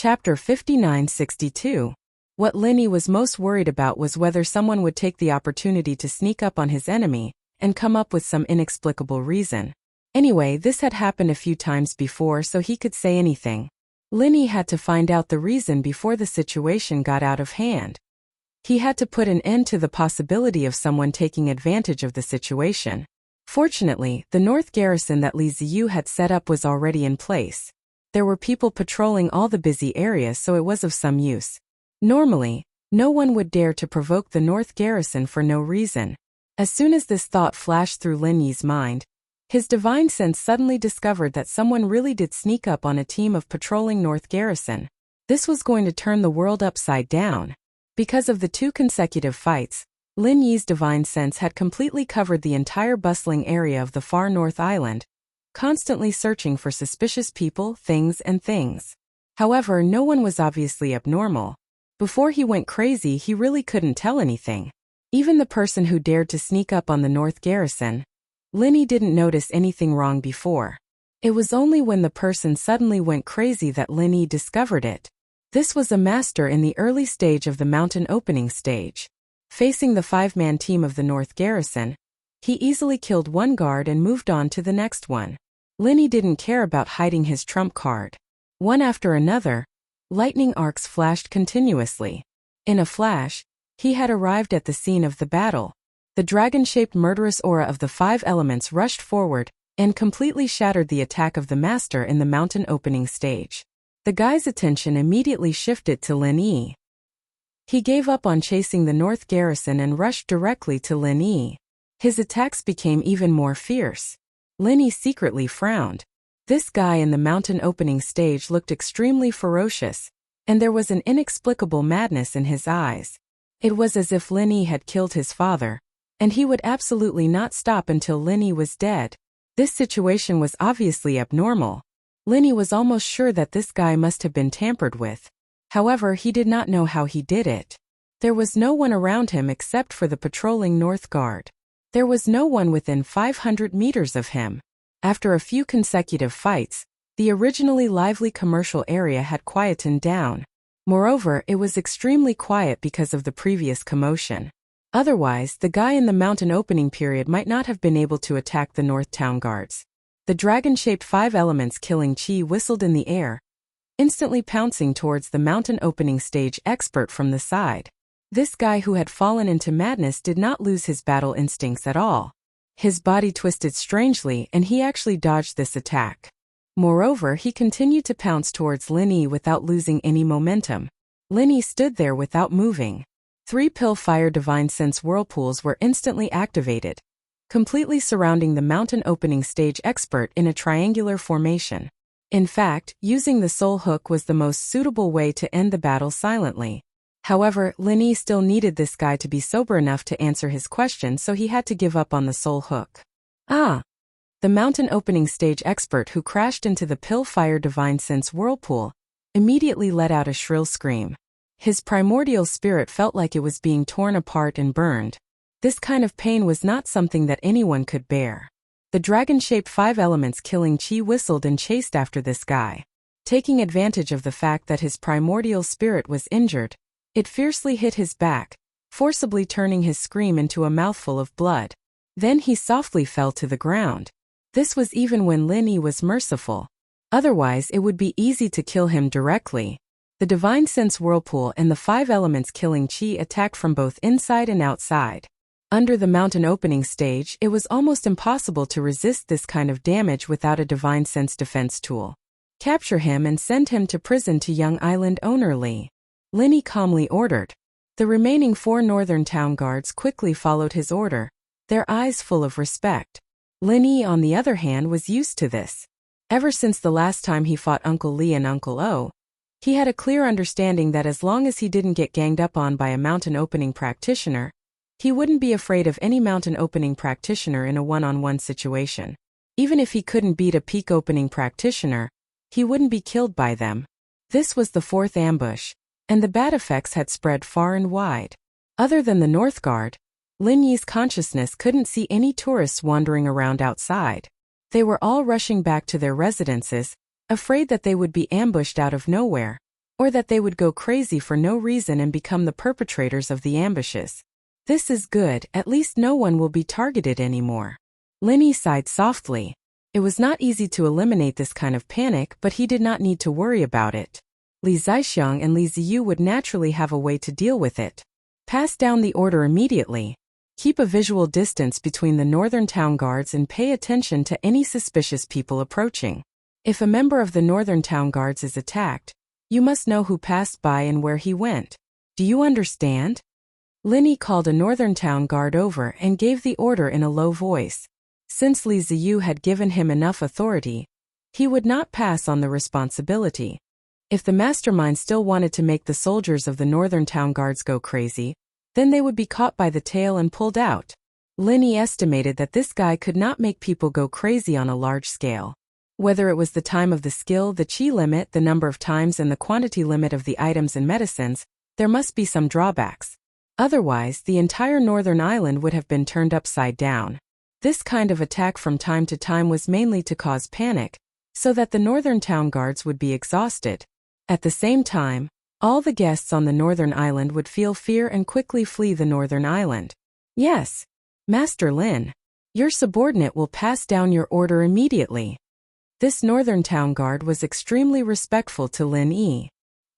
Chapter 5962. What Linny was most worried about was whether someone would take the opportunity to sneak up on his enemy and come up with some inexplicable reason. Anyway, this had happened a few times before, so he could say anything. Linny had to find out the reason before the situation got out of hand. He had to put an end to the possibility of someone taking advantage of the situation. Fortunately, the North garrison that Li Ziyu had set up was already in place. There were people patrolling all the busy areas, so it was of some use. Normally, no one would dare to provoke the North garrison for no reason. As soon as this thought flashed through Lin Yi's mind, his divine sense suddenly discovered that someone really did sneak up on a team of patrolling North garrison. This was going to turn the world upside down. Because of the 2 consecutive fights, Lin Yi's divine sense had completely covered the entire bustling area of the far North Island, constantly searching for suspicious people, things. However, no one was obviously abnormal. Before he went crazy, he really couldn't tell anything. Even the person who dared to sneak up on the North garrison, Linny didn't notice anything wrong before. It was only when the person suddenly went crazy that Linny discovered it. This was a master in the early stage of the mountain opening stage. Facing the 5-man team of the North garrison, he easily killed one guard and moved on to the next one. Linny didn't care about hiding his trump card. One after another, lightning arcs flashed continuously. In a flash, he had arrived at the scene of the battle. The dragon-shaped murderous aura of the 5 elements rushed forward and completely shattered the attack of the master in the mountain opening stage. The guy's attention immediately shifted to Lin Yi. He gave up on chasing the North garrison and rushed directly to Lin Yi. His attacks became even more fierce. Lin Yi secretly frowned. This guy in the mountain opening stage looked extremely ferocious, and there was an inexplicable madness in his eyes. It was as if Lin Yi had killed his father, and he would absolutely not stop until Lin Yi was dead. This situation was obviously abnormal. Lin Yi was almost sure that this guy must have been tampered with. However, he did not know how he did it. There was no one around him except for the patrolling North Guard. There was no one within 500 meters of him. After a few consecutive fights, the originally lively commercial area had quietened down. Moreover, it was extremely quiet because of the previous commotion. Otherwise, the guy in the mountain opening period might not have been able to attack the North Town guards. The dragon-shaped 5 elements killing chi whistled in the air, instantly pouncing towards the mountain opening stage expert from the side. This guy who had fallen into madness did not lose his battle instincts at all. His body twisted strangely and he actually dodged this attack. Moreover, he continued to pounce towards Lin Yi without losing any momentum. Lin Yi stood there without moving. 3 pill fire divine sense whirlpools were instantly activated, completely surrounding the mountain opening stage expert in a triangular formation. In fact, using the soul hook was the most suitable way to end the battle silently. However, Lin Yi still needed this guy to be sober enough to answer his question, so he had to give up on the soul hook. Ah! The mountain opening stage expert who crashed into the pill fire divine sense whirlpool immediately let out a shrill scream. His primordial spirit felt like it was being torn apart and burned. This kind of pain was not something that anyone could bear. The dragon-shaped 5 elements killing chi whistled and chased after this guy. Taking advantage of the fact that his primordial spirit was injured, it fiercely hit his back, forcibly turning his scream into a mouthful of blood. Then he softly fell to the ground. This was even when Lin Yi was merciful. Otherwise, it would be easy to kill him directly. The divine sense whirlpool and the 5 elements killing chi attacked from both inside and outside. Under the mountain opening stage, it was almost impossible to resist this kind of damage without a divine sense defense tool. Capture him and send him to prison to young island owner Li. Lin Yi calmly ordered. The remaining 4 northern town guards quickly followed his order, their eyes full of respect. Lin Yi, on the other hand, was used to this. Ever since the last time he fought Uncle Li and Uncle O, he had a clear understanding that as long as he didn't get ganged up on by a mountain opening practitioner, he wouldn't be afraid of any mountain opening practitioner in a one-on-one situation. Even if he couldn't beat a peak opening practitioner, he wouldn't be killed by them. This was the 4th ambush, and the bad effects had spread far and wide. Other than the North Guard, Lin Yi's consciousness couldn't see any tourists wandering around outside. They were all rushing back to their residences, afraid that they would be ambushed out of nowhere. or that they would go crazy for no reason and become the perpetrators of the ambushes. This is good, at least no one will be targeted anymore. Linny sighed softly. It was not easy to eliminate this kind of panic, but he did not need to worry about it. Li Zixiang and Li Ziyu would naturally have a way to deal with it. Pass down the order immediately. Keep a visual distance between the northern town guards and pay attention to any suspicious people approaching. If a member of the northern town guards is attacked, you must know who passed by and where he went. Do you understand? Linny called a northern town guard over and gave the order in a low voice. Since Li Ziyu had given him enough authority, he would not pass on the responsibility. If the mastermind still wanted to make the soldiers of the northern town guards go crazy, then they would be caught by the tail and pulled out. Linny estimated that this guy could not make people go crazy on a large scale. Whether it was the time of the skill, the chi limit, the number of times, and the quantity limit of the items and medicines, there must be some drawbacks. Otherwise, the entire northern island would have been turned upside down. This kind of attack from time to time was mainly to cause panic, so that the northern town guards would be exhausted. At the same time, all the guests on the northern island would feel fear and quickly flee the northern island. Yes, Master Lin. Your subordinate will pass down your order immediately. This northern town guard was extremely respectful to Lin Yi.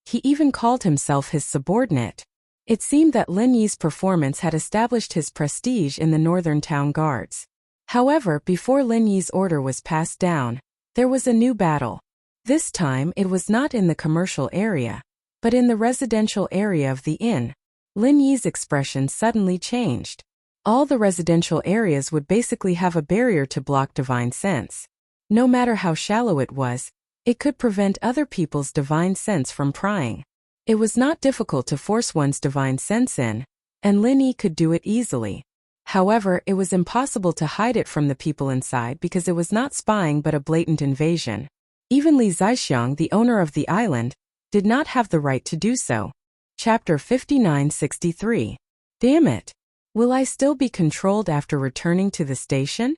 He even called himself his subordinate. It seemed that Lin Yi's performance had established his prestige in the northern town guards. However, before Lin Yi's order was passed down, there was a new battle. This time it was not in the commercial area, but in the residential area of the inn. Lin Yi's expression suddenly changed. All the residential areas would basically have a barrier to block divine sense. No matter how shallow it was, it could prevent other people's divine sense from prying. It was not difficult to force one's divine sense in, and Lin Yi could do it easily. However, it was impossible to hide it from the people inside because it was not spying but a blatant invasion. Even Li Zixiang, the owner of the island, did not have the right to do so. Chapter 5963. Damn it! Will I still be controlled after returning to the station?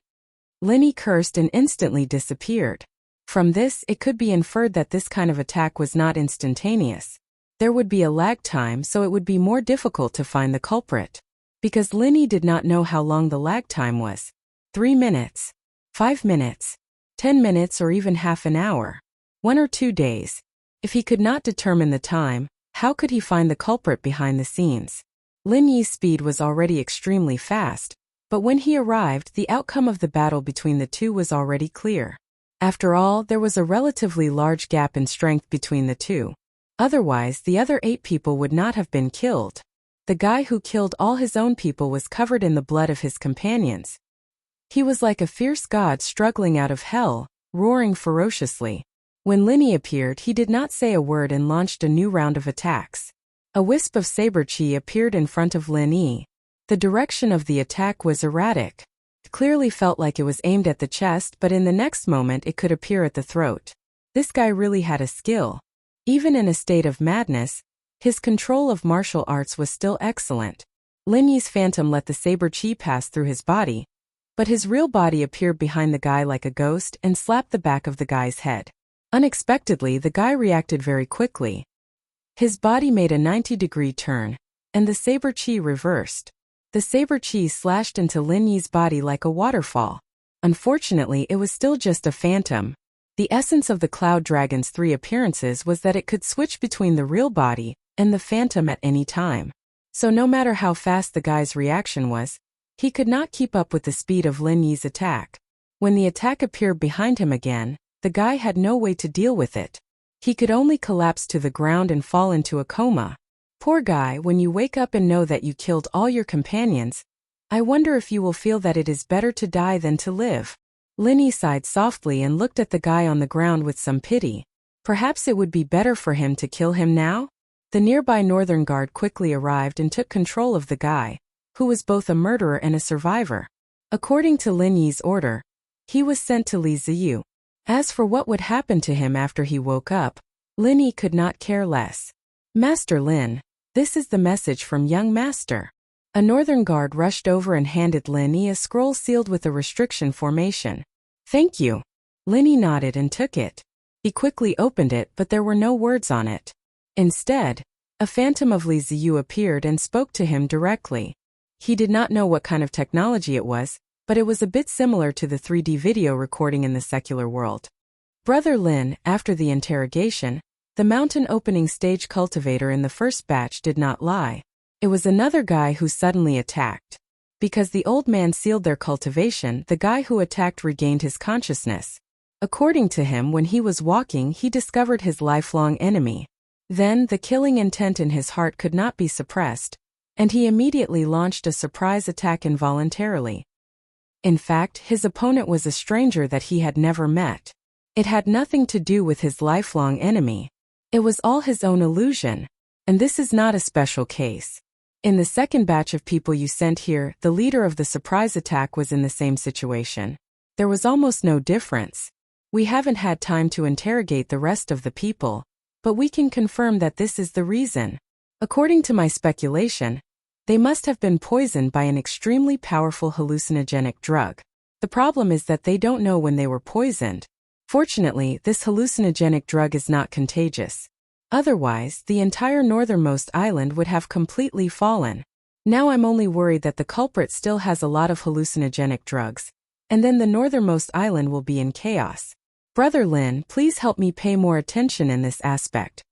Lin Yi cursed and instantly disappeared. From this, it could be inferred that this kind of attack was not instantaneous. There would be a lag time, so it would be more difficult to find the culprit. Because Lin Yi did not know how long the lag time was. 3 minutes, 5 minutes, 10 minutes, or even half an hour. 1 or 2 days. If he could not determine the time, how could he find the culprit behind the scenes? Lin Yi's speed was already extremely fast, but when he arrived, the outcome of the battle between the two was already clear. After all, there was a relatively large gap in strength between the two. Otherwise, the other 8 people would not have been killed. The guy who killed all his own people was covered in the blood of his companions. He was like a fierce god struggling out of hell, roaring ferociously. When Lin Yi appeared, he did not say a word and launched a new round of attacks. A wisp of saber chi appeared in front of Lin Yi. The direction of the attack was erratic. It clearly felt like it was aimed at the chest, but in the next moment it could appear at the throat. This guy really had a skill. Even in a state of madness, his control of martial arts was still excellent. Lin Yi's phantom let the saber chi pass through his body, but his real body appeared behind the guy like a ghost and slapped the back of the guy's head. Unexpectedly, the guy reacted very quickly. His body made a 90-degree turn, and the saber chi reversed. The saber chi slashed into Lin Yi's body like a waterfall. Unfortunately, it was still just a phantom. The essence of the Cloud Dragon's 3 appearances was that it could switch between the real body and the phantom at any time. So no matter how fast the guy's reaction was, he could not keep up with the speed of Lin Yi's attack. When the attack appeared behind him again, the guy had no way to deal with it. He could only collapse to the ground and fall into a coma. Poor guy, when you wake up and know that you killed all your companions, I wonder if you will feel that it is better to die than to live. Lin Yi sighed softly and looked at the guy on the ground with some pity. Perhaps it would be better for him to kill him now? The nearby northern guard quickly arrived and took control of the guy, who was both a murderer and a survivor. According to Lin Yi's order, he was sent to Li Ziyu. As for what would happen to him after he woke up, Lin Yi could not care less. Master Lin, this is the message from young master. A northern guard rushed over and handed Lin Yi a scroll sealed with a restriction formation. Thank you. Lin Yi nodded and took it. He quickly opened it, but there were no words on it. Instead, a phantom of Li Ziyu appeared and spoke to him directly. He did not know what kind of technology it was, but it was a bit similar to the 3D video recording in the secular world. Brother Lin, after the interrogation, the mountain opening stage cultivator in the first batch did not lie. It was another guy who suddenly attacked. Because the old man sealed their cultivation, the guy who attacked regained his consciousness. According to him, when he was walking, he discovered his lifelong enemy. Then, the killing intent in his heart could not be suppressed, and he immediately launched a surprise attack involuntarily. In fact, his opponent was a stranger that he had never met. It had nothing to do with his lifelong enemy. It was all his own illusion. And this is not a special case. In the second batch of people you sent here, the leader of the surprise attack was in the same situation. There was almost no difference. We haven't had time to interrogate the rest of the people, but we can confirm that this is the reason. According to my speculation, they must have been poisoned by an extremely powerful hallucinogenic drug. The problem is that they don't know when they were poisoned. Fortunately, this hallucinogenic drug is not contagious. Otherwise, the entire northernmost island would have completely fallen. Now I'm only worried that the culprit still has a lot of hallucinogenic drugs, and then the northernmost island will be in chaos. Brother Lin, please help me pay more attention in this aspect.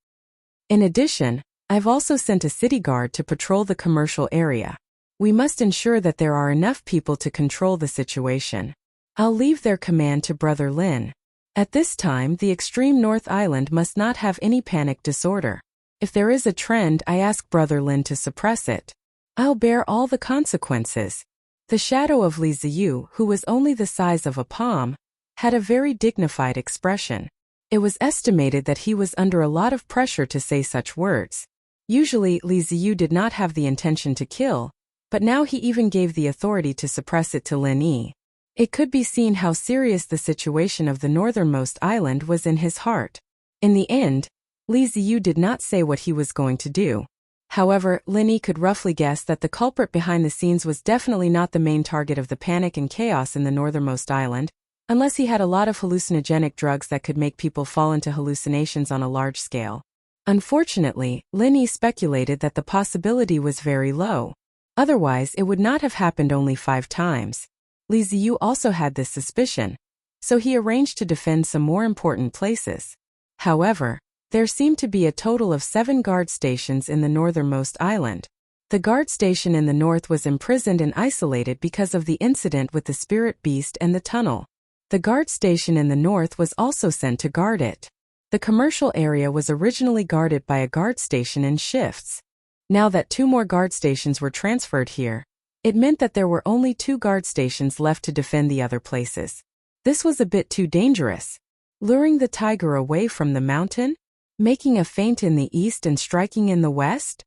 In addition, I've also sent a city guard to patrol the commercial area. We must ensure that there are enough people to control the situation. I'll leave their command to Brother Lin. At this time, the extreme North Island must not have any panic disorder. If there is a trend, I ask Brother Lin to suppress it. I'll bear all the consequences. The shadow of Li Ziyu, who was only the size of a palm, had a very dignified expression. It was estimated that he was under a lot of pressure to say such words. Usually, Li Ziyu did not have the intention to kill, but now he even gave the authority to suppress it to Lin Yi. It could be seen how serious the situation of the northernmost island was in his heart. In the end, Li Ziyu did not say what he was going to do. However, Lin Yi could roughly guess that the culprit behind the scenes was definitely not the main target of the panic and chaos in the northernmost island, unless he had a lot of hallucinogenic drugs that could make people fall into hallucinations on a large scale. Unfortunately, Lin Yi speculated that the possibility was very low. Otherwise, it would not have happened only 5 times. Li Ziyu also had this suspicion, so he arranged to defend some more important places. However, there seemed to be a total of 7 guard stations in the northernmost island. The guard station in the north was imprisoned and isolated because of the incident with the spirit beast and the tunnel. The guard station in the north was also sent to guard it. The commercial area was originally guarded by a guard station in shifts. Now that 2 more guard stations were transferred here, it meant that there were only 2 guard stations left to defend the other places. This was a bit too dangerous. Luring the tiger away from the mountain? Making a feint in the east and striking in the west?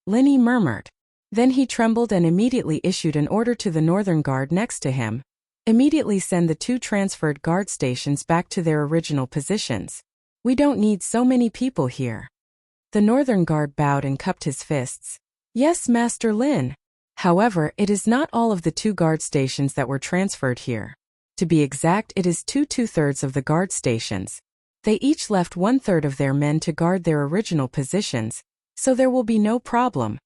Lin Yi murmured. Then he trembled and immediately issued an order to the northern guard next to him. Immediately send the 2 transferred guard stations back to their original positions. We don't need so many people here. The northern guard bowed and cupped his fists. Yes, Master Lin. However, it is not all of the 2 guard stations that were transferred here. To be exact, it is 2/3 of the guard stations. They each left 1/3 of their men to guard their original positions, so there will be no problem.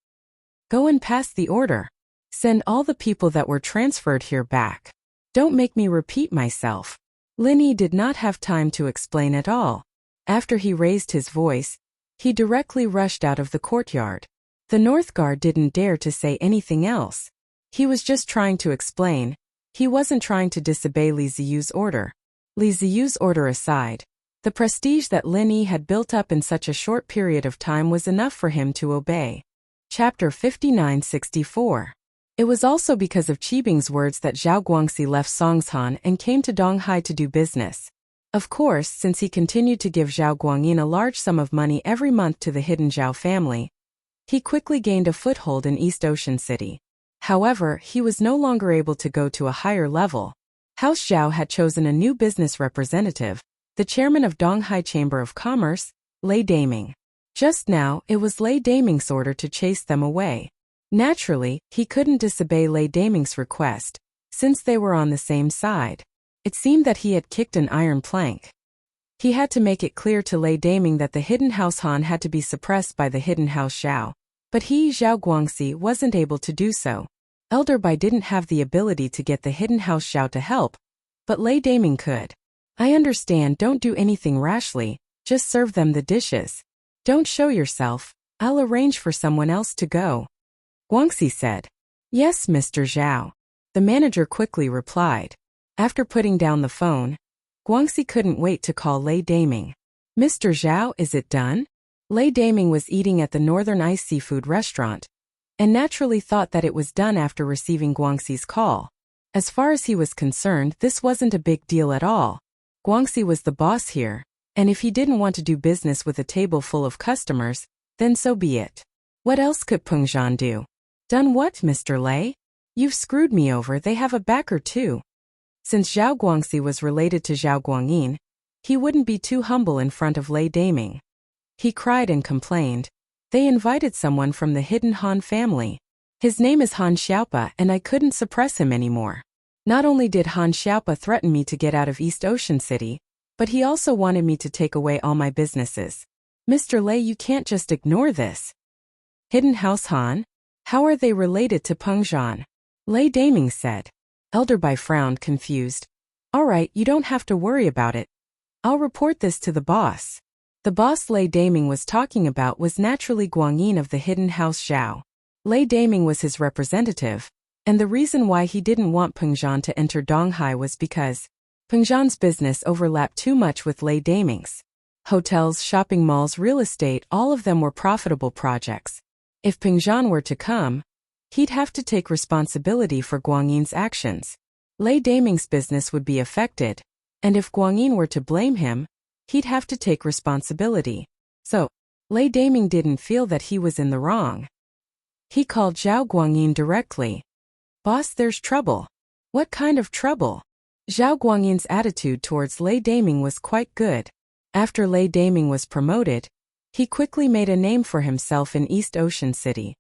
Go and pass the order. Send all the people that were transferred here back. Don't make me repeat myself. Lin Yi did not have time to explain at all. After he raised his voice, he directly rushed out of the courtyard. The North Guard didn't dare to say anything else. He was just trying to explain. He wasn't trying to disobey Li Ziyu's order. Li Ziyu's order aside, the prestige that Lin Yi had built up in such a short period of time was enough for him to obey. Chapter 5964. It was also because of Qibing's words that Zhao Guangxi left Songshan and came to Donghai to do business. Of course, since he continued to give Zhao Guangyin a large sum of money every month to the hidden Zhao family, he quickly gained a foothold in East Ocean City. However, he was no longer able to go to a higher level. House Zhao had chosen a new business representative, the chairman of Donghai Chamber of Commerce, Lei Daming. Just now, it was Lei Daming's order to chase them away. Naturally, he couldn't disobey Lei Daming's request, since they were on the same side. It seemed that he had kicked an iron plank. He had to make it clear to Lei Daming that the Hidden House Han had to be suppressed by the Hidden House Zhao. But he, Zhao Guangxi, wasn't able to do so. Elder Bai didn't have the ability to get the Hidden House Zhao to help, but Lei Daming could. I understand, don't do anything rashly, just serve them the dishes. Don't show yourself, I'll arrange for someone else to go. Guangxi said. Yes, Mr. Zhao. The manager quickly replied. After putting down the phone, Guangxi couldn't wait to call Lei Daming. Mr. Zhao, is it done? Lei Daming was eating at the Northern Ice Seafood restaurant, and naturally thought that it was done after receiving Guangxi's call. As far as he was concerned, this wasn't a big deal at all. Guangxi was the boss here, and if he didn't want to do business with a table full of customers, then so be it. What else could Peng Zhan do? Done what, Mr. Lei? You've screwed me over, they have a backer too. Since Zhao Guangxi was related to Zhao Guangyin, he wouldn't be too humble in front of Lei Daming. He cried and complained. They invited someone from the Hidden Han family. His name is Han Xiaopa and I couldn't suppress him anymore. Not only did Han Xiaopa threaten me to get out of East Ocean City, but he also wanted me to take away all my businesses. Mr. Lei, you can't just ignore this. Hidden House Han? How are they related to Peng Zhan? Lei Daming said. Elder Bai frowned, confused. All right, you don't have to worry about it. I'll report this to the boss. The boss Lei Daming was talking about was naturally Guangyin of the Hidden House Zhao. Lei Daming was his representative, and the reason why he didn't want Peng Zhan to enter Donghai was because Peng Zhan's business overlapped too much with Lei Daming's. Hotels, shopping malls, real estate, all of them were profitable projects. If Peng Zhan were to come, he'd have to take responsibility for Guangyin's actions. Lei Daming's business would be affected, and if Guangyin were to blame him, he'd have to take responsibility. So, Lei Daming didn't feel that he was in the wrong. He called Zhao Guangyin directly. Boss, there's trouble. What kind of trouble? Zhao Guangyin's attitude towards Lei Daming was quite good. After Lei Daming was promoted, he quickly made a name for himself in East Ocean City.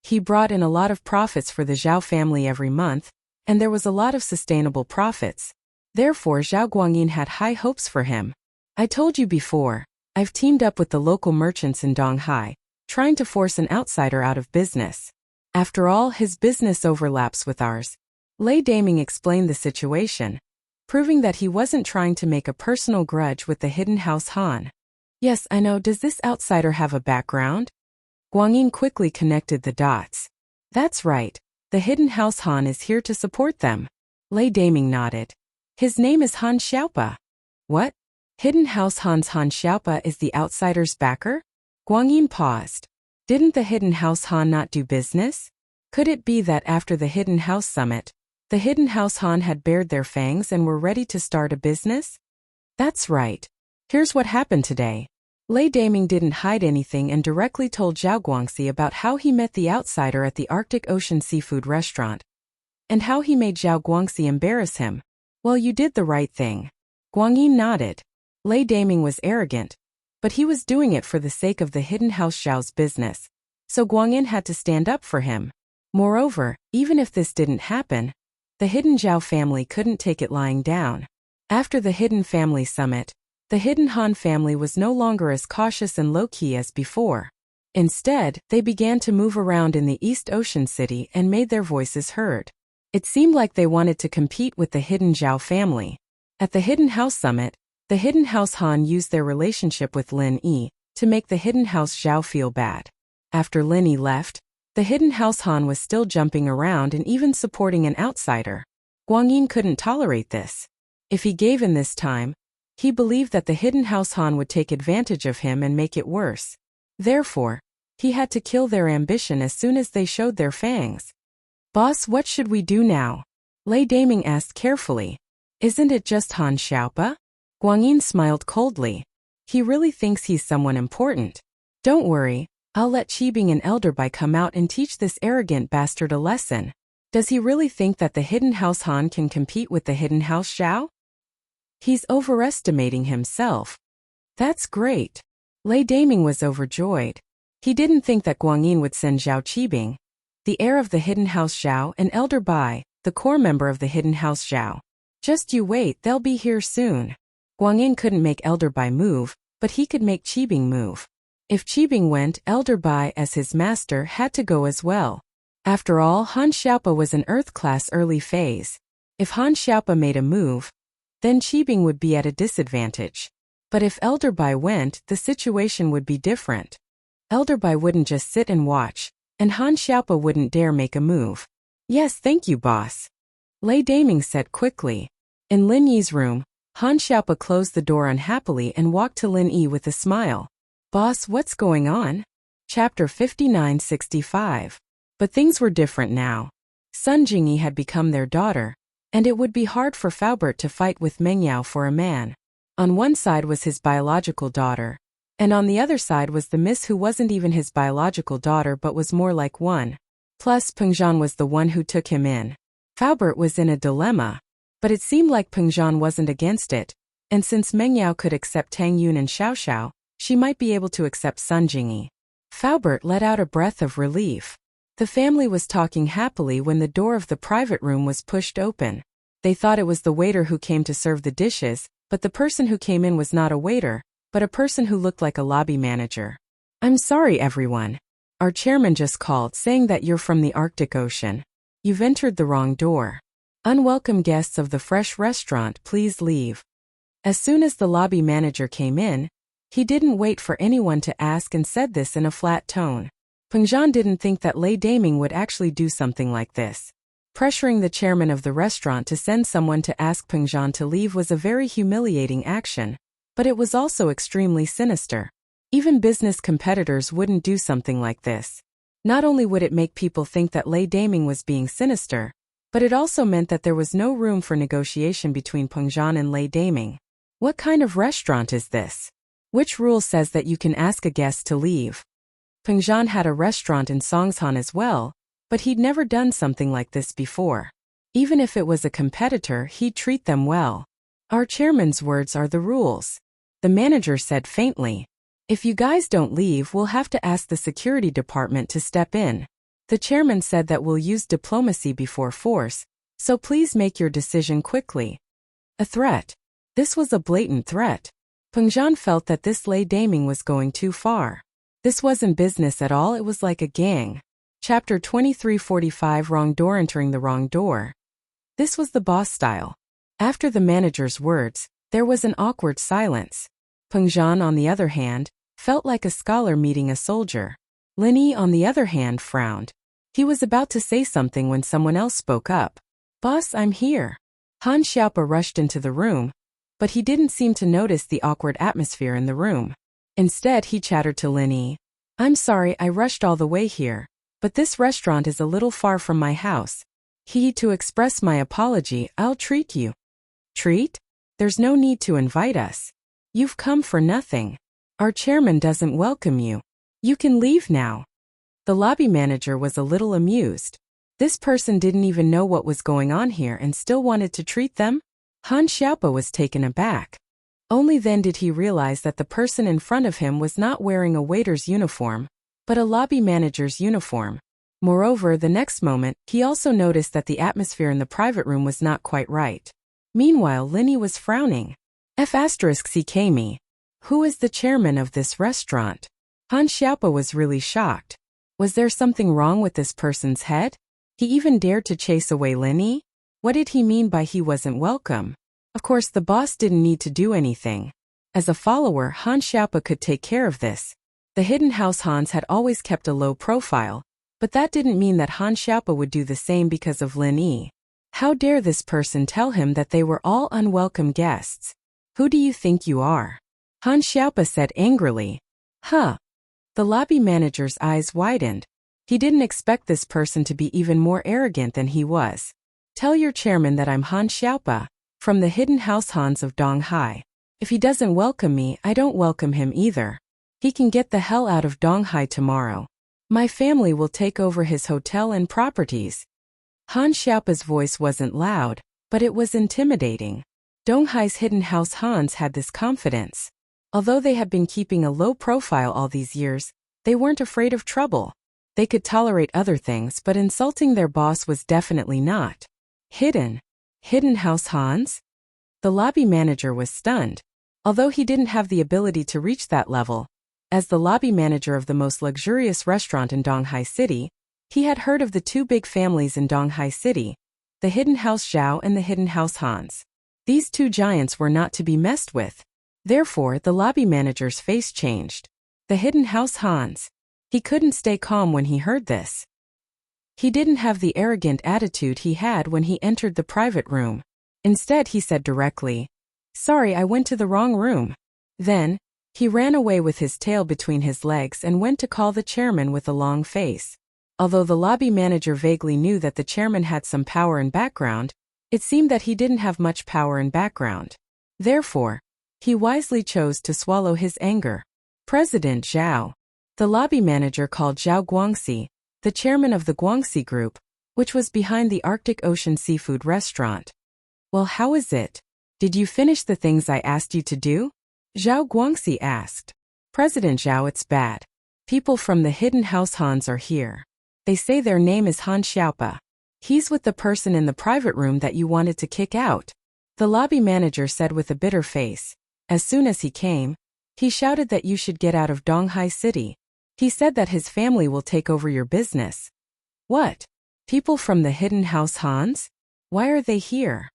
He brought in a lot of profits for the Zhao family every month, and there was a lot of sustainable profits. Therefore, Zhao Guangyin had high hopes for him. I told you before, I've teamed up with the local merchants in Donghai, trying to force an outsider out of business. After all, his business overlaps with ours. Lei Daming explained the situation, proving that he wasn't trying to make a personal grudge with the Hidden House Han. Yes, I know, does this outsider have a background? Guangyin quickly connected the dots. That's right, the Hidden House Han is here to support them. Lei Daming nodded. His name is Han Xiaopa. What? Hidden House Han's Han Xiaopa is the outsider's backer? Guangyin paused. Didn't the Hidden House Han not do business? Could it be that after the Hidden House Summit, the Hidden House Han had bared their fangs and were ready to start a business? That's right. Here's what happened today. Lei Daming didn't hide anything and directly told Zhao Guangxi about how he met the outsider at the Arctic Ocean Seafood restaurant, and how he made Zhao Guangxi embarrass him. Well, you did the right thing. Guangyin nodded. Lei Daming was arrogant, but he was doing it for the sake of the Hidden House Zhao's business, so Guangyin had to stand up for him. Moreover, even if this didn't happen, the Hidden Zhao family couldn't take it lying down. After the Hidden Family Summit, the Hidden Han family was no longer as cautious and low-key as before. Instead, they began to move around in the East Ocean City and made their voices heard. It seemed like they wanted to compete with the Hidden Zhao family. At the Hidden House Summit, the Hidden House Han used their relationship with Lin Yi to make the Hidden House Zhao feel bad. After Lin Yi left, the Hidden House Han was still jumping around and even supporting an outsider. Guangyin couldn't tolerate this. If he gave in this time, he believed that the Hidden House Han would take advantage of him and make it worse. Therefore, he had to kill their ambition as soon as they showed their fangs. Boss, what should we do now? Lei Daming asked carefully. Isn't it just Han Xiaopa? Guangyin smiled coldly. He really thinks he's someone important. Don't worry, I'll let Qibing and Elder Bai come out and teach this arrogant bastard a lesson. Does he really think that the Hidden House Han can compete with the Hidden House Zhao? He's overestimating himself. That's great. Lei Daming was overjoyed. He didn't think that Guangyin would send Zhao Qibing, the heir of the Hidden House Zhao, and Elder Bai, the core member of the Hidden House Zhao. Just you wait, they'll be here soon. Guangying couldn't make Elder Bai move, but he could make Qibing move. If Qibing went, Elder Bai as his master had to go as well. After all, Han Xiaopa was an Earth-class early phase. If Han Xiaopa made a move, then Qibing would be at a disadvantage. But if Elder Bai went, the situation would be different. Elder Bai wouldn't just sit and watch, and Han Xiaopa wouldn't dare make a move. Yes, thank you, boss. Lei Daming said quickly. In Lin Yi's room, Han Xiaopa closed the door unhappily and walked to Lin Yi with a smile. Boss, what's going on? Chapter 59-65. But things were different now. Sun Jingyi had become their daughter, and it would be hard for Faubert to fight with Meng Yao for a man. On one side was his biological daughter, and on the other side was the miss who wasn't even his biological daughter but was more like one. Plus, Peng Zhan was the one who took him in. Faubert was in a dilemma, but it seemed like Peng Zhan wasn't against it, and since Meng Yao could accept Tang Yun and Xiao Xiao, she might be able to accept Sun Jingyi. Faubert let out a breath of relief. The family was talking happily when the door of the private room was pushed open. They thought it was the waiter who came to serve the dishes, but the person who came in was not a waiter, but a person who looked like a lobby manager. I'm sorry, everyone. Our chairman just called saying that you're from the Arctic Ocean. You've entered the wrong door. Unwelcome guests of the Fresh Restaurant, please leave. As soon as the lobby manager came in, he didn't wait for anyone to ask and said this in a flat tone. Peng Zhan didn't think that Lei Daming would actually do something like this. Pressuring the chairman of the restaurant to send someone to ask Peng Zhan to leave was a very humiliating action, but it was also extremely sinister. Even business competitors wouldn't do something like this. Not only would it make people think that Lei Daming was being sinister, but it also meant that there was no room for negotiation between Peng Zhan and Lei Daming. What kind of restaurant is this? Which rule says that you can ask a guest to leave? Peng Zhan had a restaurant in Songshan as well, but he'd never done something like this before. Even if it was a competitor, he'd treat them well. Our chairman's words are the rules. The manager said faintly. If you guys don't leave, we'll have to ask the security department to step in. The chairman said that we'll use diplomacy before force, so please make your decision quickly. A threat. This was a blatant threat. Peng Zhan felt that this Lei Daming was going too far. This wasn't business at all, it was like a gang. Chapter 23-45 Wrong Door. Entering the wrong door. This was the boss style. After the manager's words, there was an awkward silence. Peng Zhan, on the other hand, felt like a scholar meeting a soldier. Lin Yi, on the other hand, frowned. He was about to say something when someone else spoke up. Boss, I'm here. Han Xiaopa rushed into the room, but he didn't seem to notice the awkward atmosphere in the room. Instead, he chattered to Lin Yi. I'm sorry I rushed all the way here, but this restaurant is a little far from my house. To express my apology, I'll treat you. Treat? There's no need to invite us. You've come for nothing. Our chairman doesn't welcome you. You can leave now. The lobby manager was a little amused. This person didn't even know what was going on here and still wanted to treat them? Han Xiaopa was taken aback. Only then did he realize that the person in front of him was not wearing a waiter's uniform, but a lobby manager's uniform. Moreover, the next moment, he also noticed that the atmosphere in the private room was not quite right. Meanwhile, Lin Yi was frowning. F***CKme. Who is the chairman of this restaurant? Han Xiaopa was really shocked. Was there something wrong with this person's head? He even dared to chase away Lin Yi? What did he mean by he wasn't welcome? Of course, the boss didn't need to do anything. As a follower, Han Xiaopa could take care of this. The Hidden House Hans had always kept a low profile, but that didn't mean that Han Xiaopa would do the same because of Lin Yi. How dare this person tell him that they were all unwelcome guests? Who do you think you are? Han Xiaopa said angrily. Huh. The lobby manager's eyes widened. He didn't expect this person to be even more arrogant than he was. Tell your chairman that I'm Han Xiaopa, from the Hidden House Hans of Donghai. If he doesn't welcome me, I don't welcome him either. He can get the hell out of Donghai tomorrow. My family will take over his hotel and properties. Han Xiaopa's voice wasn't loud, but it was intimidating. Donghai's Hidden House Hans had this confidence. Although they had been keeping a low profile all these years, they weren't afraid of trouble. They could tolerate other things, but insulting their boss was definitely not. Hidden House Hans? The lobby manager was stunned. Although he didn't have the ability to reach that level, as the lobby manager of the most luxurious restaurant in Donghai City, he had heard of the two big families in Donghai City, the Hidden House Zhao and the Hidden House Hans. These two giants were not to be messed with. Therefore, the lobby manager's face changed. The Hidden House Hans. He couldn't stay calm when he heard this. He didn't have the arrogant attitude he had when he entered the private room. Instead, he said directly, "Sorry, I went to the wrong room." Then, he ran away with his tail between his legs and went to call the chairman with a long face. Although the lobby manager vaguely knew that the chairman had some power and background, it seemed that he didn't have much power and background. Therefore, he wisely chose to swallow his anger. President Zhao. The lobby manager called Zhao Guangxi, the chairman of the Guangxi Group, which was behind the Arctic Ocean seafood restaurant. "Well, how is it? Did you finish the things I asked you to do?" Zhao Guangxi asked. "President Zhao, it's bad. People from the Hidden House Hans are here. They say their name is Han Xiaopa. He's with the person in the private room that you wanted to kick out," the lobby manager said with a bitter face. As soon as he came, he shouted that you should get out of Donghai City. He said that his family will take over your business. "What? People from the Hidden House Hans? Why are they here?"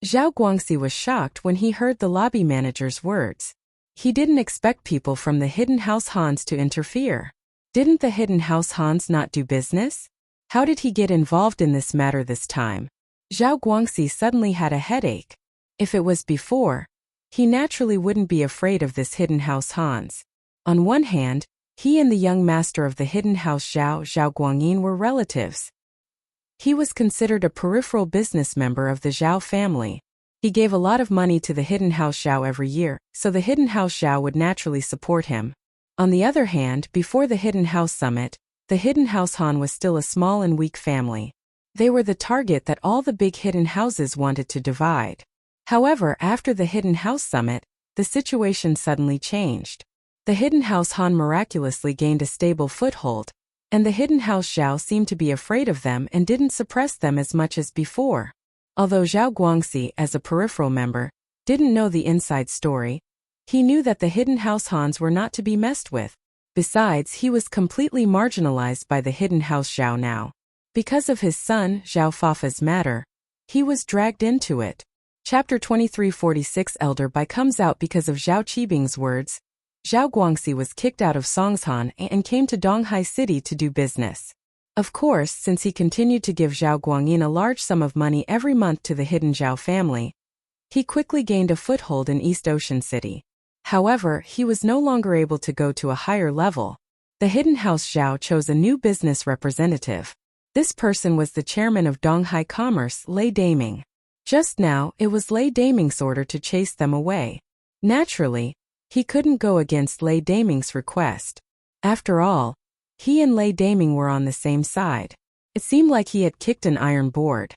Zhao Guangxi was shocked when he heard the lobby manager's words. He didn't expect people from the Hidden House Hans to interfere. Didn't the Hidden House Hans not do business? How did he get involved in this matter this time? Zhao Guangxi suddenly had a headache. If it was before, he naturally wouldn't be afraid of this Hidden House Hans. On one hand, he and the young master of the Hidden House Zhao Guangyin were relatives. He was considered a peripheral business member of the Zhao family. He gave a lot of money to the Hidden House Zhao every year, so the Hidden House Zhao would naturally support him. On the other hand, before the Hidden House Summit, the Hidden House Han was still a small and weak family. They were the target that all the big hidden houses wanted to divide. However, after the Hidden House Summit, the situation suddenly changed. The Hidden House Han miraculously gained a stable foothold, and the Hidden House Zhao seemed to be afraid of them and didn't suppress them as much as before. Although Zhao Guangxi, as a peripheral member, didn't know the inside story, he knew that the Hidden House Hans were not to be messed with. Besides, he was completely marginalized by the Hidden House Zhao now. Because of his son, Zhao Fafa's matter, he was dragged into it. Chapter 2346 Elder Bai comes out because of Zhao Qibing's words. Zhao Guangxi was kicked out of Songshan and came to Donghai City to do business. Of course, since he continued to give Zhao Guangyin a large sum of money every month to the Hidden Zhao family, he quickly gained a foothold in East Ocean City. However, he was no longer able to go to a higher level. The Hidden House Zhao chose a new business representative. This person was the chairman of Donghai Commerce, Lei Daming. Just now, it was Lei Daming's order to chase them away. Naturally, he couldn't go against Lei Daming's request. After all, he and Lei Daming were on the same side. It seemed like he had kicked an iron board.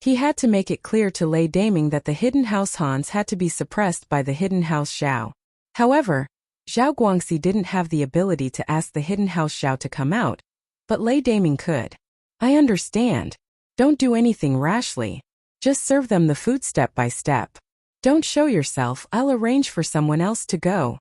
He had to make it clear to Lei Daming that the Hidden House Hans had to be suppressed by the Hidden House Zhao. However, Zhao Guangxi didn't have the ability to ask the Hidden House Zhao to come out, but Lei Daming could. "I understand. Don't do anything rashly. Just serve them the food step by step. Don't show yourself, I'll arrange for someone else to go,"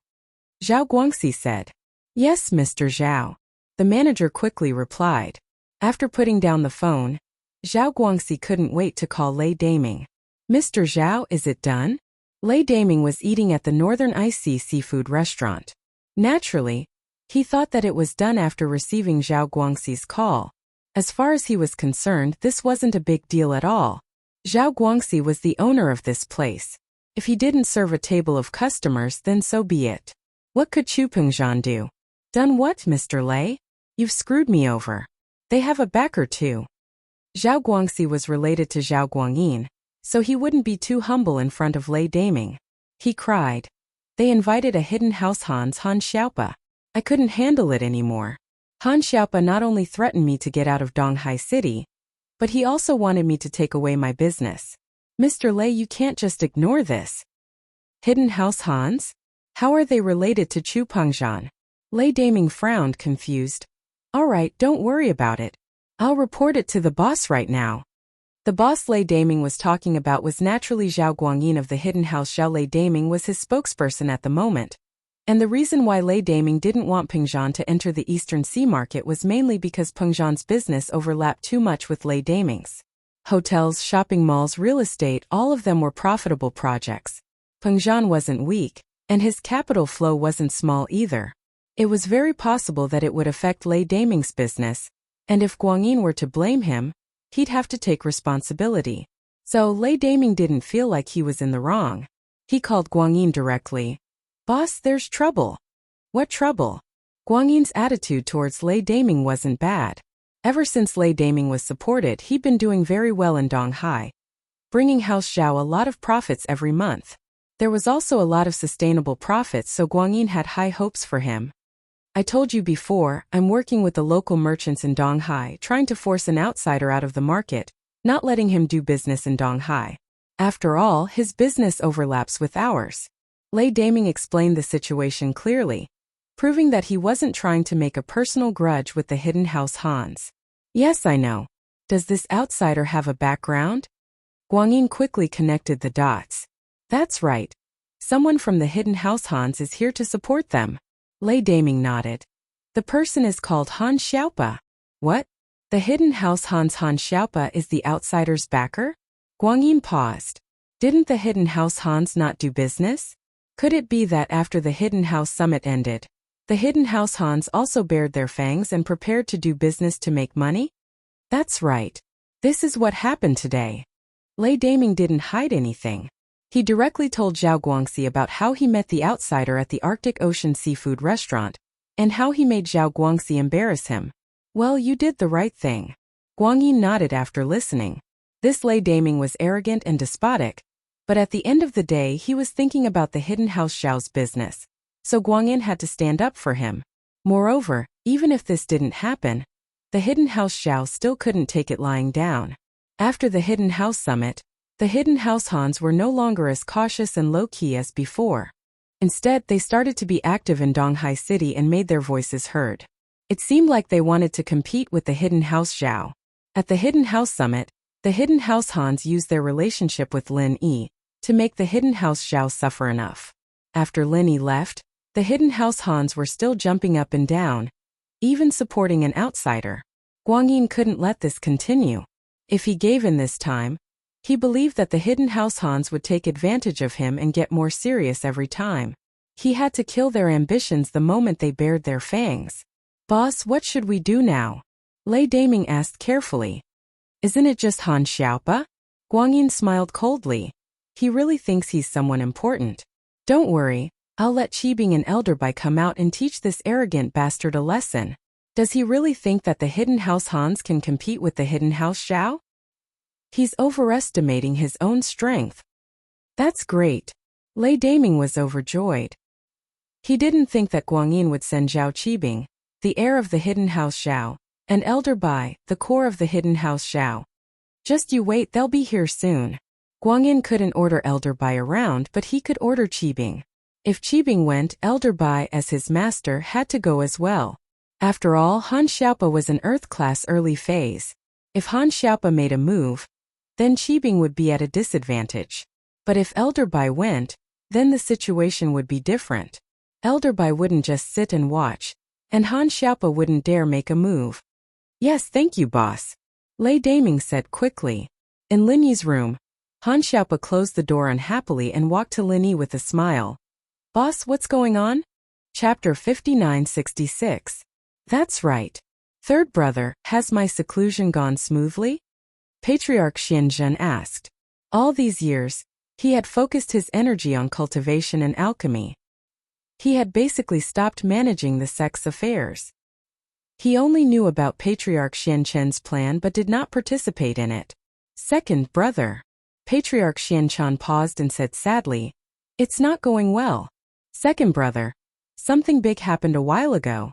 Zhao Guangxi said. "Yes, Mr. Zhao," the manager quickly replied. After putting down the phone, Zhao Guangxi couldn't wait to call Lei Daming. "Mr. Zhao, is it done?" Lei Daming was eating at the Northern Ice Sea seafood restaurant. Naturally, he thought that it was done after receiving Zhao Guangxi's call. As far as he was concerned, this wasn't a big deal at all. Zhao Guangxi was the owner of this place. If he didn't serve a table of customers, then so be it. What could Chu Pengzhan do? "Done what, Mr. Lei? You've screwed me over. They have a backer too." Zhao Guangxi was related to Zhao Guangyin, so he wouldn't be too humble in front of Lei Daming. He cried. "They invited a Hidden House Han Xiaopa. I couldn't handle it anymore. Han Xiaopa not only threatened me to get out of Donghai City, but he also wanted me to take away my business. Mr. Lei, you can't just ignore this." "Hidden House Hans? How are they related to Chu Pengzhan?" Lei Daming frowned, confused. "All right, don't worry about it. I'll report it to the boss right now." The boss Lei Daming was talking about was naturally Zhao Guangyin of the hidden house. Zhao Lei Daming was his spokesperson at the moment. And the reason why Lei Daming didn't want Pengzhan to enter the Eastern Sea market was mainly because Pengzhan's business overlapped too much with Lei Daming's. Hotels, shopping malls, real estate, all of them were profitable projects. Pengzhan wasn't weak, and his capital flow wasn't small either. It was very possible that it would affect Lei Daming's business, and if Guangyin were to blame him, he'd have to take responsibility. So Lei Daming didn't feel like he was in the wrong. He called Guangyin directly. "Boss, there's trouble." "What trouble?" Guangyin's attitude towards Lei Daming wasn't bad. Ever since Lei Daming was supported, he'd been doing very well in Donghai, bringing House Zhao a lot of profits every month. There was also a lot of sustainable profits, so Guangyin had high hopes for him. "I told you before, I'm working with the local merchants in Donghai, trying to force an outsider out of the market, not letting him do business in Donghai. After all, his business overlaps with ours." Lei Daming explained the situation clearly, proving that he wasn't trying to make a personal grudge with the hidden house Hans. "Yes, I know. Does this outsider have a background?" Guangyin quickly connected the dots. "That's right. Someone from the hidden house Hans is here to support them." Lei Daming nodded. "The person is called Han Xiaopa." "What? The hidden house Han Xiaopa is the outsider's backer?" Guangyin paused. "Didn't the hidden house Hans not do business? Could it be that after the hidden house summit ended, the hidden house Hans also bared their fangs and prepared to do business to make money?" "That's right. This is what happened today." Lei Daming didn't hide anything. He directly told Zhao Guangxi about how he met the outsider at the Arctic Ocean seafood restaurant, and how he made Zhao Guangxi embarrass him. "Well, you did the right thing." Guangyin nodded after listening. This Lei Daming was arrogant and despotic, but at the end of the day he was thinking about the hidden house Zhao's business, so Guangyin had to stand up for him. Moreover, even if this didn't happen, the hidden house Zhao still couldn't take it lying down. After the hidden house summit, the hidden house Hans were no longer as cautious and low-key as before. Instead, they started to be active in Donghai City and made their voices heard. It seemed like they wanted to compete with the hidden house Zhao. At the hidden house summit, the hidden house Hans used their relationship with Lin Yi to make the hidden house Zhao suffer enough. After Lin Yi left, the hidden house Hans were still jumping up and down, even supporting an outsider. Guangyin couldn't let this continue. If he gave in this time, he believed that the hidden house Hans would take advantage of him and get more serious every time. He had to kill their ambitions the moment they bared their fangs. "Boss, what should we do now?" Lei Daming asked carefully. "Isn't it just Han Xiaopa?" Guangyin smiled coldly. "He really thinks he's someone important. Don't worry, I'll let Qibing and Elderbai come out and teach this arrogant bastard a lesson. Does he really think that the hidden house Hans can compete with the hidden house Zhao? He's overestimating his own strength." "That's great." Lei Daming was overjoyed. He didn't think that Guangyin would send Zhao Qibing, the heir of the hidden house Zhao, and Elderbai, the core of the hidden house Zhao. "Just you wait, they'll be here soon." Guangyin couldn't order Elderbai around, but he could order Qibing. If Qibing went, Elderbai, as his master, had to go as well. After all, Han Xiaopa was an Earth-class early phase. If Han Xiaopa made a move, then Qibing would be at a disadvantage. But if Elderbai went, then the situation would be different. Elderbai wouldn't just sit and watch, and Han Xiaopa wouldn't dare make a move. "Yes, thank you, boss," Lei Daming said quickly. In Lin Yi's room, Han Xiaopa closed the door unhappily and walked to Lin Yi with a smile. "Boss, what's going on?" Chapter 5966. "That's right. Third brother, has my seclusion gone smoothly?" Patriarch Xianzhen asked. All these years, he had focused his energy on cultivation and alchemy. He had basically stopped managing the sect's affairs. He only knew about Patriarch Xianzhen's plan but did not participate in it. "Second brother." Patriarch Xianzhen paused and said sadly, "It's not going well." "Second brother, something big happened a while ago."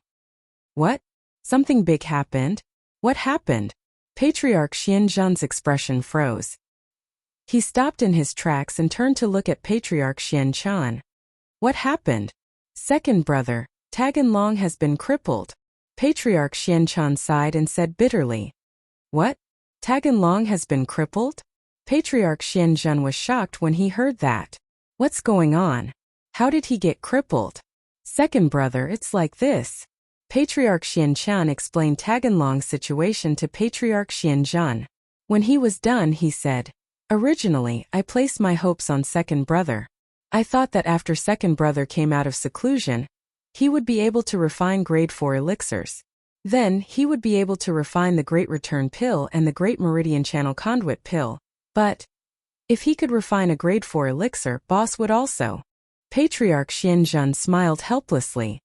"What? Something big happened? What happened?" Patriarch Xianzhen's expression froze. He stopped in his tracks and turned to look at Patriarch Xianzhen. "What happened?" "Second brother, Taganlong has been crippled." Patriarch Xianzhen sighed and said bitterly. "What? Taganlong has been crippled? Patriarch Xianzhen was shocked when he heard that. What's going on? How did he get crippled? Second brother, it's like this. Patriarch Xianqian explained Taganlong's situation to Patriarch Xianzhen. When he was done, he said, "Originally, I placed my hopes on second brother. I thought that after second brother came out of seclusion, he would be able to refine grade 4 elixirs. Then, he would be able to refine the Great Return Pill and the Great Meridian Channel Conduit Pill. But if he could refine a grade 4 elixir, boss would also." Patriarch Xianzhen smiled helplessly.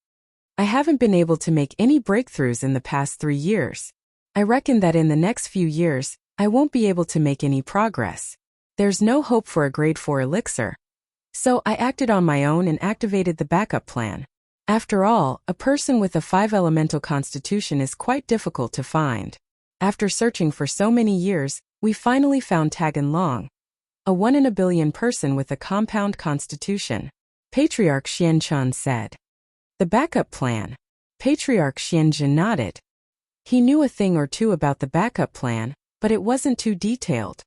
"I haven't been able to make any breakthroughs in the past 3 years. I reckon that in the next few years, I won't be able to make any progress. There's no hope for a grade 4 elixir. So I acted on my own and activated the backup plan. After all, a person with a 5-elemental constitution is quite difficult to find. After searching for so many years, we finally found Taganlong, a 1 in a billion person with a compound constitution," Patriarch Xianqian said. "The backup plan?" Patriarch Xianzhen nodded. He knew a thing or two about the backup plan, but it wasn't too detailed.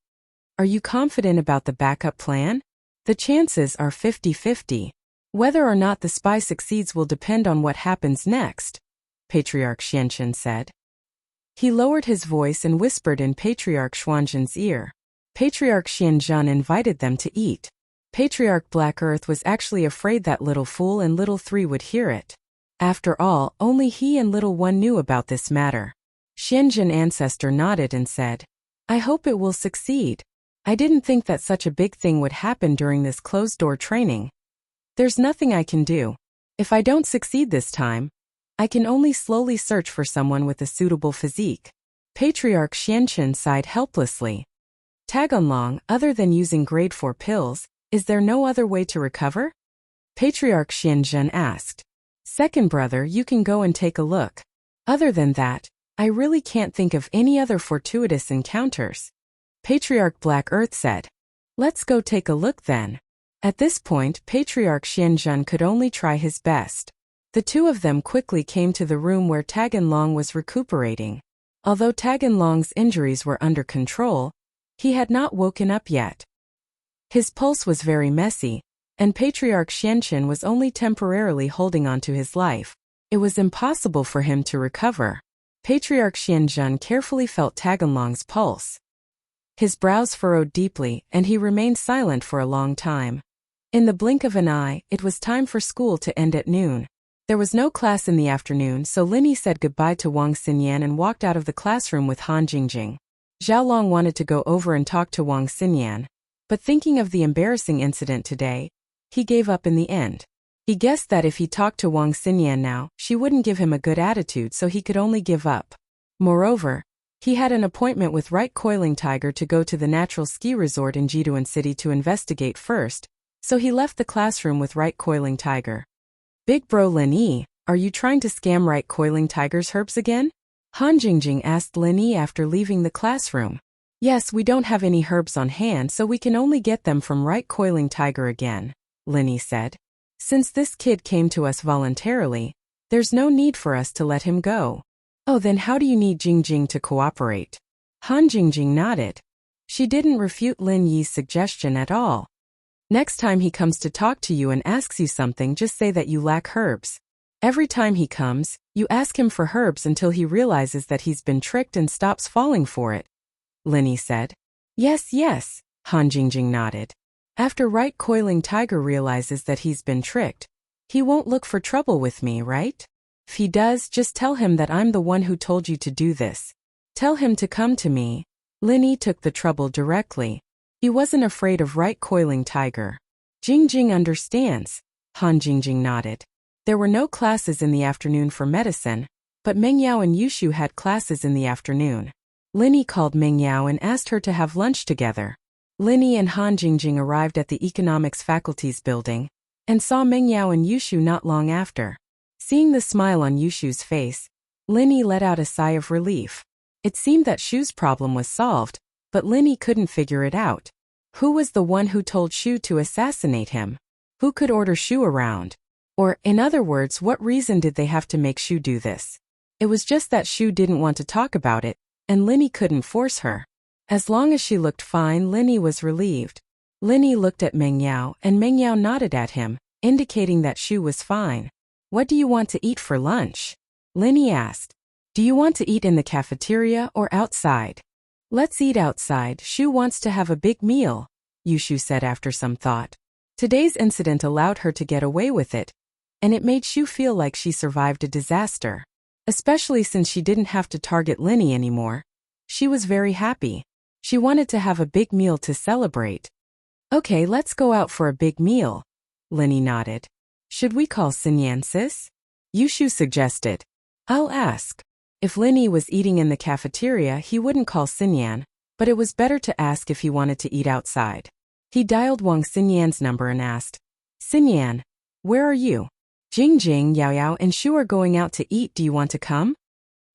"Are you confident about the backup plan?" "The chances are 50-50. Whether or not the spy succeeds will depend on what happens next," Patriarch Xianzhen said. He lowered his voice and whispered in Patriarch Xuanzhen's ear. Patriarch Xianzhen invited them to eat. Patriarch Black Earth was actually afraid that Little Fool and Little Three would hear it. After all, only he and Little One knew about this matter. Xianzhen Ancestor nodded and said, "I hope it will succeed. I didn't think that such a big thing would happen during this closed-door training. There's nothing I can do. If I don't succeed this time, I can only slowly search for someone with a suitable physique." Patriarch Xianzhen sighed helplessly. "Taganlong, other than using grade 4 pills, is there no other way to recover?" Patriarch Xianzhen asked. "Second brother, you can go and take a look. Other than that, I really can't think of any other fortuitous encounters," Patriarch Black Earth said. "Let's go take a look then." At this point, Patriarch Xianzhen could only try his best. The two of them quickly came to the room where Taganlong was recuperating. Although Taganlong's injuries were under control, he had not woken up yet. His pulse was very messy, and Patriarch Xianzhen was only temporarily holding on to his life. It was impossible for him to recover. Patriarch Xianzhen carefully felt Taganlong's pulse. His brows furrowed deeply, and he remained silent for a long time. In the blink of an eye, it was time for school to end at noon. There was no class in the afternoon, so Linny said goodbye to Wang Xinyan and walked out of the classroom with Han Jingjing. Xiaolong wanted to go over and talk to Wang Xinyan, but thinking of the embarrassing incident today, he gave up in the end. He guessed that if he talked to Wang Xinyan now, she wouldn't give him a good attitude, so he could only give up. Moreover, he had an appointment with Right Coiling Tiger to go to the natural ski resort in Jiduan City to investigate first, so he left the classroom with Right Coiling Tiger. "Big bro Lin Yi, are you trying to scam Right Coiling Tiger's herbs again?" Han Jingjing asked Lin Yi after leaving the classroom. "Yes, we don't have any herbs on hand, so we can only get them from Right Coiling Tiger again," Lin Yi said. "Since this kid came to us voluntarily, there's no need for us to let him go." "Oh, then how do you need Jingjing to cooperate?" Han Jingjing nodded. She didn't refute Lin Yi's suggestion at all. "Next time he comes to talk to you and asks you something, just say that you lack herbs. Every time he comes, you ask him for herbs until he realizes that he's been tricked and stops falling for it," Lin Yi said. Yes, Han Jingjing nodded. "After Right Coiling Tiger realizes that he's been tricked, he won't look for trouble with me, right? If he does, just tell him that I'm the one who told you to do this. Tell him to come to me." Lin Yi took the trouble directly. He wasn't afraid of Right Coiling Tiger. "Jingjing understands," Han Jingjing nodded. There were no classes in the afternoon for medicine, but Meng Yao and Yushu had classes in the afternoon. Lin Yi called Meng Yao and asked her to have lunch together. Lin Yi and Han Jingjing arrived at the Economics Faculties building, and saw Meng Yao and Yushu not long after. Seeing the smile on Yushu's face, Lin Yi let out a sigh of relief. It seemed that Shu's problem was solved, but Lin Yi couldn't figure it out. Who was the one who told Shu to assassinate him? Who could order Shu around? Or, in other words, what reason did they have to make Shu do this? It was just that Shu didn't want to talk about it, and Lin Yi couldn't force her. As long as she looked fine, Linny was relieved. Linny looked at Meng Yao, and Meng Yao nodded at him, indicating that Shu was fine. What do you want to eat for lunch? Linny asked. Do you want to eat in the cafeteria or outside? Let's eat outside. Shu wants to have a big meal, Yushu said after some thought. Today's incident allowed her to get away with it, and it made Shu feel like she survived a disaster. Especially since she didn't have to target Linny anymore. She was very happy. She wanted to have a big meal to celebrate. Okay, let's go out for a big meal. Linny nodded. Should we call Xinyan sis? Yushu suggested. I'll ask. If Linny was eating in the cafeteria, he wouldn't call Xinyan, but it was better to ask if he wanted to eat outside. He dialed Wang Xinyan's number and asked, Xinyan, where are you? Jing, Yao Yao and Shu are going out to eat. Do you want to come?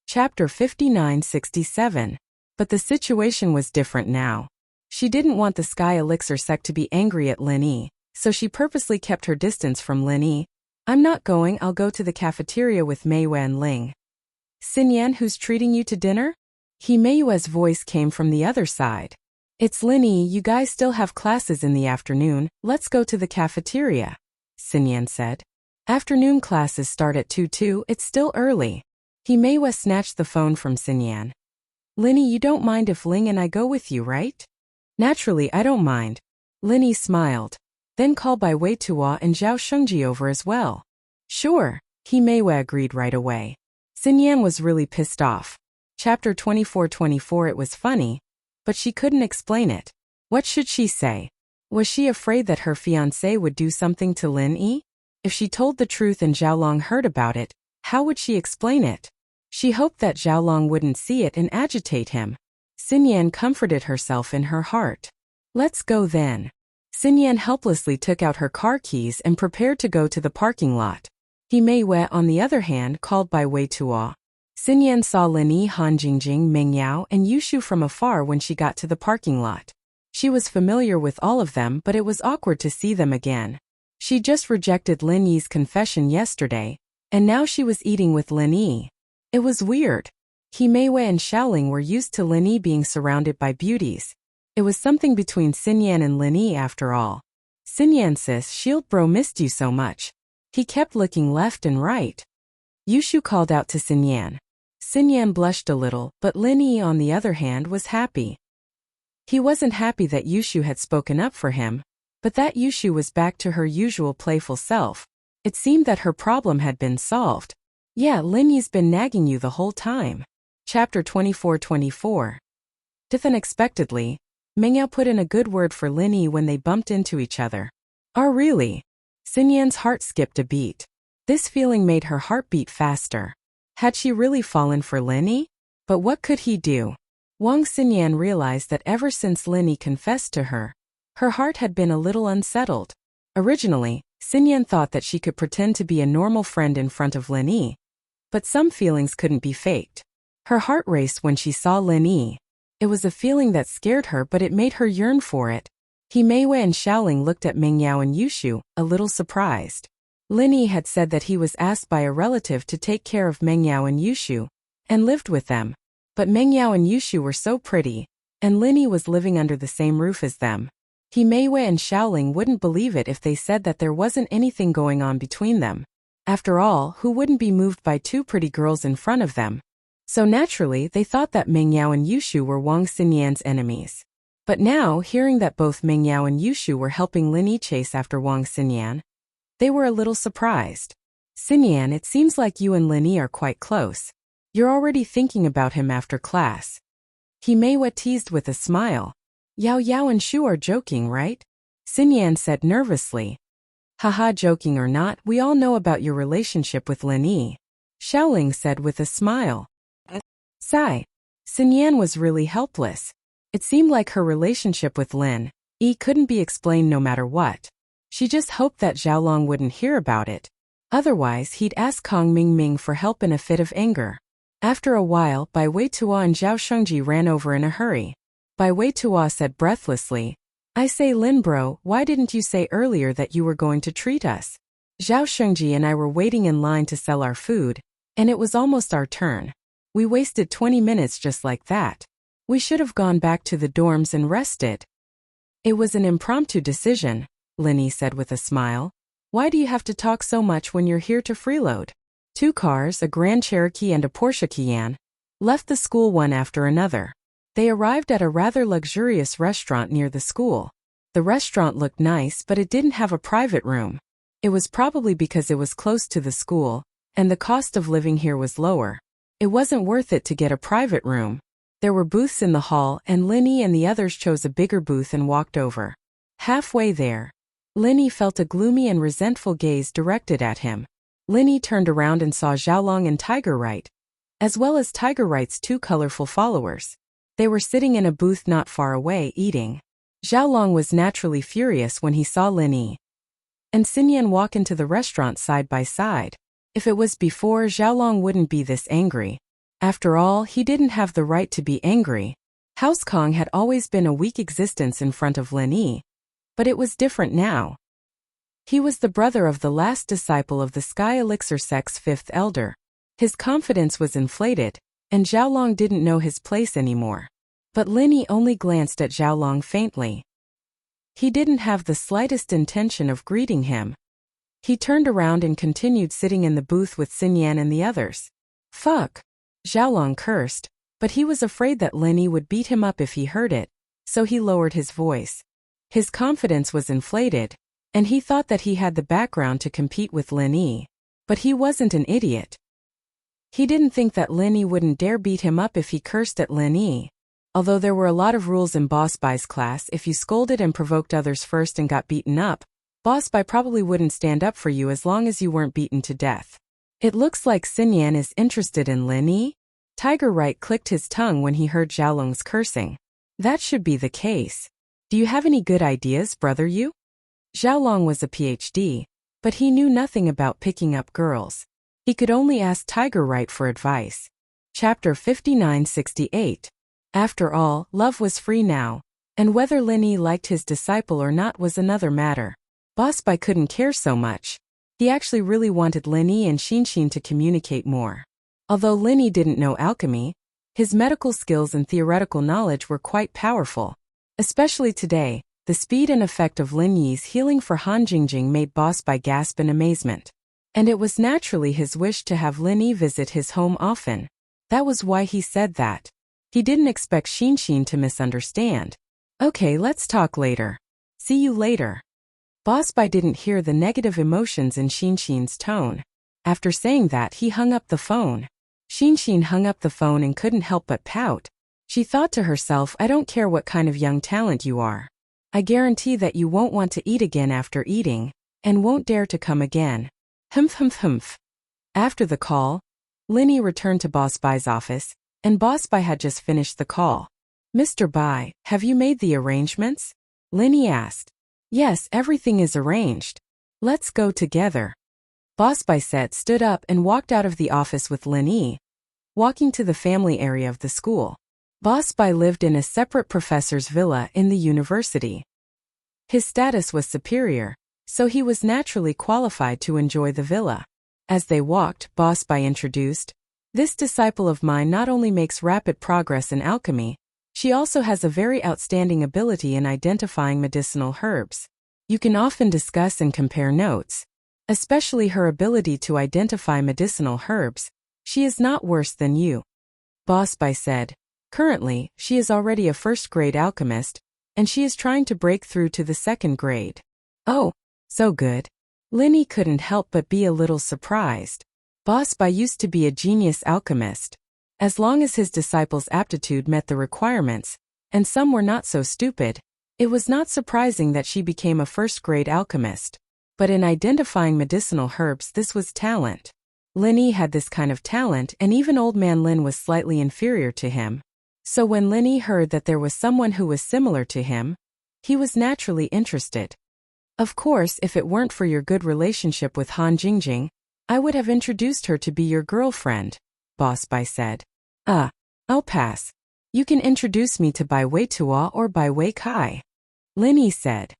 Chapter 59-67. But the situation was different now. She didn't want the Sky Elixir sect to be angry at Linny, so she purposely kept her distance from Linny. I'm not going. I'll go to the cafeteria with Mei Wei and Ling. Xinyan, who's treating you to dinner? Mei Wei's voice came from the other side. It's Linny. You guys still have classes in the afternoon. Let's go to the cafeteria, Xinyan said. Afternoon classes start at 2. It's still early. Mei Wei snatched the phone from Xinyan. Linny, you don't mind if Ling and I go with you, right? Naturally, I don't mind. Linny smiled. Then call Bai Wei Tuo and Zhao Shengji over as well. Sure, Mei Wei agreed right away. Xinyan was really pissed off. Chapter 24-24. It was funny, but she couldn't explain it. What should she say? Was she afraid that her fiancé would do something to Lin Yi? If she told the truth and Zhaolong heard about it, how would she explain it? She hoped that Zhaolong wouldn't see it and agitate him. Xinyan comforted herself in her heart. Let's go then. Xinyan helplessly took out her car keys and prepared to go to the parking lot. Mei Wei, on the other hand, called Bai Wei Tuo. Xinyan saw Lin Yi, Han Jingjing, Meng Yao, and Yushu from afar when she got to the parking lot. She was familiar with all of them, but it was awkward to see them again. She just rejected Lin Yi's confession yesterday, and now she was eating with Lin Yi. It was weird. Mei Wei and Xiaoling were used to Lin Yi being surrounded by beauties. It was something between Xinyan and Lin Yi after all. Xinyan sis, Shield Bro missed you so much. He kept looking left and right. Yushu called out to Xinyan. Xinyan blushed a little, but Lin Yi, on the other hand, was happy. He wasn't happy that Yushu had spoken up for him, but that Yushu was back to her usual playful self. It seemed that her problem had been solved. Yeah, Lin Yi's been nagging you the whole time. Chapter 24-24. Unexpectedly, Meng Yao put in a good word for Lin Yi when they bumped into each other. Oh really? Xinyan's heart skipped a beat. This feeling made her heart beat faster. Had she really fallen for Lin Yi? But what could he do? Wang Xinyan realized that ever since Lin Yi confessed to her, her heart had been a little unsettled. Originally, Xinyan thought that she could pretend to be a normal friend in front of Lin Yi. But some feelings couldn't be faked. Her heart raced when she saw Lin Yi. It was a feeling that scared her, but it made her yearn for it. Mei Wei and Xiaoling looked at Meng Yao and Yushu, a little surprised. Lin Yi had said that he was asked by a relative to take care of Meng Yao and Yushu, and lived with them. But Meng Yao and Yushu were so pretty, and Lin Yi was living under the same roof as them. Mei Wei and Xiaoling wouldn't believe it if they said that there wasn't anything going on between them. After all, who wouldn't be moved by two pretty girls in front of them? So naturally, they thought that Meng Yao and Yushu were Wang Xinyan's enemies. But now, hearing that both Meng Yao and Yushu were helping Lin Yi chase after Wang Xinyan, they were a little surprised. Xinyan, it seems like you and Lin Yi are quite close. You're already thinking about him after class. Mei Wei teased with a smile. Yao Yao and Shu are joking, right? Xinyan said nervously. Haha, joking or not, we all know about your relationship with Lin Yi. Xiaoling said with a smile. Sigh. Xinyan was really helpless. It seemed like her relationship with Lin Yi couldn't be explained no matter what. She just hoped that Zhaolong wouldn't hear about it. Otherwise, he'd ask Kong Mingming for help in a fit of anger. After a while, Bai Wei Tuo and Zhao Shengji ran over in a hurry. Bai Wei Tuo said breathlessly, I say Lin bro, why didn't you say earlier that you were going to treat us? Zhao Shengji and I were waiting in line to sell our food, and it was almost our turn. We wasted 20 minutes just like that. We should have gone back to the dorms and rested. It was an impromptu decision, Linny said with a smile. Why do you have to talk so much when you're here to freeload? 2 cars, a Grand Cherokee and a Porsche Cayenne, left the school one after another. They arrived at a rather luxurious restaurant near the school. The restaurant looked nice, but it didn't have a private room. It was probably because it was close to the school, and the cost of living here was lower. It wasn't worth it to get a private room. There were booths in the hall, and Linny and the others chose a bigger booth and walked over. Halfway there, Linny felt a gloomy and resentful gaze directed at him. Linny turned around and saw Xiaolong and Tiger Right, as well as Tiger Right's 2 colorful followers. They were sitting in a booth not far away, eating. Xiaolong was naturally furious when he saw Linny and Xinyan walk into the restaurant side by side. If it was before, Xiaolong wouldn't be this angry. After all, he didn't have the right to be angry. House Kong had always been a weak existence in front of Linny, but it was different now. He was the brother of the last disciple of the Sky Elixir sect's 5th elder. His confidence was inflated, and Xiaolong didn't know his place anymore. But Linny only glanced at Xiaolong faintly. He didn't have the slightest intention of greeting him. He turned around and continued sitting in the booth with Xinyan and the others. Fuck! Xiaolong cursed, but he was afraid that Linny would beat him up if he heard it, so he lowered his voice. His confidence was inflated, and he thought that he had the background to compete with Linny. But he wasn't an idiot. He didn't think that Linny wouldn't dare beat him up if he cursed at Linny. Although there were a lot of rules in Boss Bai's class, if you scolded and provoked others first and got beaten up, Boss Bai probably wouldn't stand up for you as long as you weren't beaten to death. It looks like Xinyan is interested in Linny. Tiger Right clicked his tongue when he heard Xiaolong's cursing. That should be the case. Do you have any good ideas, brother you? Xiaolong was a PhD, but he knew nothing about picking up girls. He could only ask Tiger Right for advice. Chapter 5968. After all, love was free now, and whether Linny liked his disciple or not was another matter. Boss Bai couldn't care so much. He actually really wanted Linny and Xinshin to communicate more. Although Linny didn't know alchemy, his medical skills and theoretical knowledge were quite powerful. Especially today, the speed and effect of Lin Yi's healing for Han Jingjing made Boss Bai gasp in amazement. And it was naturally his wish to have Lin Yi visit his home often. That was why he said that. He didn't expect Xinshin to misunderstand. Okay, let's talk later. See you later. Boss Bai didn't hear the negative emotions in Xinshin's tone. After saying that, he hung up the phone. Xinshin hung up the phone and couldn't help but pout. She thought to herself, I don't care what kind of young talent you are. I guarantee that you won't want to eat again after eating, and won't dare to come again. Humph humph humph. After the call, Lin Yi returned to Boss Bai's office, and Boss Bai had just finished the call. Mr. Bai, have you made the arrangements? Lin Yi asked. Yes, everything is arranged. Let's go together. Boss Bai said, stood up and walked out of the office with Lin Yi, walking to the family area of the school. Boss Bai lived in a separate professor's villa in the university. His status was superior, so he was naturally qualified to enjoy the villa. As they walked, Boss Bai introduced, this disciple of mine not only makes rapid progress in alchemy, she also has a very outstanding ability in identifying medicinal herbs. You can often discuss and compare notes, especially her ability to identify medicinal herbs. She is not worse than you. Boss Bai said. Currently, she is already a first-grade alchemist, and she is trying to break through to the second grade. Oh, so good. Lin Yi couldn't help but be a little surprised. Boss Bai used to be a genius alchemist. As long as his disciples' aptitude met the requirements, and some were not so stupid, it was not surprising that she became a first-grade alchemist. But in identifying medicinal herbs, this was talent. Lin Yi had this kind of talent, and even Old Man Lin was slightly inferior to him. So when Lin Yi heard that there was someone who was similar to him, he was naturally interested. Of course, if it weren't for your good relationship with Han Jingjing, I would have introduced her to be your girlfriend, Boss Bai said. I'll pass. You can introduce me to Bai Wei Tuo or Bai Wei Kai. Lin Yi said.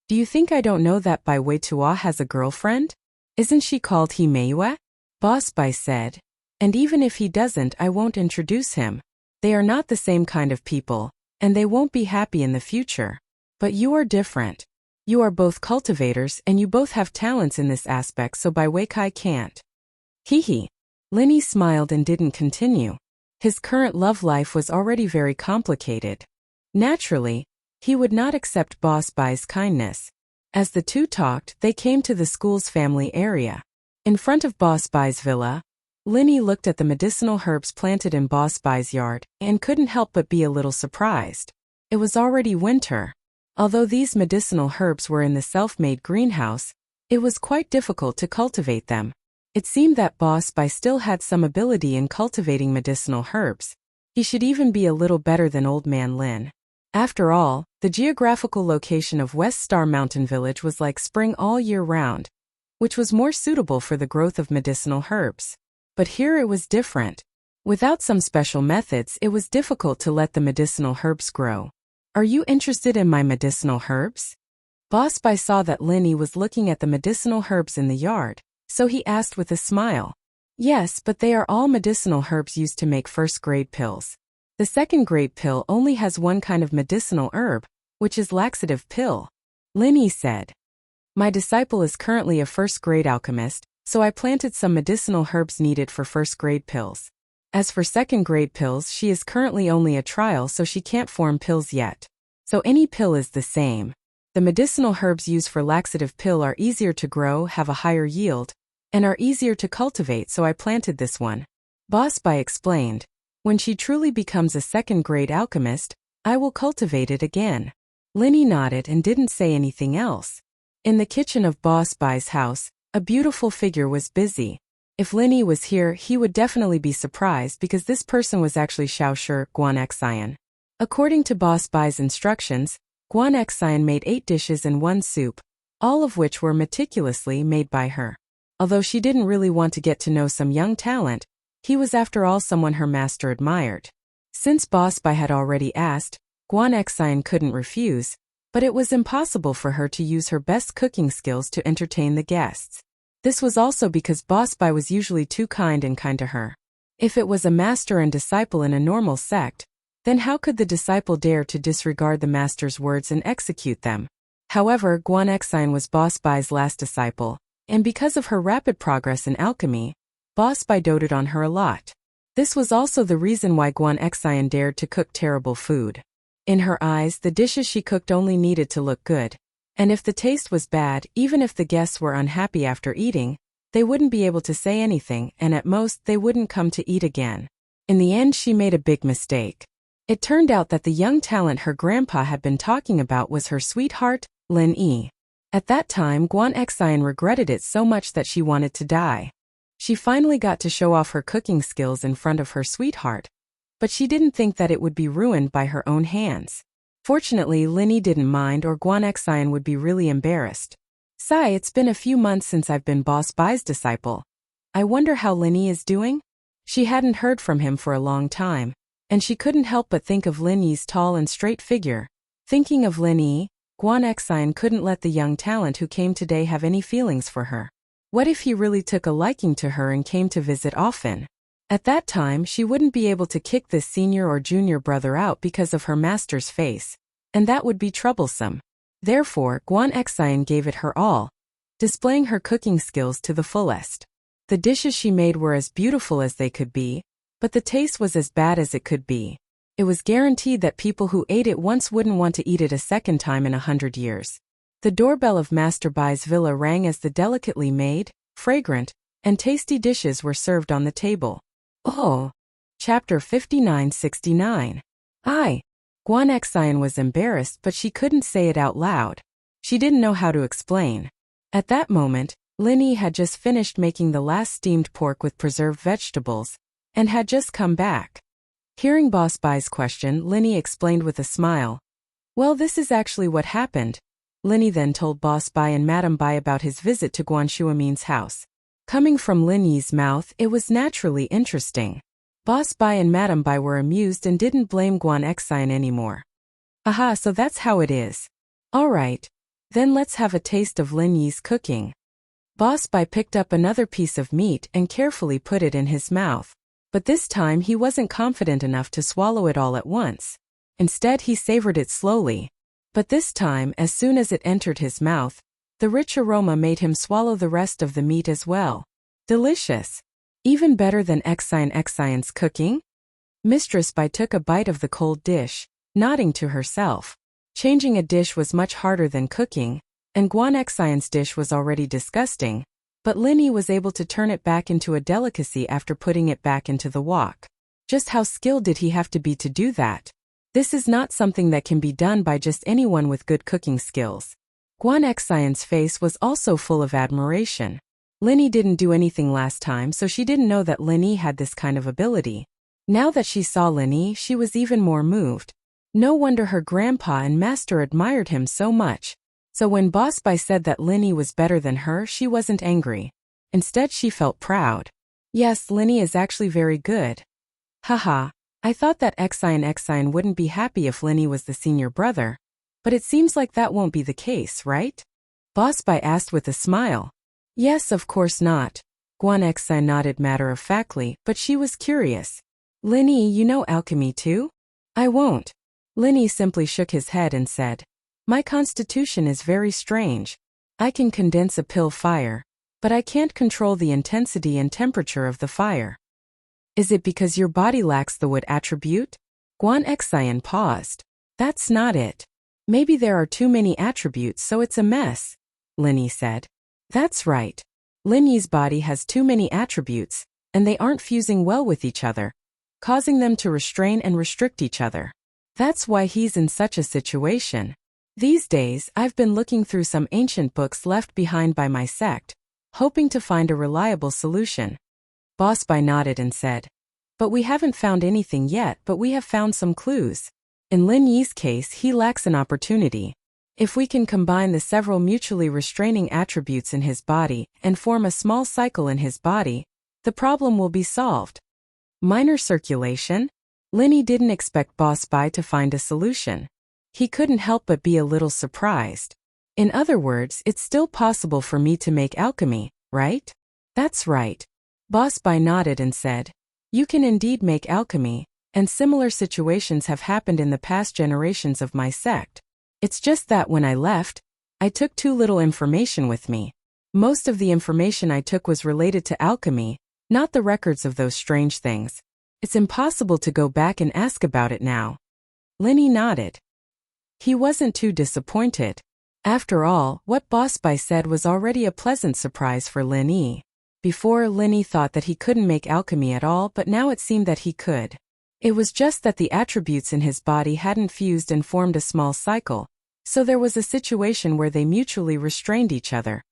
Do you think I don't know that Bai Wei Tuo has a girlfriend? Isn't she called He Meiyue? Boss Bai said. And even if he doesn't, I won't introduce him. They are not the same kind of people, and they won't be happy in the future. But you are different. You are both cultivators and you both have talents in this aspect, so by Weikai can't. Hee. Linny smiled and didn't continue. His current love life was already very complicated. Naturally, he would not accept Boss Bai's kindness. As the two talked, they came to the school's family area. In front of Boss Bai's villa, Linny looked at the medicinal herbs planted in Boss Bai's yard and couldn't help but be a little surprised. It was already winter. Although these medicinal herbs were in the self-made greenhouse, it was quite difficult to cultivate them. It seemed that Boss Bai still had some ability in cultivating medicinal herbs. He should even be a little better than Old Man Lin. After all, the geographical location of West Star Mountain Village was like spring all year round, which was more suitable for the growth of medicinal herbs. But here it was different. Without some special methods, it was difficult to let the medicinal herbs grow. Are you interested in my medicinal herbs? Boss Bai saw that Linny was looking at the medicinal herbs in the yard, so he asked with a smile. Yes, but they are all medicinal herbs used to make first-grade pills. The second-grade pill only has one kind of medicinal herb, which is laxative pill. Linny said. My disciple is currently a first-grade alchemist, so I planted some medicinal herbs needed for first-grade pills. As for second-grade pills, she is currently only a trial, so she can't form pills yet. So any pill is the same. The medicinal herbs used for laxative pill are easier to grow, have a higher yield, and are easier to cultivate, so I planted this one. Boss Bai explained. When she truly becomes a second-grade alchemist, I will cultivate it again. Linny nodded and didn't say anything else. In the kitchen of Boss Bai's house, a beautiful figure was busy. If Linny was here, he would definitely be surprised because this person was actually Xiaoshi Guan Xian. According to Boss Bai's instructions, Guan Xian made 8 dishes and 1 soup, all of which were meticulously made by her. Although she didn't really want to get to know some young talent, he was after all someone her master admired. Since Boss Bai had already asked, Guan Xian couldn't refuse, but it was impossible for her to use her best cooking skills to entertain the guests. This was also because Boss Bai was usually too kind to her. If it was a master and disciple in a normal sect, then how could the disciple dare to disregard the master's words and execute them? However, Guan Xian was Boss Bai's last disciple, and because of her rapid progress in alchemy, Boss Bai doted on her a lot. This was also the reason why Guan Xian dared to cook terrible food. In her eyes, the dishes she cooked only needed to look good. And if the taste was bad, even if the guests were unhappy after eating, they wouldn't be able to say anything, and at most they wouldn't come to eat again. In the end, she made a big mistake. It turned out that the young talent her grandpa had been talking about was her sweetheart, Lin Yi. At that time, Guan Xian regretted it so much that she wanted to die. She finally got to show off her cooking skills in front of her sweetheart, but she didn't think that it would be ruined by her own hands. Fortunately, Linny didn't mind, or Guan Xian would be really embarrassed. Sai, it's been a few months since I've been Boss Bai's disciple. I wonder how Linny is doing? She hadn't heard from him for a long time, and she couldn't help but think of Lin Yi's tall and straight figure. Thinking of Lin Yi, Guan Xian couldn't let the young talent who came today have any feelings for her. What if he really took a liking to her and came to visit often? At that time, she wouldn't be able to kick this senior or junior brother out because of her master's face, and that would be troublesome. Therefore, Guan Xian gave it her all, displaying her cooking skills to the fullest. The dishes she made were as beautiful as they could be, but the taste was as bad as it could be. It was guaranteed that people who ate it once wouldn't want to eat it a second time in 100 years. The doorbell of Master Bai's villa rang as the delicately made, fragrant, and tasty dishes were served on the table. Oh! Chapter 5969. Guan Xian was embarrassed, but she couldn't say it out loud. She didn't know how to explain. At that moment, Linny had just finished making the last steamed pork with preserved vegetables, and had just come back. Hearing Boss Bai's question, Linny explained with a smile. Well, this is actually what happened. Linny then told Boss Bai and Madame Bai about his visit to Guan Shuamin's house. Coming from Lin Yi's mouth, it was naturally interesting. Boss Bai and Madame Bai were amused and didn't blame Guan Xian anymore. Aha, so that's how it is. Alright. Then let's have a taste of Lin Yi's cooking. Boss Bai picked up another piece of meat and carefully put it in his mouth. But this time he wasn't confident enough to swallow it all at once. Instead he savored it slowly. But this time, as soon as it entered his mouth, the rich aroma made him swallow the rest of the meat as well. Delicious. Even better than Xian's cooking? Mistress Bai took a bite of the cold dish, nodding to herself. Changing a dish was much harder than cooking, and Xian's dish was already disgusting, but Linny was able to turn it back into a delicacy after putting it back into the wok. Just how skilled did he have to be to do that? This is not something that can be done by just anyone with good cooking skills. Xian's face was also full of admiration. Linny didn't do anything last time, so she didn't know that Linny had this kind of ability. Now that she saw Linny, she was even more moved. No wonder her grandpa and master admired him so much. So when Boss Bai said that Linny was better than her, she wasn't angry. Instead, she felt proud. Yes, Linny is actually very good. Haha, I thought that Xian wouldn't be happy if Linny was the senior brother. But it seems like that won't be the case, right? Boss Bai asked with a smile. Yes, of course not. Xian nodded matter-of-factly, but she was curious. Linny, you know alchemy too? I won't. Linny simply shook his head and said, my constitution is very strange. I can condense a pill fire, but I can't control the intensity and temperature of the fire. Is it because your body lacks the wood attribute? Xian paused. That's not it. Maybe there are too many attributes, so it's a mess, Linny said. That's right. Linny's body has too many attributes, and they aren't fusing well with each other, causing them to restrain and restrict each other. That's why he's in such a situation. These days, I've been looking through some ancient books left behind by my sect, hoping to find a reliable solution. Boss Bai nodded and said, but we haven't found anything yet, but we have found some clues. In Lin Yi's case, he lacks an opportunity. If we can combine the several mutually restraining attributes in his body and form a small cycle in his body, the problem will be solved. Minor circulation? Linny didn't expect Boss Bai to find a solution. He couldn't help but be a little surprised. In other words, it's still possible for me to make alchemy, right? That's right. Boss Bai nodded and said, you can indeed make alchemy, and similar situations have happened in the past generations of my sect. It's just that when I left, I took too little information with me. Most of the information I took was related to alchemy, not the records of those strange things. It's impossible to go back and ask about it now. Linny nodded. He wasn't too disappointed. After all, what Boss Bai said was already a pleasant surprise for Linny. Before, Linny thought that he couldn't make alchemy at all, but now it seemed that he could. It was just that the attributes in his body hadn't fused and formed a small cycle, so there was a situation where they mutually restrained each other.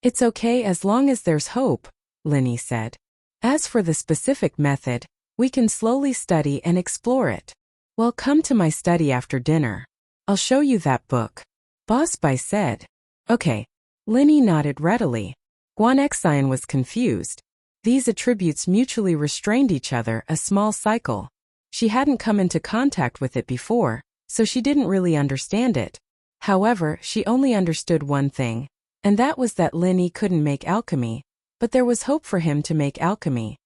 It's okay as long as there's hope, Linny said. As for the specific method, we can slowly study and explore it. Well, come to my study after dinner. I'll show you that book. Boss Bai said. Okay. Linny nodded readily. Xian was confused. These attributes mutually restrained each other, a small cycle. She hadn't come into contact with it before, so she didn't really understand it. However, she only understood one thing, and that was that Linny couldn't make alchemy, but there was hope for him to make alchemy.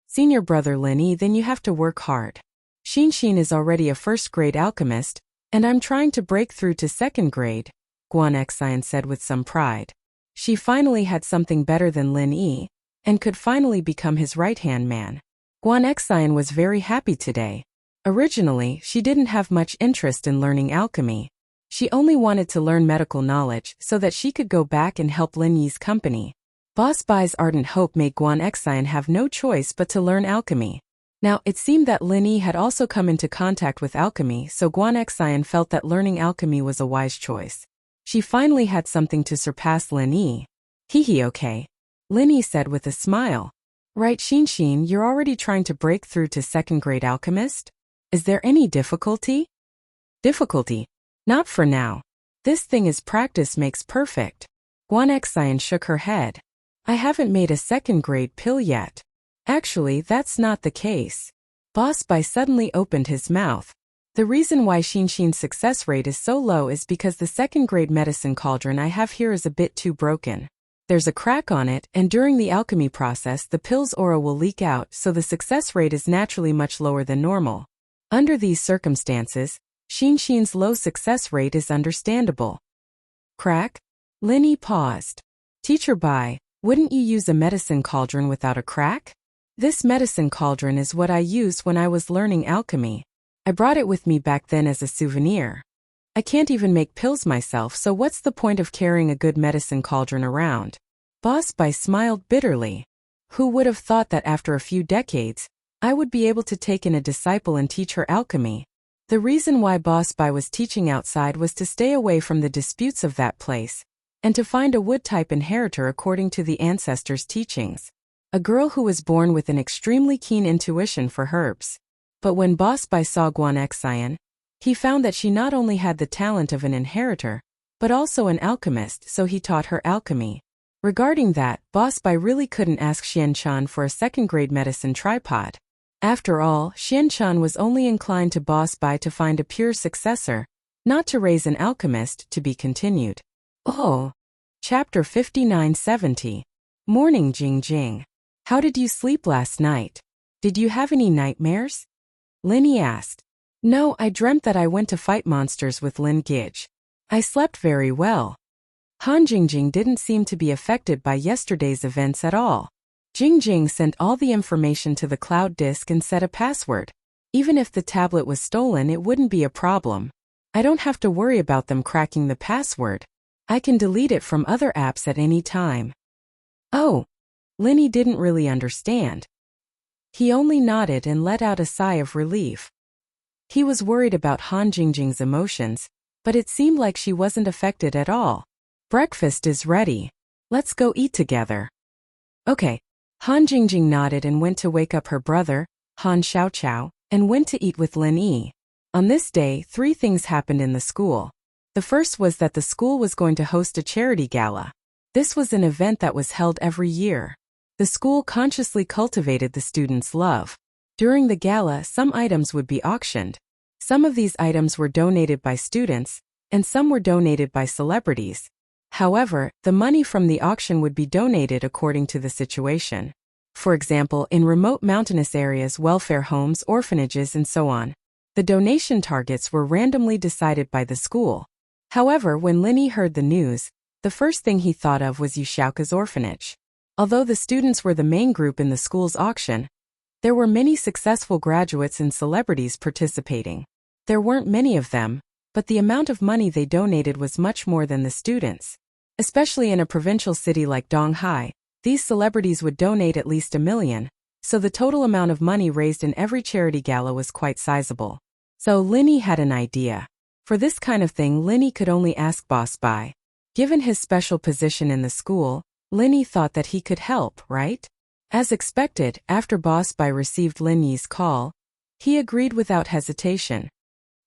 Senior brother Linny, then you have to work hard. Xin is already a first-grade alchemist, and I'm trying to break through to second grade, Xian said with some pride. She finally had something better than Lin Yi, and could finally become his right-hand man. Xian was very happy today. Originally, she didn't have much interest in learning alchemy. She only wanted to learn medical knowledge so that she could go back and help Lin Yi's company. Boss Bai's ardent hope made Xian have no choice but to learn alchemy. Now, it seemed that Lin Yi had also come into contact with alchemy, so Xian felt that learning alchemy was a wise choice. She finally had something to surpass Lin Yi. Hee okay. Lin Yi said with a smile. Right, Xin, you're already trying to break through to second-grade alchemist? Is there any difficulty? Difficulty? Not for now. This thing is practice makes perfect. Xian shook her head. I haven't made a second-grade pill yet. Actually, that's not the case. Boss Bai suddenly opened his mouth. The reason why Xin's success rate is so low is because the second-grade medicine cauldron I have here is a bit too broken. There's a crack on it, and during the alchemy process the pill's aura will leak out, so the success rate is naturally much lower than normal. Under these circumstances, Xin's low success rate is understandable. Crack? Linny paused. Teacher Bai, wouldn't you use a medicine cauldron without a crack? This medicine cauldron is what I used when I was learning alchemy. I brought it with me back then as a souvenir. I can't even make pills myself, so what's the point of carrying a good medicine cauldron around? Boss Bai smiled bitterly. Who would have thought that after a few decades, I would be able to take in a disciple and teach her alchemy? The reason why Boss Bai was teaching outside was to stay away from the disputes of that place, and to find a wood-type inheritor according to the ancestors' teachings. A girl who was born with an extremely keen intuition for herbs. But when Boss Bai saw Guan Xian, he found that she not only had the talent of an inheritor, but also an alchemist, so he taught her alchemy. Regarding that, Boss Bai really couldn't ask Xianchan for a second-grade medicine tripod. After all, Xianchan was only inclined to Boss Bai to find a pure successor, not to raise an alchemist. To be continued. Oh. Chapter 5970. Morning Jing. How did you sleep last night? Did you have any nightmares? Linny asked. No, I dreamt that I went to fight monsters with Lin Gij. I slept very well. Han Jingjing didn't seem to be affected by yesterday's events at all. Jingjing sent all the information to the cloud disk and set a password. Even if the tablet was stolen, it wouldn't be a problem. I don't have to worry about them cracking the password. I can delete it from other apps at any time. Oh. Linny didn't really understand. He only nodded and let out a sigh of relief. He was worried about Han Jingjing's emotions, but it seemed like she wasn't affected at all. Breakfast is ready. Let's go eat together. Okay. Han Jingjing nodded and went to wake up her brother, Han Xiaoqiao, and went to eat with Lin Yi. On this day, 3 things happened in the school. The first was that the school was going to host a charity gala. This was an event that was held every year. The school consciously cultivated the students' love. During the gala, some items would be auctioned. Some of these items were donated by students, and some were donated by celebrities. However, the money from the auction would be donated according to the situation. For example, in remote mountainous areas, welfare homes, orphanages, and so on. The donation targets were randomly decided by the school. However, when Linny heard the news, the first thing he thought of was Yuxiaoka's orphanage. Although the students were the main group in the school's auction, there were many successful graduates and celebrities participating. There weren't many of them, but the amount of money they donated was much more than the students. Especially in a provincial city like Donghai, these celebrities would donate at least $1 million, so the total amount of money raised in every charity gala was quite sizable. So Linny had an idea. For this kind of thing, Linny could only ask Boss Bai. Given his special position in the school, Linny thought that he could help, right? As expected, after Boss Bai received Lin Yi's call, he agreed without hesitation.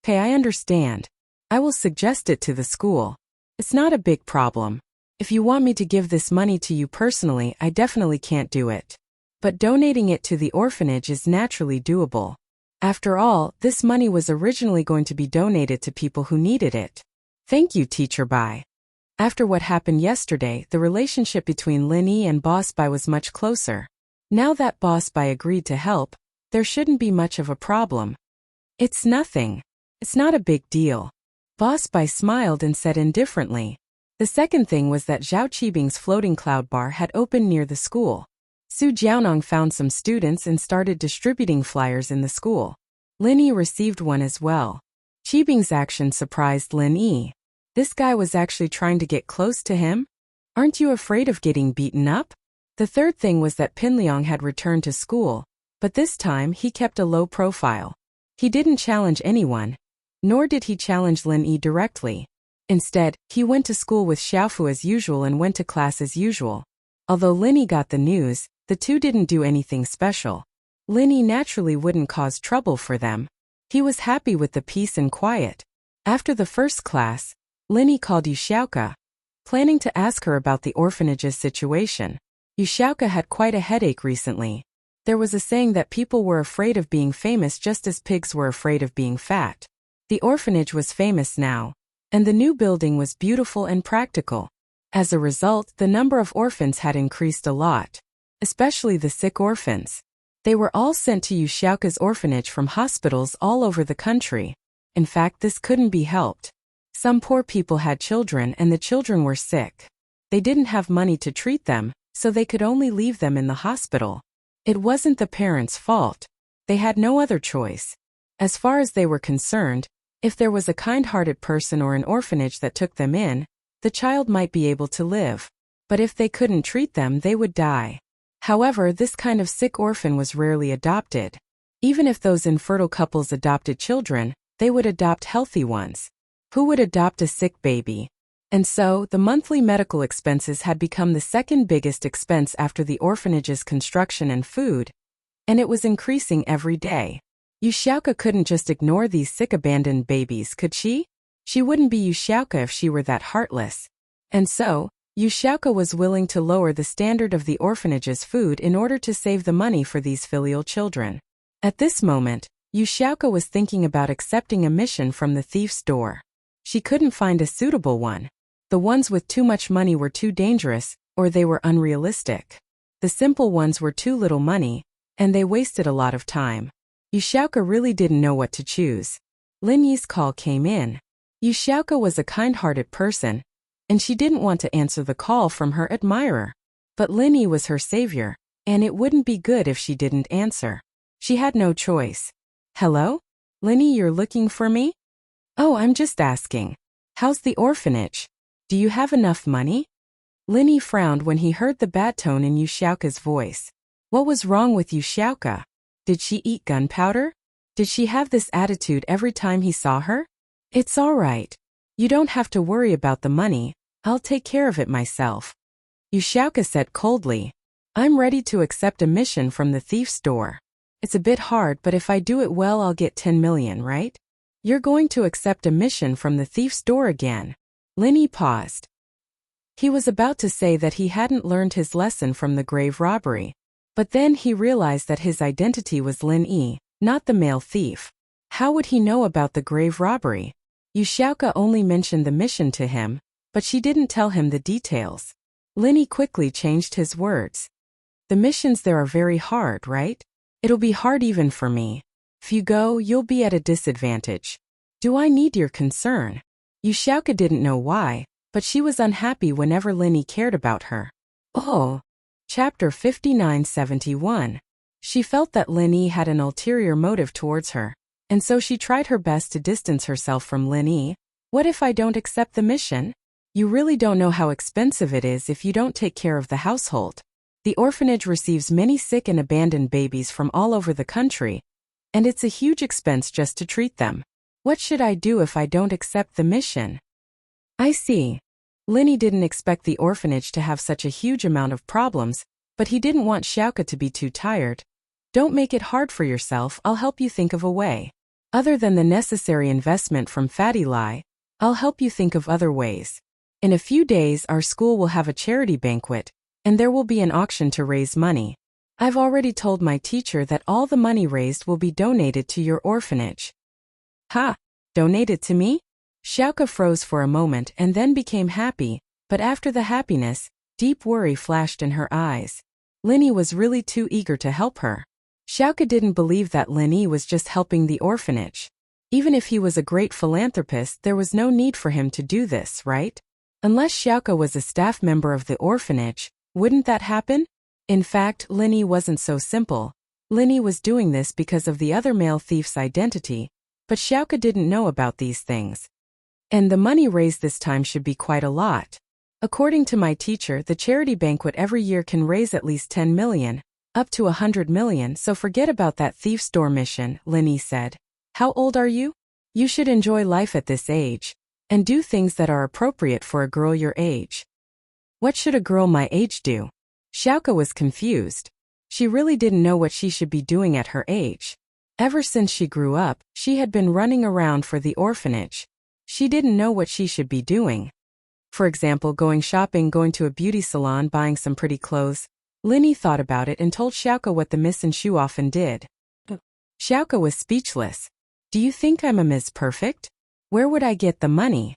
Okay, I understand. I will suggest it to the school. It's not a big problem. If you want me to give this money to you personally, I definitely can't do it. But donating it to the orphanage is naturally doable. After all, this money was originally going to be donated to people who needed it. Thank you, Teacher Bai. After what happened yesterday, the relationship between Lin Yi and Boss Bai was much closer. Now that Boss Bai agreed to help, there shouldn't be much of a problem. It's nothing. It's not a big deal. Boss Bai smiled and said indifferently. The second thing was that Zhao Qibing's floating cloud bar had opened near the school. Su Jiaonong found some students and started distributing flyers in the school. Lin Yi received one as well. Qibing's action surprised Lin Yi. This guy was actually trying to get close to him? Aren't you afraid of getting beaten up? The third thing was that Pinliang had returned to school, but this time he kept a low profile. He didn't challenge anyone, nor did he challenge Lin Yi directly. Instead, he went to school with Xiaofu as usual and went to class as usual. Although Lin Yi got the news, the two didn't do anything special. Lin Yi naturally wouldn't cause trouble for them. He was happy with the peace and quiet. After the first class, Lin Yi called Yuxiaoka, planning to ask her about the orphanage's situation. Yuxiaoka had quite a headache recently. There was a saying that people were afraid of being famous just as pigs were afraid of being fat. The orphanage was famous now, and the new building was beautiful and practical. As a result, the number of orphans had increased a lot, especially the sick orphans. They were all sent to Wuxia's orphanage from hospitals all over the country. In fact, this couldn't be helped. Some poor people had children and the children were sick. They didn't have money to treat them, so they could only leave them in the hospital. It wasn't the parents' fault. They had no other choice. As far as they were concerned, if there was a kind-hearted person or an orphanage that took them in, the child might be able to live. But if they couldn't treat them, they would die. However, this kind of sick orphan was rarely adopted. Even if those infertile couples adopted children, they would adopt healthy ones. Who would adopt a sick baby? And so, the monthly medical expenses had become the second biggest expense after the orphanage's construction and food, and it was increasing every day. Wuxia couldn't just ignore these sick abandoned babies, could she? She wouldn't be Wuxia if she were that heartless. And so, Wuxia was willing to lower the standard of the orphanage's food in order to save the money for these filial children. At this moment, Wuxia was thinking about accepting a mission from the thief's door. She couldn't find a suitable one. The ones with too much money were too dangerous, or they were unrealistic. The simple ones were too little money, and they wasted a lot of time. Wuxia really didn't know what to choose. Lin Yi's call came in. Wuxia was a kind-hearted person, and she didn't want to answer the call from her admirer. But Lin Yi was her savior, and it wouldn't be good if she didn't answer. She had no choice. Hello? Lin Yi, you're looking for me? Oh, I'm just asking. How's the orphanage? Do you have enough money? Lin Yi frowned when he heard the bad tone in Wuxia's voice. What was wrong with Wuxia? Did she eat gunpowder? Did she have this attitude every time he saw her? It's all right. You don't have to worry about the money. I'll take care of it myself. Wuxia said coldly. I'm ready to accept a mission from the thief's door. It's a bit hard, but if I do it well, I'll get 10 million, right? You're going to accept a mission from the thief's door again. Lin Yi paused. He was about to say that he hadn't learned his lesson from the grave robbery, but then he realized that his identity was Lin Yi, not the male thief. How would he know about the grave robbery? Wuxia only mentioned the mission to him, but she didn't tell him the details. Lin Yi quickly changed his words. The missions there are very hard, right? It'll be hard even for me. If you go, you'll be at a disadvantage. Do I need your concern? Wuxia didn't know why, but she was unhappy whenever Lin Yi cared about her. Oh. Chapter 5971. She felt that Lin Yi had an ulterior motive towards her, and so she tried her best to distance herself from Lin Yi. What if I don't accept the mission? You really don't know how expensive it is if you don't take care of the household. The orphanage receives many sick and abandoned babies from all over the country, and it's a huge expense just to treat them. What should I do if I don't accept the mission? I see. Lin Yi didn't expect the orphanage to have such a huge amount of problems, but he didn't want Wuxia to be too tired. Don't make it hard for yourself, I'll help you think of a way. Other than the necessary investment from Fatty Lai, I'll help you think of other ways. In a few days our school will have a charity banquet, and there will be an auction to raise money. I've already told my teacher that all the money raised will be donated to your orphanage. Ha! Donated to me? Wuxia froze for a moment and then became happy, but after the happiness, deep worry flashed in her eyes. Lin Yi was really too eager to help her. Wuxia didn't believe that Lin Yi was just helping the orphanage. Even if he was a great philanthropist, there was no need for him to do this, right? Unless Wuxia was a staff member of the orphanage, wouldn't that happen? In fact, Lin Yi wasn't so simple. Lin Yi was doing this because of the other male thief's identity, but Wuxia didn't know about these things. And the money raised this time should be quite a lot. According to my teacher, the charity banquet every year can raise at least 10 million, up to 100 million, so forget about that thief's door mission, Lin Yi said. How old are you? You should enjoy life at this age, and do things that are appropriate for a girl your age. What should a girl my age do? Wuxia was confused. She really didn't know what she should be doing at her age. Ever since she grew up, she had been running around for the orphanage. She didn't know what she should be doing. For example, going shopping, going to a beauty salon, buying some pretty clothes. Lin Yi thought about it and told Wuxia what the Miss and Shu often did. Wuxia was speechless. Do you think I'm a Miss Perfect? Where would I get the money?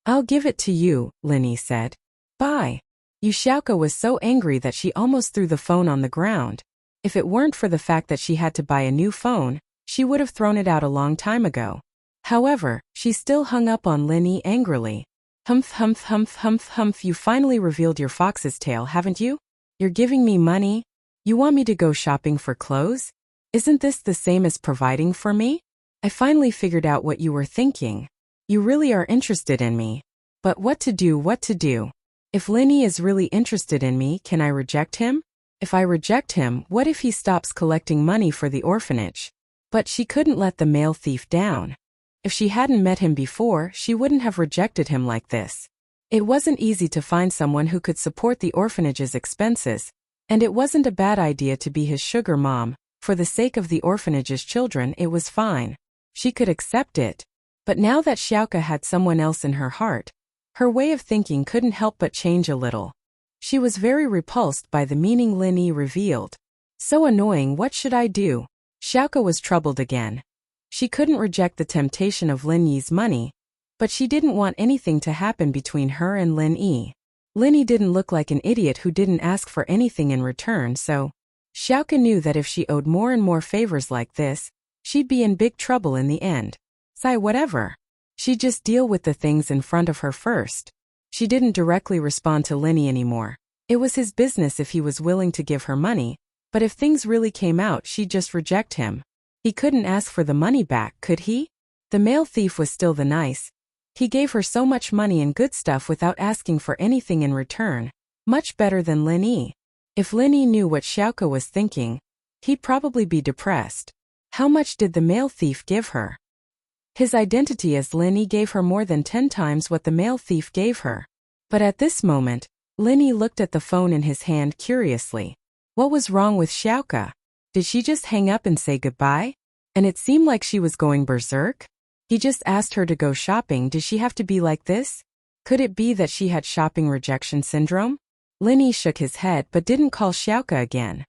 I'll give it to you, Lin Yi said. Bye. Yushauka was so angry that she almost threw the phone on the ground. If it weren't for the fact that she had to buy a new phone, she would have thrown it out a long time ago. However, she still hung up on Linny angrily. Humph, humph, humph, humph, humph, you finally revealed your fox's tail, haven't you? You're giving me money? You want me to go shopping for clothes? Isn't this the same as providing for me? I finally figured out what you were thinking. You really are interested in me. But what to do? If Linny is really interested in me, can I reject him? If I reject him, what if he stops collecting money for the orphanage? But she couldn't let the male thief down. If she hadn't met him before, she wouldn't have rejected him like this. It wasn't easy to find someone who could support the orphanage's expenses, and it wasn't a bad idea to be his sugar mom. For the sake of the orphanage's children, it was fine. She could accept it. But now that Xiaoka had someone else in her heart, her way of thinking couldn't help but change a little. She was very repulsed by the meaning Linny revealed. So annoying, what should I do? Xiaoka was troubled again. She couldn't reject the temptation of Lin Yi's money, but she didn't want anything to happen between her and Lin Yi. Linny didn't look like an idiot who didn't ask for anything in return, so Xiaoka knew that if she owed more and more favors like this, she'd be in big trouble in the end. Sigh, whatever. She'd just deal with the things in front of her first. She didn't directly respond to Linny anymore. It was his business if he was willing to give her money, but if things really came out, she'd just reject him. He couldn't ask for the money back, could he? The male thief was still the nice. He gave her so much money and good stuff without asking for anything in return. Much better than Lin Yi. If Lin Yi knew what Xiaoka was thinking, he'd probably be depressed. How much did the male thief give her? His identity as Lin Yi gave her more than 10 times what the male thief gave her. But at this moment, Lin Yi looked at the phone in his hand curiously. What was wrong with Xiaoka? Did she just hang up and say goodbye? And it seemed like she was going berserk? He just asked her to go shopping. Did she have to be like this? Could it be that she had shopping rejection syndrome? Lin Yi shook his head but didn't call Xiaoka again.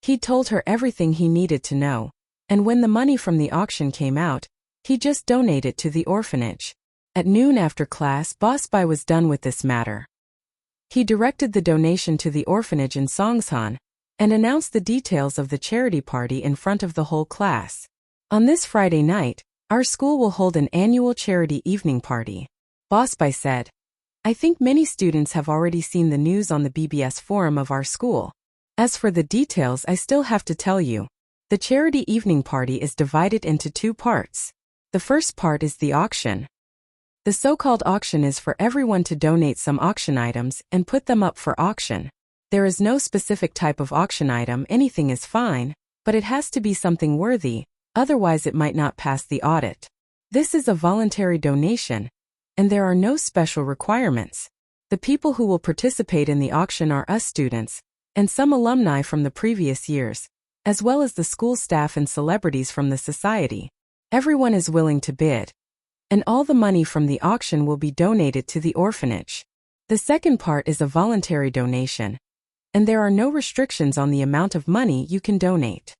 He'd told her everything he needed to know, and when the money from the auction came out, he just donated to the orphanage. At noon after class, Boss Bai was done with this matter. He directed the donation to the orphanage in Songshan and announced the details of the charity party in front of the whole class. On this Friday night, our school will hold an annual charity evening party. Boss Bai said, I think many students have already seen the news on the BBS forum of our school. As for the details, I still have to tell you. The charity evening party is divided into 2 parts. The first part is the auction. The so-called auction is for everyone to donate some auction items and put them up for auction. There is no specific type of auction item, anything is fine, but it has to be something worthy, otherwise it might not pass the audit. This is a voluntary donation, and there are no special requirements. The people who will participate in the auction are us students, and some alumni from the previous years, as well as the school staff and celebrities from the society. Everyone is willing to bid, and all the money from the auction will be donated to the orphanage. The second part is a voluntary donation, and there are no restrictions on the amount of money you can donate.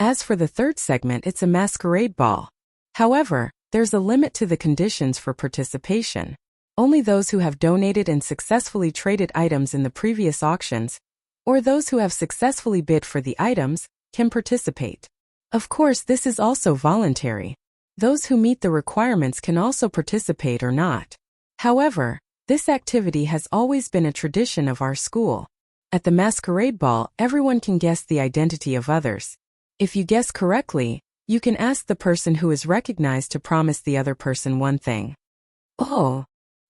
As for the third segment, it's a masquerade ball. However, there's a limit to the conditions for participation. Only those who have donated and successfully traded items in the previous auctions, or those who have successfully bid for the items, can participate. Of course, this is also voluntary. Those who meet the requirements can also participate or not. However, this activity has always been a tradition of our school. At the masquerade ball, everyone can guess the identity of others. If you guess correctly, you can ask the person who is recognized to promise the other person one thing. Oh!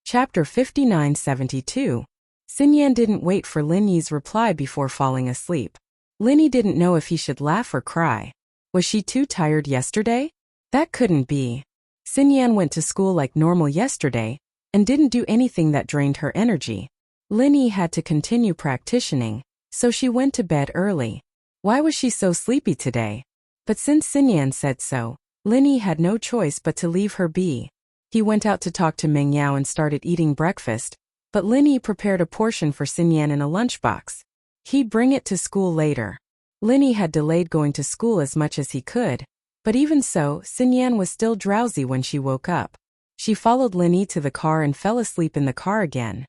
Chapter 5972. Xinyan didn't wait for Lin Yi's reply before falling asleep. Lin Yi didn't know if he should laugh or cry. Was she too tired yesterday? That couldn't be. Xinyan went to school like normal yesterday, and didn't do anything that drained her energy. Lin Yi had to continue practicing, so she went to bed early. Why was she so sleepy today? But since Xinyan said so, Lin Yi had no choice but to leave her be. He went out to talk to Meng Yao and started eating breakfast, but Lin Yi prepared a portion for Xinyan in a lunchbox. He'd bring it to school later. Lin Yi had delayed going to school as much as he could, but even so, Xinyan was still drowsy when she woke up. She followed Lin Yi to the car and fell asleep in the car again.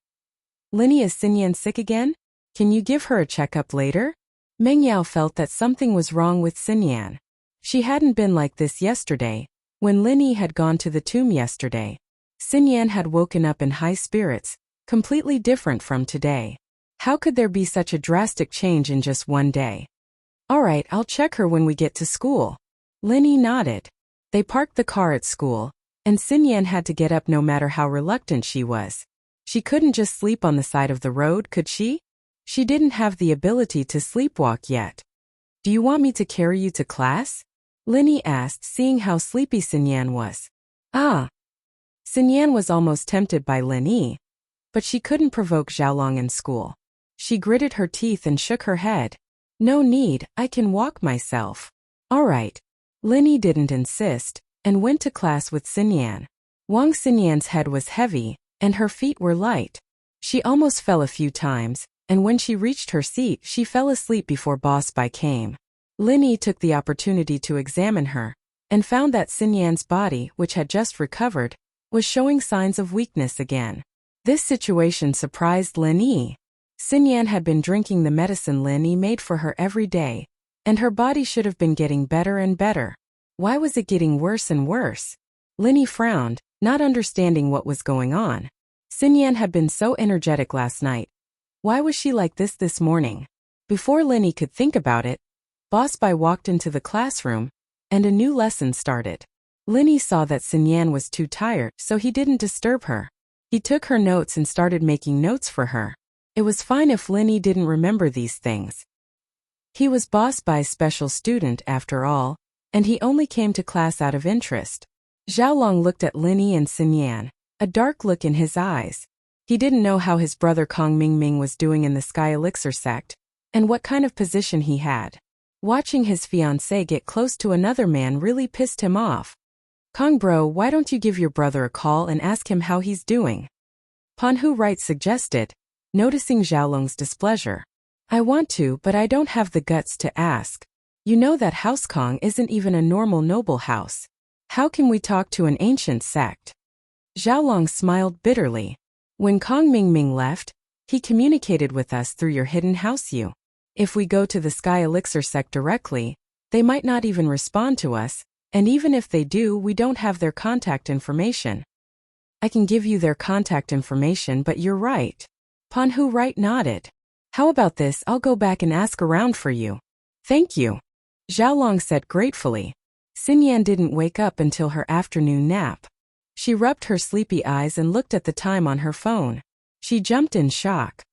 Linny, is Xinyan sick again? Can you give her a checkup later? Meng Yao felt that something was wrong with Xinyan. She hadn't been like this yesterday. When Linny had gone to the tomb yesterday, Xinyan had woken up in high spirits, completely different from today. How could there be such a drastic change in just one day? All right, I'll check her when we get to school. Linny nodded. They parked the car at school, and Xinyan had to get up no matter how reluctant she was. She couldn't just sleep on the side of the road, could she? She didn't have the ability to sleepwalk yet. Do you want me to carry you to class? Linny asked, seeing how sleepy Xinyan was. Ah. Xinyan was almost tempted by Linny, but she couldn't provoke Xiaolong in school. She gritted her teeth and shook her head. No need, I can walk myself. All right. Linny didn't insist, and went to class with Xinyan. Wang Xinyan's head was heavy, and her feet were light. She almost fell a few times, and when she reached her seat, she fell asleep before Boss Bai came. Linny took the opportunity to examine her, and found that Xinyan's body, which had just recovered, was showing signs of weakness again. This situation surprised Linny. Xinyan had been drinking the medicine Linny made for her every day, and her body should have been getting better and better. Why was it getting worse and worse? Linny frowned, not understanding what was going on. Xinyan had been so energetic last night. Why was she like this morning? Before Linny could think about it, Boss Bai walked into the classroom, and a new lesson started. Linny saw that Xinyan was too tired, so he didn't disturb her. He took her notes and started making notes for her. It was fine if Linny didn't remember these things. He was Boss Bai's special student after all, and he only came to class out of interest. Xiaolong looked at Linny and Xinyan, a dark look in his eyes. He didn't know how his brother Kong Mingming was doing in the Sky Elixir sect, and what kind of position he had. Watching his fiancée get close to another man really pissed him off. Kong bro, why don't you give your brother a call and ask him how he's doing? Panhu Wright suggested, noticing Xiaolong's displeasure. I want to, but I don't have the guts to ask. You know that House Kong isn't even a normal noble house. How can we talk to an ancient sect? Xiaolong smiled bitterly. When Kong Mingming left, he communicated with us through your hidden house you. If we go to the Sky Elixir sect directly, they might not even respond to us, and even if they do, we don't have their contact information. I can give you their contact information, but you're right. Panhu Wright nodded. How about this, I'll go back and ask around for you. Thank you. Xiaolong said gratefully. Xinyan didn't wake up until her afternoon nap. She rubbed her sleepy eyes and looked at the time on her phone. She jumped in shock.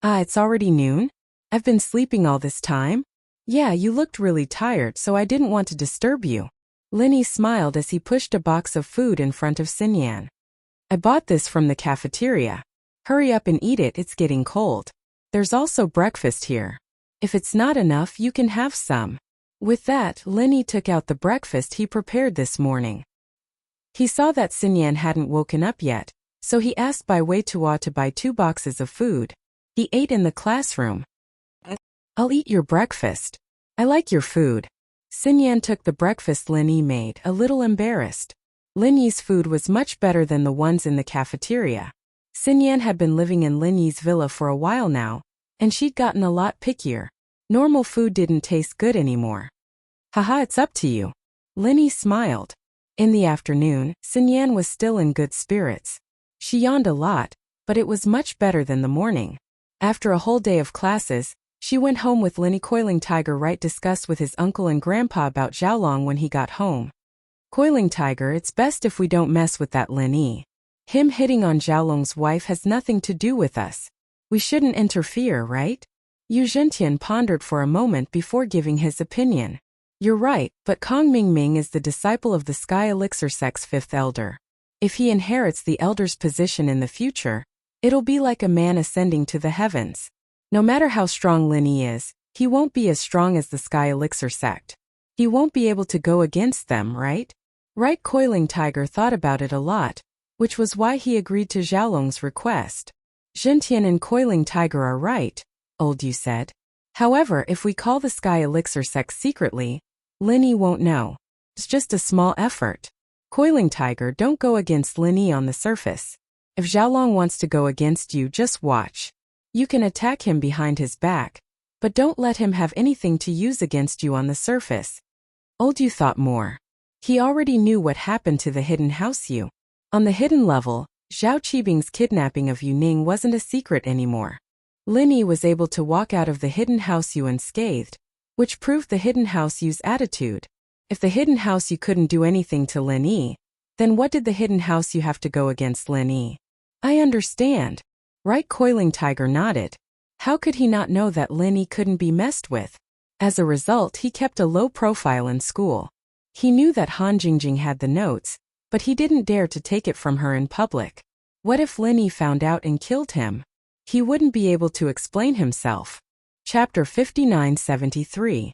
Ah, it's already noon? I've been sleeping all this time? Yeah, you looked really tired, so I didn't want to disturb you. Linny smiled as he pushed a box of food in front of Xinyan. I bought this from the cafeteria. Hurry up and eat it, it's getting cold. There's also breakfast here. If it's not enough, you can have some. With that, Linny took out the breakfast he prepared this morning. He saw that Xinyan hadn't woken up yet, so he asked Bai Weitua to buy 2 boxes of food. He ate in the classroom. I'll eat your breakfast. I like your food. Xinyan took the breakfast Linny made, a little embarrassed. Linny's food was much better than the ones in the cafeteria. Xinyan had been living in Linny's villa for a while now, and she'd gotten a lot pickier. Normal food didn't taste good anymore. Haha, it's up to you. Linny smiled. In the afternoon, Xinyan was still in good spirits. She yawned a lot, but it was much better than the morning. After a whole day of classes, she went home with Linny. Coiling Tiger Wright discussed with his uncle and grandpa about Xiaolong when he got home. Coiling Tiger, it's best if we don't mess with that Linny. Him hitting on Xiaolong's wife has nothing to do with us. We shouldn't interfere, right? Yu Zhentian pondered for a moment before giving his opinion. You're right, but Kong Mingming is the disciple of the Sky Elixir sect's 5th elder. If he inherits the elder's position in the future, it'll be like a man ascending to the heavens. No matter how strong Linny is, he won't be as strong as the Sky Elixir sect. He won't be able to go against them, right? Right. Coiling Tiger thought about it a lot, which was why he agreed to Xiaolong's request. Zhentian and Coiling Tiger are right, Old Yu said. However, if we call the Sky Elixir sect secretly, Linny won't know. It's just a small effort. Coiling Tiger, don't go against Linny on the surface. If Xiaolong wants to go against you, just watch. You can attack him behind his back, but don't let him have anything to use against you on the surface. Old Yu thought more. He already knew what happened to the hidden house Yu. On the hidden level, Zhao Qibing's kidnapping of Yu Ning wasn't a secret anymore. Lin Yi was able to walk out of the hidden house Yu unscathed, which proved the hidden house Yu's attitude. If the hidden house Yu couldn't do anything to Lin Yi, then what did the hidden house Yu have to go against Lin Yi? I understand. Right? Coiling Tiger nodded. How could he not know that Lin Yi couldn't be messed with? As a result, he kept a low profile in school. He knew that Han Jingjing had the notes, but he didn't dare to take it from her in public. What if Lin Yi found out and killed him? He wouldn't be able to explain himself. Chapter 5973.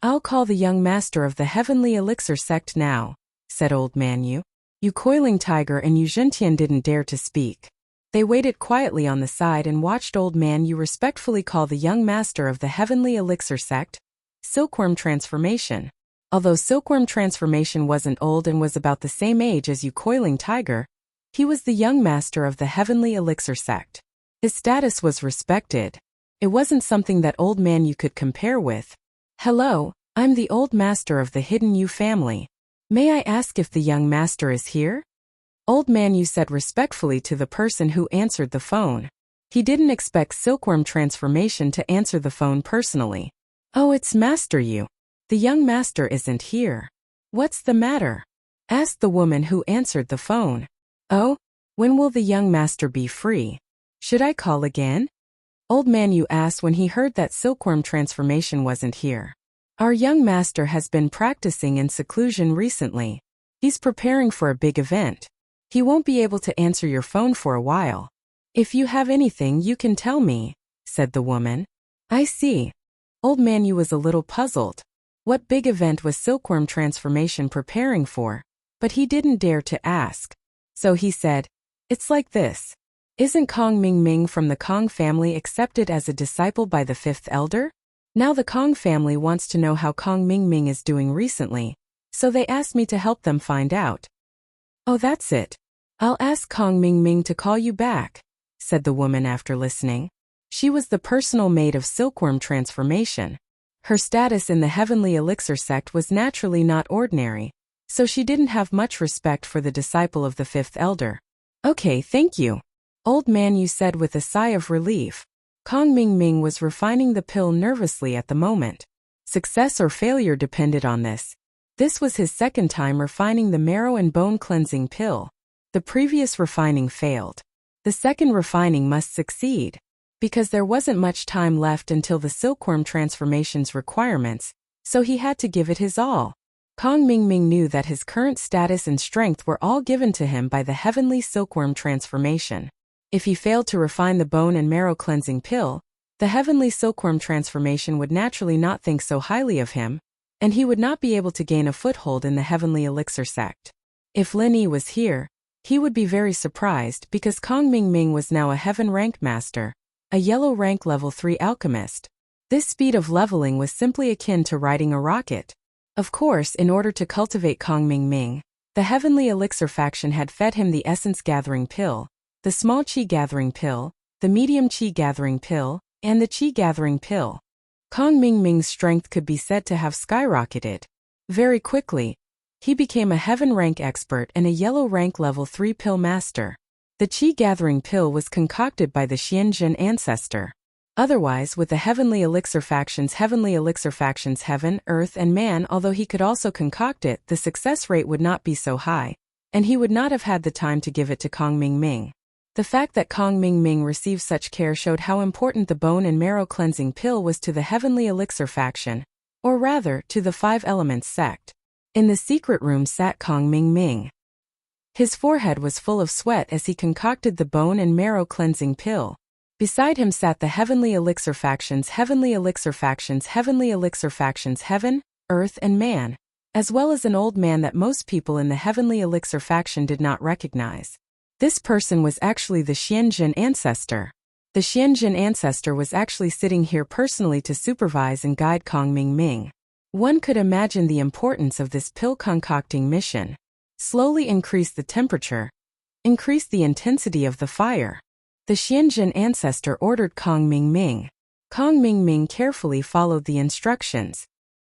I'll call the young master of the Heavenly Elixir sect now, said Old Man Yu. Yu Coiling Tiger and Yu Zhentian didn't dare to speak. They waited quietly on the side and watched Old Man Yu respectfully call the young master of the Heavenly Elixir sect Silkworm Transformation. Although Silkworm Transformation wasn't old and was about the same age as Yu Coiling Tiger, he was the young master of the Heavenly Elixir sect. His status was respected. It wasn't something that Old Man Yu could compare with. Hello, I'm the old master of the Hidden Yu family. May I ask if the young master is here? Old Man Yu said respectfully to the person who answered the phone. He didn't expect Silkworm Transformation to answer the phone personally. Oh, it's Master Yu. The young master isn't here. What's the matter? Asked the woman who answered the phone. Oh, when will the young master be free? Should I call again? Old Man Yu asked when he heard that Silkworm Transformation wasn't here. Our young master has been practicing in seclusion recently. He's preparing for a big event. He won't be able to answer your phone for a while. If you have anything you can tell me, said the woman. I see. Old Man Yu was a little puzzled. What big event was Silkworm Transformation preparing for? But he didn't dare to ask. So he said, it's like this. Isn't Kong Ming Ming from the Kong family accepted as a disciple by the fifth elder? Now the Kong family wants to know how Kong Ming Ming is doing recently, so they asked me to help them find out. Oh, that's it. I'll ask Kong Ming Ming to call you back, said the woman after listening. She was the personal maid of Silkworm Transformation. Her status in the Heavenly Elixir sect was naturally not ordinary, so she didn't have much respect for the disciple of the fifth elder. Okay, thank you. Old Man Yu said with a sigh of relief. Kong Ming Ming was refining the pill nervously at the moment. Success or failure depended on this. This was his second time refining the marrow and bone cleansing pill. The previous refining failed. The second refining must succeed. Because there wasn't much time left until the Silkworm Transformation's requirements, so he had to give it his all. Kong Ming Ming knew that his current status and strength were all given to him by the Heavenly Silkworm Transformation. If he failed to refine the bone and marrow cleansing pill, the Heavenly Silkworm Transformation would naturally not think so highly of him, and he would not be able to gain a foothold in the Heavenly Elixir sect. If Lin Yi was here, he would be very surprised because Kong Ming Ming was now a Heaven Rank Master, a Yellow Rank Level 3 Alchemist. This speed of leveling was simply akin to riding a rocket. Of course, in order to cultivate Kong Ming Ming, the Heavenly Elixir faction had fed him the Essence Gathering Pill, the Small Qi Gathering Pill, the Medium Qi Gathering Pill, and the Qi Gathering Pill. Kong Ming Ming's strength could be said to have skyrocketed. Very quickly, he became a Heaven Rank Expert and a Yellow Rank Level 3 Pill Master. The Qi Gathering Pill was concocted by the Xianzhen ancestor. Otherwise, with the Heavenly Elixir factions Heaven, Earth, and Man, although he could also concoct it, the success rate would not be so high, and he would not have had the time to give it to Kong Ming Ming. The fact that Kong Ming Ming received such care showed how important the bone and marrow cleansing pill was to the Heavenly Elixir faction, or rather, to the Five Elements sect. In the secret room sat Kong Ming Ming. His forehead was full of sweat as he concocted the bone and marrow cleansing pill. Beside him sat the Heavenly Elixir factions Heaven, Earth, and Man, as well as an old man that most people in the Heavenly Elixir faction did not recognize. This person was actually the Xianzhen ancestor. The Xianzhen ancestor was actually sitting here personally to supervise and guide Kong Ming Ming. One could imagine the importance of this pill concocting mission. Slowly increase the temperature. Increase the intensity of the fire. The Xianzhen ancestor ordered Kong Mingming. Kong Mingming carefully followed the instructions.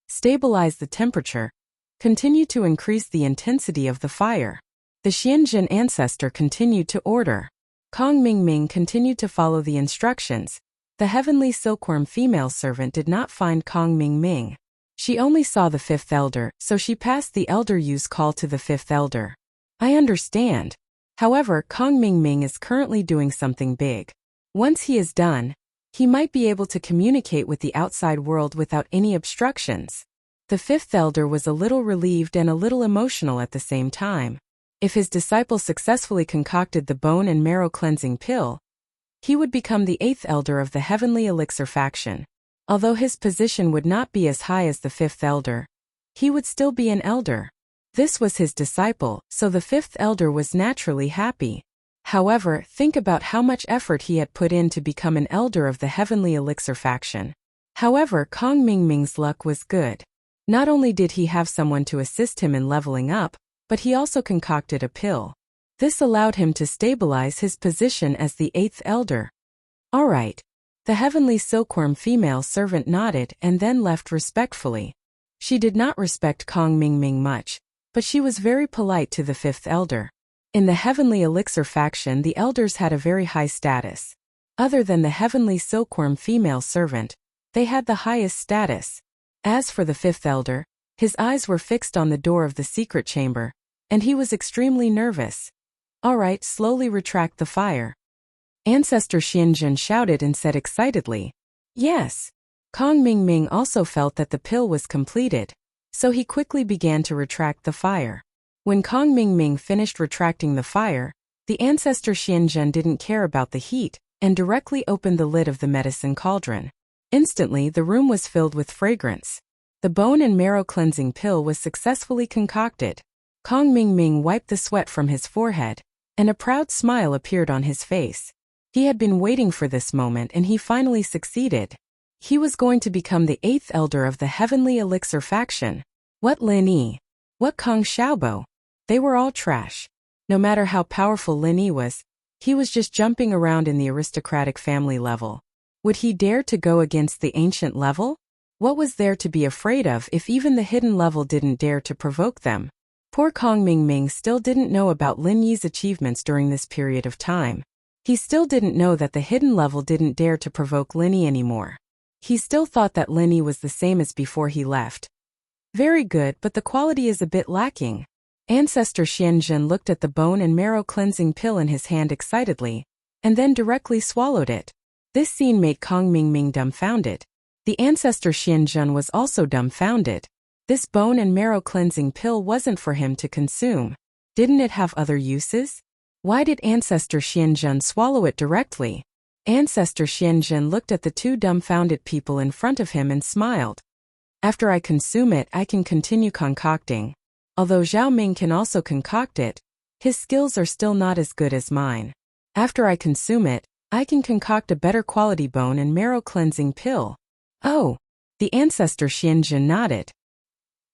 Stabilize the temperature. Continue to increase the intensity of the fire. The Xianzhen ancestor continued to order. Kong Mingming continued to follow the instructions. The heavenly silkworm female servant did not find Kong Mingming. She only saw the fifth elder, so she passed the elder Yu's call to the fifth elder. I understand. However, Kong Mingming is currently doing something big. Once he is done, he might be able to communicate with the outside world without any obstructions. The fifth elder was a little relieved and a little emotional at the same time. If his disciple successfully concocted the bone and marrow cleansing pill, he would become the eighth elder of the heavenly elixir faction. Although his position would not be as high as the fifth elder, he would still be an elder. This was his disciple, so the fifth elder was naturally happy. However, think about how much effort he had put in to become an elder of the heavenly elixir faction. However, Kong Mingming's luck was good. Not only did he have someone to assist him in leveling up, but he also concocted a pill. This allowed him to stabilize his position as the eighth elder. Alright. The heavenly silkworm female servant nodded and then left respectfully. She did not respect Kong Mingming much, but she was very polite to the fifth elder. In the heavenly elixir faction, the elders had a very high status. Other than the heavenly silkworm female servant, they had the highest status. As for the fifth elder, his eyes were fixed on the door of the secret chamber, and he was extremely nervous. Alright, slowly retract the fire. Ancestor Xianzhen shouted and said excitedly. Yes. Kong Mingming also felt that the pill was completed, so he quickly began to retract the fire. When Kong Mingming finished retracting the fire, the ancestor Xianzhen didn't care about the heat and directly opened the lid of the medicine cauldron. Instantly, the room was filled with fragrance. The bone and marrow cleansing pill was successfully concocted. Kong Mingming wiped the sweat from his forehead, and a proud smile appeared on his face. He had been waiting for this moment and he finally succeeded. He was going to become the eighth elder of the heavenly elixir faction. What Lin Yi? What Kong Xiaobo? They were all trash. No matter how powerful Lin Yi was, he was just jumping around in the aristocratic family level. Would he dare to go against the ancient level? What was there to be afraid of if even the hidden level didn't dare to provoke them? Poor Kong Mingming still didn't know about Lin Yi's achievements during this period of time. He still didn't know that the hidden level didn't dare to provoke Lin Yi anymore. He still thought that Lin Yi was the same as before he left. Very good, but the quality is a bit lacking. Ancestor Xianzhen looked at the bone and marrow cleansing pill in his hand excitedly, and then directly swallowed it. This scene made Kong Mingming dumbfounded. The ancestor Xianzhen was also dumbfounded. This bone and marrow cleansing pill wasn't for him to consume. Didn't it have other uses? Why did ancestor Xianzhen swallow it directly? Ancestor Xianzhen looked at the two dumbfounded people in front of him and smiled. After I consume it, I can continue concocting. Although Zhao Ming can also concoct it, his skills are still not as good as mine. After I consume it, I can concoct a better quality bone and marrow cleansing pill. Oh, the ancestor Xianzhen nodded.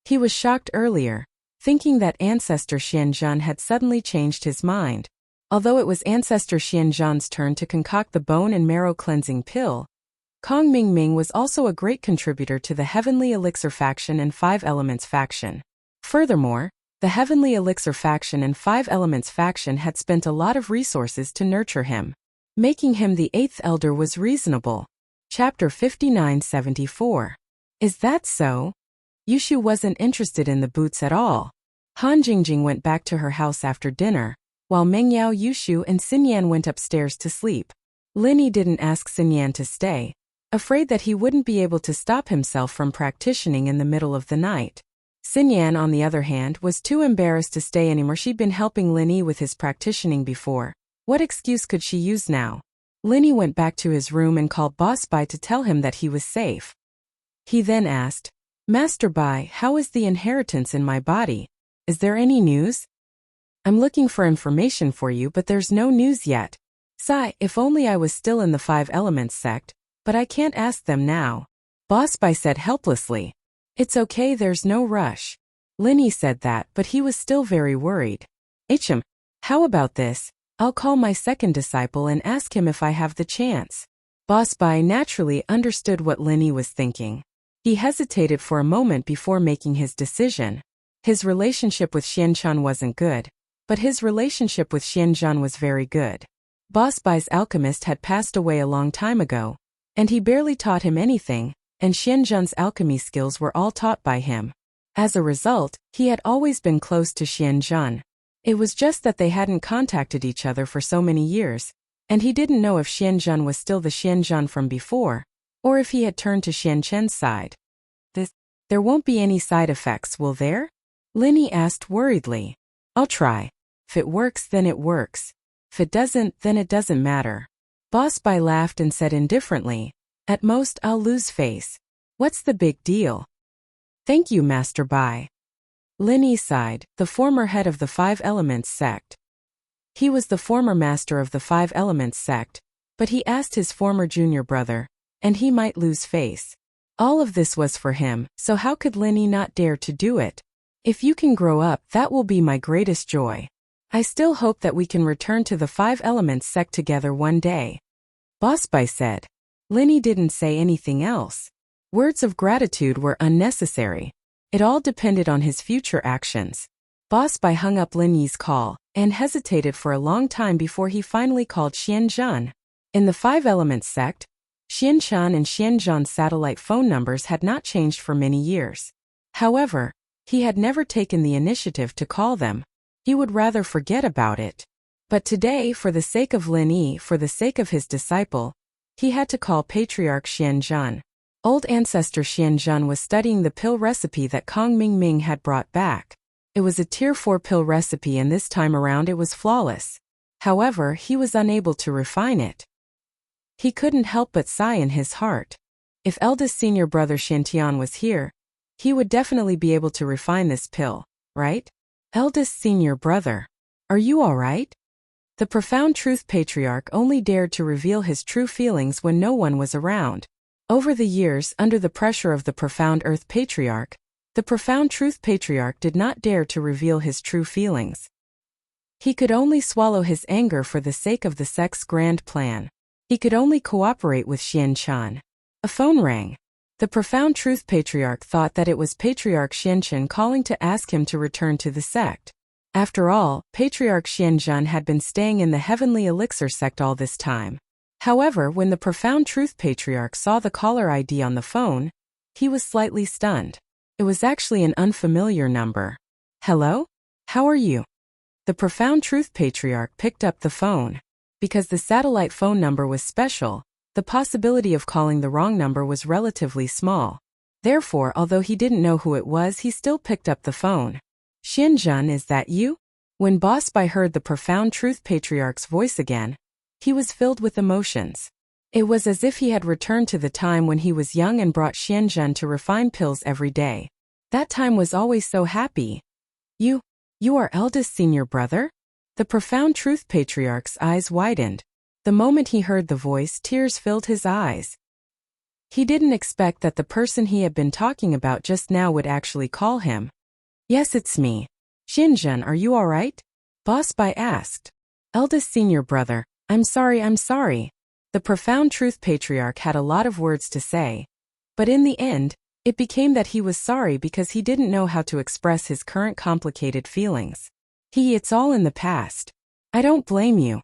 He was shocked earlier, thinking that ancestor Xianzhen had suddenly changed his mind. Although it was ancestor Xianzhen's turn to concoct the bone and marrow cleansing pill, Kong Mingming was also a great contributor to the Heavenly Elixir faction and Five Elements faction. Furthermore, the Heavenly Elixir faction and Five Elements faction had spent a lot of resources to nurture him. Making him the eighth elder was reasonable. Chapter 5974. Is that so? Yushu wasn't interested in the boots at all. Han Jingjing went back to her house after dinner, while Mengyao, Yushu, and Xinyan went upstairs to sleep. Lin Yi didn't ask Xinyan to stay, afraid that he wouldn't be able to stop himself from practicing in the middle of the night. Xinyan, on the other hand, was too embarrassed to stay anymore. She'd been helping Lin Yi with his practicing before. What excuse could she use now? Lin Yi went back to his room and called Boss Bai to tell him that he was safe. He then asked, Master Bai, how is the inheritance in my body? Is there any news? I'm looking for information for you, but there's no news yet. Sigh, if only I was still in the Five Elements sect, but I can't ask them now. Boss Bai said helplessly. It's okay, there's no rush. Lin Yi said that, but he was still very worried. How about this? I'll call my second disciple and ask him if I have the chance. Boss Bai naturally understood what Linny was thinking. He hesitated for a moment before making his decision. His relationship with Xianchuan wasn't good, but his relationship with Xianzhan was very good. Boss Bai's alchemist had passed away a long time ago, and he barely taught him anything, and Xianzhan's alchemy skills were all taught by him. As a result, he had always been close to Xianzhan. It was just that they hadn't contacted each other for so many years, and he didn't know if Xianzhan was still the Xianzhan from before, or if he had turned to Xianchen's side. There won't be any side effects, will there? Linny asked worriedly. I'll try. If it works, then it works. If it doesn't, then it doesn't matter. Boss Bai laughed and said indifferently, at most I'll lose face. What's the big deal? Thank you, Master Bai. Linny sighed, the former head of the Five Elements sect. He was the former master of the Five Elements sect, but he asked his former junior brother, and he might lose face. All of this was for him, so how could Linny not dare to do it? If you can grow up, that will be my greatest joy. I still hope that we can return to the Five Elements sect together one day. Boss Bai said. Linny didn't say anything else. Words of gratitude were unnecessary. It all depended on his future actions. Boss Bai hung up Linny's call, and hesitated for a long time before he finally called Xianzhan. In the Five Elements sect, Xianchan and Xianzhan's satellite phone numbers had not changed for many years. However, he had never taken the initiative to call them. He would rather forget about it. But today, for the sake of Linny, for the sake of his disciple, he had to call Patriarch Xianzhan. Old ancestor Xianzhan was studying the pill recipe that Kong Mingming had brought back. It was a tier 4 pill recipe, and this time around it was flawless. However, he was unable to refine it. He couldn't help but sigh in his heart. If eldest senior brother Xiantian was here, he would definitely be able to refine this pill, right? Eldest senior brother. Are you all right? The profound truth patriarch only dared to reveal his true feelings when no one was around. Over the years, under the pressure of the profound earth patriarch, the profound truth patriarch did not dare to reveal his true feelings. He could only swallow his anger for the sake of the sect's grand plan. He could only cooperate with Xianchan. A phone rang. The profound truth patriarch thought that it was Patriarch Xianchen calling to ask him to return to the sect. After all, Patriarch Xianzhan had been staying in the Heavenly Elixir sect all this time. However, when the profound truth patriarch saw the caller ID on the phone, he was slightly stunned. It was actually an unfamiliar number. Hello? How are you? The profound truth patriarch picked up the phone. Because the satellite phone number was special, the possibility of calling the wrong number was relatively small. Therefore, although he didn't know who it was, he still picked up the phone. Xianzhan, is that you? When Boss Bai heard the profound truth patriarch's voice again, he was filled with emotions. It was as if he had returned to the time when he was young and brought Xianzhan to refine pills every day. That time was always so happy. You are eldest senior brother? The profound truth patriarch's eyes widened. The moment he heard the voice, tears filled his eyes. He didn't expect that the person he had been talking about just now would actually call him. Yes, it's me. Xianzhan, are you all right? Boss Bai asked. Eldest senior brother, I'm sorry. The profound truth patriarch had a lot of words to say. But in the end, it became that he was sorry because he didn't know how to express his current complicated feelings. It's all in the past. I don't blame you.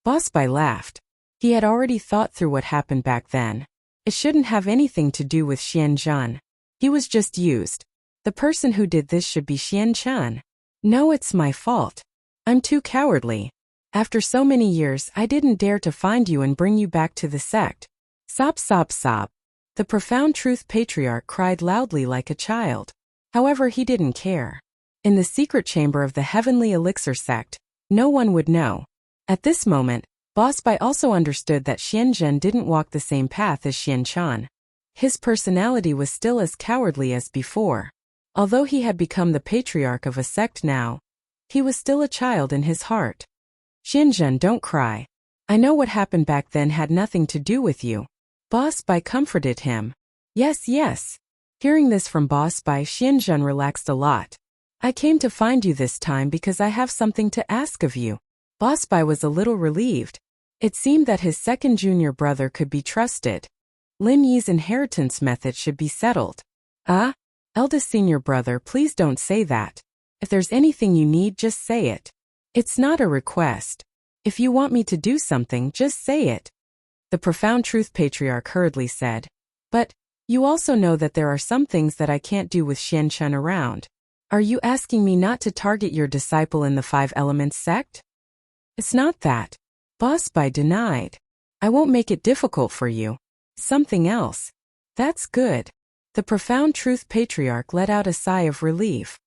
Boss Bai laughed. He had already thought through what happened back then. It shouldn't have anything to do with Xianzhan. He was just used. The person who did this should be Xianchan. No, it's my fault. I'm too cowardly. After so many years, I didn't dare to find you and bring you back to the sect. Sob, sob, sob. The profound truth patriarch cried loudly like a child. However, he didn't care. In the secret chamber of the Heavenly Elixir sect, no one would know. At this moment, Boss Bai also understood that Xianzhan didn't walk the same path as Xianchan. His personality was still as cowardly as before. Although he had become the patriarch of a sect now, he was still a child in his heart. Xianzhan, don't cry. I know what happened back then had nothing to do with you. Boss Bai comforted him. Yes. Hearing this from Boss Bai, Xianzhan relaxed a lot. I came to find you this time because I have something to ask of you. Boss Bai was a little relieved. It seemed that his second junior brother could be trusted. Lin Yi's inheritance method should be settled. Ah? Eldest senior brother, please don't say that. If there's anything you need, just say it. It's not a request. If you want me to do something, just say it. The profound truth patriarch hurriedly said. But, you also know that there are some things that I can't do with Xianchen around. Are you asking me not to target your disciple in the Five Elements sect? It's not that. Boss Bai denied. I won't make it difficult for you. Something else. That's good. The profound truth patriarch let out a sigh of relief.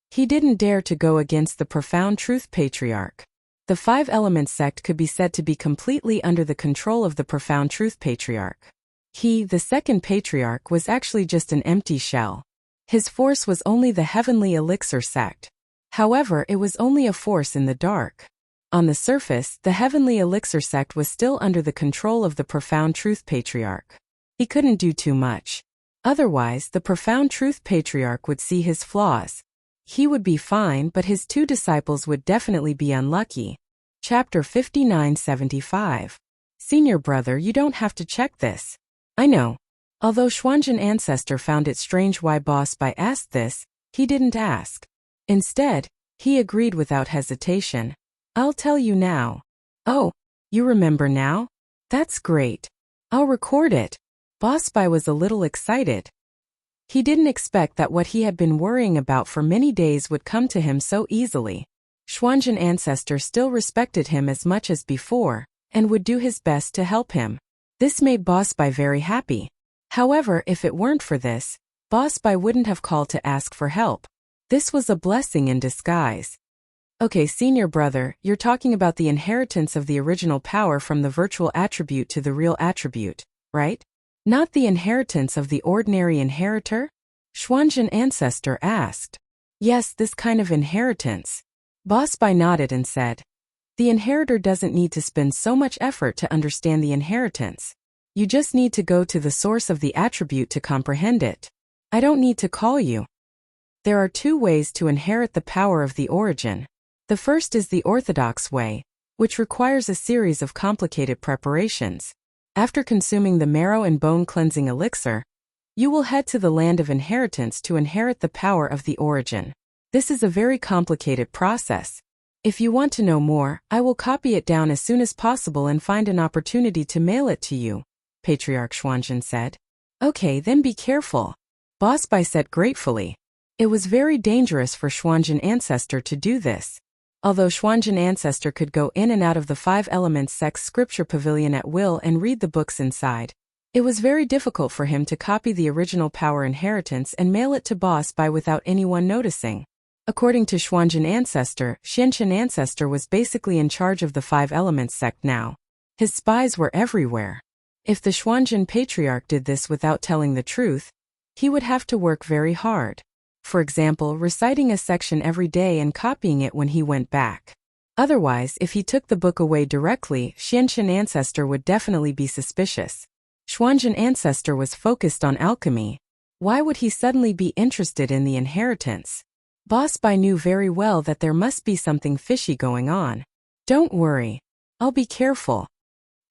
He didn't dare to go against the profound truth patriarch. The Five Elements sect could be said to be completely under the control of the profound truth patriarch. He, the second patriarch, was actually just an empty shell. His force was only the heavenly elixir sect. However, it was only a force in the dark. On the surface, the heavenly elixir sect was still under the control of the profound truth patriarch. He couldn't do too much. Otherwise, the profound truth patriarch would see his flaws. He would be fine, but his two disciples would definitely be unlucky. Chapter 59-75. Senior brother, you don't have to check this. I know. Although Xuanzhen ancestor found it strange why Boss Bai asked this, he didn't ask. Instead, he agreed without hesitation. I'll tell you now. Oh, you remember now? That's great. I'll record it. Boss Bai was a little excited. He didn't expect that what he had been worrying about for many days would come to him so easily. Xuanzhen ancestor still respected him as much as before, and would do his best to help him. This made Boss Bai very happy. However, if it weren't for this, Boss Bai wouldn't have called to ask for help. This was a blessing in disguise. Okay, senior brother, you're talking about the inheritance of the original power from the virtual attribute to the real attribute, right? Not the inheritance of the ordinary inheritor? Xuanzhen ancestor asked. Yes, this kind of inheritance. Boss Bai nodded and said. The inheritor doesn't need to spend so much effort to understand the inheritance. You just need to go to the source of the attribute to comprehend it. I don't need to call you. There are two ways to inherit the power of the origin. The first is the orthodox way, which requires a series of complicated preparations. After consuming the marrow and bone cleansing elixir, you will head to the land of inheritance to inherit the power of the origin. This is a very complicated process. If you want to know more, I will copy it down as soon as possible and find an opportunity to mail it to you, Patriarch Xuanzhen said. Okay, then be careful. Boss Bai said gratefully. It was very dangerous for Xuanzhen ancestor to do this. Although Xuanzhen ancestor could go in and out of the Five Elements sect's scripture pavilion at will and read the books inside, it was very difficult for him to copy the original power inheritance and mail it to Boss Bai without anyone noticing. According to Xuanzhen ancestor, Xianchen ancestor was basically in charge of the Five Elements sect now. His spies were everywhere. If the Xuanzhen patriarch did this without telling the truth, he would have to work very hard. For example, reciting a section every day and copying it when he went back. Otherwise, if he took the book away directly, Xianchen ancestor would definitely be suspicious. Xuanzhen ancestor was focused on alchemy. Why would he suddenly be interested in the inheritance? Boss Bai knew very well that there must be something fishy going on. Don't worry. I'll be careful.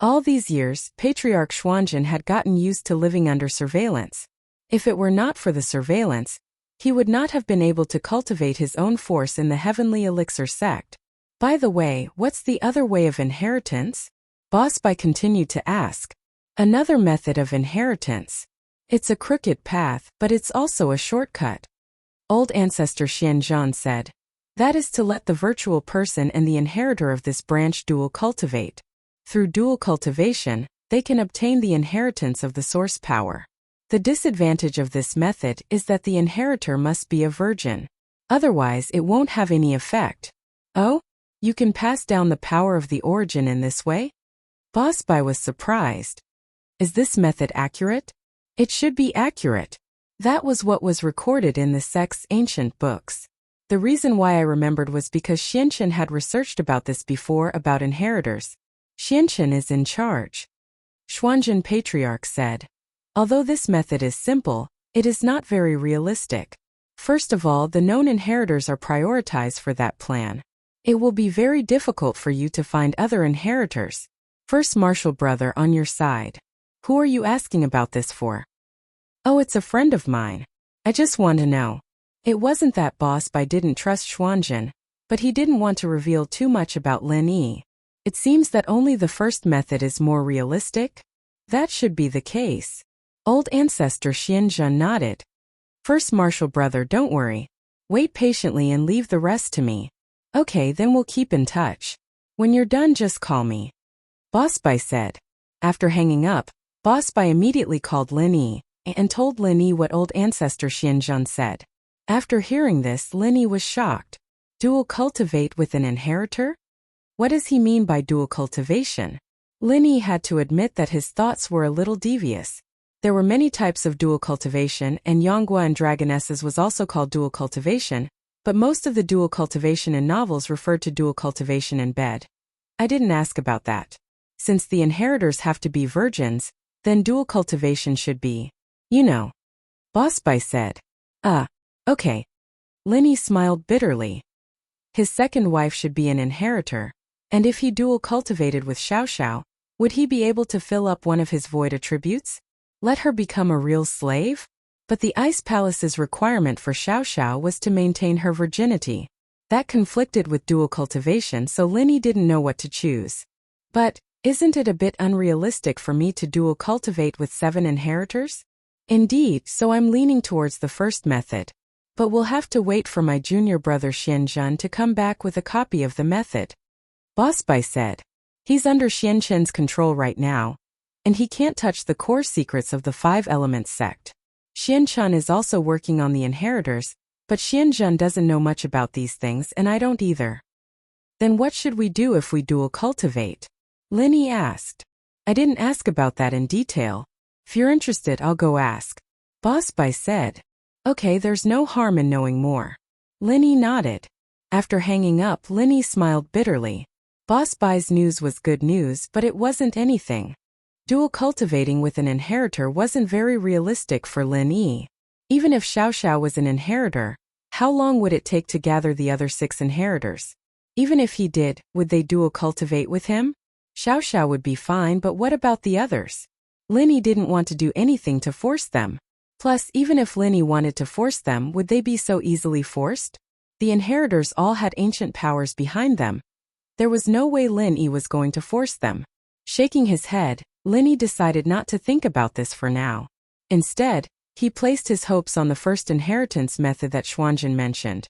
All these years, Patriarch Xuanzhen had gotten used to living under surveillance. If it were not for the surveillance, he would not have been able to cultivate his own force in the heavenly elixir sect. By the way, what's the other way of inheritance? Boss Bai continued to ask. Another method of inheritance. It's a crooked path, but it's also a shortcut. Old ancestor Xianzhan said. That is to let the virtual person and the inheritor of this branch dual cultivate. Through dual cultivation, they can obtain the inheritance of the source power. The disadvantage of this method is that the inheritor must be a virgin. Otherwise, it won't have any effect. Oh? You can pass down the power of the origin in this way? Boss Bai was surprised. Is this method accurate? It should be accurate. That was what was recorded in the sect's ancient books. The reason why I remembered was because Xianchen had researched about this before about inheritors. Xianchen is in charge. Xuanzhen Patriarch said. Although this method is simple, it is not very realistic. First of all, the known inheritors are prioritized for that plan. It will be very difficult for you to find other inheritors. First martial brother on your side. Who are you asking about this for? Oh, it's a friend of mine. I just want to know. It wasn't that Boss Bai didn't trust Xuanzhen, but he didn't want to reveal too much about Lin Yi. It seems that only the first method is more realistic? That should be the case. Old ancestor Xianzhen nodded. First martial brother, don't worry. Wait patiently and leave the rest to me. Okay, then we'll keep in touch. When you're done, just call me. Boss Bai said. After hanging up, Boss Bai immediately called Lin Yi and told Lin Yi what old ancestor Xianzhen said. After hearing this, Lin Yi was shocked. Dual cultivate with an inheritor? What does he mean by dual cultivation? Lin Yi had to admit that his thoughts were a little devious. There were many types of dual cultivation, and Yonggua and Dragonesses was also called dual cultivation, but most of the dual cultivation in novels referred to dual cultivation in bed. I didn't ask about that. Since the inheritors have to be virgins, then dual cultivation should be, Boss Bai said. Okay. Lin Yi smiled bitterly. His second wife should be an inheritor, and if he dual cultivated with Xiao Xiao, would he be able to fill up one of his void attributes? Let her become a real slave? But the Ice Palace's requirement for Xiao Xiao was to maintain her virginity. That conflicted with dual cultivation, so Lin Yi didn't know what to choose. But, isn't it a bit unrealistic for me to dual cultivate with 7 inheritors? Indeed, so I'm leaning towards the first method. But we'll have to wait for my junior brother Xianzhen to come back with a copy of the method. Boss Bai said. He's under Xianzhen's control right now, and he can't touch the core secrets of the 5 Elements sect. Xianzhen is also working on the inheritors, but Xianzhen doesn't know much about these things and I don't either. Then what should we do if we dual cultivate? Lin Yi asked. I didn't ask about that in detail. If you're interested, I'll go ask. Boss Bai said. Okay, there's no harm in knowing more. Lin Yi nodded. After hanging up, Lin Yi smiled bitterly. Boss Bai's news was good news, but it wasn't anything. Dual cultivating with an inheritor wasn't very realistic for Lin Yi. Even if Xiao Xiao was an inheritor, how long would it take to gather the other 6 inheritors? Even if he did, would they dual cultivate with him? Xiao Xiao would be fine, but what about the others? Lin Yi didn't want to do anything to force them. Plus, even if Lin Yi wanted to force them, would they be so easily forced? The inheritors all had ancient powers behind them. There was no way Lin Yi was going to force them. Shaking his head, Lin Yi decided not to think about this for now. Instead, he placed his hopes on the first inheritance method that Xuanzhen mentioned.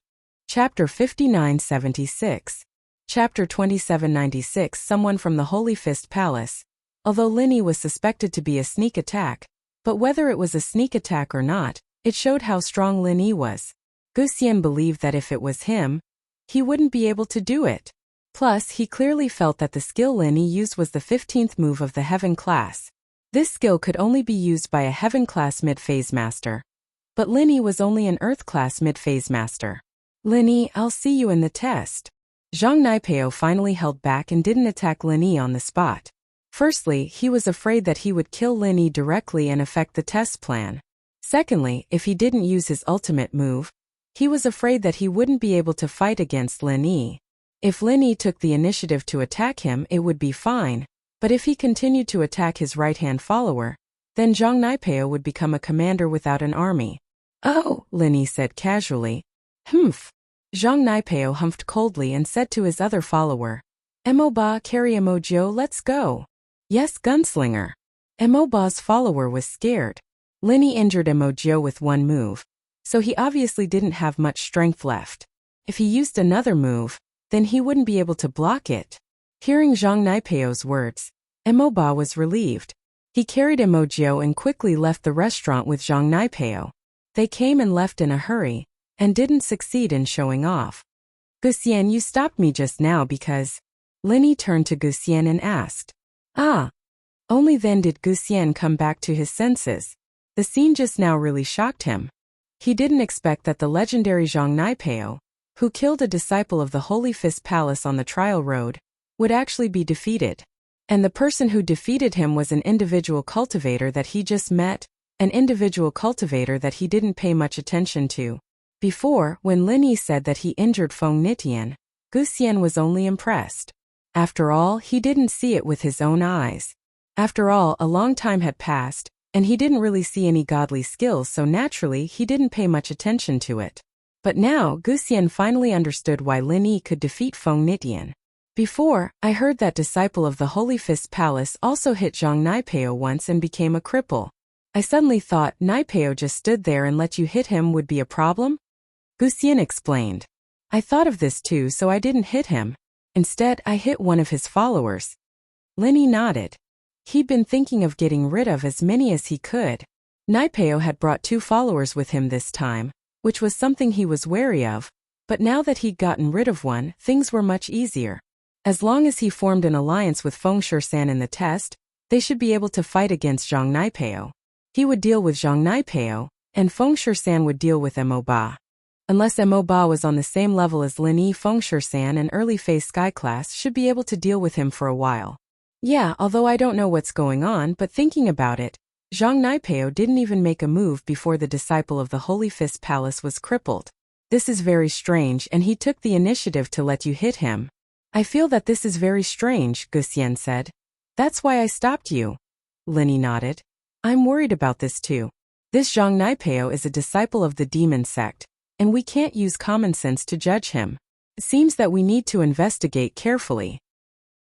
Chapter 5976. Chapter 2796. Someone from the Holy Fist Palace. Although Lin Yi was suspected to be a sneak attack, but whether it was a sneak attack or not, it showed how strong Lin Yi was. Guxian believed that if it was him, he wouldn't be able to do it. Plus, he clearly felt that the skill Lin Yi used was the 15th move of the Heaven class. This skill could only be used by a Heaven class mid-phase master. But Lin Yi was only an Earth class mid-phase master. Lin Yi, I'll see you in the test. Zhang Naipeo finally held back and didn't attack Lin Yi on the spot. Firstly, he was afraid that he would kill Lin Yi directly and affect the test plan. Secondly, if he didn't use his ultimate move, he was afraid that he wouldn't be able to fight against Lin Yi. If Lin Yi took the initiative to attack him, it would be fine, but if he continued to attack his right-hand follower, then Zhang Naipeo would become a commander without an army. Oh, Lin Yi said casually. Humph. Zhang Naipeo humphed coldly and said to his other follower, Emoba, carry Emojo, let's go. Yes, gunslinger. Emoba's follower was scared. Lin Yi injured Emojo with one move, so he obviously didn't have much strength left. If he used another move, then he wouldn't be able to block it. Hearing Zhang Naipeo's words, Emoba was relieved. He carried Emojo and quickly left the restaurant with Zhang Naipeo. They came and left in a hurry, and didn't succeed in showing off. Guxian, you stopped me just now because... Lin Yi turned to Guxian and asked. Ah. Only then did Guxian come back to his senses. The scene just now really shocked him. He didn't expect that the legendary Zhang Naipeo, who killed a disciple of the Holy Fist Palace on the trial road, would actually be defeated. And the person who defeated him was an individual cultivator that he just met, an individual cultivator that he didn't pay much attention to. Before, when Lin Yi said that he injured Feng Nitian, Guxian was only impressed. After all, he didn't see it with his own eyes. After all, a long time had passed, and he didn't really see any godly skills, so naturally he didn't pay much attention to it. But now, Guxian finally understood why Lin Yi could defeat Feng Nitian. Before, I heard that disciple of the Holy Fist Palace also hit Zhang Naipeo once and became a cripple. I suddenly thought Naipeo just stood there and let you hit him would be a problem? Guxian explained. I thought of this too, so I didn't hit him. Instead, I hit one of his followers. Lin Yi nodded. He'd been thinking of getting rid of as many as he could. Naipeo had brought 2 followers with him this time, which was something he was wary of, but now that he'd gotten rid of one, things were much easier. As long as he formed an alliance with Feng Shishan in the test, they should be able to fight against Zhang Naipeo. He would deal with Zhang Naipeo, and Feng Shishan would deal with Mo Ba. Unless Mo Ba was on the same level as Lin Yi, Feng Shishan and early phase Sky Class should be able to deal with him for a while. Yeah, although I don't know what's going on, but thinking about it, Zhang Naipeo didn't even make a move before the disciple of the Holy Fist Palace was crippled. This is very strange, and he took the initiative to let you hit him. I feel that this is very strange, Guxian said. That's why I stopped you. Lin Yi nodded. I'm worried about this too. This Zhang Naipeo is a disciple of the demon sect, and we can't use common sense to judge him. It seems that we need to investigate carefully.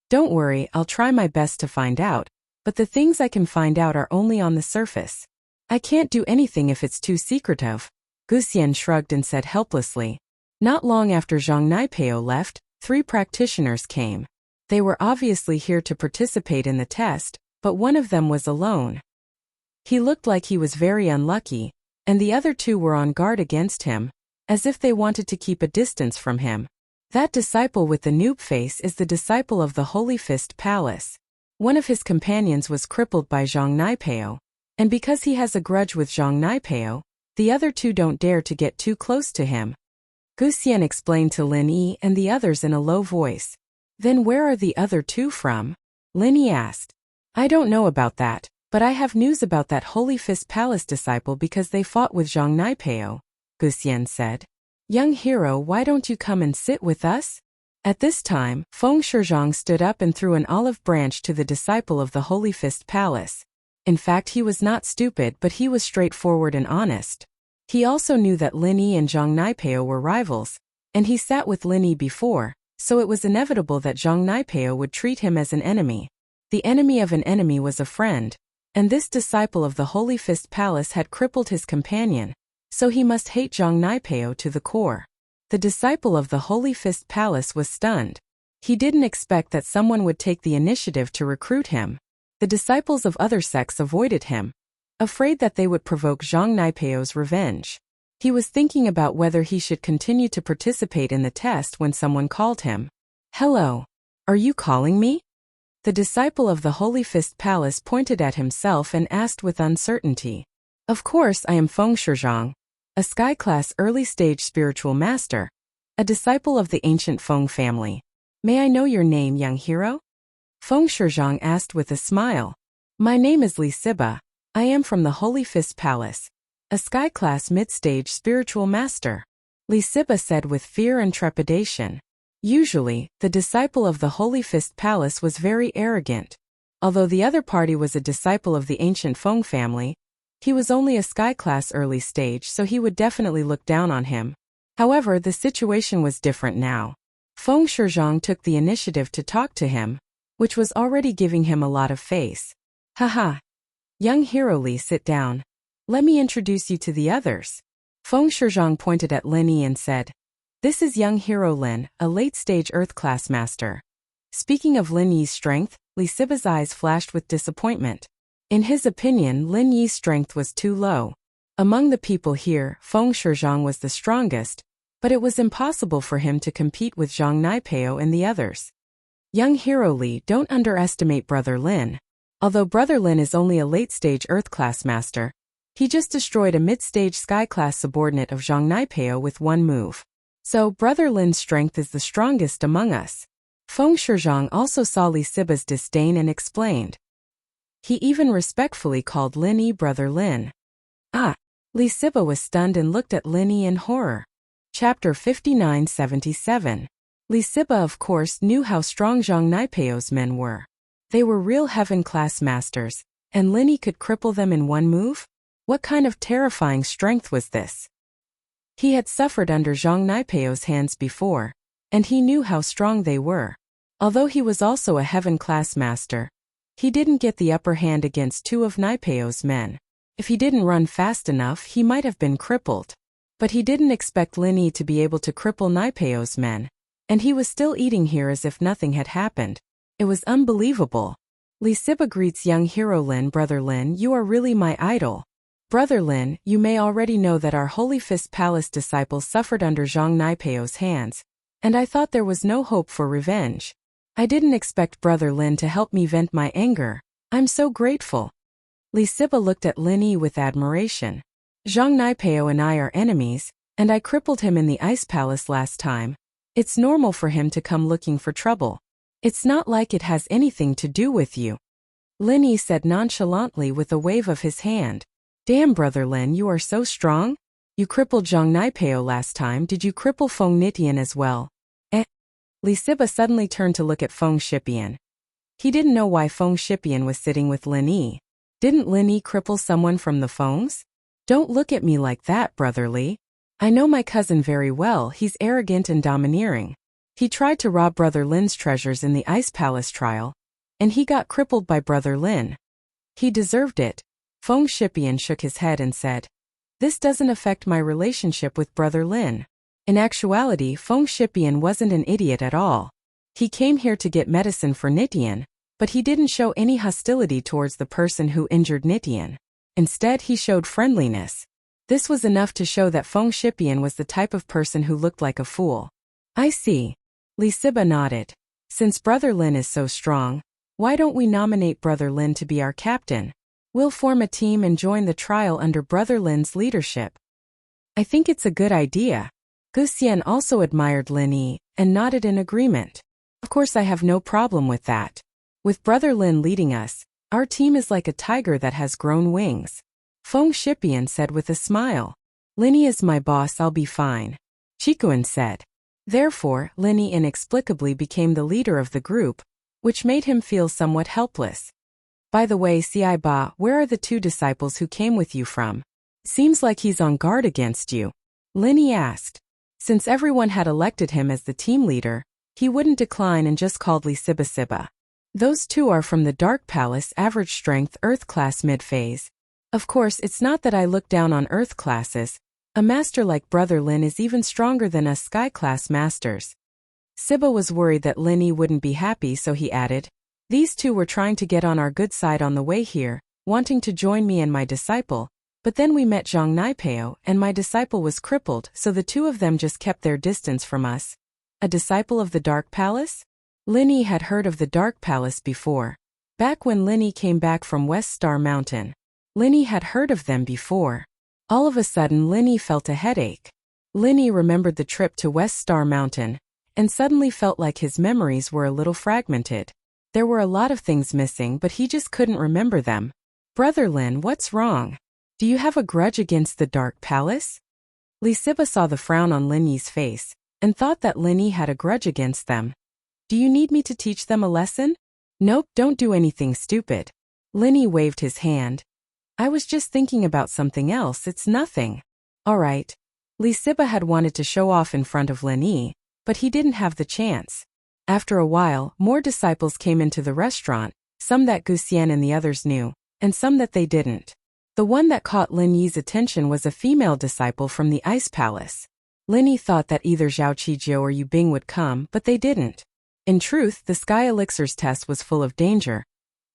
Don't worry, I'll try my best to find out, but the things I can find out are only on the surface. I can't do anything if it's too secretive. Guxian shrugged and said helplessly. Not long after Zhang Naipeo left, 3 practitioners came. They were obviously here to participate in the test, but one of them was alone. He looked like he was very unlucky, and the other 2 were on guard against him, as if they wanted to keep a distance from him. That disciple with the noob face is the disciple of the Holy Fist Palace. One of his companions was crippled by Zhang Naipeo, and because he has a grudge with Zhang Naipeo, the other 2 don't dare to get too close to him. Guxian explained to Lin Yi and the others in a low voice. Then where are the other 2 from? Lin Yi asked. I don't know about that, but I have news about that Holy Fist Palace disciple because they fought with Zhang Naipeo, Guxian said. Young hero, why don't you come and sit with us? At this time, Feng Shizhong stood up and threw an olive branch to the disciple of the Holy Fist Palace. In fact, he was not stupid, but he was straightforward and honest. He also knew that Lin Yi and Zhang Naipeo were rivals, and he sat with Lin Yi before, so it was inevitable that Zhang Naipeo would treat him as an enemy. The enemy of an enemy was a friend, and this disciple of the Holy Fist Palace had crippled his companion, so he must hate Zhang Naipeo to the core. The disciple of the Holy Fist Palace was stunned. He didn't expect that someone would take the initiative to recruit him. The disciples of other sects avoided him, afraid that they would provoke Zhang Naipeo's revenge. He was thinking about whether he should continue to participate in the test when someone called him. Hello. Are you calling me? The disciple of the Holy Fist Palace pointed at himself and asked with uncertainty. Of course, I am Feng Shizhong, a Sky-class early-stage spiritual master, a disciple of the ancient Feng family. May I know your name, young hero? Feng Shizhong asked with a smile. My name is Li Siba. I am from the Holy Fist Palace, a Sky-class mid-stage spiritual master. Li Siba said with fear and trepidation. Usually, the disciple of the Holy Fist Palace was very arrogant. Although the other party was a disciple of the ancient Feng family, he was only a Sky-class early stage, so he would definitely look down on him. However, the situation was different now. Feng Shizhong took the initiative to talk to him, which was already giving him a lot of face. Haha. Young hero Li, sit down. Let me introduce you to the others. Feng Shizhong pointed at Lin Yi and said, This is young hero Lin, a late-stage Earth-class master. Speaking of Lin Yi's strength, Li Siba's eyes flashed with disappointment. In his opinion, Lin Yi's strength was too low. Among the people here, Feng Shizhong was the strongest, but it was impossible for him to compete with Zhang Naipeo and the others. Young hero Li, don't underestimate Brother Lin. Although Brother Lin is only a late-stage Earth-class master, he just destroyed a mid-stage Sky-class subordinate of Zhang Naipeo with one move. So, Brother Lin's strength is the strongest among us. Feng Shizhong also saw Li Siba's disdain and explained. He even respectfully called Lin Yi Brother Lin. Ah, Li Siba was stunned and looked at Linny in horror. Chapter 59-77. Li Siba of course knew how strong Zhang Naipeo's men were. They were real heaven-class masters, and Linny could cripple them in one move? What kind of terrifying strength was this? He had suffered under Zhang Naipeo's hands before, and he knew how strong they were. Although he was also a heaven-class master, he didn't get the upper hand against two of Naipeo's men. If he didn't run fast enough, he might have been crippled. But he didn't expect Linny to be able to cripple Naipeo's men, and he was still eating here as if nothing had happened. It was unbelievable. Li Siba greets young hero Lin. Brother Lin, you are really my idol. Brother Lin, you may already know that our Holy Fist Palace disciples suffered under Zhang Naipeo's hands, and I thought there was no hope for revenge. I didn't expect Brother Lin to help me vent my anger. I'm so grateful. Li Siba looked at Linny with admiration. Zhang Naipeo and I are enemies, and I crippled him in the Ice Palace last time. It's normal for him to come looking for trouble. It's not like it has anything to do with you. Linny said nonchalantly with a wave of his hand. Damn, Brother Lin, you are so strong? You crippled Zhang Naipeo last time. Did you cripple Feng Nitian as well? Li Siba suddenly turned to look at Feng Shipian. He didn't know why Feng Shipian was sitting with Linny. Didn't Linny cripple someone from the Fengs? Don't look at me like that, Brother Li. I know my cousin very well. He's arrogant and domineering. He tried to rob Brother Lin's treasures in the Ice Palace trial, and he got crippled by Brother Lin. He deserved it. Feng Shipian shook his head and said, This doesn't affect my relationship with Brother Lin. In actuality, Feng Shipian wasn't an idiot at all. He came here to get medicine for Nitian, but he didn't show any hostility towards the person who injured Nitian. Instead, he showed friendliness. This was enough to show that Feng Shipian was the type of person who looked like a fool. I see. Li Siba nodded. Since Brother Lin is so strong, why don't we nominate Brother Lin to be our captain? We'll form a team and join the trial under Brother Lin's leadership. I think it's a good idea. Wuxia also admired Linny and nodded in agreement. Of course, I have no problem with that. With Brother Lin leading us, our team is like a tiger that has grown wings. Feng Shipian said with a smile. Linny is my boss, I'll be fine. Chikuan said. Therefore, Linny inexplicably became the leader of the group, which made him feel somewhat helpless. By the way, Xiai Ba, where are the two disciples who came with you from? Seems like he's on guard against you. Linny asked. Since everyone had elected him as the team leader, he wouldn't decline and just called Li Siba Siba. Those two are from the Dark Palace, average strength, Earth class mid-phase. Of course, it's not that I look down on Earth classes. A master like Brother Lin is even stronger than us Sky class masters. Siba was worried that Linny wouldn't be happy, so he added, These two were trying to get on our good side on the way here, wanting to join me and my disciple, but then we met Zhang Naipeo and my disciple was crippled, so the two of them just kept their distance from us. A disciple of the Dark Palace? Linny had heard of the Dark Palace before. Back when Linny came back from West Star Mountain, Linny had heard of them before. All of a sudden Linny felt a headache. Linny remembered the trip to West Star Mountain, and suddenly felt like his memories were a little fragmented. There were a lot of things missing, but he just couldn't remember them. Brother Lin, what's wrong? Do you have a grudge against the Dark Palace? Li Siba saw the frown on Linny's face, and thought that Linny had a grudge against them. Do you need me to teach them a lesson? Nope, don't do anything stupid. Linny waved his hand. I was just thinking about something else, it's nothing. Alright. Li Siba had wanted to show off in front of Linny, but he didn't have the chance. After a while, more disciples came into the restaurant, some that Wuxia and the others knew, and some that they didn't. The one that caught Lin Yi's attention was a female disciple from the Ice Palace. Linny thought that either Zhao Qijiu or Yu Bing would come, but they didn't. In truth, the Sky Elixirs test was full of danger,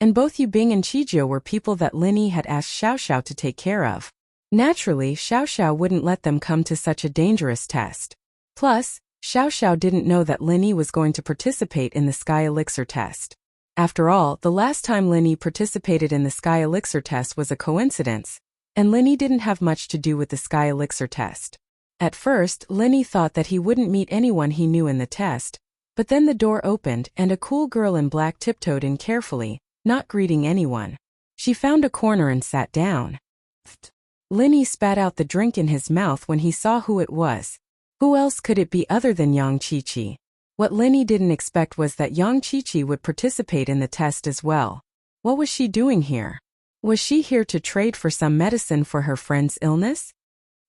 and both Yu Bing and Qijiu were people that Linny had asked Xiao Xiao to take care of. Naturally, Xiao Xiao wouldn't let them come to such a dangerous test. Plus, Xiao Xiao didn't know that Linny was going to participate in the Sky Elixir test. After all, the last time Linny participated in the Sky Elixir test was a coincidence, and Linny didn't have much to do with the Sky Elixir test. At first, Linny thought that he wouldn't meet anyone he knew in the test, but then the door opened and a cool girl in black tiptoed in carefully, not greeting anyone. She found a corner and sat down. Linny spat out the drink in his mouth when he saw who it was. Who else could it be other than Yang Qiqi? What Linny didn't expect was that Yang Qiqi would participate in the test as well. What was she doing here? Was she here to trade for some medicine for her friend's illness?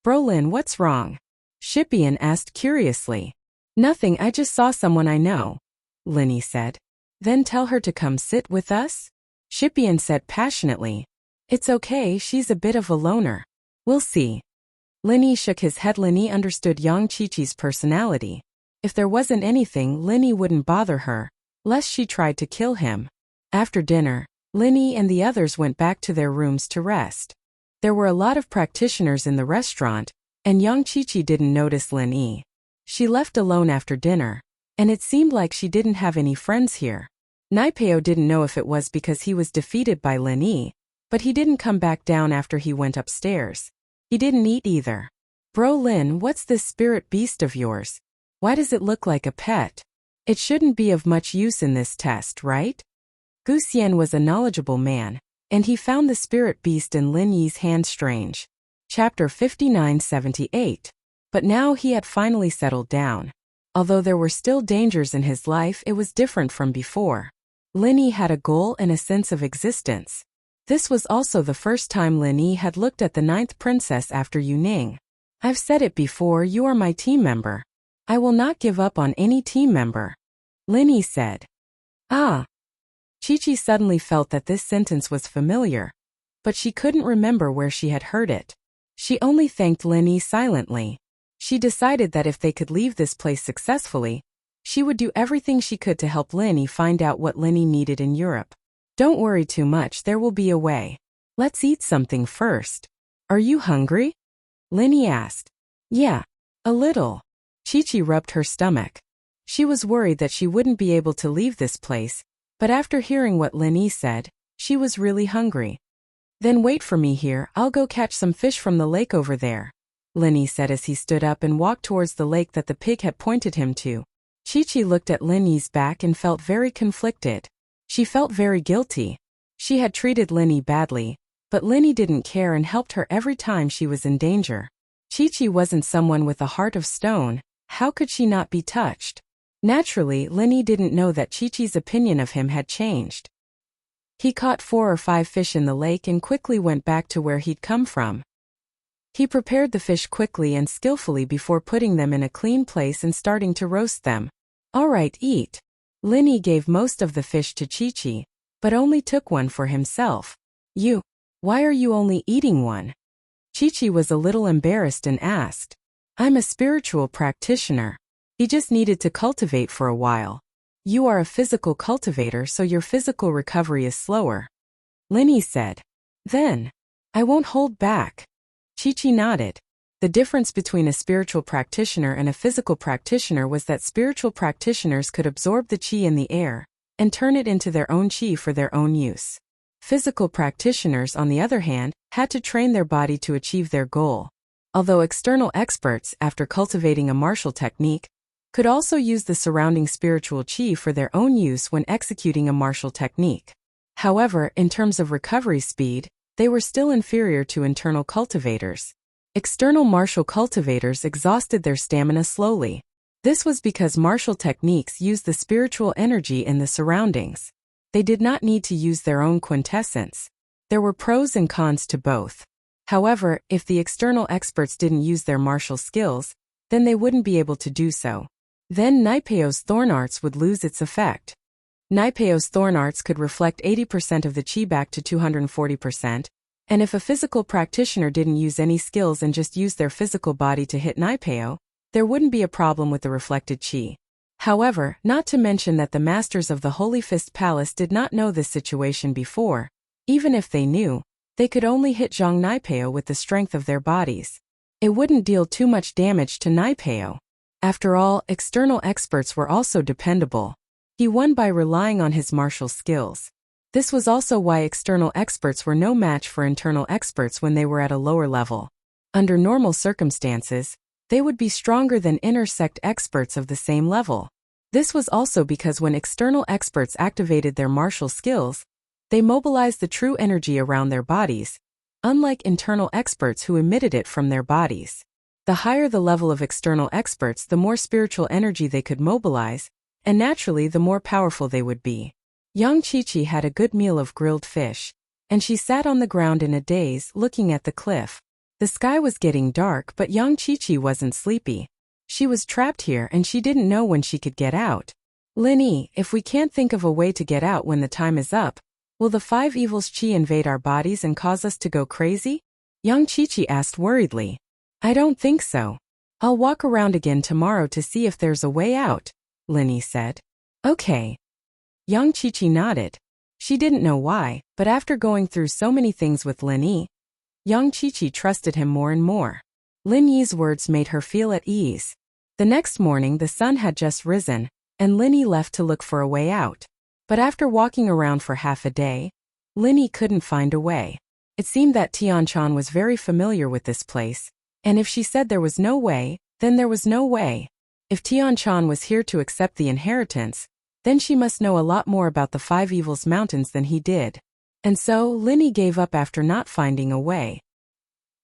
Brolin, what's wrong? Shipian asked curiously. Nothing, I just saw someone I know, Linny said. Then tell her to come sit with us? Shipian said passionately. It's okay, she's a bit of a loner. We'll see. Linny shook his head. Linny understood Yang Qiqi's personality. If there wasn't anything, Linny wouldn't bother her, lest she tried to kill him. After dinner, Linny and the others went back to their rooms to rest. There were a lot of practitioners in the restaurant, and Yang Qiqi didn't notice Linny. She left alone after dinner, and it seemed like she didn't have any friends here. Naipeo didn't know if it was because he was defeated by Linny, but he didn't come back down after he went upstairs. He didn't eat either. Bro Lin, what's this spirit beast of yours? Why does it look like a pet? It shouldn't be of much use in this test, right? Gu Xian was a knowledgeable man, and he found the spirit beast in Lin Yi's hand strange. Chapter 59-78. But now he had finally settled down. Although there were still dangers in his life, it was different from before. Lin Yi had a goal and a sense of existence. This was also the first time Lin Yi had looked at the 9th princess after Yu Ning. I've said it before, you are my team member. I will not give up on any team member, Lin Yi said. Ah. Qiqi suddenly felt that this sentence was familiar, but she couldn't remember where she had heard it. She only thanked Lin Yi silently. She decided that if they could leave this place successfully, she would do everything she could to help Lin Yi find out what Lin Yi needed in Europe. Don't worry too much, there will be a way. Let's eat something first. Are you hungry? Lin Yi asked. Yeah, a little. Qiqi rubbed her stomach. She was worried that she wouldn't be able to leave this place, but after hearing what Lin Yi said, she was really hungry. Then wait for me here, I'll go catch some fish from the lake over there, Lin Yi said as he stood up and walked towards the lake that the pig had pointed him to. Qiqi looked at Lin Yi's back and felt very conflicted. She felt very guilty. She had treated Lin Yi badly, but Lin Yi didn't care and helped her every time she was in danger. Qiqi wasn't someone with a heart of stone. How could she not be touched? Naturally, Lin Yi didn't know that Qiqi's opinion of him had changed. He caught 4 or 5 fish in the lake and quickly went back to where he'd come from. He prepared the fish quickly and skillfully before putting them in a clean place and starting to roast them. All right, eat. Lin Yi gave most of the fish to Qiqi, but only took one for himself. Why are you only eating one? Qiqi was a little embarrassed and asked. I'm a spiritual practitioner. He just needed to cultivate for a while. You are a physical cultivator, so your physical recovery is slower, Lin Yi said. Then, I won't hold back. Qiqi nodded. The difference between a spiritual practitioner and a physical practitioner was that spiritual practitioners could absorb the qi in the air and turn it into their own qi for their own use. Physical practitioners, on the other hand, had to train their body to achieve their goal. Although external experts, after cultivating a martial technique, could also use the surrounding spiritual qi for their own use when executing a martial technique. However, in terms of recovery speed, they were still inferior to internal cultivators. External martial cultivators exhausted their stamina slowly. This was because martial techniques use the spiritual energy in the surroundings. They did not need to use their own quintessence. There were pros and cons to both. However, if the external experts didn't use their martial skills, then they wouldn't be able to do so. Then Naipeo's thorn arts would lose its effect. Naipeo's thorn arts could reflect 80% of the qi back to 240%, and if a physical practitioner didn't use any skills and just used their physical body to hit Naipeo, there wouldn't be a problem with the reflected qi. However, not to mention that the masters of the Holy Fist Palace did not know this situation before. Even if they knew, they could only hit Zhang Naipeo with the strength of their bodies. It wouldn't deal too much damage to Naipeo. After all, external experts were also dependable. He won by relying on his martial skills. This was also why external experts were no match for internal experts when they were at a lower level. Under normal circumstances, they would be stronger than inner sect experts of the same level. This was also because when external experts activated their martial skills, they mobilized the true energy around their bodies. unlike internal experts who emitted it from their bodies. The higher the level of external experts, the more spiritual energy they could mobilize, and naturally the more powerful they would be. Yang Qiqi had a good meal of grilled fish, and she sat on the ground in a daze looking at the cliff. The sky was getting dark, but Yang Qiqi wasn't sleepy. She was trapped here and she didn't know when she could get out. Linny, if we can't think of a way to get out when the time is up, will the five evils qi invade our bodies and cause us to go crazy? Yang Qiqi asked worriedly. I don't think so. I'll walk around again tomorrow to see if there's a way out, Linny said. Okay. Yang Qiqi nodded. She didn't know why, but after going through so many things with Linny, Yang Qiqi trusted him more and more. Lin Yi's words made her feel at ease. The next morning the sun had just risen, and Linny left to look for a way out. But after walking around for half a day, Linny couldn't find a way. It seemed that Tianchan was very familiar with this place, and if she said there was no way, then there was no way. If Tianchan was here to accept the inheritance, then she must know a lot more about the Five Evils Mountains than he did. And so, Linny gave up after not finding a way.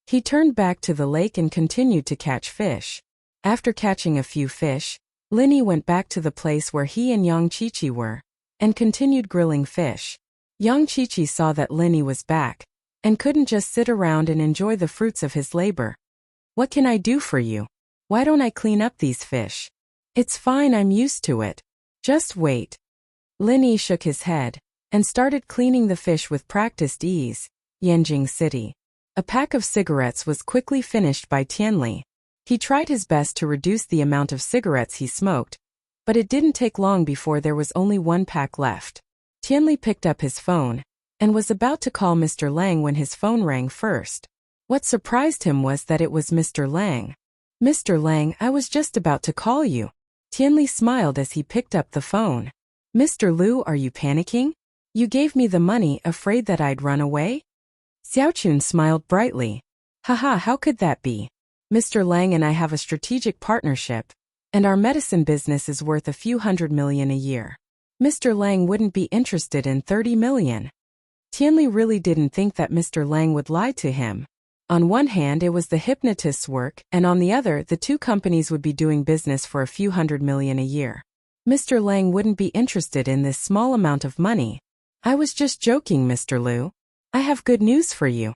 He turned back to the lake and continued to catch fish. After catching a few fish, Linny went back to the place where he and Yang Qiqi were, and continued grilling fish. Yang Qiqi saw that Linny was back, and couldn't just sit around and enjoy the fruits of his labor. What can I do for you? Why don't I clean up these fish? It's fine, I'm used to it. Just wait. Linny shook his head, and started cleaning the fish with practiced ease. Yanjing City. A pack of cigarettes was quickly finished by Tianli. He tried his best to reduce the amount of cigarettes he smoked, but it didn't take long before there was only one pack left. Tianli picked up his phone, and was about to call Mr. Lang when his phone rang first. What surprised him was that it was Mr. Lang. Mr. Lang, I was just about to call you. Tianli smiled as he picked up the phone. Mr. Liu, are you panicking? You gave me the money, afraid that I'd run away? Xiaochun smiled brightly. Haha, how could that be? Mr. Lang and I have a strategic partnership, and our medicine business is worth a few $100 million a year. Mr. Lang wouldn't be interested in $30 million. Tianli really didn't think that Mr. Lang would lie to him. On one hand, it was the hypnotist's work, and on the other, the two companies would be doing business for a few $100 million a year. Mr. Lang wouldn't be interested in this small amount of money. I was just joking, Mr. Liu. I have good news for you.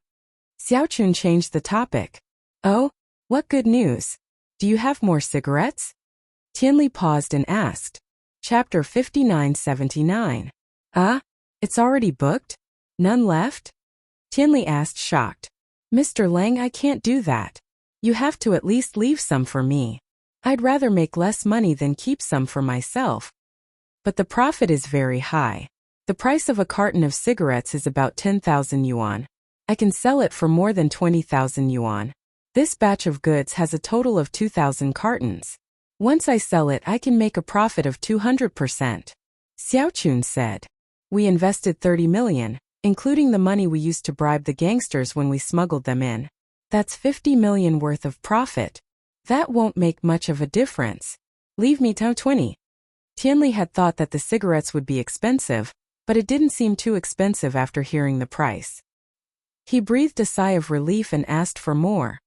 Xiaochun changed the topic. Oh? What good news? Do you have more cigarettes? Tianli paused and asked. Chapter 5979. It's already booked? None left? Tianli asked, shocked. Mr. Lang, I can't do that. You have to at least leave some for me. I'd rather make less money than keep some for myself. But the profit is very high. The price of a carton of cigarettes is about 10,000 yuan. I can sell it for more than 20,000 yuan. This batch of goods has a total of 2,000 cartons. Once I sell it, I can make a profit of 200%. Xiaochun said. We invested 30 million, including the money we used to bribe the gangsters when we smuggled them in. That's 50 million worth of profit. That won't make much of a difference. Leave me 20. Tianli had thought that the cigarettes would be expensive, but it didn't seem too expensive after hearing the price. He breathed a sigh of relief and asked for more.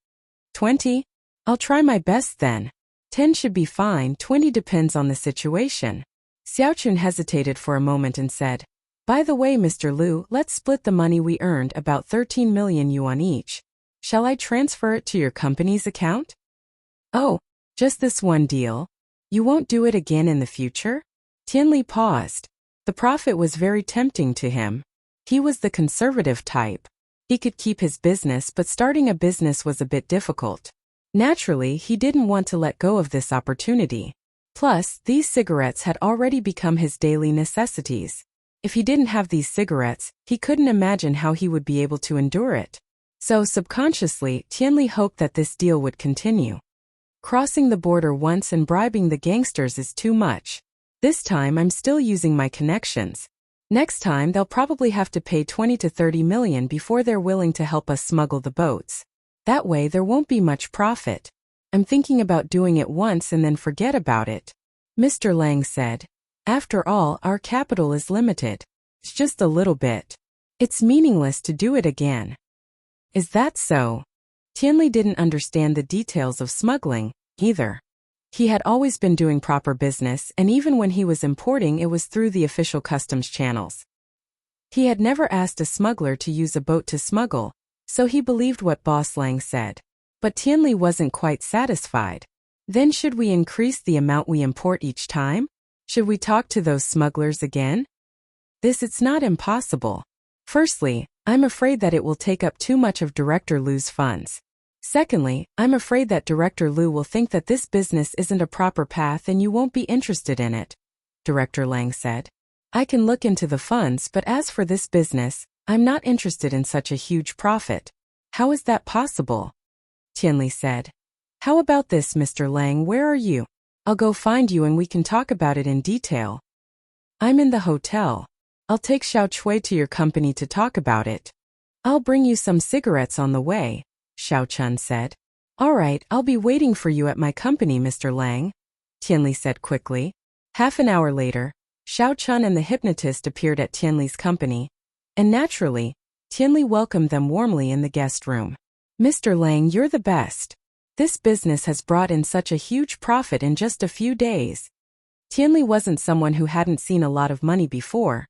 20? I'll try my best then. 10 should be fine, 20 depends on the situation. Xiaochun hesitated for a moment and said, by the way, Mr. Liu, let's split the money we earned, about 13 million yuan each. Shall I transfer it to your company's account? Oh, just this one deal? You won't do it again in the future? Tianli paused. The profit was very tempting to him. He was the conservative type. He could keep his business, but starting a business was a bit difficult. Naturally, he didn't want to let go of this opportunity. Plus, these cigarettes had already become his daily necessities. If he didn't have these cigarettes, he couldn't imagine how he would be able to endure it. So subconsciously, Tianli hoped that this deal would continue. Crossing the border once and bribing the gangsters is too much. This time I'm still using my connections. Next time they'll probably have to pay 20 to 30 million before they're willing to help us smuggle the boats. That way there won't be much profit. I'm thinking about doing it once and then forget about it. Mr. Lang said. After all, our capital is limited. It's just a little bit. It's meaningless to do it again. Is that so? Tianli didn't understand the details of smuggling, either. He had always been doing proper business, and even when he was importing, it was through the official customs channels. He had never asked a smuggler to use a boat to smuggle, so he believed what Boss Lang said. But Tianli wasn't quite satisfied. Then should we increase the amount we import each time? Should we talk to those smugglers again? It's not impossible. Firstly, I'm afraid that it will take up too much of Director Lu's funds. Secondly, I'm afraid that Director Lu will think that this business isn't a proper path and you won't be interested in it, Director Lang said. I can look into the funds, but as for this business, I'm not interested in such a huge profit. How is that possible? Tianli said. How about this, Mr. Lang, where are you? I'll go find you and we can talk about it in detail. I'm in the hotel. I'll take Xiao Chui to your company to talk about it. I'll bring you some cigarettes on the way, Xiao Chun said. All right, I'll be waiting for you at my company, Mr. Lang, Tianli said quickly. Half an hour later, Xiao Chun and the hypnotist appeared at Tianli's company, and naturally, Tianli welcomed them warmly in the guest room. Mr. Lang, you're the best. This business has brought in such a huge profit in just a few days. Tianli wasn't someone who hadn't seen a lot of money before,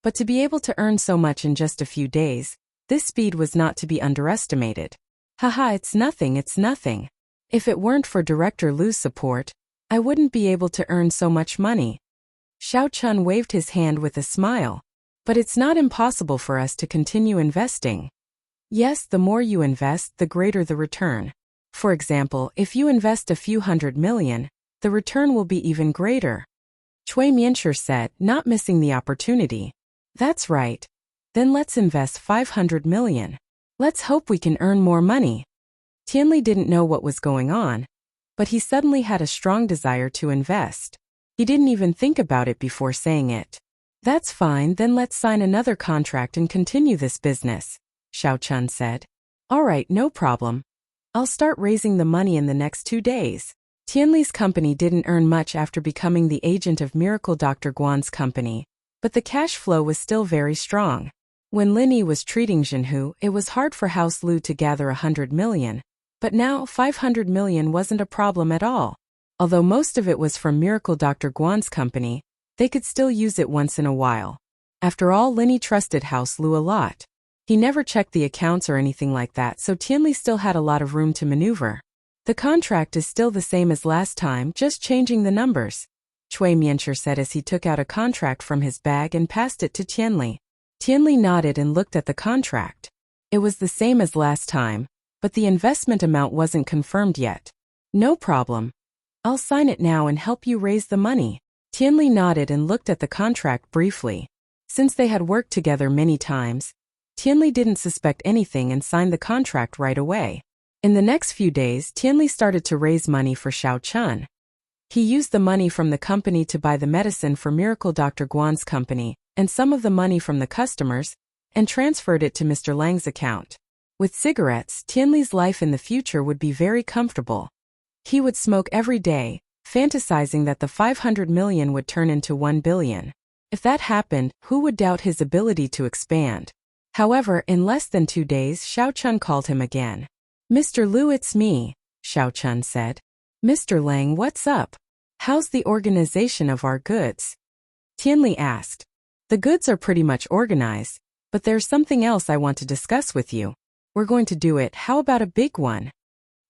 but to be able to earn so much in just a few days, this speed was not to be underestimated. Haha, it's nothing. If it weren't for Director Lu's support, I wouldn't be able to earn so much money. Xiao Chun waved his hand with a smile. But it's not impossible for us to continue investing. Yes, the more you invest, the greater the return. For example, if you invest a few 100 million, the return will be even greater. Cui Mianshi said, not missing the opportunity. That's right. Then let's invest 500 million. Let's hope we can earn more money. Tianli didn't know what was going on, but he suddenly had a strong desire to invest. He didn't even think about it before saying it. That's fine, then let's sign another contract and continue this business, Xiao Chun said. All right, no problem. I'll start raising the money in the next 2 days. Tianli's company didn't earn much after becoming the agent of Miracle Dr. Guan's company, but the cash flow was still very strong. When Lin Yi was treating Jinhu, it was hard for House Lu to gather 100 million, but now 500 million wasn't a problem at all. Although most of it was from Miracle Dr. Guan's company, they could still use it once in a while. After all, Lin Yi trusted House Lu a lot. He never checked the accounts or anything like that, so Tianli still had a lot of room to maneuver. The contract is still the same as last time, just changing the numbers, Cui Mianshi said as he took out a contract from his bag and passed it to Tianli. Tianli nodded and looked at the contract. It was the same as last time, but the investment amount wasn't confirmed yet. No problem. I'll sign it now and help you raise the money. Tianli nodded and looked at the contract briefly. Since they had worked together many times, Tianli didn't suspect anything and signed the contract right away. In the next few days, Tianli started to raise money for Xiao Chun. He used the money from the company to buy the medicine for Miracle Dr. Guan's company, and some of the money from the customers, and transferred it to Mr. Lang's account. With cigarettes, Tianli's life in the future would be very comfortable. He would smoke every day, fantasizing that the 500 million would turn into 1 billion. If that happened, who would doubt his ability to expand? However, in less than 2 days, Xiao Chun called him again. Mr. Lu, it's me, Xiao Chun said. Mr. Lang, what's up? How's the organization of our goods? Tianli asked. The goods are pretty much organized, but there's something else I want to discuss with you. We're going to do it, how about a big one?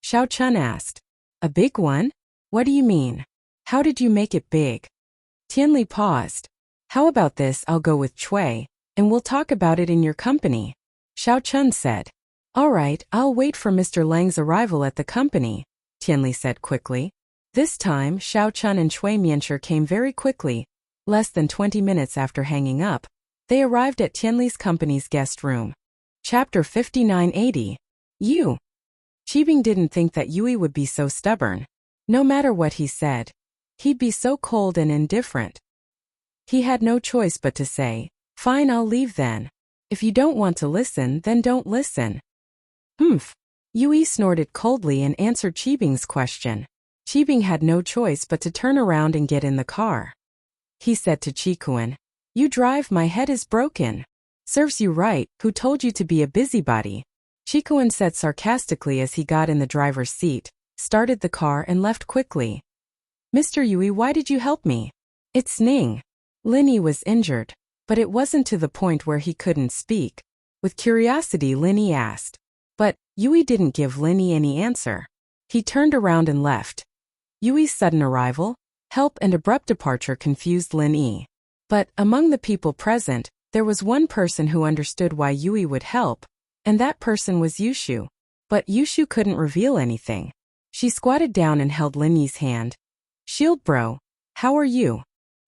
Xiao Chun asked. A big one? What do you mean? How did you make it big? Tianli paused. How about this, I'll go with Cui, and we'll talk about it in your company, Xiao Chun said. All right, I'll wait for Mr. Lang's arrival at the company, Tianli said quickly. This time, Xiao Chun and Cui Mianshi came very quickly. Less than 20 minutes after hanging up, they arrived at Tianli's company's guest room. Chapter 5980. You. Qibing didn't think that Yui would be so stubborn. No matter what he said, he'd be so cold and indifferent. He had no choice but to say, fine, I'll leave then. If you don't want to listen, then don't listen. Humph. Yui snorted coldly and answered Qibing's question. Qibing had no choice but to turn around and get in the car. He said to Qikuan, you drive, my head is broken. Serves you right, who told you to be a busybody? Chikuan said sarcastically as he got in the driver's seat, started the car and left quickly. Mr. Yui, why did you help me? It's Ning. Linny was injured, but it wasn't to the point where he couldn't speak. With curiosity, Linny asked. But Yui didn't give Linny any answer. He turned around and left. Yui's sudden arrival, help and abrupt departure confused Linny. But among the people present, there was one person who understood why Yui would help, and that person was Yushu. But Yushu couldn't reveal anything. She squatted down and held Linny's hand. Shield bro, how are you?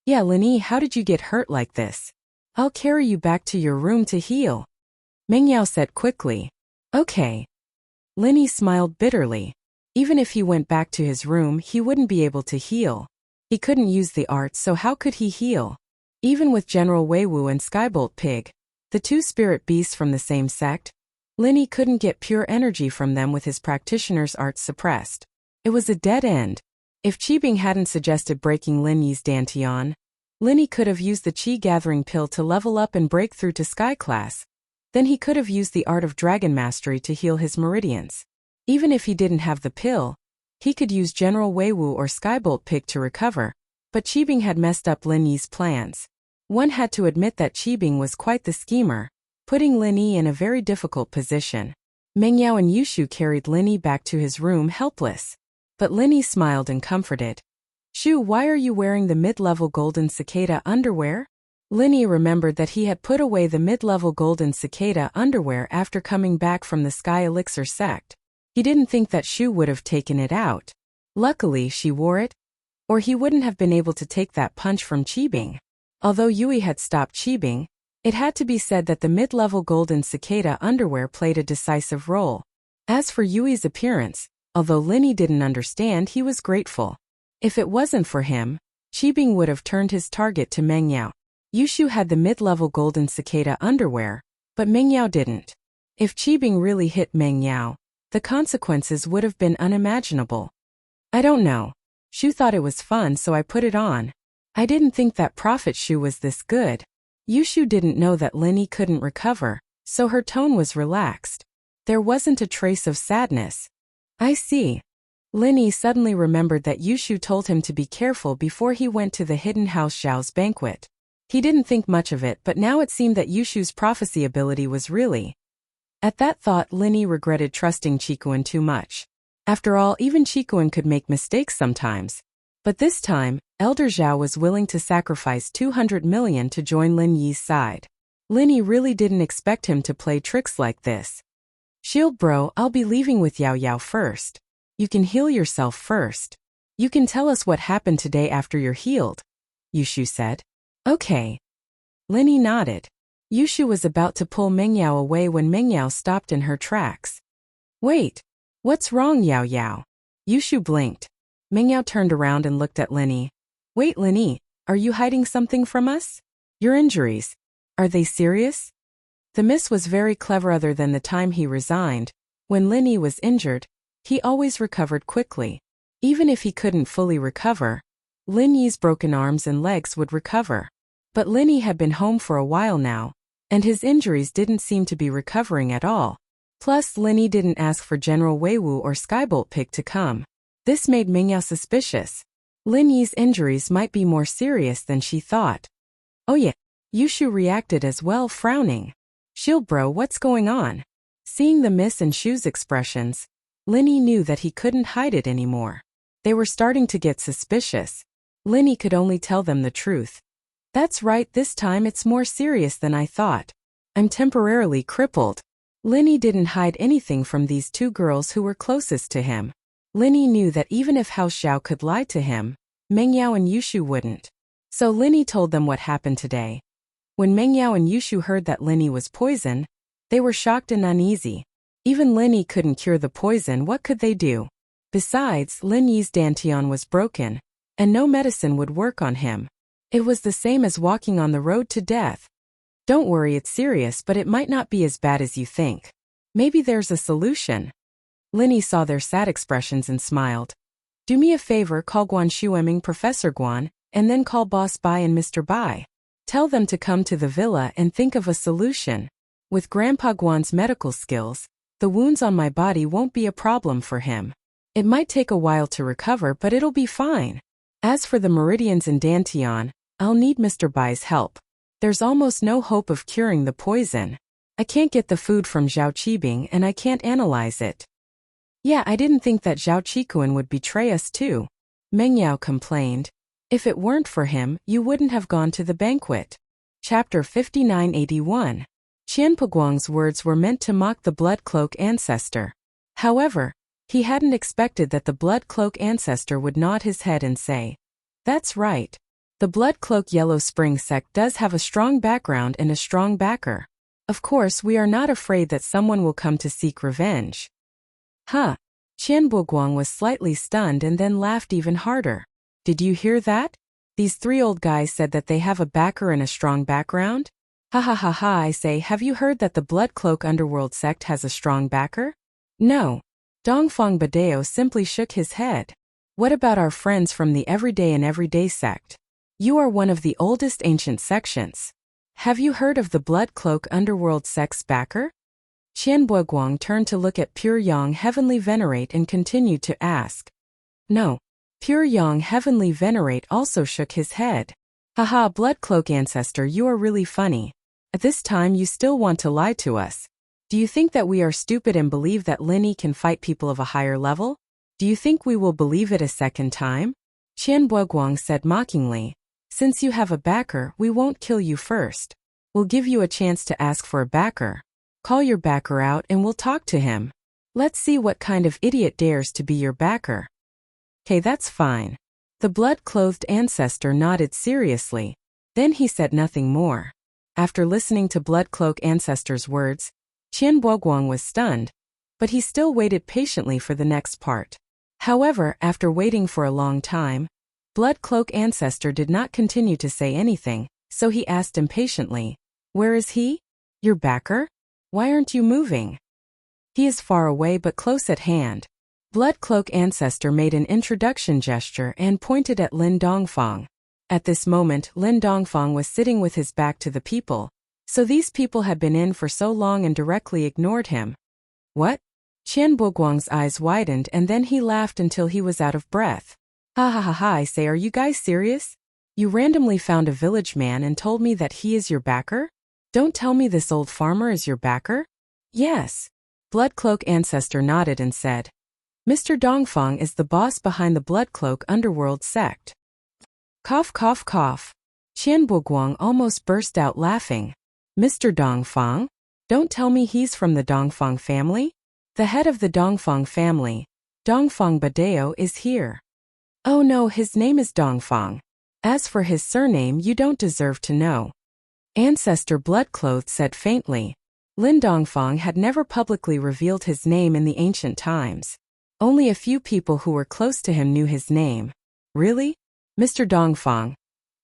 Yeah, Linny, how did you get hurt like this? I'll carry you back to your room to heal. Mengyao said quickly. Okay. Linny smiled bitterly. Even if he went back to his room, he wouldn't be able to heal. He couldn't use the art, so how could he heal? Even with General Weiwu and Skybolt Pig, the two spirit beasts from the same sect, Linny couldn't get pure energy from them with his practitioner's art suppressed. It was a dead end. If Qibing hadn't suggested breaking Linny's Dantian, Linny could have used the Qi Gathering Pill to level up and break through to Sky Class. Then he could have used the Art of Dragon Mastery to heal his meridians. Even if he didn't have the pill, he could use General Weiwu or Skybolt Pig to recover, but Qibing had messed up Linny's plans. One had to admit that Qibing was quite the schemer, putting Linny in a very difficult position. Mengyao and Yushu carried Linny back to his room helpless. But Linny smiled and comforted. Shu, why are you wearing the mid-level golden cicada underwear? Linny remembered that he had put away the mid-level golden cicada underwear after coming back from the Sky Elixir sect. He didn't think that Shu would have taken it out. Luckily, she wore it, or he wouldn't have been able to take that punch from Qibing. Although Yui had stopped Qibing, it had to be said that the mid-level golden cicada underwear played a decisive role. As for Yui's appearance, although Linny didn't understand, he was grateful. If it wasn't for him, Qibing would have turned his target to Mengyao. Yushu had the mid-level golden cicada underwear, but Mengyao didn't. If Qibing really hit Mengyao, the consequences would have been unimaginable. I don't know. Shu thought it was fun, so I put it on. I didn't think that Prophet Shu was this good. Yushu didn't know that Linny couldn't recover, so her tone was relaxed. There wasn't a trace of sadness. I see. Linny suddenly remembered that Yushu told him to be careful before he went to the hidden house Zhao's banquet. He didn't think much of it, but now it seemed that Yushu's prophecy ability was really. At that thought, Linny regretted trusting Chikuan too much. After all, even Chikuan could make mistakes sometimes. But this time, Elder Zhao was willing to sacrifice 200 million to join Lin Yi's side. Linny really didn't expect him to play tricks like this. Shield bro, I'll be leaving with Yao Yao first. You can heal yourself first. You can tell us what happened today after you're healed, Yushu said. Okay. Linny nodded. Yushu was about to pull Mengyao away when Mengyao stopped in her tracks. Wait. What's wrong, Yao Yao? Yushu blinked. Mengyao turned around and looked at Linny. Wait, Linny, are you hiding something from us? Your injuries. Are they serious? The miss was very clever. Other than the time he resigned, when Linny was injured, he always recovered quickly. Even if he couldn't fully recover, Lin Yi's broken arms and legs would recover. But Linny had been home for a while now, and his injuries didn't seem to be recovering at all. Plus, Linny didn't ask for General Weiwu or Skybolt Pig to come. This made Mengyao suspicious. Lin Yi's injuries might be more serious than she thought. Oh yeah. Yushu reacted as well, frowning. Shield bro, what's going on? Seeing the miss and Shu's expressions, Linny knew that he couldn't hide it anymore. They were starting to get suspicious. Linny could only tell them the truth. That's right, this time it's more serious than I thought. I'm temporarily crippled. Linny didn't hide anything from these two girls who were closest to him. Linny knew that even if House Zhao could lie to him, Mengyao and Yushu wouldn't. So Linny told them what happened today. When Mengyao and Yushu heard that Linny was poisoned, they were shocked and uneasy. Even Linny couldn't cure the poison, what could they do? Besides, Lin Yi's Dantian was broken, and no medicine would work on him. It was the same as walking on the road to death. Don't worry, it's serious, but it might not be as bad as you think. Maybe there's a solution. Linny saw their sad expressions and smiled. Do me a favor, call Guan Shueming Professor Guan, and then call Boss Bai and Mr. Bai. Tell them to come to the villa and think of a solution. With Grandpa Guan's medical skills, The wounds on my body won't be a problem for him. It might take a while to recover, but it'll be fine. As for the meridians in Dantian, I'll need Mr. Bai's help. There's almost no hope of curing the poison. I can't get the food from Zhao Qibing and I can't analyze it. Yeah, I didn't think that Zhao Qikuan would betray us too. Meng Yao complained. If it weren't for him, you wouldn't have gone to the banquet. Chapter 5981. Qian Puguang's words were meant to mock the Blood Cloak ancestor. However, he hadn't expected that the Blood Cloak ancestor would nod his head and say, "That's right. The Blood Cloak Yellow Spring sect does have a strong background and a strong backer. Of course, we are not afraid that someone will come to seek revenge." Huh. Qian Puguang was slightly stunned and then laughed even harder. Did you hear that? These three old guys said that they have a backer and a strong background? Ha ha ha ha, I say, have you heard that the Blood Cloak Underworld sect has a strong backer? No. Dongfang Badeo simply shook his head. What about our friends from the Everyday and Everyday sect? You are one of the oldest ancient sections. Have you heard of the Blood Cloak Underworld sect's backer? Qian Puguang turned to look at Pure Yang Heavenly Venerate and continued to ask. No. Pure Yang Heavenly Venerate also shook his head. Haha, Blood Cloak ancestor, you are really funny. At this time you still want to lie to us. Do you think that we are stupid and believe that Linny can fight people of a higher level? Do you think we will believe it a second time? Qian Puguang said mockingly. Since you have a backer, we won't kill you first. We'll give you a chance to ask for a backer. Call your backer out and we'll talk to him. Let's see what kind of idiot dares to be your backer. Okay, that's fine. The blood-clothed ancestor nodded seriously. Then he said nothing more. After listening to Blood Cloak ancestor's words, Qian Puguang was stunned, but he still waited patiently for the next part. However, after waiting for a long time, Blood Cloak ancestor did not continue to say anything, so he asked impatiently, "Where is he? Your backer? Why aren't you moving?" "He is far away but close at hand." Blood Cloak ancestor made an introduction gesture and pointed at Lin Dongfang. At this moment, Lin Dongfang was sitting with his back to the people, so these people had been in for so long and directly ignored him. What? Qian Puguang's eyes widened and then he laughed until he was out of breath. Ha ha ha ha, I say, are you guys serious? You randomly found a village man and told me that he is your backer? Don't tell me this old farmer is your backer? Yes. Blood Cloak ancestor nodded and said, Mr. Dongfang is the boss behind the Blood Cloak Underworld sect. Cough cough cough. Qian Puguang almost burst out laughing. Mr. Dongfang? Don't tell me he's from the Dongfang family? The head of the Dongfang family, Dongfang Badeo, is here. Oh no, his name is Dongfang. As for his surname, you don't deserve to know. Ancestor Bloodcloth said faintly. Lin Dongfang had never publicly revealed his name in the ancient times. Only a few people who were close to him knew his name. Really? Mr. Dongfang?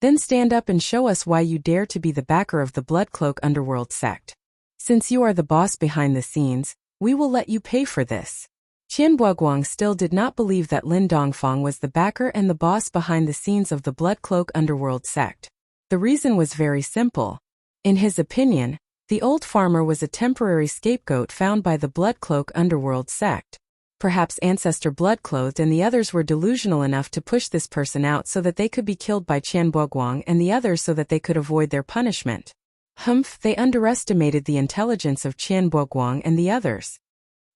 Then stand up and show us why you dare to be the backer of the Bloodcloak Underworld sect. Since you are the boss behind the scenes, we will let you pay for this. Qian Puguang still did not believe that Lin Dongfang was the backer and the boss behind the scenes of the Bloodcloak Underworld sect. The reason was very simple. In his opinion, the old farmer was a temporary scapegoat found by the Bloodcloak Underworld sect. Perhaps Ancestor Bloodclothed and the others were delusional enough to push this person out so that they could be killed by Qian Puguang and the others so that they could avoid their punishment. Humph, they underestimated the intelligence of Qian Puguang and the others.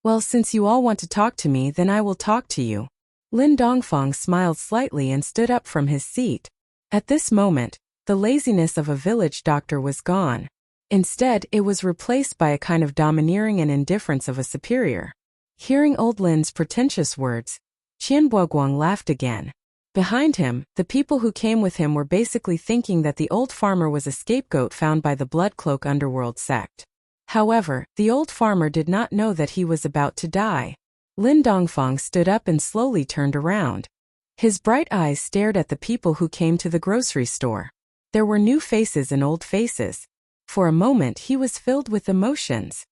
Well, since you all want to talk to me, then I will talk to you. Lin Dongfang smiled slightly and stood up from his seat. At this moment, the laziness of a village doctor was gone. Instead, it was replaced by a kind of domineering and indifference of a superior. Hearing old Lin's pretentious words, Qian Puguang laughed again. Behind him, the people who came with him were basically thinking that the old farmer was a scapegoat found by the Bloodcloak Underworld sect. However, the old farmer did not know that he was about to die. Lin Dongfang stood up and slowly turned around. His bright eyes stared at the people who came to the grocery store. There were new faces and old faces. For a moment he was filled with emotions.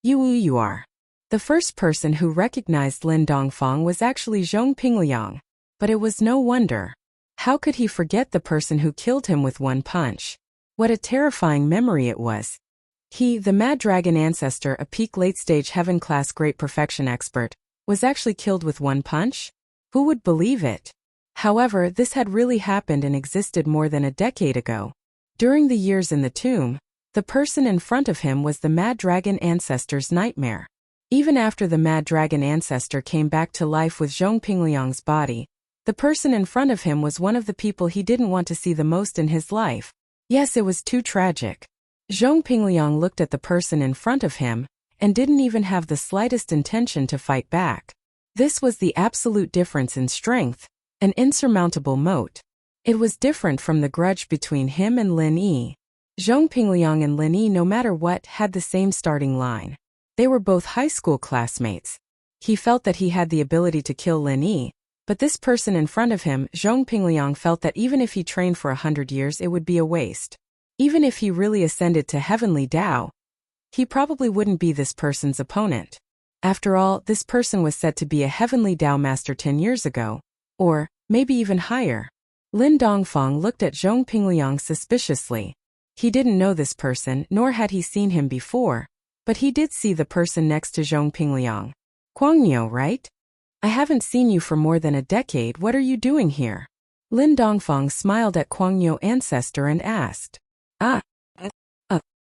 You are. The first person who recognized Lin Dongfang was actually Zhong Pingliang. But it was no wonder. How could he forget the person who killed him with one punch? What a terrifying memory it was. He, the Mad Dragon Ancestor, a peak late-stage heaven-class great perfection expert, was actually killed with one punch? Who would believe it? However, this had really happened and existed more than a decade ago. During the years in the tomb, the person in front of him was the Mad Dragon Ancestor's nightmare. Even after the Mad Dragon Ancestor came back to life with Zhong Pingliang's body, the person in front of him was one of the people he didn't want to see the most in his life. Yes, it was too tragic. Zhong Pingliang looked at the person in front of him, and didn't even have the slightest intention to fight back. This was the absolute difference in strength, an insurmountable moat. It was different from the grudge between him and Lin Yi. Zhong Pingliang and Lin Yi, no matter what, had the same starting line. They were both high school classmates. He felt that he had the ability to kill Lin Yi, but this person in front of him, Zhong Pingliang, felt that even if he trained for 100 years it would be a waste. Even if he really ascended to Heavenly Tao, he probably wouldn't be this person's opponent. After all, this person was said to be a Heavenly Tao master 10 years ago, or maybe even higher. Lin Dongfang looked at Zhong Pingliang suspiciously. He didn't know this person, nor had he seen him before, but he did see the person next to Zhong Pingliang. Guangyou, right? I haven't seen you for more than a decade. What are you doing here? Lin Dongfang smiled at Guangyou Ancestor and asked.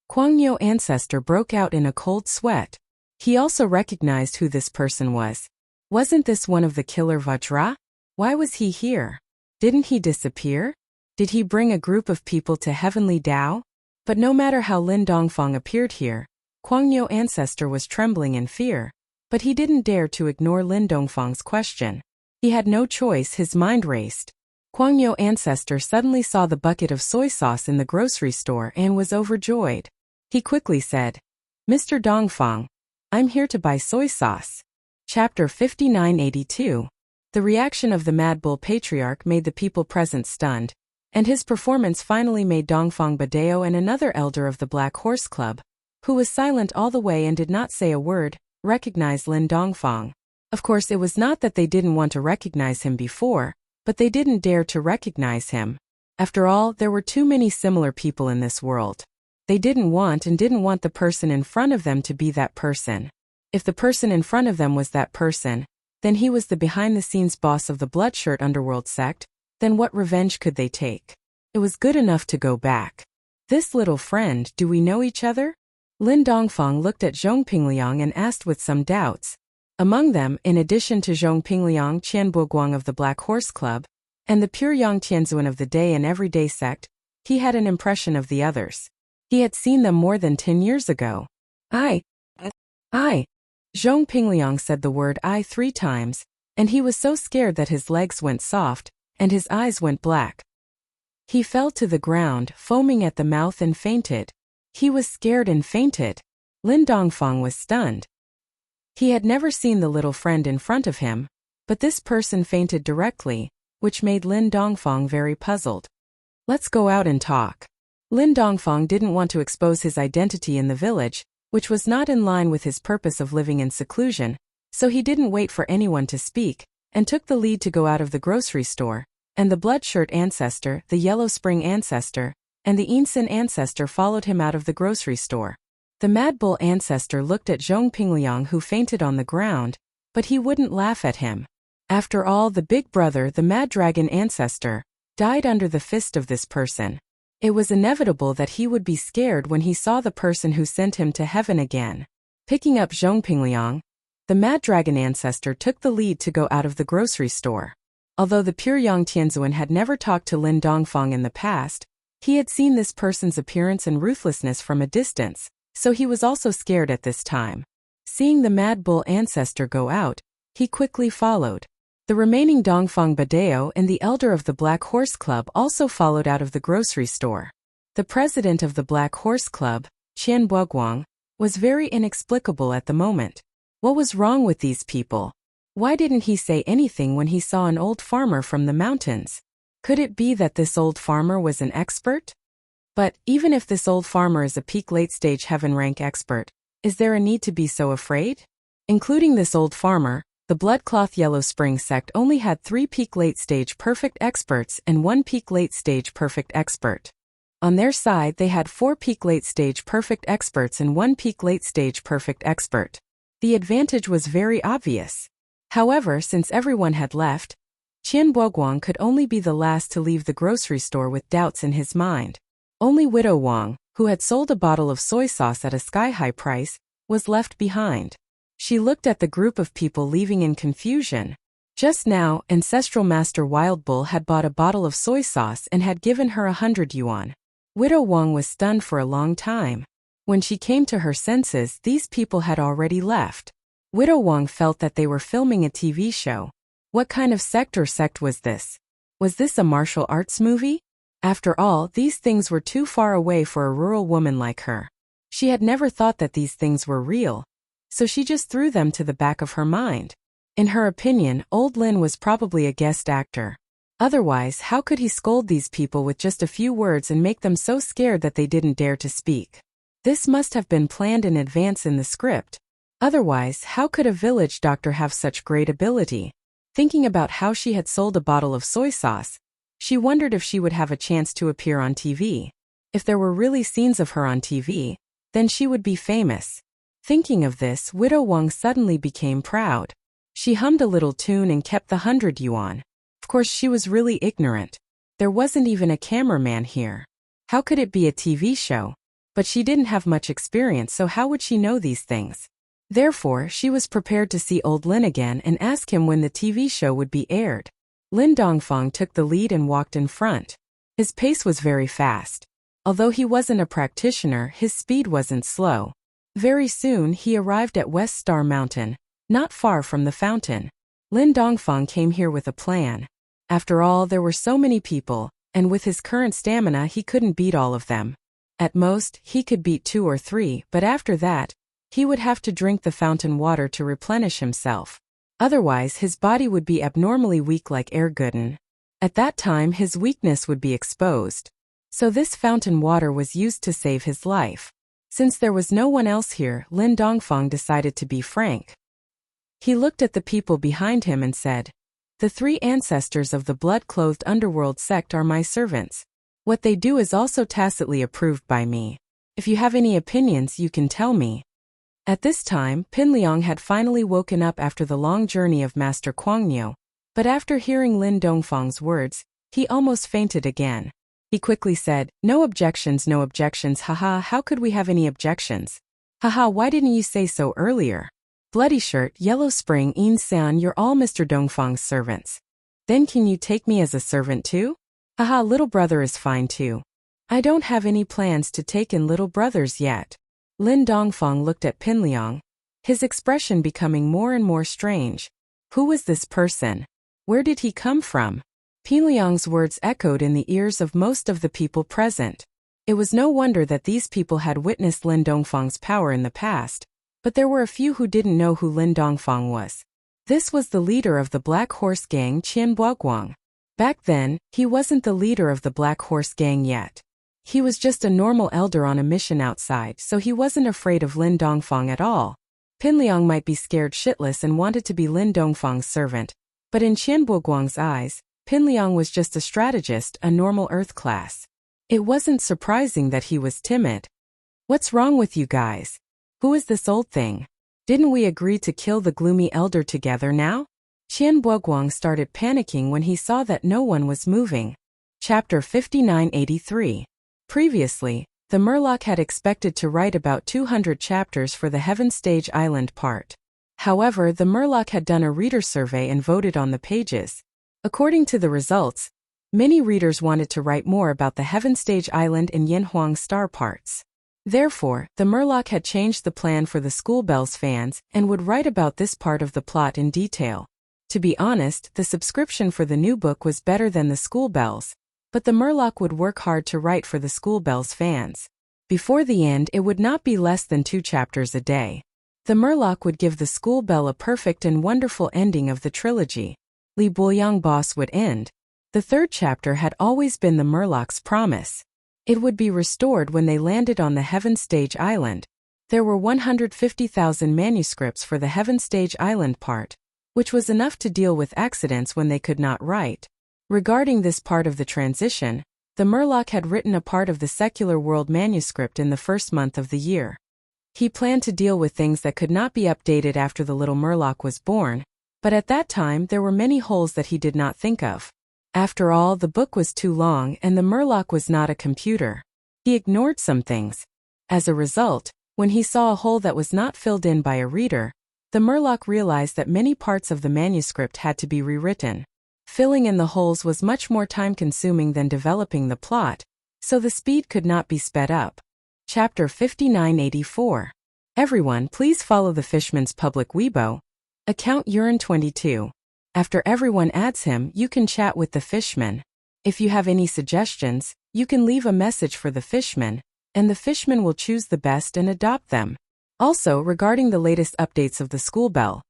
Guangyou Ancestor broke out in a cold sweat. He also recognized who this person was. Wasn't this one of the killer Vajra? Why was he here? Didn't he disappear? Did he bring a group of people to Heavenly Tao? But no matter how Lin Dongfang appeared here, Guangyou Ancestor was trembling in fear. But he didn't dare to ignore Lin Dongfang's question. He had no choice, his mind raced. Guangyou Ancestor suddenly saw the bucket of soy sauce in the grocery store and was overjoyed. He quickly said, Mr. Dongfang, I'm here to buy soy sauce. Chapter 5982. The reaction of the Mad Bull Patriarch made the people present stunned, and his performance finally made Dongfang Badeo and another elder of the Black Horse Club, who was silent all the way and did not say a word, recognize Lin Dongfang. Of course, it was not that they didn't want to recognize him before, but they didn't dare to recognize him. After all, there were too many similar people in this world. They didn't want the person in front of them to be that person. If the person in front of them was that person, then he was the behind-the-scenes boss of the Bloodshirt Underworld sect. Then what revenge could they take? It was good enough to go back. This little friend, do we know each other? Lin Dongfang looked at Zhong Pingliang and asked with some doubts. Among them, in addition to Zhong Pingliang, Qian Boguang of the Black Horse Club, and the pure Yang Tianzuan of the Day and Everyday sect, he had an impression of the others. He had seen them more than 10 years ago. I. Zhong Pingliang said the word I 3 times, and he was so scared that his legs went soft, and his eyes went black. He fell to the ground, foaming at the mouth, and fainted. He was scared and fainted. Lin Dongfang was stunned. He had never seen the little friend in front of him, but this person fainted directly, which made Lin Dongfang very puzzled. Let's go out and talk. Lin Dongfang didn't want to expose his identity in the village, which was not in line with his purpose of living in seclusion, so he didn't wait for anyone to speak, and took the lead to go out of the grocery store, and the Bloodshirt Ancestor, the Yellow Spring Ancestor, and the Insin Ancestor followed him out of the grocery store. The Mad Bull Ancestor looked at Zhong Pingliang, who fainted on the ground, but he wouldn't laugh at him. After all, the big brother, the Mad Dragon Ancestor, died under the fist of this person. It was inevitable that he would be scared when he saw the person who sent him to heaven again. Picking up Zhong Pingliang, the Mad Dragon Ancestor took the lead to go out of the grocery store. Although the pure Yang Tianzuan had never talked to Lin Dongfang in the past, he had seen this person's appearance and ruthlessness from a distance, so he was also scared at this time. Seeing the Mad Bull Ancestor go out, he quickly followed. The remaining Dongfang Badeo and the elder of the Black Horse Club also followed out of the grocery store. The president of the Black Horse Club, Qian Boguang, was very inexplicable at the moment. What was wrong with these people? Why didn't he say anything when he saw an old farmer from the mountains? Could it be that this old farmer was an expert? But even if this old farmer is a peak late-stage heaven rank expert, is there a need to be so afraid? Including this old farmer, the Bloodcloth Yellow Spring sect only had 3 peak late-stage perfect experts and 1 peak late-stage perfect expert. On their side they had 4 peak late-stage perfect experts and 1 peak late-stage perfect expert. The advantage was very obvious. However, since everyone had left, Qian Boguang could only be the last to leave the grocery store with doubts in his mind. Only Widow Wang, who had sold a bottle of soy sauce at a sky-high price, was left behind. She looked at the group of people leaving in confusion. Just now, Ancestral Master Wild Bull had bought a bottle of soy sauce and had given her 100 yuan. Widow Wang was stunned for a long time. When she came to her senses, these people had already left. Widow Wang felt that they were filming a TV show. What kind of sect was this? Was this a martial arts movie? After all, these things were too far away for a rural woman like her. She had never thought that these things were real, so she just threw them to the back of her mind. In her opinion, old Lin was probably a guest actor. Otherwise, how could he scold these people with just a few words and make them so scared that they didn't dare to speak? This must have been planned in advance in the script. Otherwise, how could a village doctor have such great ability? Thinking about how she had sold a bottle of soy sauce, she wondered if she would have a chance to appear on TV. If there were really scenes of her on TV, then she would be famous. Thinking of this, Widow Wang suddenly became proud. She hummed a little tune and kept the 100 yuan. Of course, she was really ignorant. There wasn't even a cameraman here. How could it be a TV show? But she didn't have much experience, so how would she know these things? Therefore, she was prepared to see old Lin again and ask him when the TV show would be aired. Lin Dongfang took the lead and walked in front. His pace was very fast. Although he wasn't a practitioner, his speed wasn't slow. Very soon, he arrived at West Star Mountain, not far from the fountain. Lin Dongfang came here with a plan. After all, there were so many people, and with his current stamina he couldn't beat all of them. At most, he could beat 2 or 3, but after that, he would have to drink the fountain water to replenish himself. Otherwise, his body would be abnormally weak like Erguden. At that time, his weakness would be exposed. So this fountain water was used to save his life. Since there was no one else here, Lin Dongfang decided to be frank. He looked at the people behind him and said, "The 3 ancestors of the blood-clothed underworld sect are my servants. What they do is also tacitly approved by me. If you have any opinions, you can tell me." At this time, Pinliang had finally woken up after the long journey of Master Kuangnyo, but after hearing Lin Dongfang's words, he almost fainted again. He quickly said, no objections, haha, how could we have any objections? Haha, why didn't you say so earlier? Bloody Shirt, Yellow Spring, In San, you're all Mr. Dongfang's servants. Then can you take me as a servant too? Haha, little brother is fine too. I don't have any plans to take in little brothers yet. Lin Dongfang looked at Pinliang, his expression becoming more and more strange. Who was this person? Where did he come from? Pinliang's words echoed in the ears of most of the people present. It was no wonder that these people had witnessed Lin Dongfang's power in the past, but there were a few who didn't know who Lin Dongfang was. This was the leader of the Black Horse Gang, Qian Boguang. Back then, he wasn't the leader of the Black Horse Gang yet. He was just a normal elder on a mission outside, so he wasn't afraid of Lin Dongfang at all. Pinliang might be scared shitless and wanted to be Lin Dongfang's servant, but in Qian Boguang's eyes, Pinliang was just a strategist, a normal earth class. It wasn't surprising that he was timid. What's wrong with you guys? Who is this old thing? Didn't we agree to kill the gloomy elder together now? Qian Boguang started panicking when he saw that no one was moving. Chapter 5983. Previously, the Murloc had expected to write about 200 chapters for the Heaven Stage Island part. However, the Murloc had done a reader survey and voted on the pages. According to the results, many readers wanted to write more about the Heaven Stage Island and Yanhuang Star parts. Therefore, the Murloc had changed the plan for the School Bells fans and would write about this part of the plot in detail. To be honest, the subscription for the new book was better than the School Bells, but the Murloc would work hard to write for the School Bells fans. Before the end, it would not be less than 2 chapters a day. The Murloc would give the School Bell a perfect and wonderful ending of the trilogy. Li Boyang Boss would end. The 3rd chapter had always been the Murloc's promise. It would be restored when they landed on the Heaven Stage Island. There were 150,000 manuscripts for the Heaven Stage Island part, which was enough to deal with accidents when they could not write. Regarding this part of the transition, the The Murloc had written a part of the secular world manuscript in the first month of the year. He planned to deal with things that could not be updated after the little Murloc was born, but at that time there were many holes that he did not think of. After all, the book was too long and the Murloc was not a computer. He ignored some things. As a result, when he saw a hole that was not filled in by a reader, the Murloc realized that many parts of the manuscript had to be rewritten. Filling in the holes was much more time-consuming than developing the plot, so the speed could not be sped up. Chapter 5984. Everyone, please follow the Fishman's public Weibo account Urine22. After everyone adds him, you can chat with the Fishman. If you have any suggestions, you can leave a message for the Fishman, and the Fishman will choose the best and adopt them. Also, regarding the latest updates of the School Bell,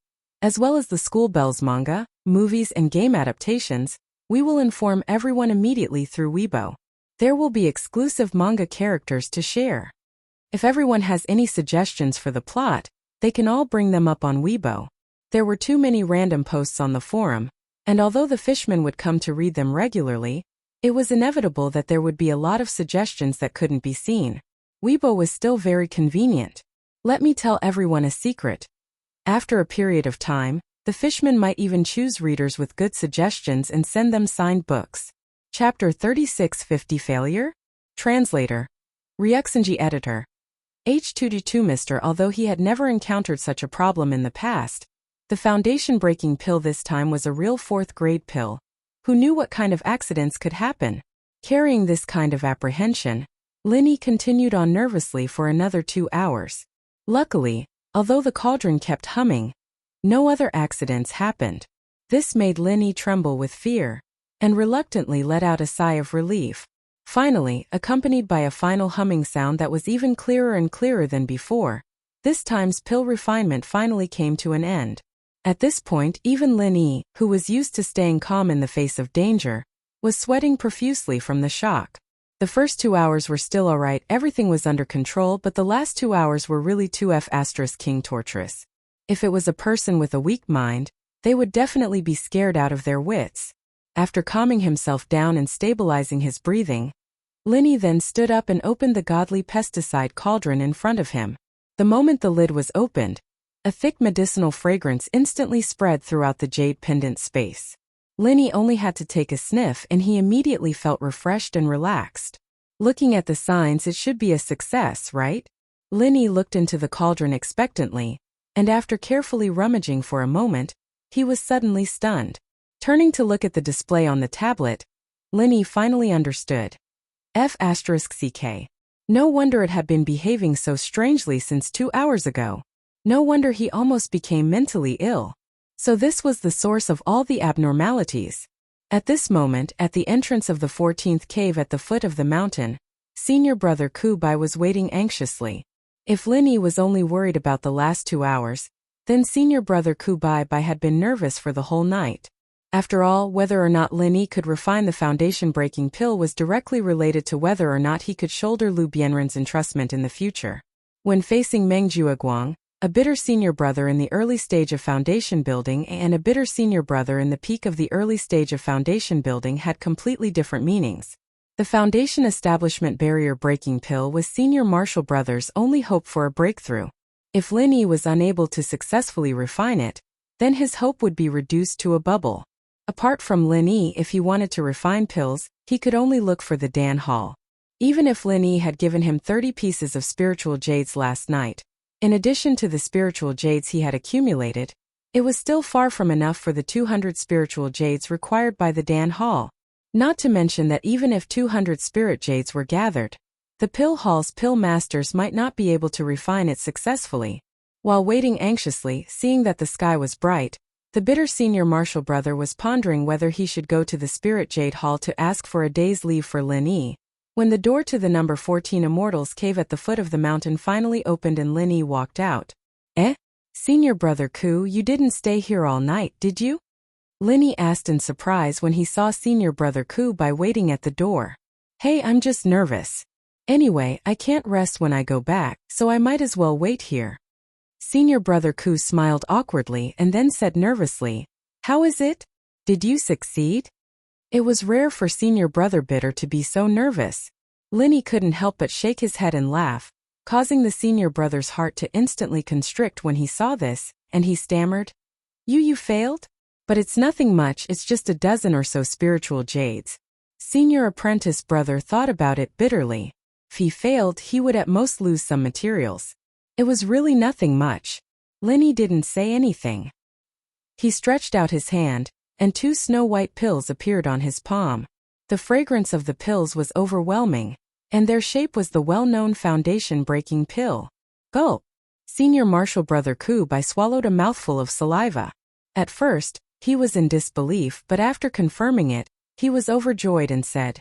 as well as the School Bell's manga, movies and game adaptations, we will inform everyone immediately through Weibo. There will be exclusive manga characters to share. If everyone has any suggestions for the plot, they can all bring them up on Weibo. There were too many random posts on the forum, and although the Fishman would come to read them regularly, it was inevitable that there would be a lot of suggestions that couldn't be seen. Weibo was still very convenient. Let me tell everyone a secret. After a period of time, the Fishman might even choose readers with good suggestions and send them signed books. Chapter 3650 Failure? Translator. Ryuxinji Editor. H2D2 Mr. Although he had never encountered such a problem in the past, the foundation-breaking pill this time was a real fourth-grade pill. Who knew what kind of accidents could happen? Carrying this kind of apprehension, Linny continued on nervously for another 2 hours. Luckily, although the cauldron kept humming, no other accidents happened. This made Linny tremble with fear, and reluctantly let out a sigh of relief. Finally, accompanied by a final humming sound that was even clearer and clearer than before, this time's pill refinement finally came to an end. At this point, even Linny, who was used to staying calm in the face of danger, was sweating profusely from the shock. The first 2 hours were still alright, everything was under control, but the last 2 hours were really 2F** king torturous. If it was a person with a weak mind, they would definitely be scared out of their wits. After calming himself down and stabilizing his breathing, Linny then stood up and opened the godly pesticide cauldron in front of him. The moment the lid was opened, a thick medicinal fragrance instantly spread throughout the jade pendant space. Linny only had to take a sniff and he immediately felt refreshed and relaxed. Looking at the signs, it should be a success, right? Linny looked into the cauldron expectantly, and after carefully rummaging for a moment, he was suddenly stunned. Turning to look at the display on the tablet, Linny finally understood. F***CK. No wonder it had been behaving so strangely since 2 hours ago. No wonder he almost became mentally ill. So this was the source of all the abnormalities. At this moment, at the entrance of the 14th cave at the foot of the mountain, senior brother Kubai was waiting anxiously. If Linny was only worried about the last 2 hours, then senior brother Kubai had been nervous for the whole night. After all, whether or not Linny could refine the foundation-breaking pill was directly related to whether or not he could shoulder Lu Bianren's entrustment in the future. When facing Meng Jueguang, a bitter senior brother in the early stage of foundation building and a bitter senior brother in the peak of the early stage of foundation building had completely different meanings. The foundation establishment barrier breaking pill was senior martial brother's only hope for a breakthrough. If Linny was unable to successfully refine it, then his hope would be reduced to a bubble. Apart from Linny, if he wanted to refine pills, he could only look for the Dan Hall. Even if Linny had given him 30 pieces of spiritual jades last night, in addition to the spiritual jades he had accumulated, it was still far from enough for the 200 spiritual jades required by the Dan Hall. Not to mention that even if 200 spirit jades were gathered, the pill hall's pill masters might not be able to refine it successfully. While waiting anxiously, seeing that the sky was bright, the bitter senior martial brother was pondering whether he should go to the spirit jade hall to ask for a day's leave for Linny, when the door to the number 14 Immortals cave at the foot of the mountain finally opened and Linny walked out. Senior brother Ku, you didn't stay here all night, did you? Linny asked in surprise when he saw senior brother Ku waiting at the door. Hey, I'm just nervous. Anyway, I can't rest when I go back, so I might as well wait here. Senior brother Ku smiled awkwardly and then said nervously, How is it? Did you succeed? It was rare for senior brother Bitter to be so nervous. Linny couldn't help but shake his head and laugh, causing the senior brother's heart to instantly constrict when he saw this, and he stammered, You failed? But it's nothing much, it's just a dozen or so spiritual jades. Senior apprentice brother thought about it bitterly. If he failed, he would at most lose some materials. It was really nothing much. Linny didn't say anything. He stretched out his hand, and 2 snow-white pills appeared on his palm. The fragrance of the pills was overwhelming, and their shape was the well-known foundation-breaking pill. Gulp! Senior martial brother Kubai swallowed a mouthful of saliva. At first, he was in disbelief, but after confirming it, he was overjoyed and said,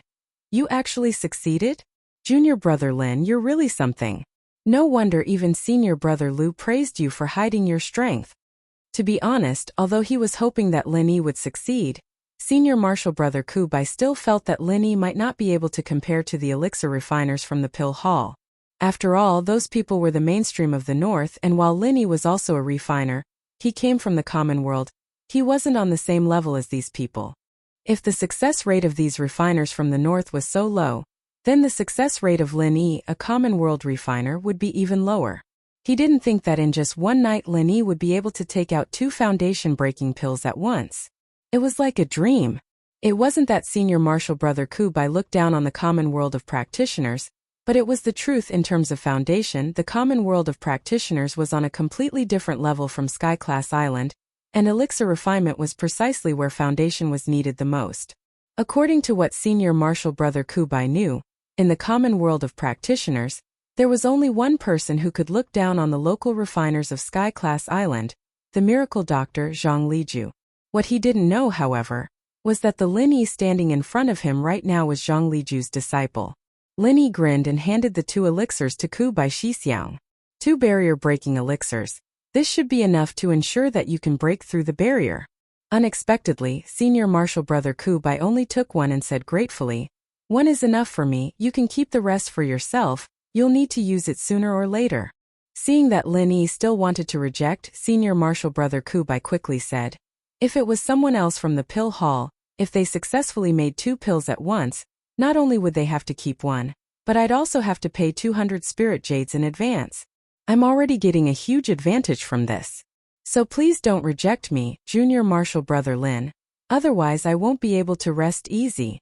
You actually succeeded? Junior brother Lin, you're really something. No wonder even senior brother Lu praised you for hiding your strength. To be honest, although he was hoping that Linny would succeed, senior martial brother Kubai still felt that Linny might not be able to compare to the elixir refiners from the pill hall. After all, those people were the mainstream of the north, and while Linny was also a refiner, he came from the common world, he wasn't on the same level as these people. If the success rate of these refiners from the north was so low, then the success rate of Linny, a common world refiner, would be even lower. He didn't think that in just one night Linny would be able to take out 2 foundation-breaking pills at once. It was like a dream. It wasn't that senior martial brother Kubai looked down on the common world of practitioners, but it was the truth in terms of foundation. The common world of practitioners was on a completely different level from Sky-class Island, and elixir refinement was precisely where foundation was needed the most. According to what senior martial brother Kubai knew, in the common world of practitioners, there was only one person who could look down on the local refiners of Sky-class Island, the miracle doctor Zhang Liju. What he didn't know, however, was that the Linny standing in front of him right now was Zhang Liju's disciple. Linny grinned and handed the 2 elixirs to Kubai Shixiang. 2 barrier-breaking elixirs. This should be enough to ensure that you can break through the barrier. Unexpectedly, senior martial brother Kubai only took one and said gratefully, One is enough for me, you can keep the rest for yourself, you'll need to use it sooner or later. Seeing that Linny still wanted to reject, senior martial brother Kubai quickly said, If it was someone else from the pill hall, if they successfully made 2 pills at once, not only would they have to keep one, but I'd also have to pay 200 spirit jades in advance. I'm already getting a huge advantage from this. So please don't reject me, junior martial brother Lin. Otherwise I won't be able to rest easy.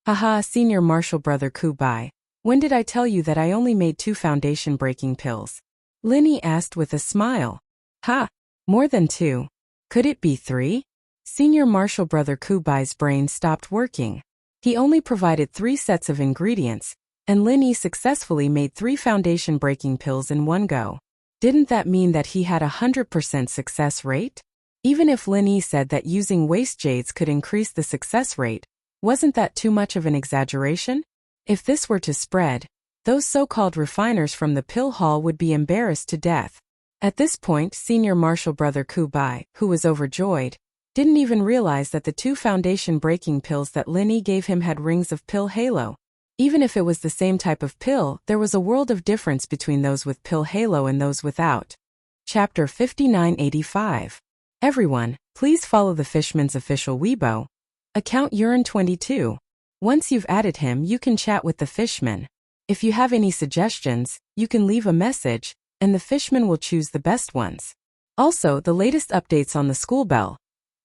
Haha, senior martial brother Kubai. When did I tell you that I only made 2 foundation-breaking pills? Linny asked with a smile. Ha! More than 2. Could it be 3? Senior martial brother Kubai's brain stopped working. He only provided 3 sets of ingredients, and Linny successfully made 3 foundation-breaking pills in one go. Didn't that mean that he had a 100% success rate? Even if Linny said that using waste jades could increase the success rate, wasn't that too much of an exaggeration? If this were to spread, those so-called refiners from the pill hall would be embarrassed to death. At this point, senior martial brother Kubai, who was overjoyed, didn't even realize that the 2 foundation-breaking pills that Linny gave him had rings of pill halo. Even if it was the same type of pill, there was a world of difference between those with pill halo and those without. Chapter 5985. Everyone, please follow the Fishman's official Weibo account Urine22. Once you've added him, you can chat with the Fishman. If you have any suggestions, you can leave a message, and the Fishman will choose the best ones. Also, the latest updates on the School Bell,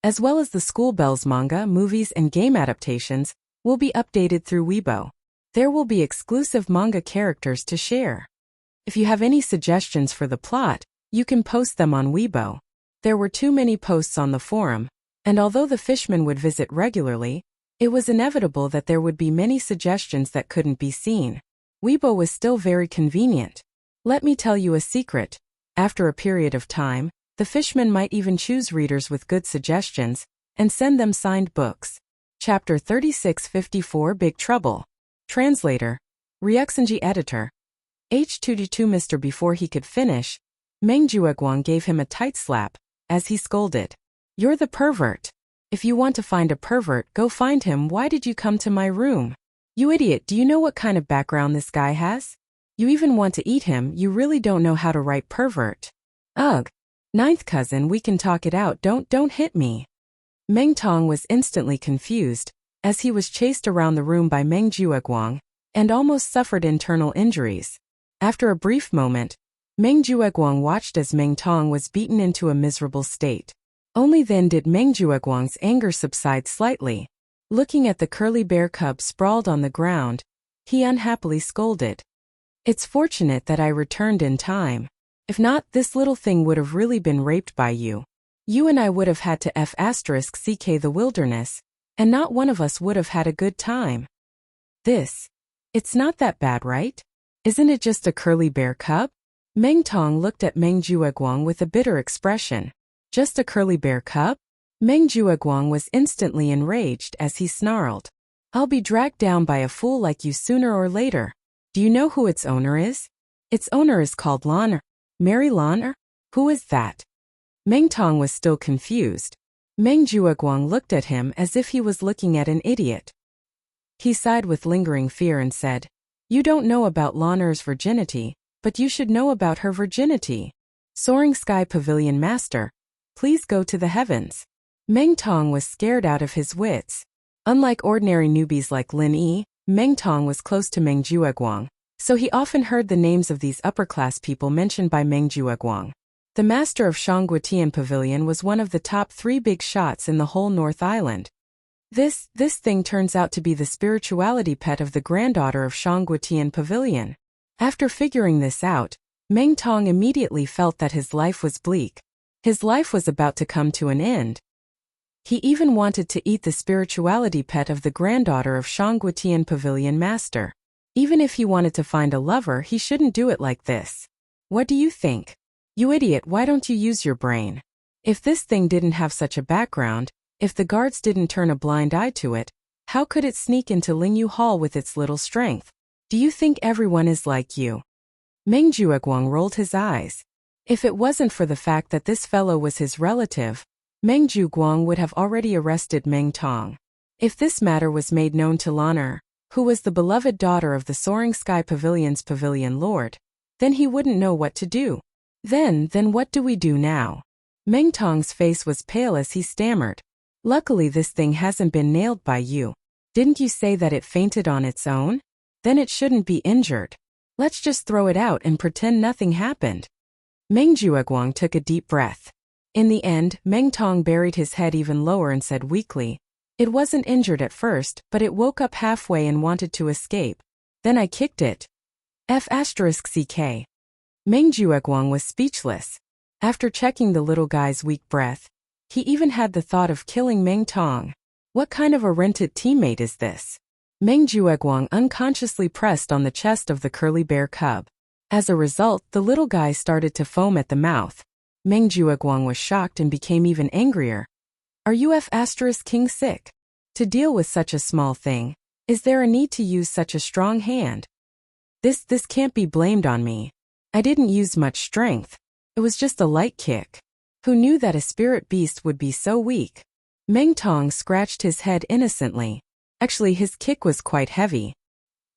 as well as the School Bell's manga, movies, and game adaptations, will be updated through Weibo. There will be exclusive manga characters to share. If you have any suggestions for the plot, you can post them on Weibo. There were too many posts on the forum, and although the Fishman would visit regularly, it was inevitable that there would be many suggestions that couldn't be seen. Weibo was still very convenient. Let me tell you a secret. After a period of time, the Fishman might even choose readers with good suggestions and send them signed books. Chapter 3654 Big Trouble. Translator. Ryuxinji Editor. H2D2 Mr. Before he could finish, Meng Jueguang gave him a tight slap, as he scolded. You're the pervert. If you want to find a pervert, go find him. Why did you come to my room? You idiot, do you know what kind of background this guy has? You even want to eat him, you really don't know how to write pervert. Ugh. Ninth cousin, we can talk it out, don't hit me. Meng Tong was instantly confused, as he was chased around the room by Meng Jueguang, and almost suffered internal injuries. After a brief moment, Meng Jueguang watched as Meng Tong was beaten into a miserable state. Only then did Meng Jueguang's anger subside slightly. Looking at the curly bear cub sprawled on the ground, he unhappily scolded. "It's fortunate that I returned in time. If not, this little thing would have really been raped by you. You and I would have had to *ck the wilderness, and not one of us would have had a good time. It's not that bad, right? Isn't it just a curly bear cub?" Meng Tong looked at Meng Jueguang with a bitter expression. "Just a curly bear cub?" Meng Jueguang was instantly enraged as he snarled. "I'll be dragged down by a fool like you sooner or later. Do you know who its owner is? Its owner is called Lan'er. Mary Lan'er? Who is that?" Meng Tong was still confused. Meng Jueguang looked at him as if he was looking at an idiot. He sighed with lingering fear and said, "You don't know about Lan'er's virginity, but you should know about her virginity. Soaring Sky Pavilion Master, please go to the heavens." Meng Tong was scared out of his wits. Unlike ordinary newbies like Lin Yi, Meng Tong was close to Meng Jueguang, so he often heard the names of these upper-class people mentioned by Meng Jueguang. The master of Shangguotian Pavilion was one of the top 3 big shots in the whole North Island. This thing turns out to be the spirituality pet of the granddaughter of Shangguotian Pavilion. After figuring this out, Meng Tong immediately felt that his life was bleak. His life was about to come to an end. He even wanted to eat the spirituality pet of the granddaughter of Shangguotian Pavilion Master. Even if he wanted to find a lover, he shouldn't do it like this. What do you think? You idiot, why don't you use your brain? If this thing didn't have such a background, if the guards didn't turn a blind eye to it, how could it sneak into Lingyu Hall with its little strength? Do you think everyone is like you? Meng Jueguang rolled his eyes. If it wasn't for the fact that this fellow was his relative, Meng Jueguang would have already arrested Meng Tong. If this matter was made known to Lan'er, who was the beloved daughter of the Soaring Sky Pavilion's pavilion lord, then he wouldn't know what to do. Then what do we do now? Meng Tong's face was pale as he stammered. Luckily this thing hasn't been nailed by you. Didn't you say that it fainted on its own? Then it shouldn't be injured. Let's just throw it out and pretend nothing happened. Meng Jueguang took a deep breath. In the end, Meng Tong buried his head even lower and said weakly, "It wasn't injured at first, but it woke up halfway and wanted to escape. Then I kicked it. *ck. Meng Jueguang was speechless. After checking the little guy's weak breath, he even had the thought of killing Meng Tong. What kind of a rented teammate is this? Meng Jueguang unconsciously pressed on the chest of the curly bear cub. As a result, the little guy started to foam at the mouth. Meng Jueguang was shocked and became even angrier. Are you *king sick? To deal with such a small thing, is there a need to use such a strong hand? This can't be blamed on me. I didn't use much strength. It was just a light kick. Who knew that a spirit beast would be so weak? Meng Tong scratched his head innocently. Actually, his kick was quite heavy.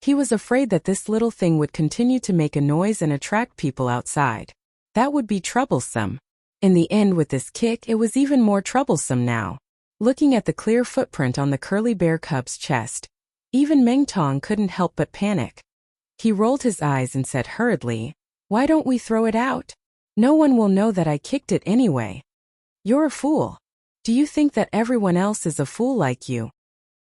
He was afraid that this little thing would continue to make a noise and attract people outside. That would be troublesome. In the end, with this kick, it was even more troublesome now. Looking at the clear footprint on the curly bear cub's chest, even Meng Tong couldn't help but panic. He rolled his eyes and said hurriedly, "Why don't we throw it out? No one will know that I kicked it anyway." "You're a fool. Do you think that everyone else is a fool like you?"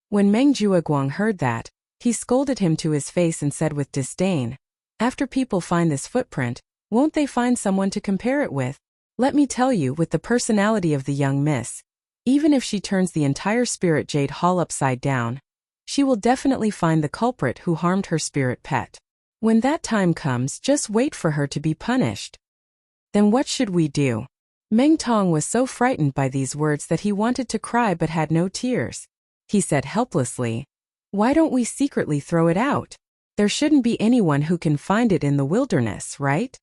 When Meng Jueguang heard that, he scolded him to his face and said with disdain, "After people find this footprint, won't they find someone to compare it with? Let me tell you, with the personality of the young miss, even if she turns the entire Spirit Jade Hall upside down, she will definitely find the culprit who harmed her spirit pet. When that time comes, just wait for her to be punished." Then what should we do? Meng Tong was so frightened by these words that he wanted to cry but had no tears. He said helplessly, "Why don't we secretly throw it out? There shouldn't be anyone who can find it in the wilderness, right?"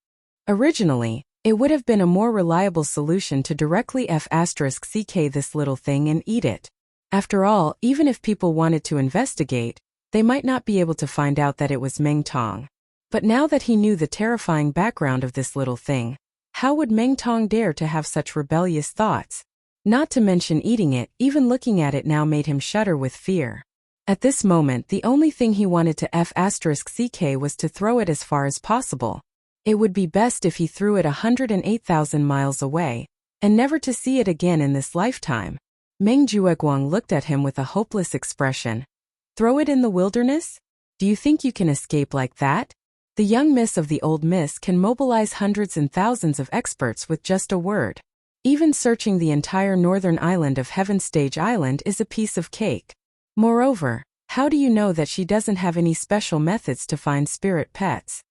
Originally, it would have been a more reliable solution to directly *ck this little thing and eat it. After all, even if people wanted to investigate, they might not be able to find out that it was Meng Tong. But now that he knew the terrifying background of this little thing, how would Meng Tong dare to have such rebellious thoughts? Not to mention eating it, even looking at it now made him shudder with fear. At this moment, the only thing he wanted to f*ck was to throw it as far as possible. It would be best if he threw it 108,000 miles away, and never to see it again in this lifetime. Meng Jueguang looked at him with a hopeless expression. Throw it in the wilderness? Do you think you can escape like that? The young miss of the old miss can mobilize hundreds and thousands of experts with just a word. Even searching the entire northern island of Heaven Stage Island is a piece of cake. Moreover, how do you know that she doesn't have any special methods to find spirit pets?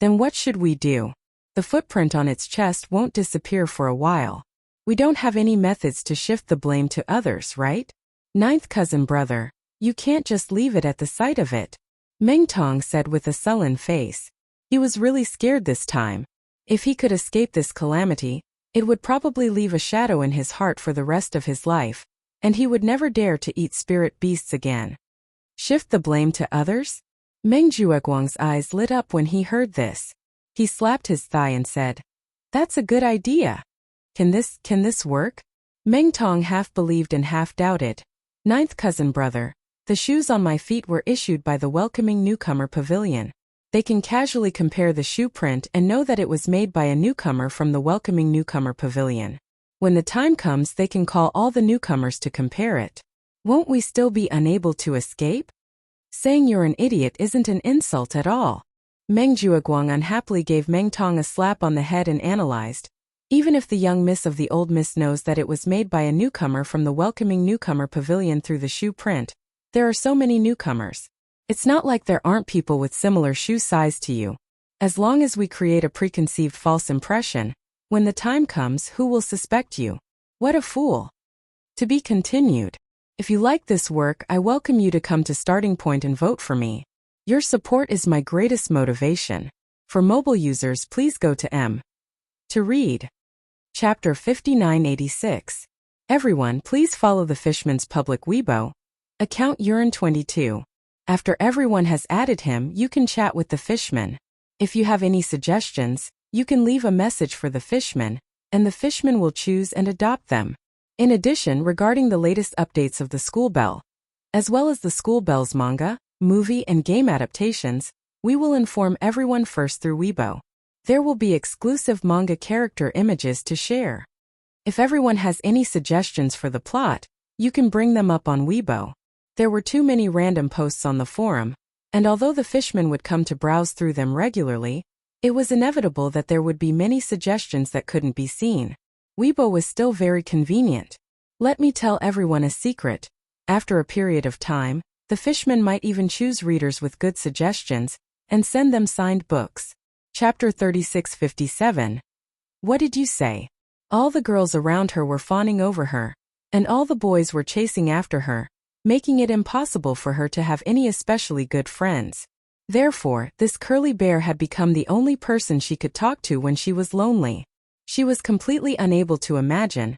Then what should we do? The footprint on its chest won't disappear for a while. We don't have any methods to shift the blame to others, right? Ninth cousin brother, you can't just leave it at the sight of it. Meng Tong said with a sullen face. He was really scared this time. If he could escape this calamity, it would probably leave a shadow in his heart for the rest of his life, and he would never dare to eat spirit beasts again. Shift the blame to others? Meng Jueguang's eyes lit up when he heard this. He slapped his thigh and said, "That's a good idea. Can this work?" Meng Tong half believed and half doubted. Ninth cousin brother, the shoes on my feet were issued by the welcoming newcomer pavilion. They can casually compare the shoe print and know that it was made by a newcomer from the welcoming newcomer pavilion. When the time comes, they can call all the newcomers to compare it. Won't we still be unable to escape? Saying you're an idiot isn't an insult at all. Meng Jueguang unhappily gave Meng Tong a slap on the head and analyzed. Even if the young miss of the old miss knows that it was made by a newcomer from the welcoming newcomer pavilion through the shoe print, there are so many newcomers. It's not like there aren't people with similar shoe size to you. As long as we create a preconceived false impression, when the time comes, who will suspect you? What a fool. To be continued. If you like this work, I welcome you to come to Starting Point and vote for me. Your support is my greatest motivation. For mobile users, please go to M. To read. Chapter 5986. Everyone, please follow the Fishman's public Weibo account Urine22. After everyone has added him, you can chat with the Fishman. If you have any suggestions, you can leave a message for the Fishman, and the Fishman will choose and adopt them. In addition, regarding the latest updates of the School Bell, as well as the School Bell's manga, movie and game adaptations, we will inform everyone first through Weibo. There will be exclusive manga character images to share. If everyone has any suggestions for the plot, you can bring them up on Weibo. There were too many random posts on the forum, and although the Fishman would come to browse through them regularly, it was inevitable that there would be many suggestions that couldn't be seen. Weibo was still very convenient. Let me tell everyone a secret. After a period of time, the Fishman might even choose readers with good suggestions and send them signed books. Chapter 3657. What did you say? All the girls around her were fawning over her, and all the boys were chasing after her, making it impossible for her to have any especially good friends. Therefore, this curly bear had become the only person she could talk to when she was lonely. She was completely unable to imagine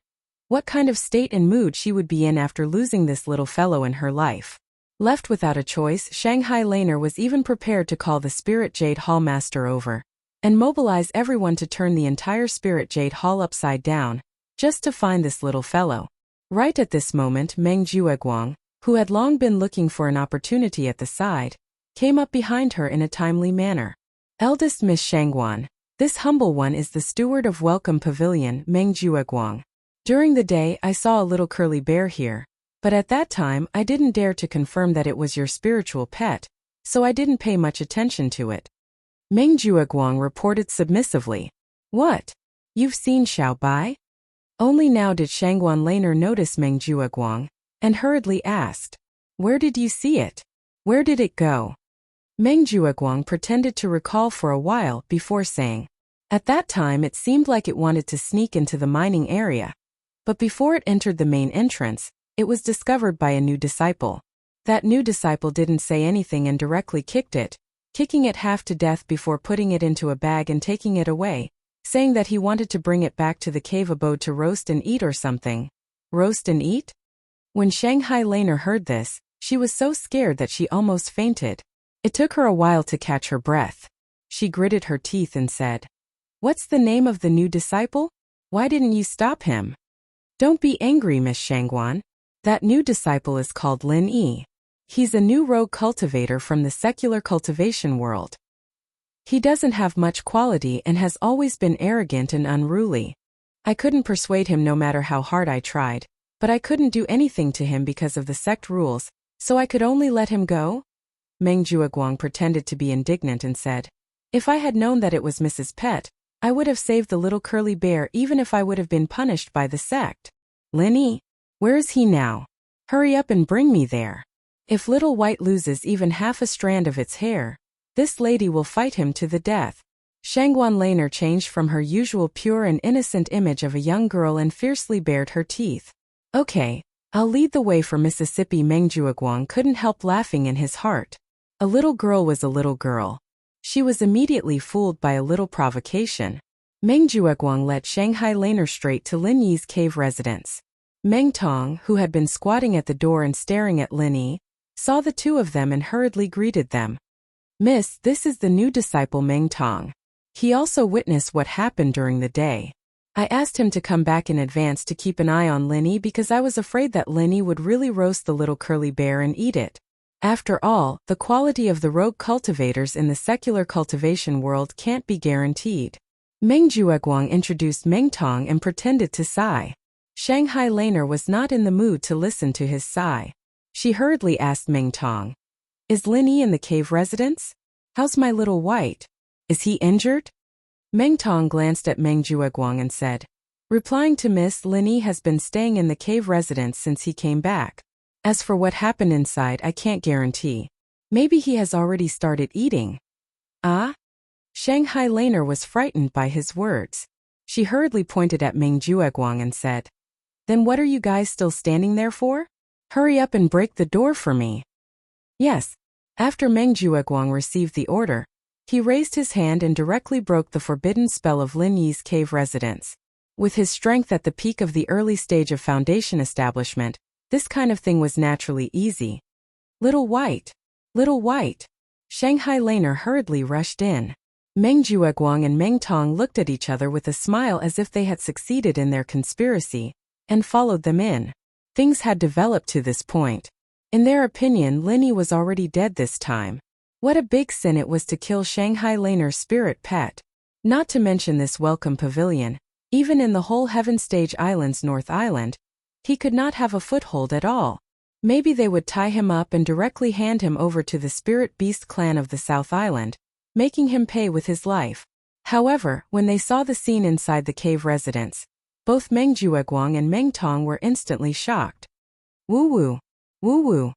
what kind of state and mood she would be in after losing this little fellow in her life. Left without a choice, Shanghai Laner was even prepared to call the Spirit Jade Hall Master over and mobilize everyone to turn the entire Spirit Jade Hall upside down, just to find this little fellow. Right at this moment, Meng Jueguang, who had long been looking for an opportunity at the side, came up behind her in a timely manner. Eldest Miss Shangguan, this humble one is the steward of Welcome Pavilion, Meng Jueguang. During the day, I saw a little curly bear here, but at that time I didn't dare to confirm that it was your spiritual pet, so I didn't pay much attention to it. Meng Jueguang reported submissively. What? You've seen Xiao Bai? Only now did Shangguan Laner notice Meng Jueguang, and hurriedly asked, Where did you see it? Where did it go? Meng Jueguang pretended to recall for a while before saying, At that time it seemed like it wanted to sneak into the mining area. But before it entered the main entrance, it was discovered by a new disciple. That new disciple didn't say anything and directly kicked it, kicking it half to death before putting it into a bag and taking it away, saying that he wanted to bring it back to the cave abode to roast and eat or something. Roast and eat? When Shanghai Laner heard this, she was so scared that she almost fainted. It took her a while to catch her breath. She gritted her teeth and said, What's the name of the new disciple? Why didn't you stop him? Don't be angry, Miss Shangguan. That new disciple is called Lin Yi. He's a new rogue cultivator from the secular cultivation world. He doesn't have much quality and has always been arrogant and unruly. I couldn't persuade him no matter how hard I tried, but I couldn't do anything to him because of the sect rules, so I could only let him go? Meng Jueguang pretended to be indignant and said, "If I had known that it was Mrs. Pet, I would have saved the little curly bear even if I would have been punished by the sect. Linny? Where is he now? Hurry up and bring me there. If Little White loses even half a strand of its hair, this lady will fight him to the death." Shangguan Laner changed from her usual pure and innocent image of a young girl and fiercely bared her teeth. "Okay, I'll lead the way for Mississippi." Meng Jueguang couldn't help laughing in his heart. A little girl was a little girl. She was immediately fooled by a little provocation. Meng Jueguang led Shanghai Laner straight to Lin Yi's cave residence. Meng Tong, who had been squatting at the door and staring at Lin Yi, saw the two of them and hurriedly greeted them. "Miss, this is the new disciple Meng Tong. He also witnessed what happened during the day. I asked him to come back in advance to keep an eye on Lin Yi because I was afraid that Lin Yi would really roast the little curly bear and eat it. After all, the quality of the rogue cultivators in the secular cultivation world can't be guaranteed." Meng Jueguang introduced Meng Tong and pretended to sigh. Shanghai Laner was not in the mood to listen to his sigh. She hurriedly asked Meng Tong, "Is Lin Yi in the cave residence? How's my little white? Is he injured?" Meng Tong glanced at Meng Jueguang and said, "Replying to Miss, Lin Yi has been staying in the cave residence since he came back. As for what happened inside, I can't guarantee. Maybe he has already started eating." "Ah?" Shanghai Laner was frightened by his words. She hurriedly pointed at Meng Jueguang and said, "Then what are you guys still standing there for? Hurry up and break the door for me." "Yes." After Meng Jueguang received the order, he raised his hand and directly broke the forbidden spell of Lin Yi's cave residence. With his strength at the peak of the early stage of foundation establishment, this kind of thing was naturally easy. "Little White! Little White!" Shanghai Laner hurriedly rushed in. Meng Jueguang and Meng Tong looked at each other with a smile as if they had succeeded in their conspiracy, and followed them in. Things had developed to this point. In their opinion, Lin Yi was already dead this time. What a big sin it was to kill Shanghai Laner's spirit pet. Not to mention this welcome pavilion, even in the whole Heaven Stage Island's North Island, he could not have a foothold at all. Maybe they would tie him up and directly hand him over to the Spirit Beast clan of the South Island, making him pay with his life. However, when they saw the scene inside the cave residence, both Meng Jueguang and Meng Tong were instantly shocked. Woo-woo! Woo-woo!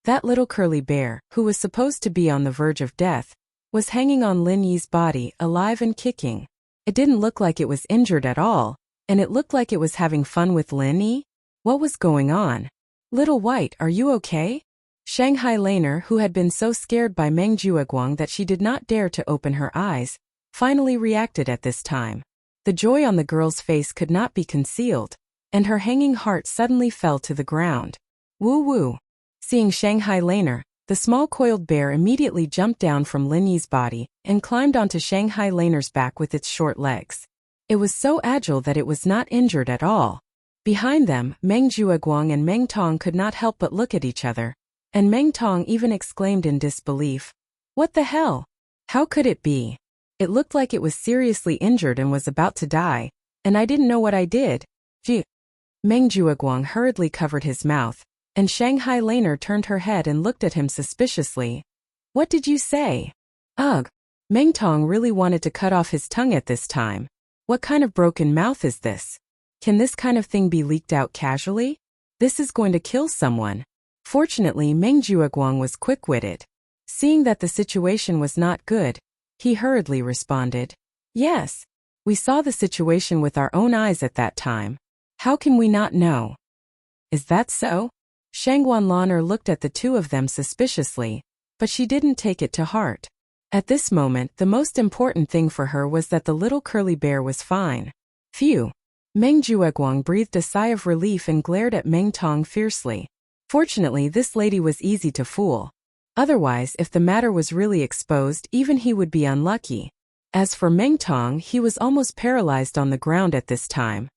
That little curly bear, who was supposed to be on the verge of death, was hanging on Lin Yi's body, alive and kicking. It didn't look like it was injured at all, and it looked like it was having fun with Lin Yi. What was going on? "Little White, are you okay?" Shanghai Laner, who had been so scared by Meng Jueguang that she did not dare to open her eyes, finally reacted at this time. The joy on the girl's face could not be concealed, and her hanging heart suddenly fell to the ground. Woo-woo! Seeing Shanghai Laner, the small coiled bear immediately jumped down from Lin Yi's body and climbed onto Shanghai Laner's back with its short legs. It was so agile that it was not injured at all. Behind them, Meng Jueguang and Meng Tong could not help but look at each other, and Meng Tong even exclaimed in disbelief, "What the hell? How could it be? It looked like it was seriously injured and was about to die, and I didn't know what I did." Gee. Meng Jueguang hurriedly covered his mouth, and Shanghai Laner turned her head and looked at him suspiciously. "What did you say?" "Ugh." Meng Tong really wanted to cut off his tongue at this time. What kind of broken mouth is this? Can this kind of thing be leaked out casually? This is going to kill someone. Fortunately, Meng Jueguang was quick-witted. Seeing that the situation was not good, he hurriedly responded, "Yes, we saw the situation with our own eyes at that time. How can we not know?" "Is that so?" Shangguan Laner looked at the two of them suspiciously, but she didn't take it to heart. At this moment, the most important thing for her was that the little curly bear was fine. Phew! Meng Jueguang breathed a sigh of relief and glared at Meng Tong fiercely. Fortunately, this lady was easy to fool. Otherwise, if the matter was really exposed, even he would be unlucky. As for Meng Tong, he was almost paralyzed on the ground at this time.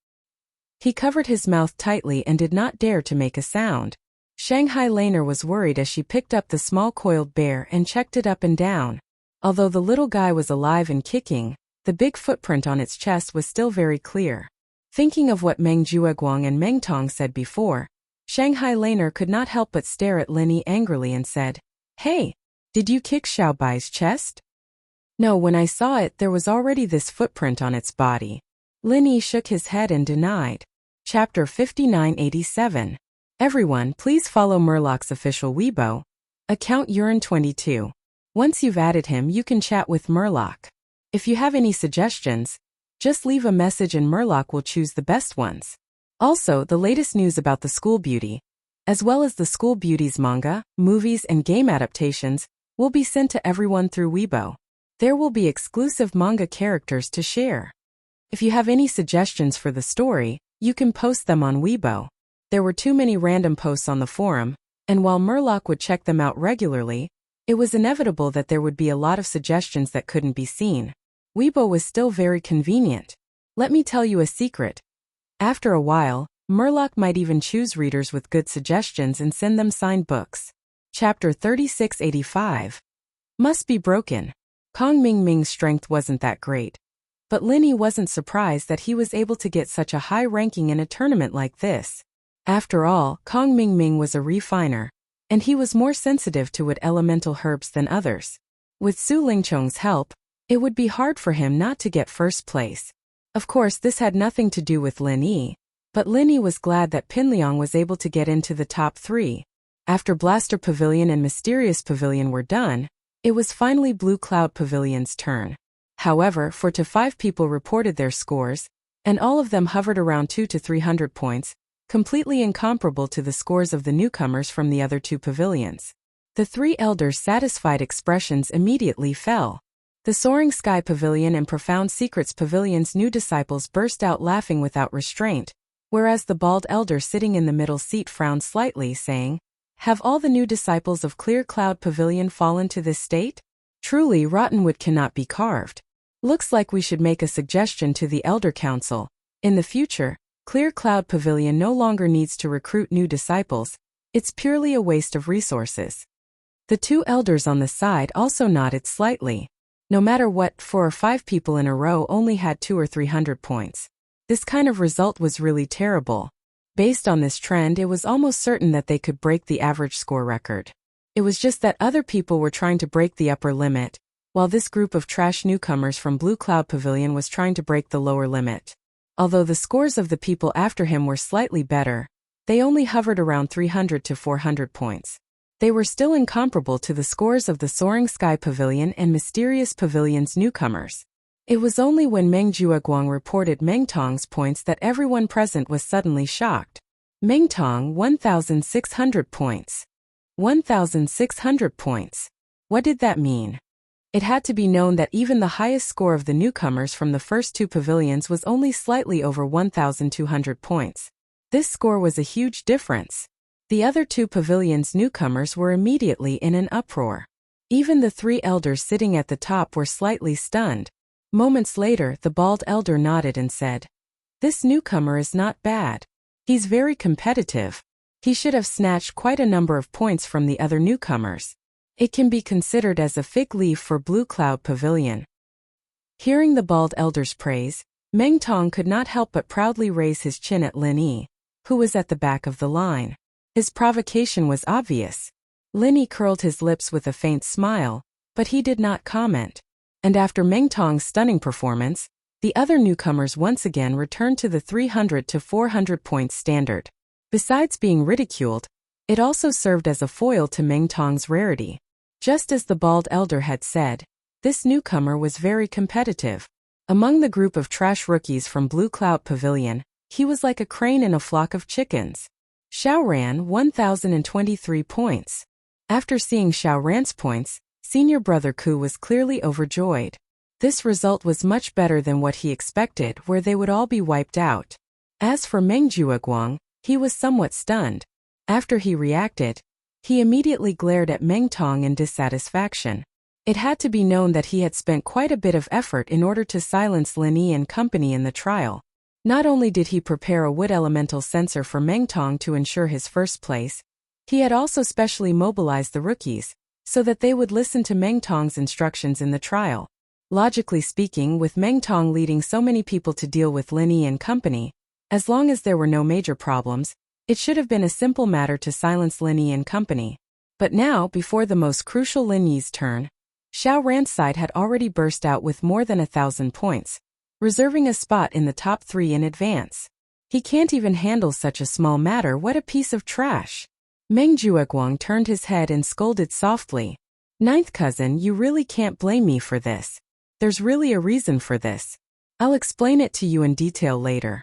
He covered his mouth tightly and did not dare to make a sound. Shanghai Laner was worried as she picked up the small coiled bear and checked it up and down. Although the little guy was alive and kicking, the big footprint on its chest was still very clear. Thinking of what Meng Jueguang and Meng Tong said before, Shanghai Laner could not help but stare at Lin Yi angrily and said, "Hey, did you kick Xiao Bai's chest?" "No, when I saw it there was already this footprint on its body." Lin Yi shook his head and denied. Chapter 5987. Everyone, please follow Murloc's official Weibo account Urine22. Once you've added him, you can chat with Murloc. If you have any suggestions, just leave a message and Murloc will choose the best ones. Also, the latest news about the School Beauty, as well as the School Beauty's manga, movies, and game adaptations, will be sent to everyone through Weibo. There will be exclusive manga characters to share. If you have any suggestions for the story, you can post them on Weibo. There were too many random posts on the forum, and while Murloc would check them out regularly, it was inevitable that there would be a lot of suggestions that couldn't be seen. Weibo was still very convenient. Let me tell you a secret. After a while, Murloc might even choose readers with good suggestions and send them signed books. Chapter 3685. Must be broken. Kong Mingming's strength wasn't that great, but Lin Yi wasn't surprised that he was able to get such a high ranking in a tournament like this. After all, Kong Mingming was a refiner, and he was more sensitive to wood elemental herbs than others. With Su Lingchong's help, it would be hard for him not to get first place. Of course, this had nothing to do with Lin Yi, but Lin Yi was glad that Pinliang was able to get into the top 3. After Blaster Pavilion and Mysterious Pavilion were done, it was finally Blue Cloud Pavilion's turn. However, 4 to 5 people reported their scores, and all of them hovered around 200 to 300 points, completely incomparable to the scores of the newcomers from the other 2 pavilions. The 3 elders' satisfied expressions immediately fell. The Soaring Sky Pavilion and Profound Secrets Pavilion's new disciples burst out laughing without restraint, whereas the bald elder sitting in the middle seat frowned slightly, saying, "Have all the new disciples of Clear Cloud Pavilion fallen to this state? Truly, rotten wood cannot be carved. Looks like we should make a suggestion to the Elder Council. In the future, Clear Cloud Pavilion no longer needs to recruit new disciples. It's purely a waste of resources." The 2 elders on the side also nodded slightly. No matter what, 4 or 5 people in a row only had 200 or 300 points. This kind of result was really terrible. Based on this trend, it was almost certain that they could break the average score record. It was just that other people were trying to break the upper limit, while this group of trash newcomers from Blue Cloud Pavilion was trying to break the lower limit. Although the scores of the people after him were slightly better, they only hovered around 300 to 400 points. They were still incomparable to the scores of the Soaring Sky Pavilion and Mysterious Pavilion's newcomers. It was only when Meng Jueguang reported Meng Tong's points that everyone present was suddenly shocked. Meng Tong, 1,600 points. 1,600 points. What did that mean? It had to be known that even the highest score of the newcomers from the first 2 pavilions was only slightly over 1,200 points. This score was a huge difference. The other 2 pavilions' newcomers were immediately in an uproar. Even the 3 elders sitting at the top were slightly stunned. Moments later, the bald elder nodded and said, "This newcomer is not bad. He's very competitive. He should have snatched quite a number of points from the other newcomers. It can be considered as a fig leaf for Blue Cloud Pavilion." Hearing the bald elder's praise, Meng Tong could not help but proudly raise his chin at Lin Yi, who was at the back of the line. His provocation was obvious. Lin Yi curled his lips with a faint smile, but he did not comment. And after Meng Tong's stunning performance, the other newcomers once again returned to the 300 to 400 points standard. Besides being ridiculed, it also served as a foil to Meng Tong's rarity. Just as the bald elder had said, this newcomer was very competitive. Among the group of trash rookies from Blue Cloud Pavilion, he was like a crane in a flock of chickens. Xiaoran, 1,023 points. After seeing Xiaoran's points, Senior Brother Ku was clearly overjoyed. This result was much better than what he expected, where they would all be wiped out. As for Meng Jueguang, he was somewhat stunned. After he reacted, he immediately glared at Meng Tong in dissatisfaction. It had to be known that he had spent quite a bit of effort in order to silence Lin Yi and company in the trial. Not only did he prepare a wood elemental sensor for Meng Tong to ensure his first place, He had also specially mobilized the rookies, so that they would listen to Meng Tong's instructions in the trial. Logically speaking, with Meng Tong leading so many people to deal with Lin Yi and company, as long as there were no major problems, it should have been a simple matter to silence Lin Yi and company. But now, before the most crucial Lin Yi's turn, Xiao Ran's side had already burst out with more than 1,000 points, reserving a spot in the top 3 in advance. He can't even handle such a small matter. What a piece of trash. Meng Jueguang turned his head and scolded softly. Ninth cousin, you really can't blame me for this. There's really a reason for this. I'll explain it to you in detail later.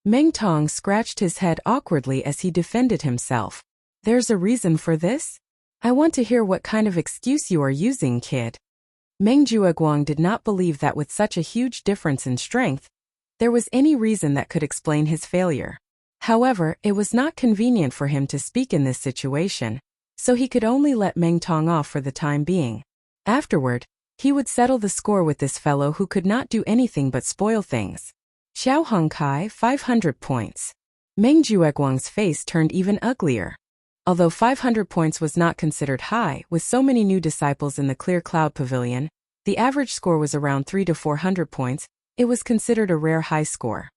Meng Tong scratched his head awkwardly as he defended himself. There's a reason for this? I want to hear what kind of excuse you are using, kid. Meng Jueguang did not believe that with such a huge difference in strength, there was any reason that could explain his failure. However, it was not convenient for him to speak in this situation, so he could only let Meng Tong off for the time being. Afterward, he would settle the score with this fellow who could not do anything but spoil things. Xiao Hongkai, 500 points. Meng Jueguang's face turned even uglier. Although 500 points was not considered high, with so many new disciples in the Clear Cloud Pavilion, the average score was around 300 to 400 points. It was considered a rare high score.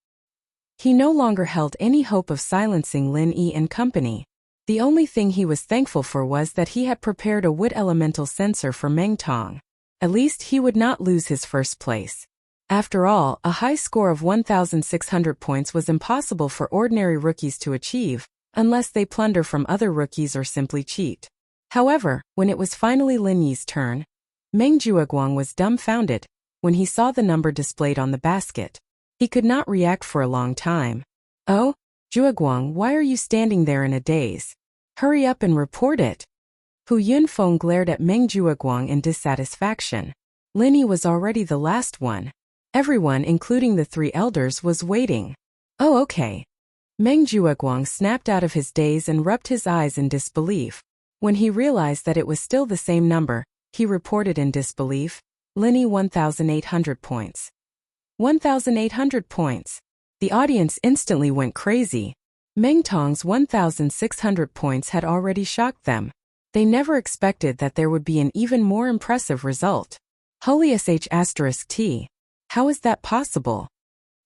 He no longer held any hope of silencing Lin Yi and company. The only thing he was thankful for was that he had prepared a wood elemental sensor for Meng Tong. At least he would not lose his first place. After all, a high score of 1,600 points was impossible for ordinary rookies to achieve, unless they plunder from other rookies or simply cheat. However, when it was finally Lin Yi's turn, Meng Jueguang was dumbfounded when he saw the number displayed on the basket. He could not react for a long time. Oh, Jueguang, why are you standing there in a daze? Hurry up and report it. Hu Yunfeng glared at Meng Jueguang in dissatisfaction. Lin Yi was already the last one. Everyone, including the 3 elders, was waiting. Oh, okay. Meng Jueguang snapped out of his daze and rubbed his eyes in disbelief. When he realized that it was still the same number, he reported in disbelief, Lin Yi 1,800 points. 1,800 points. The audience instantly went crazy. Meng Tong's 1,600 points had already shocked them. They never expected that there would be an even more impressive result. Holy sh**t. How is that possible?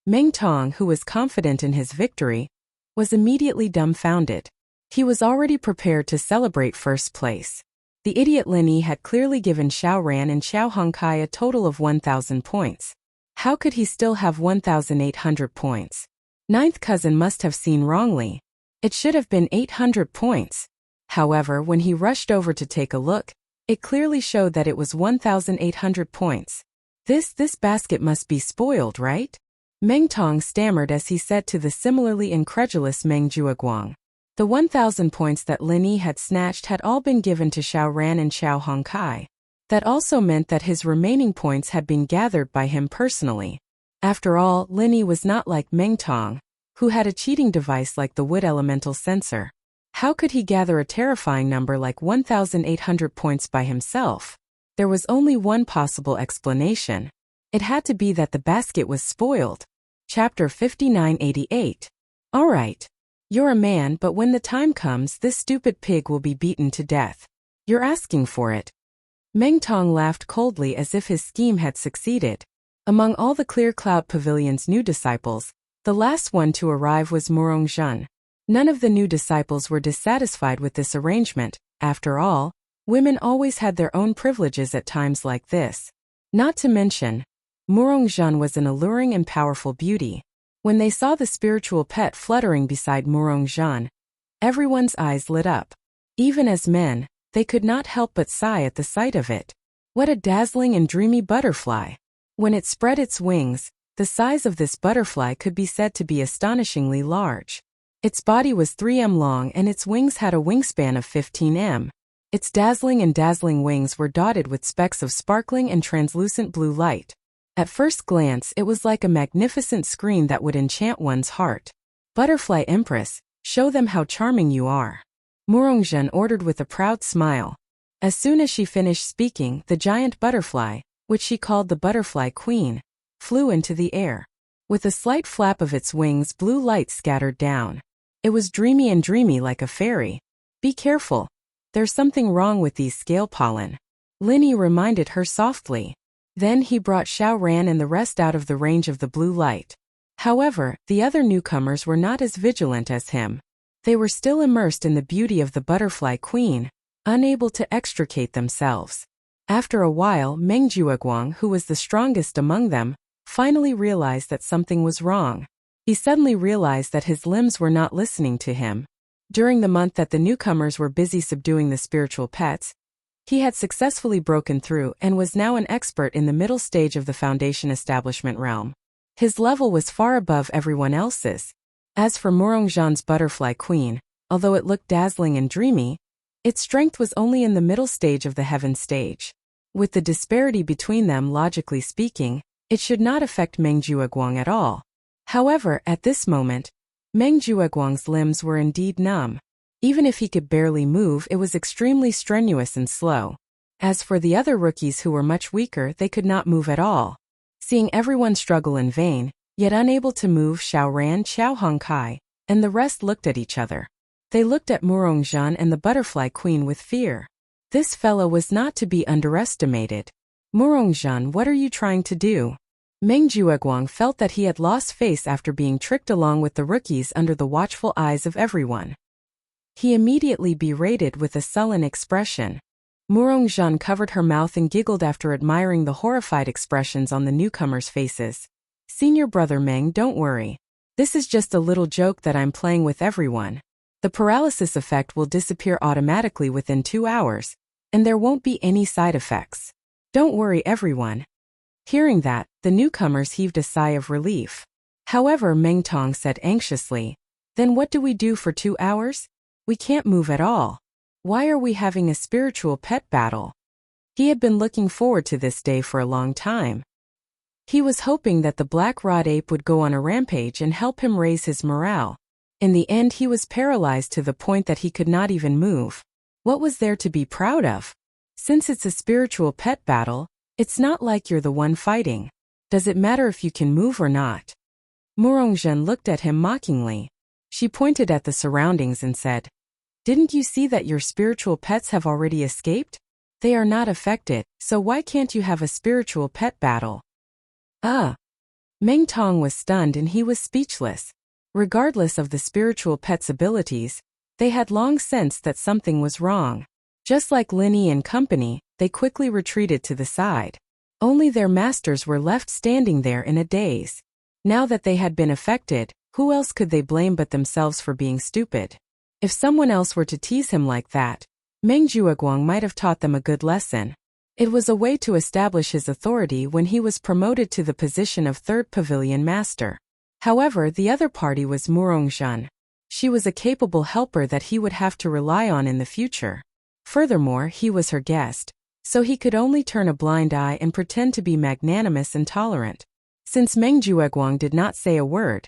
Meng Tong, who was confident in his victory, was immediately dumbfounded. He was already prepared to celebrate first place. The idiot Lin Yi had clearly given Xiao Ran and Xiao Hongkai a total of 1,000 points. How could he still have 1,800 points? Ninth cousin must have seen wrongly. It should have been 800 points. However, when he rushed over to take a look, it clearly showed that it was 1,800 points. This basket must be spoiled, right? Meng Tong stammered as he said to the similarly incredulous Meng Jueguang. The 1,000 points that Lin Yi had snatched had all been given to Xiao Ran and Xiao Hongkai. That also meant that his remaining points had been gathered by him personally. After all, Lin Yi was not like Meng Tong, who had a cheating device like the wood elemental sensor. How could he gather a terrifying number like 1,800 points by himself? There was only one possible explanation. It had to be that the basket was spoiled. Chapter 5988. Alright. You're a man, but when the time comes, this stupid pig will be beaten to death. You're asking for it. Meng Tong laughed coldly as if his scheme had succeeded. Among all the Clear Cloud Pavilion's new disciples, the last one to arrive was Murong Zhen. None of the new disciples were dissatisfied with this arrangement. After all, women always had their own privileges at times like this. Not to mention, Murong Zhen was an alluring and powerful beauty. When they saw the spiritual pet fluttering beside Murong Zhen, everyone's eyes lit up. Even as men, they could not help but sigh at the sight of it. What a dazzling and dreamy butterfly! When it spread its wings, the size of this butterfly could be said to be astonishingly large. Its body was 3 m long and its wings had a wingspan of 15 m. Its dazzling wings were dotted with specks of sparkling and translucent blue light. At first glance, it was like a magnificent screen that would enchant one's heart. Butterfly Empress, show them how charming you are. Murong Zhen ordered with a proud smile. As soon as she finished speaking, the giant butterfly, which she called the Butterfly Queen, flew into the air. With a slight flap of its wings, blue light scattered down. It was dreamy like a fairy. Be careful. There's something wrong with these scale pollen. Linny reminded her softly. Then he brought Xiao Ran and the rest out of the range of the blue light. However, the other newcomers were not as vigilant as him. They were still immersed in the beauty of the butterfly queen, unable to extricate themselves. After a while, Meng Jueguang, who was the strongest among them, finally realized that something was wrong. He suddenly realized that his limbs were not listening to him. During the month that the newcomers were busy subduing the spiritual pets, he had successfully broken through and was now an expert in the middle stage of the Foundation establishment realm. His level was far above everyone else's. As for Murongzhan's butterfly queen, although it looked dazzling and dreamy, its strength was only in the middle stage of the heaven stage. With the disparity between them, logically speaking, it should not affect Meng Jueguang at all. However, at this moment, Meng Jueguang's limbs were indeed numb. Even if he could barely move, it was extremely strenuous and slow. As for the other rookies who were much weaker, they could not move at all. Seeing everyone struggle in vain, yet unable to move, Xiao Ran, Xiao Hongkai, and the rest looked at each other. They looked at Murongzhan and the butterfly queen with fear. This fellow was not to be underestimated. Murongzhan, what are you trying to do? Meng Jueguang felt that he had lost face after being tricked along with the rookies under the watchful eyes of everyone. He immediately berated with a sullen expression. Murongzhan covered her mouth and giggled after admiring the horrified expressions on the newcomers' faces. Senior brother Meng, don't worry. This is just a little joke that I'm playing with everyone. The paralysis effect will disappear automatically within 2 hours, and there won't be any side effects. Don't worry, everyone. Hearing that, the newcomers heaved a sigh of relief. However, Meng Tong said anxiously, then what do we do for 2 hours? We can't move at all. Why are we having a spiritual pet battle? He had been looking forward to this day for a long time. He was hoping that the Black Rod Ape would go on a rampage and help him raise his morale. In the end, he was paralyzed to the point that he could not even move. What was there to be proud of? Since it's a spiritual pet battle, it's not like you're the one fighting. Does it matter if you can move or not? Murongzhan looked at him mockingly. She pointed at the surroundings and said, didn't you see that your spiritual pets have already escaped? They are not affected, so why can't you have a spiritual pet battle? Meng Tong was stunned and he was speechless. Regardless of the spiritual pet's abilities, they had long sensed that something was wrong. Just like Linny and company, they quickly retreated to the side. Only their masters were left standing there in a daze. Now that they had been affected, who else could they blame but themselves for being stupid? If someone else were to tease him like that, Meng Jueguang might have taught them a good lesson. It was a way to establish his authority when he was promoted to the position of third pavilion master. However, the other party was Murongzhan. She was a capable helper that he would have to rely on in the future. Furthermore, he was her guest, so he could only turn a blind eye and pretend to be magnanimous and tolerant. Since Meng Jueguang did not say a word,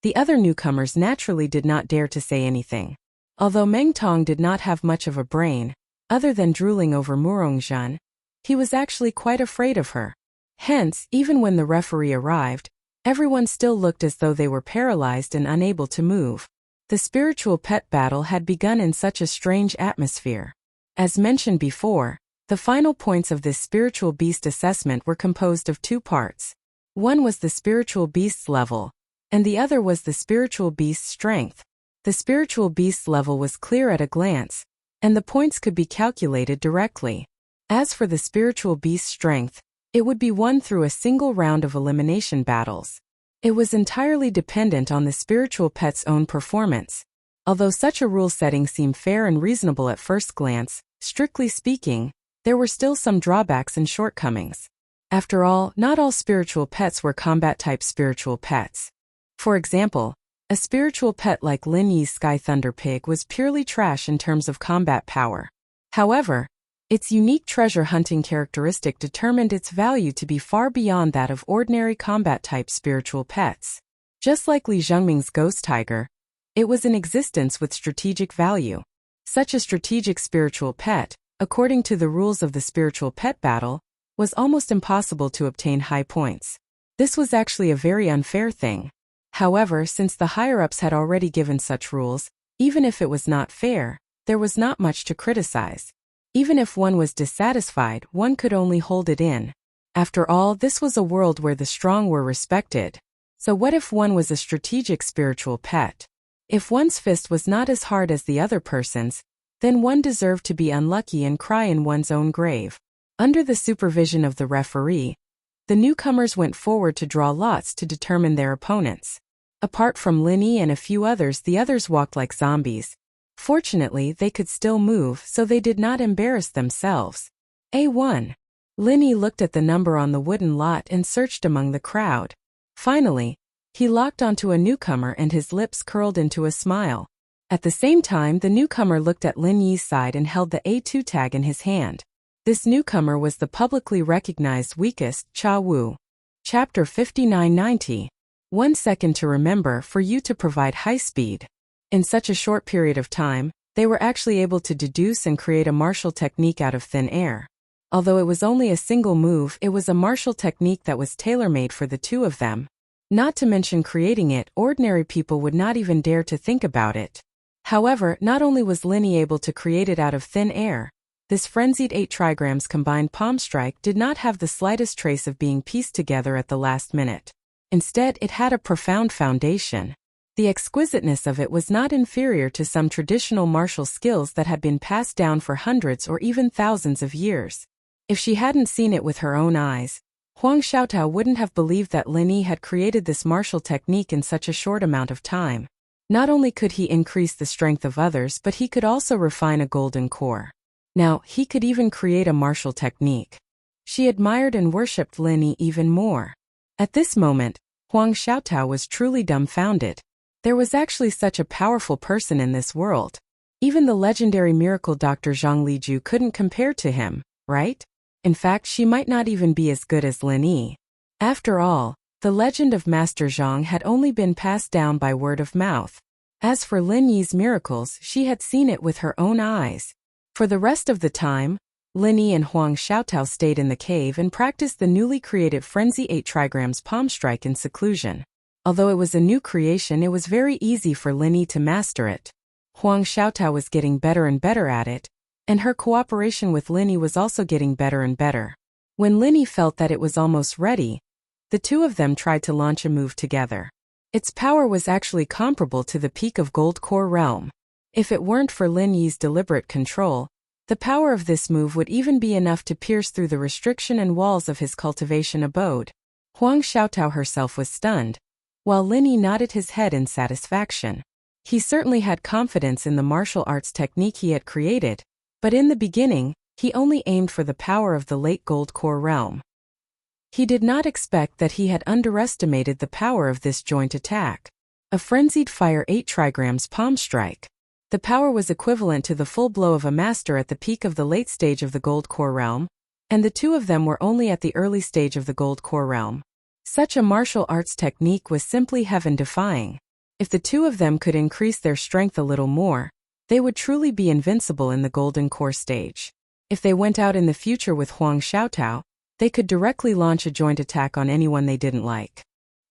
the other newcomers naturally did not dare to say anything. Although Meng Tong did not have much of a brain, other than drooling over Murongzhan, he was actually quite afraid of her. Hence, even when the referee arrived, everyone still looked as though they were paralyzed and unable to move. The spiritual pet battle had begun in such a strange atmosphere. As mentioned before, the final points of this spiritual beast assessment were composed of 2 parts. One was the spiritual beast's level, and the other was the spiritual beast's strength. The spiritual beast's level was clear at a glance, and the points could be calculated directly. As for the spiritual beast's strength, it would be won through a single round of elimination battles. It was entirely dependent on the spiritual pet's own performance. Although such a rule setting seemed fair and reasonable at first glance, strictly speaking, there were still some drawbacks and shortcomings. After all, not all spiritual pets were combat-type spiritual pets. For example, a spiritual pet like Lin Yi's Sky Thunder Pig was purely trash in terms of combat power. However, its unique treasure hunting characteristic determined its value to be far beyond that of ordinary combat-type spiritual pets. Just like Li Zhengming's Ghost Tiger, it was in existence with strategic value. Such a strategic spiritual pet, according to the rules of the spiritual pet battle, was almost impossible to obtain high points. This was actually a very unfair thing. However, since the higher-ups had already given such rules, even if it was not fair, there was not much to criticize. Even if one was dissatisfied, one could only hold it in. After all, this was a world where the strong were respected. So what if one was a strategic spiritual pet? If one's fist was not as hard as the other person's, then one deserved to be unlucky and cry in one's own grave. Under the supervision of the referee, the newcomers went forward to draw lots to determine their opponents. Apart from Linny and a few others, the others walked like zombies. Fortunately, they could still move, so they did not embarrass themselves. A1. Linny looked at the number on the wooden lot and searched among the crowd. Finally, he locked onto a newcomer and his lips curled into a smile. At the same time, the newcomer looked at Lin Yi's side and held the A2 tag in his hand. This newcomer was the publicly recognized weakest, Cha Wu. Chapter 5990. 1 second to remember for you to provide high speed. In such a short period of time, they were actually able to deduce and create a martial technique out of thin air. Although it was only a single move, it was a martial technique that was tailor-made for the two of them. Not to mention creating it, ordinary people would not even dare to think about it. However, not only was Linny able to create it out of thin air, this frenzied 8 trigrams combined palm strike did not have the slightest trace of being pieced together at the last minute. Instead, it had a profound foundation. The exquisiteness of it was not inferior to some traditional martial skills that had been passed down for hundreds or even thousands of years. If she hadn't seen it with her own eyes, Huang Xiaotao wouldn't have believed that Linny had created this martial technique in such a short amount of time. Not only could he increase the strength of others, but he could also refine a golden core. Now, he could even create a martial technique. She admired and worshipped Linny even more. At this moment, Huang Xiaotao was truly dumbfounded. There was actually such a powerful person in this world. Even the legendary miracle Dr. Zhang Liju couldn't compare to him, right? In fact, she might not even be as good as Linny. After all, the legend of Master Zhang had only been passed down by word of mouth. As for Lin Yi's miracles, she had seen it with her own eyes. For the rest of the time, Linny and Huang Xiaotao stayed in the cave and practiced the newly created Frenzy 8 trigrams palm strike in seclusion. Although it was a new creation, it was very easy for Linny to master it. Huang Xiaotao was getting better and better at it, and her cooperation with Linny was also getting better and better. When Linny felt that it was almost ready, the two of them tried to launch a move together. Its power was actually comparable to the peak of Gold Core Realm. If it weren't for Lin Yi's deliberate control, the power of this move would even be enough to pierce through the restriction and walls of his cultivation abode. Huang Xiaotao herself was stunned, while Linny nodded his head in satisfaction. He certainly had confidence in the martial arts technique he had created, but in the beginning, he only aimed for the power of the late Gold Core Realm. He did not expect that he had underestimated the power of this joint attack. A frenzied fire 8 trigrams palm strike. The power was equivalent to the full blow of a master at the peak of the late stage of the Gold Core Realm, and the two of them were only at the early stage of the Gold Core Realm. Such a martial arts technique was simply heaven-defying. If the two of them could increase their strength a little more, they would truly be invincible in the Golden Core stage. If they went out in the future with Huang Xiaotao, they could directly launch a joint attack on anyone they didn't like.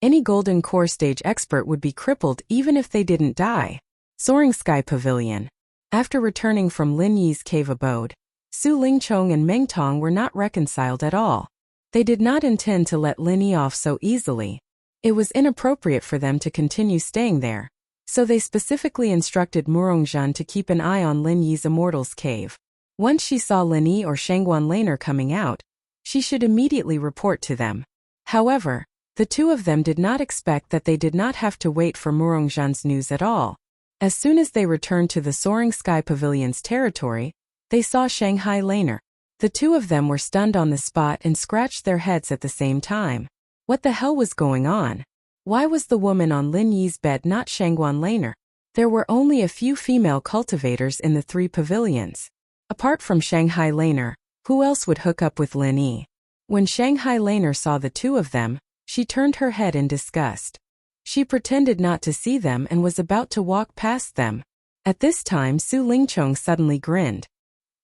Any Golden Core stage expert would be crippled even if they didn't die. Soaring Sky Pavilion. After returning from Lin Yi's cave abode, Su Lingchong and Meng Tong were not reconciled at all. They did not intend to let Lin Yi off so easily. It was inappropriate for them to continue staying there, so they specifically instructed Murongzhan to keep an eye on Lin Yi's Immortal's cave. Once she saw Lin Yi or Shangguan Laner coming out, she should immediately report to them. However, the two of them did not expect that they did not have to wait for Murongzhan's news at all. As soon as they returned to the Soaring Sky Pavilion's territory, they saw Shanghai Laner. The two of them were stunned on the spot and scratched their heads at the same time. What the hell was going on? Why was the woman on Lin Yi's bed not Shangguan Laner? There were only a few female cultivators in the 3 pavilions. Apart from Shanghai Laner, who else would hook up with Lin Yi? When Shanghai Laner saw the two of them, she turned her head in disgust. She pretended not to see them and was about to walk past them. At this time, Su Lingchong suddenly grinned.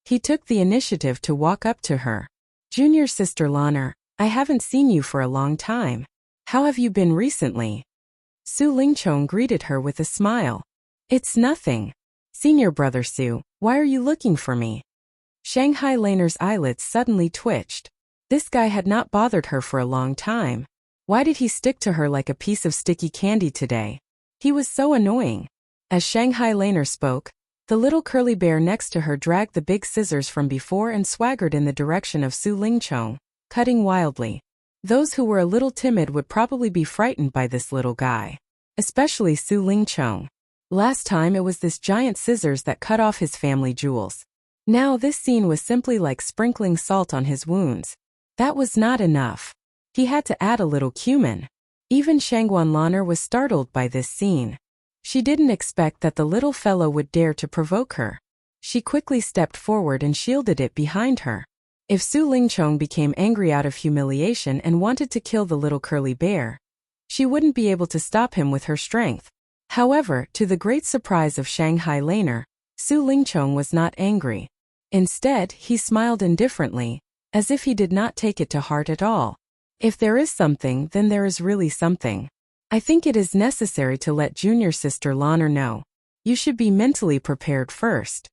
He took the initiative to walk up to her. "Junior Sister Laner, I haven't seen you for a long time. How have you been recently?" Su Lingchong greeted her with a smile. "It's nothing. Senior brother Su, why are you looking for me? Shanghai Laner's eyelids suddenly twitched. This guy had not bothered her for a long time. Why did he stick to her like a piece of sticky candy today? He was so annoying. As Shanghai Laner spoke, the little curly bear next to her dragged the big scissors from before and swaggered in the direction of Su Lingchong, cutting wildly. Those who were a little timid would probably be frightened by this little guy. Especially Su Lingchong. Last time it was this giant scissors that cut off his family jewels. Now this scene was simply like sprinkling salt on his wounds. That was not enough. He had to add a little cumin. Even Shangguan Laner was startled by this scene. She didn't expect that the little fellow would dare to provoke her. She quickly stepped forward and shielded it behind her. If Su Lingchong became angry out of humiliation and wanted to kill the little curly bear, she wouldn't be able to stop him with her strength. However, to the great surprise of Shanghai Laner, Su Lingchong was not angry. Instead, he smiled indifferently, as if he did not take it to heart at all. If there is something, then there is really something. I think it is necessary to let junior sister Laner know. You should be mentally prepared first.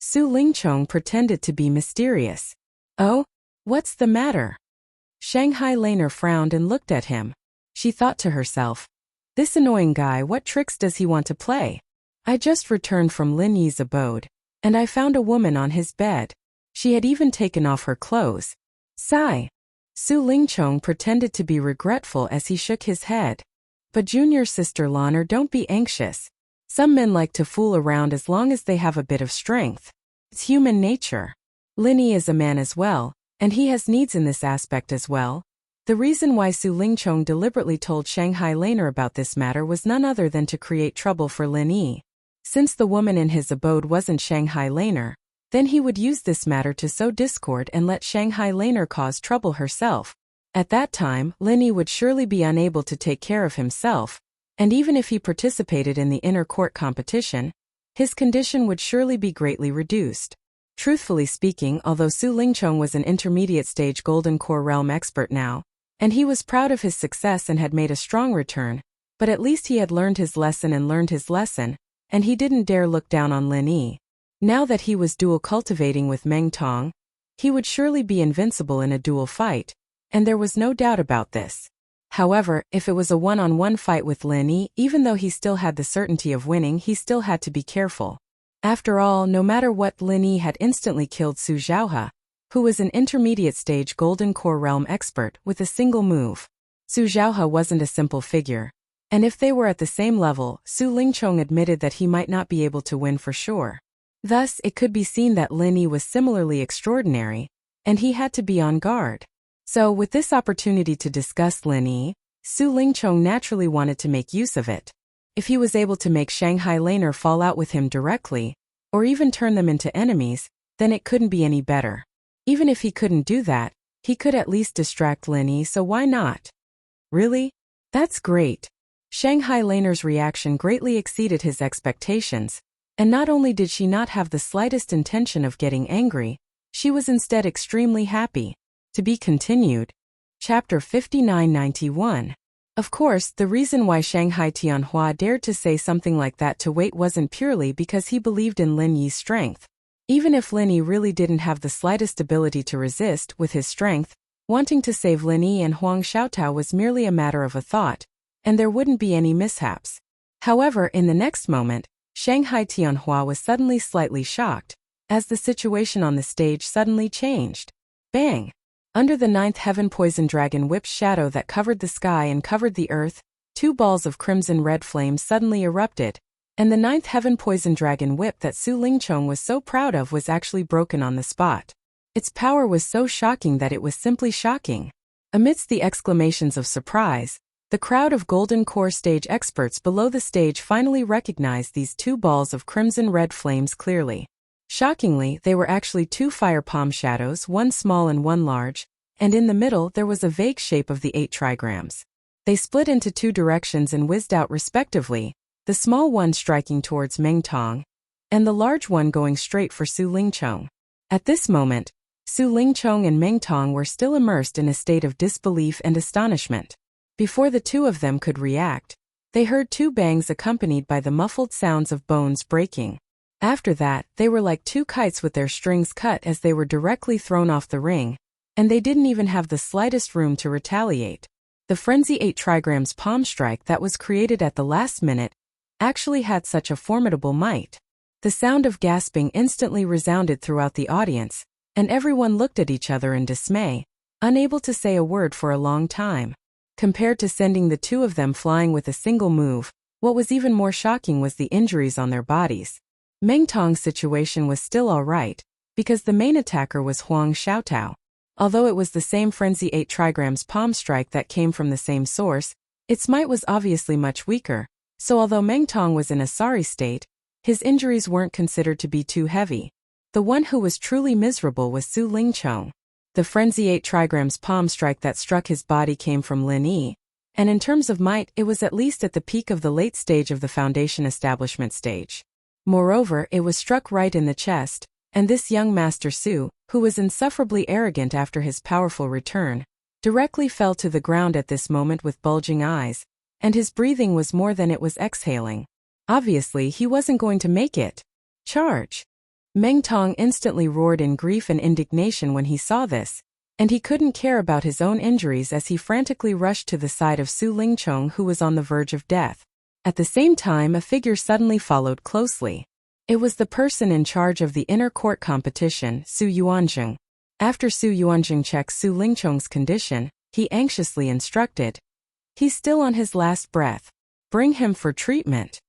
Su Lingchong pretended to be mysterious. Oh? What's the matter? Shanghai Laner frowned and looked at him. She thought to herself, this annoying guy, what tricks does he want to play? I just returned from Lin Yi's abode, and I found a woman on his bed. She had even taken off her clothes. Sigh. Su Lingchong pretended to be regretful as he shook his head. But junior sister Laner, don't be anxious. Some men like to fool around as long as they have a bit of strength. It's human nature. Lin Yi is a man as well, and he has needs in this aspect as well. The reason why Su Lingchong deliberately told Shanghai Laner about this matter was none other than to create trouble for Lin Yi. Since the woman in his abode wasn't Shanghai Laner, then he would use this matter to sow discord and let Shanghai Laner cause trouble herself. At that time, Lin Yi would surely be unable to take care of himself, and even if he participated in the inner court competition, his condition would surely be greatly reduced. Truthfully speaking, although Su Lingchong was an intermediate stage Golden Core Realm expert now, and he was proud of his success and had made a strong return, but at least he had learned his lesson, and he didn't dare look down on Lin Yi. Now that he was dual cultivating with Meng Tong, he would surely be invincible in a dual fight, and there was no doubt about this. However, if it was a one-on-one fight with Lin Yi, even though he still had the certainty of winning, he still had to be careful. After all, no matter what, Lin Yi had instantly killed Su Zhaohe, who was an intermediate stage Golden Core Realm expert, with a single move. Su Zhaohe wasn't a simple figure, and if they were at the same level, Su Lingchong admitted that he might not be able to win for sure. Thus, it could be seen that Lin Yi was similarly extraordinary, and he had to be on guard. So, with this opportunity to discuss Lin Yi, Su Lingchong naturally wanted to make use of it. If he was able to make Shanghai Laner fall out with him directly, or even turn them into enemies, then it couldn't be any better. Even if he couldn't do that, he could at least distract Lin Yi, so why not? Really? That's great. Shanghai Laner's reaction greatly exceeded his expectations, and not only did she not have the slightest intention of getting angry, she was instead extremely happy. To be continued. Chapter 5991. Of course, the reason why Shanghai Tianhua dared to say something like that to Wait wasn't purely because he believed in Lin Yi's strength. Even if Lin Yi really didn't have the slightest ability to resist with his strength, wanting to save Lin Yi and Huang Xiaotao was merely a matter of a thought, and there wouldn't be any mishaps. However, in the next moment, Shanghai Tianhua was suddenly slightly shocked, as the situation on the stage suddenly changed. Bang! Under the ninth heaven poison dragon whip's shadow that covered the sky and covered the earth, two balls of crimson red flame suddenly erupted, and the ninth heaven poison dragon whip that Su Lingchong was so proud of was actually broken on the spot. Its power was so shocking that it was simply shocking. Amidst the exclamations of surprise, the crowd of Golden Core stage experts below the stage finally recognized these two balls of crimson red flames clearly. Shockingly, they were actually two fire palm shadows, one small and one large, and in the middle there was a vague shape of the 8 trigrams. They split into two directions and whizzed out respectively, the small one striking towards Meng Tong, and the large one going straight for Su Lingchong. At this moment, Su Lingchong and Meng Tong were still immersed in a state of disbelief and astonishment. Before the two of them could react, they heard two bangs accompanied by the muffled sounds of bones breaking. After that, they were like two kites with their strings cut as they were directly thrown off the ring, and they didn't even have the slightest room to retaliate. The Frenzy 8 trigrams palm strike that was created at the last minute actually had such a formidable might. The sound of gasping instantly resounded throughout the audience, and everyone looked at each other in dismay, unable to say a word for a long time. Compared to sending the two of them flying with a single move, what was even more shocking was the injuries on their bodies. Meng Tong's situation was still alright, because the main attacker was Huang Xiaotao. Although it was the same Frenzy 8 trigrams palm strike that came from the same source, its might was obviously much weaker, so although Meng Tong was in a sorry state, his injuries weren't considered to be too heavy. The one who was truly miserable was Su Lingchong. The Frenzy 8 trigrams palm strike that struck his body came from Lin Yi, and in terms of might it was at least at the peak of the late stage of the foundation establishment stage. Moreover, it was struck right in the chest, and this young Master Su, who was insufferably arrogant after his powerful return, directly fell to the ground at this moment with bulging eyes, and his breathing was more than it was exhaling. Obviously, he wasn't going to make it. Charge! Meng Tong instantly roared in grief and indignation when he saw this, and he couldn't care about his own injuries as he frantically rushed to the side of Su Lingchong, who was on the verge of death. At the same time, a figure suddenly followed closely. It was the person in charge of the inner court competition, Su Yuanzheng. After Su Yuanzheng checked Su Lingchong's condition, he anxiously instructed, "He's still on his last breath. Bring him for treatment."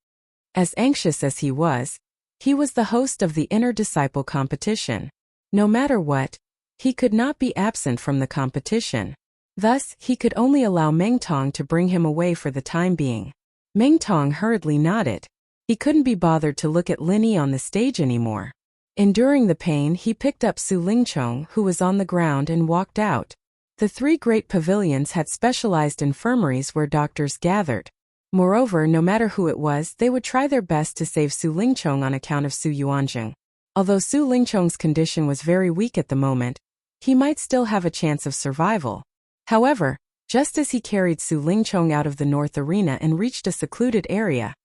As anxious as he was the host of the inner disciple competition. No matter what, he could not be absent from the competition. Thus, he could only allow Meng Tong to bring him away for the time being. Meng Tong hurriedly nodded. He couldn't be bothered to look at Lin Yi on the stage anymore. Enduring the pain, he picked up Su Lingchong, who was on the ground, and walked out. The three great pavilions had specialized infirmaries where doctors gathered. Moreover, no matter who it was, they would try their best to save Su Lingchong on account of Su Yuanzheng. Although Su Lingchong's condition was very weak at the moment, he might still have a chance of survival. However, just as he carried Su Lingchong out of the north arena and reached a secluded area,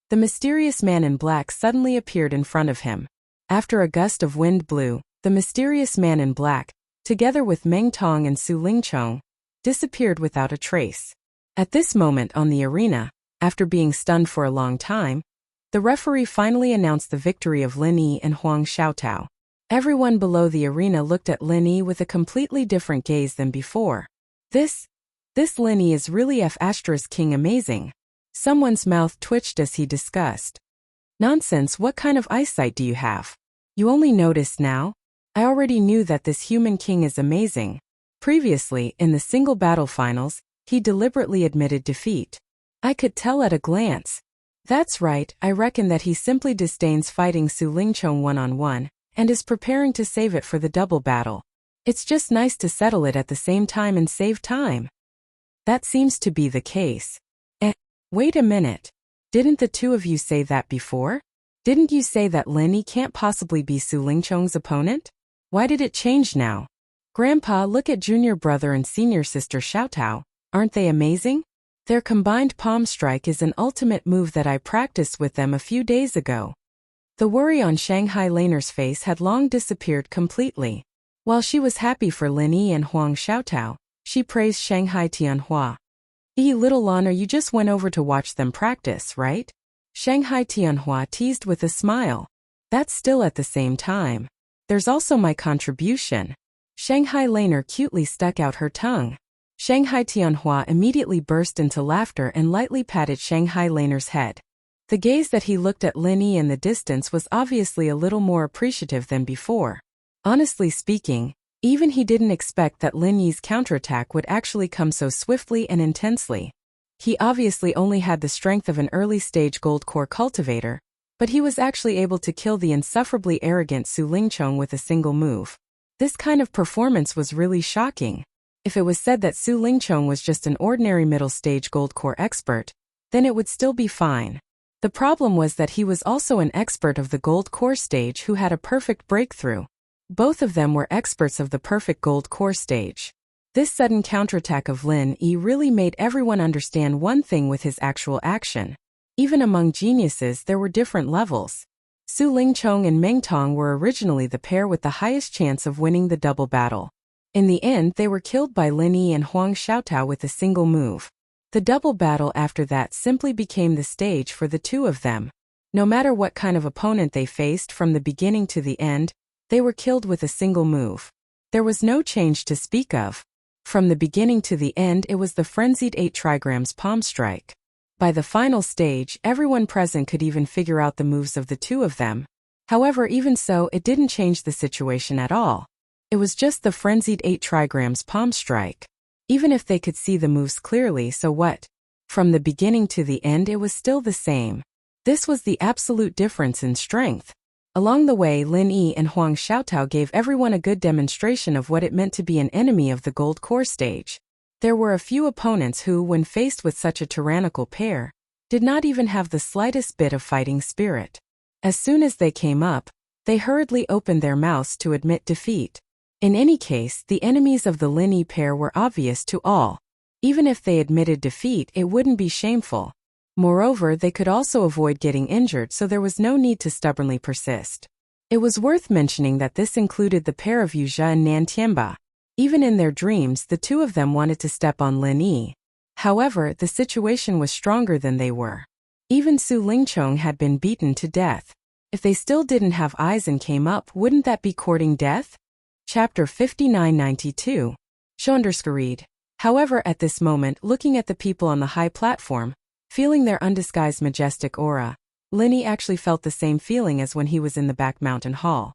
the mysterious man in black suddenly appeared in front of him. After a gust of wind blew, the mysterious man in black, together with Meng Tong and Su Lingchong, disappeared without a trace. At this moment on the arena, after being stunned for a long time, the referee finally announced the victory of Lin Yi and Huang Xiaotao. Everyone below the arena looked at Lin Yi with a completely different gaze than before. This Lin Yi is really King amazing. Someone's mouth twitched as he discussed. Nonsense, what kind of eyesight do you have? You only noticed now? I already knew that this human king is amazing. Previously, in the single battle finals, he deliberately admitted defeat. I could tell at a glance. That's right, I reckon that he simply disdains fighting Su Lingchong one-on-one, and is preparing to save it for the double battle. It's just nice to settle it at the same time and save time. That seems to be the case. Wait a minute. Didn't the two of you say that before? Didn't you say that Lin Yi can't possibly be Su Lingchong's opponent? Why did it change now? Grandpa, look at junior brother and senior sister Xiaotao. Aren't they amazing? Their combined palm strike is an ultimate move that I practiced with them a few days ago. The worry on Shanghai Laner's face had long disappeared completely. While she was happy for Lin Yi and Huang Xiaotao, she praised Shanghai Tianhua. Little Lana, you just went over to watch them practice, right? Shanghai Tianhua teased with a smile. That's still at the same time. There's also my contribution. Shanghai Laner cutely stuck out her tongue. Shanghai Tianhua immediately burst into laughter and lightly patted Shanghai Laner's head. The gaze that he looked at Lin Yi in the distance was obviously a little more appreciative than before. Honestly speaking, even he didn't expect that Lin Yi's counterattack would actually come so swiftly and intensely. He obviously only had the strength of an early-stage gold core cultivator, but he was actually able to kill the insufferably arrogant Su Lingchong with a single move. This kind of performance was really shocking. If it was said that Su Lingchong was just an ordinary middle-stage gold core expert, then it would still be fine. The problem was that he was also an expert of the gold core stage who had a perfect breakthrough. Both of them were experts of the perfect gold core stage. This sudden counterattack of Lin Yi really made everyone understand one thing with his actual action. Even among geniuses there were different levels. Su Lingchong and Meng Tong were originally the pair with the highest chance of winning the double battle. In the end, they were killed by Lin Yi and Huang Xiaotao with a single move. The double battle after that simply became the stage for the two of them. No matter what kind of opponent they faced from the beginning to the end, they were killed with a single move. There was no change to speak of. From the beginning to the end, it was the frenzied 8 trigrams palm strike. By the final stage, everyone present could even figure out the moves of the two of them. However, even so, it didn't change the situation at all. It was just the frenzied 8 trigrams palm strike. Even if they could see the moves clearly, so what? From the beginning to the end, it was still the same. This was the absolute difference in strength. Along the way, Lin Yi and Huang Xiaotao gave everyone a good demonstration of what it meant to be an enemy of the gold core stage. There were a few opponents who, when faced with such a tyrannical pair, did not even have the slightest bit of fighting spirit. As soon as they came up, they hurriedly opened their mouths to admit defeat. In any case, the enemies of the Lin Yi pair were obvious to all. Even if they admitted defeat, it wouldn't be shameful. Moreover, they could also avoid getting injured, so there was no need to stubbornly persist. It was worth mentioning that this included the pair of Wuxia and Nan Tianba. Even in their dreams, the two of them wanted to step on Lin Yi. However, the situation was stronger than they were. Even Su Lingchong had been beaten to death. If they still didn't have eyes and came up, wouldn't that be courting death? Chapter 5992. Shonderskareed. However, at this moment, looking at the people on the high platform, feeling their undisguised majestic aura, Lin Yi actually felt the same feeling as when he was in the back mountain hall.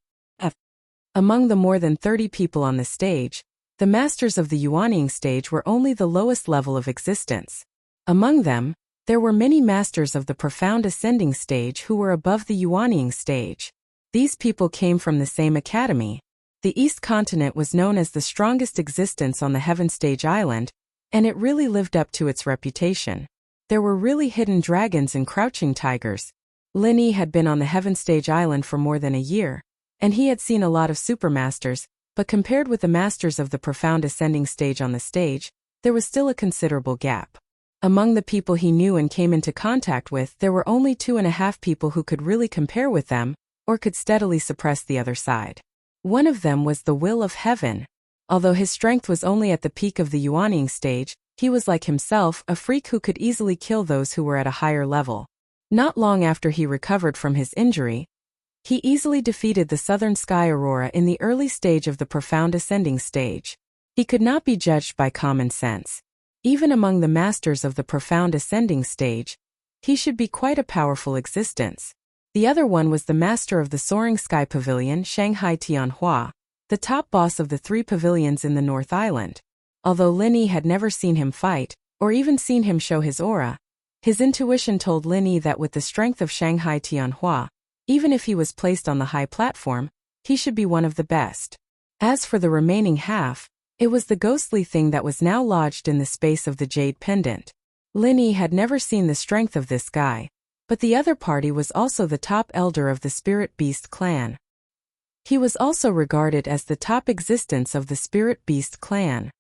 Among the more than 30 people on the stage, the masters of the Yuanying stage were only the lowest level of existence. Among them, there were many masters of the profound ascending stage who were above the Yuanying stage. These people came from the same academy. The East Continent was known as the strongest existence on the Heaven Stage Island, and it really lived up to its reputation. There were really hidden dragons and crouching tigers. Lin Yi had been on the Heaven Stage Island for more than a year, and he had seen a lot of supermasters, but compared with the masters of the profound ascending stage on the stage, there was still a considerable gap. Among the people he knew and came into contact with, there were only 2.5 people who could really compare with them, or could steadily suppress the other side. One of them was the Will of Heaven. Although his strength was only at the peak of the Yuanying stage, he was like himself, a freak who could easily kill those who were at a higher level. Not long after he recovered from his injury, he easily defeated the Southern Sky Aurora in the early stage of the profound ascending stage. He could not be judged by common sense. Even among the masters of the profound ascending stage, he should be quite a powerful existence. The other one was the master of the Soaring Sky Pavilion, Shanghai Tianhua, the top boss of the 3 pavilions in the North Island. Although Lin Yi had never seen him fight, or even seen him show his aura, his intuition told Lin Yi that with the strength of Shanghai Tianhua, even if he was placed on the high platform, he should be one of the best. As for the remaining half, it was the ghostly thing that was now lodged in the space of the jade pendant. Lin Yi had never seen the strength of this guy, but the other party was also the top elder of the Spirit Beast clan. He was also regarded as the top existence of the Spirit Beast clan.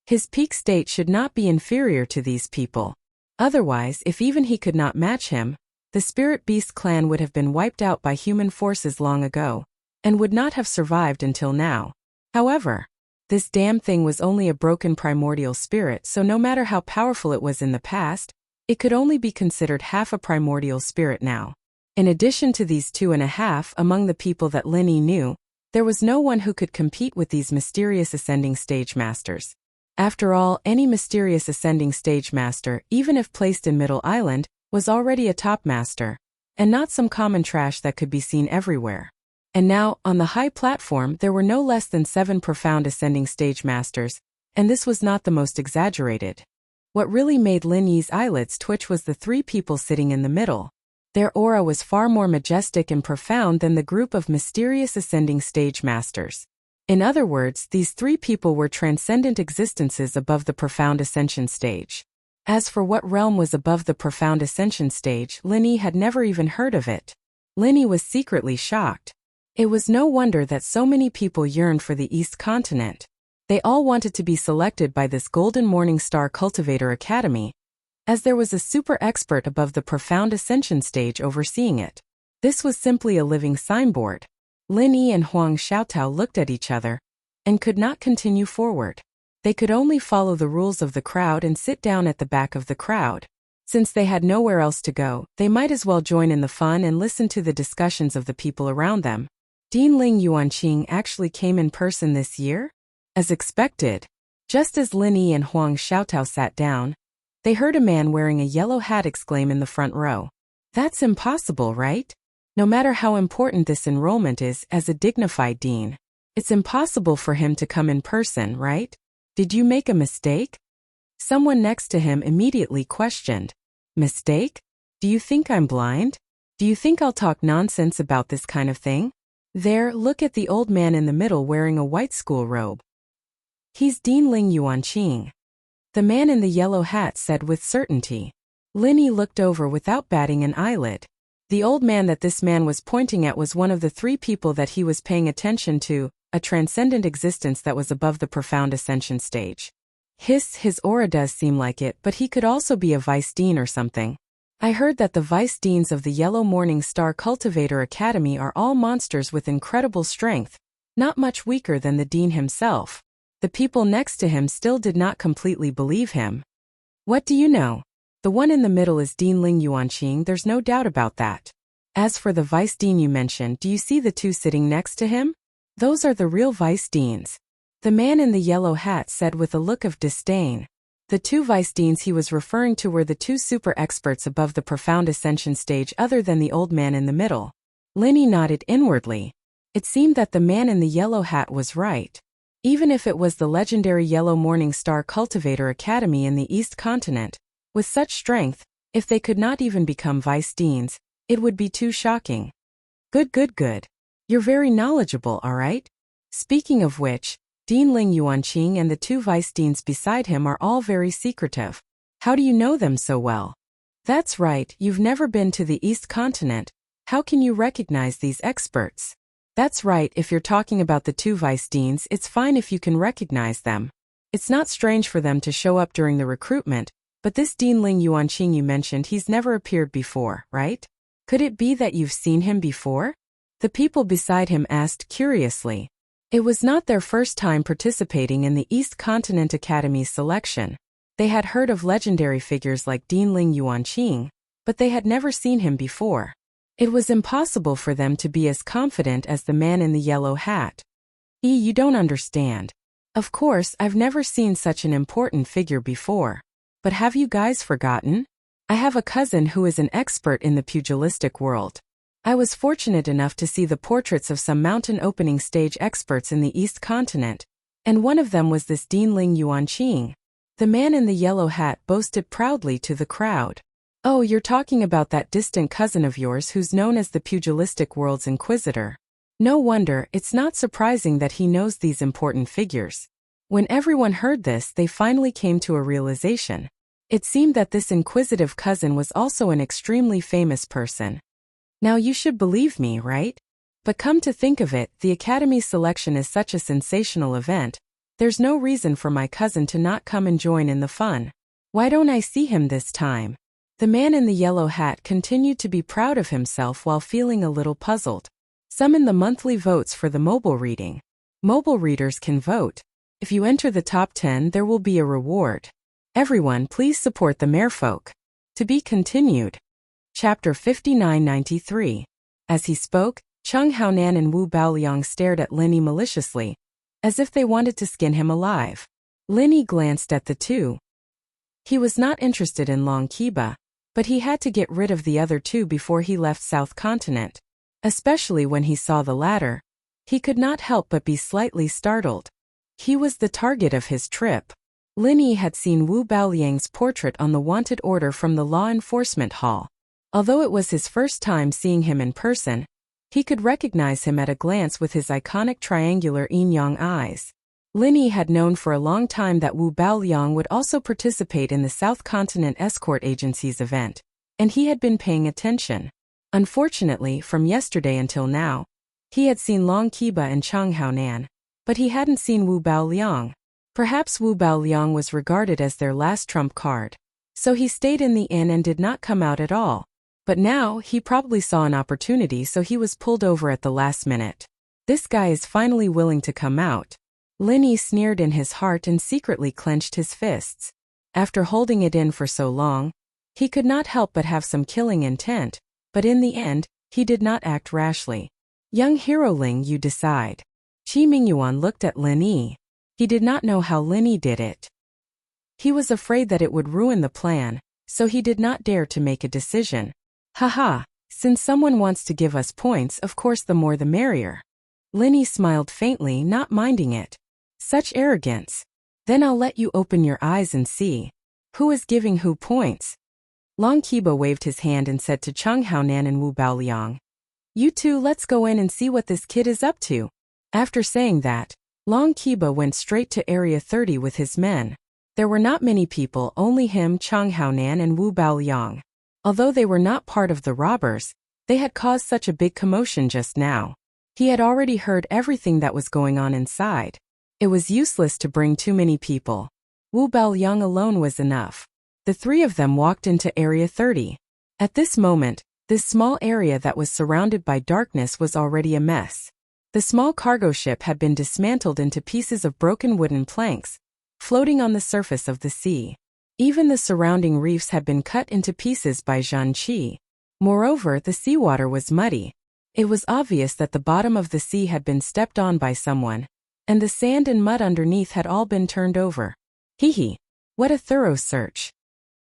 His peak state should not be inferior to these people. Otherwise, if even he could not match him, the Spirit Beast clan would have been wiped out by human forces long ago, and would not have survived until now. However, this damn thing was only a broken primordial spirit, so no matter how powerful it was in the past, it could only be considered half a primordial spirit now. In addition to these 2.5, among the people that Lin Yi knew, there was no one who could compete with these mysterious ascending stage masters. After all, any mysterious ascending stage master, even if placed in Middle Island, was already a top master, and not some common trash that could be seen everywhere. And now, on the high platform, there were no less than 7 profound ascending stage masters, and this was not the most exaggerated. What really made Lin Yi's eyelids twitch was the 3 people sitting in the middle. Their aura was far more majestic and profound than the group of mysterious ascending stage masters. In other words, these 3 people were transcendent existences above the profound ascension stage. As for what realm was above the profound ascension stage, Lin Yi had never even heard of it. Lin Yi was secretly shocked. It was no wonder that so many people yearned for the East Continent. They all wanted to be selected by this Golden Morning Star Cultivator Academy, as there was a super expert above the profound ascension stage overseeing it. This was simply a living signboard. Lin Yi and Huang Xiaotao looked at each other and could not continue forward. They could only follow the rules of the crowd and sit down at the back of the crowd. Since they had nowhere else to go, they might as well join in the fun and listen to the discussions of the people around them. Dean Ling Yuanqing actually came in person this year? As expected. Just as Lin Yi and Huang Xiaotao sat down, they heard a man wearing a yellow hat exclaim in the front row. That's impossible, right? No matter how important this enrollment is as a dignified dean, it's impossible for him to come in person, right? Did you make a mistake? Someone next to him immediately questioned. Mistake? Do you think I'm blind? Do you think I'll talk nonsense about this kind of thing? There, look at the old man in the middle wearing a white school robe. He's Dean Ling Yuanqing. The man in the yellow hat said with certainty. Lin Yi looked over without batting an eyelid. The old man that this man was pointing at was one of the three people that he was paying attention to, a transcendent existence that was above the profound ascension stage. His aura does seem like it, but he could also be a vice dean or something. I heard that the vice deans of the Yellow Morning Star Cultivator Academy are all monsters with incredible strength, not much weaker than the dean himself. The people next to him still did not completely believe him. What do you know? The one in the middle is Dean Ling Yuanqing, there's no doubt about that. As for the vice dean you mentioned, do you see the two sitting next to him? Those are the real vice deans. The man in the yellow hat said with a look of disdain. The two vice deans he was referring to were the two super experts above the profound ascension stage other than the old man in the middle. Lin Yi nodded inwardly. It seemed that the man in the yellow hat was right. Even if it was the legendary Yellow Morning Star Cultivator Academy in the East Continent, with such strength, if they could not even become vice deans, it would be too shocking. Good. You're very knowledgeable, all right? Speaking of which, Dean Ling Yuanqing and the two vice deans beside him are all very secretive. How do you know them so well? That's right, you've never been to the East Continent. How can you recognize these experts? That's right, if you're talking about the two vice deans, it's fine if you can recognize them. It's not strange for them to show up during the recruitment, but this Dean Ling Yuanqing you mentioned, he's never appeared before, right? Could it be that you've seen him before? The people beside him asked curiously. It was not their first time participating in the East Continent Academy's selection. They had heard of legendary figures like Dean Ling Yuanqing, but they had never seen him before. It was impossible for them to be as confident as the man in the yellow hat. You don't understand. Of course, I've never seen such an important figure before. But have you guys forgotten? I have a cousin who is an expert in the pugilistic world. I was fortunate enough to see the portraits of some mountain opening stage experts in the East Continent, and one of them was this Dean Ling Yuanqing. The man in the yellow hat boasted proudly to the crowd. Oh, you're talking about that distant cousin of yours who's known as the pugilistic world's inquisitor. No wonder, it's not surprising that he knows these important figures. When everyone heard this, they finally came to a realization. It seemed that this inquisitive cousin was also an extremely famous person. Now you should believe me, right? But come to think of it, the Academy's selection is such a sensational event. There's no reason for my cousin to not come and join in the fun. Why don't I see him this time? The man in the yellow hat continued to be proud of himself while feeling a little puzzled. Summon the monthly votes for the mobile reading. Mobile readers can vote. If you enter the top 10, there will be a reward. Everyone, please support the merfolk. To be continued. Chapter 5993. As he spoke, Cheng Haonan and Wu Baoliang stared at Lin Yi maliciously, as if they wanted to skin him alive. Lin Yi glanced at the two. He was not interested in Long Qiba, but he had to get rid of the other two before he left South Continent. Especially when he saw the latter, he could not help but be slightly startled. He was the target of his trip. Lin Yi had seen Wu Baoliang's portrait on the wanted order from the law enforcement hall. Although it was his first time seeing him in person, he could recognize him at a glance with his iconic triangular yin-yang eyes. Lin Yi had known for a long time that Wu Baoliang would also participate in the South Continent Escort Agency's event, and he had been paying attention. Unfortunately, from yesterday until now, he had seen Long Qiba and Cheng Haonan, but he hadn't seen Wu Baoliang. Perhaps Wu Baoliang was regarded as their last trump card. So he stayed in the inn and did not come out at all. But now, he probably saw an opportunity, so he was pulled over at the last minute. This guy is finally willing to come out. Lin Yi sneered in his heart and secretly clenched his fists. After holding it in for so long, he could not help but have some killing intent, but in the end, he did not act rashly. Young hero Ling, you decide. Qi Mingyuan looked at Lin Yi. He did not know how Lin Yi did it. He was afraid that it would ruin the plan, so he did not dare to make a decision. Haha, since someone wants to give us points, of course the more the merrier. Lin Yi smiled faintly, not minding it. Such arrogance. Then I'll let you open your eyes and see. Who is giving who points? Long Qiba waved his hand and said to Cheng Haonan and Wu Baoliang, "You two, let's go in and see what this kid is up to." After saying that, Long Qiba went straight to Area 30 with his men. There were not many people, only him, Cheng Haonan and Wu Baoliang. Although they were not part of the robbers, they had caused such a big commotion just now. He had already heard everything that was going on inside. It was useless to bring too many people. Wu Baoliang alone was enough. The three of them walked into Area 30. At this moment, this small area that was surrounded by darkness was already a mess. The small cargo ship had been dismantled into pieces of broken wooden planks, floating on the surface of the sea. Even the surrounding reefs had been cut into pieces by Zhan Qi. Moreover, the seawater was muddy. It was obvious that the bottom of the sea had been stepped on by someone, and the sand and mud underneath had all been turned over. Hee, what a thorough search.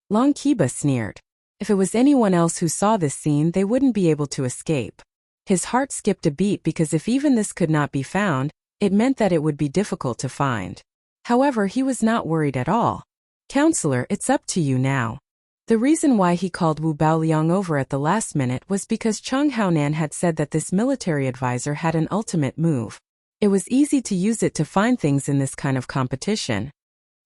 Long Qiba sneered. If it was anyone else who saw this scene, they wouldn't be able to escape. His heart skipped a beat because if even this could not be found, it meant that it would be difficult to find. However, he was not worried at all. Counselor, it's up to you now. The reason why he called Wu Baoliang over at the last minute was because Cheng Haonan had said that this military advisor had an ultimate move. It was easy to use it to find things in this kind of competition.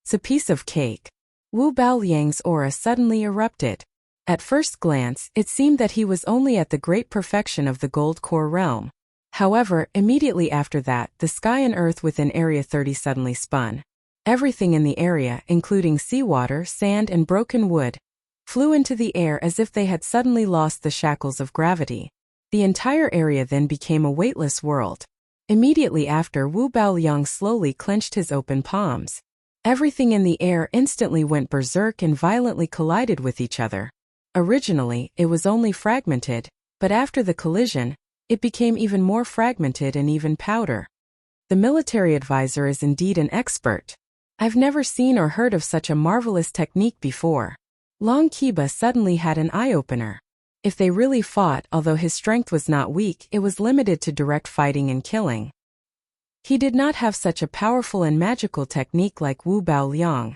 It's a piece of cake. Wu Baoliang's aura suddenly erupted. At first glance, it seemed that he was only at the great perfection of the gold core realm. However, immediately after that, the sky and earth within Area 30 suddenly spun. Everything in the area, including seawater, sand and broken wood, flew into the air as if they had suddenly lost the shackles of gravity. The entire area then became a weightless world. Immediately after, Wu Baoliang slowly clenched his open palms. Everything in the air instantly went berserk and violently collided with each other. Originally, it was only fragmented, but after the collision, it became even more fragmented and even powder. The military advisor is indeed an expert. I've never seen or heard of such a marvelous technique before. Long Qiba suddenly had an eye-opener. If they really fought, although his strength was not weak, it was limited to direct fighting and killing. He did not have such a powerful and magical technique like Wu Baoliang.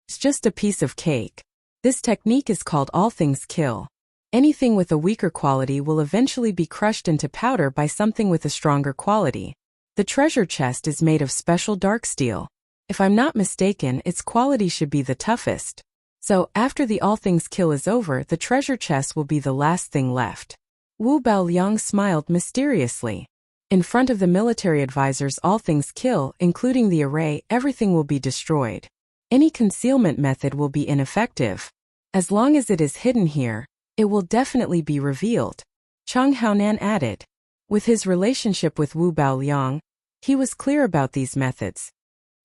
It's just a piece of cake. This technique is called all things kill. Anything with a weaker quality will eventually be crushed into powder by something with a stronger quality. The treasure chest is made of special dark steel. If I'm not mistaken, its quality should be the toughest. So, after the all things kill is over, the treasure chest will be the last thing left. Wu Baoliang smiled mysteriously. In front of the military advisor's all things kill, including the array, everything will be destroyed. Any concealment method will be ineffective. As long as it is hidden here, it will definitely be revealed. Cheng Haonan added. With his relationship with Wu Baoliang, he was clear about these methods.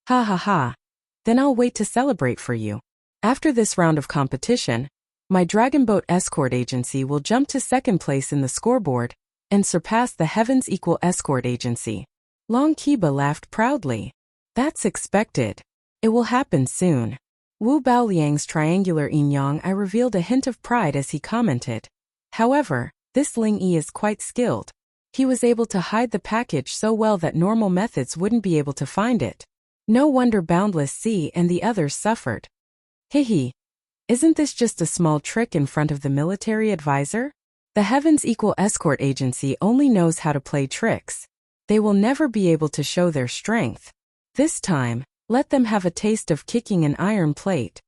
Ha ha ha. Then I'll wait to celebrate for you. After this round of competition, my Dragon Boat Escort Agency will jump to second place in the scoreboard and surpass the Heavens Equal Escort Agency. Long Qiba laughed proudly. That's expected. It will happen soon. Wu Baoliang's triangular yin-yang eye revealed a hint of pride as he commented. However, this Ling Yi is quite skilled. He was able to hide the package so well that normal methods wouldn't be able to find it. No wonder Boundless Sea and the others suffered. Hehe. Isn't this just a small trick in front of the military advisor? The Heavens Equal Escort Agency only knows how to play tricks. They will never be able to show their strength. This time, let them have a taste of kicking an iron plate.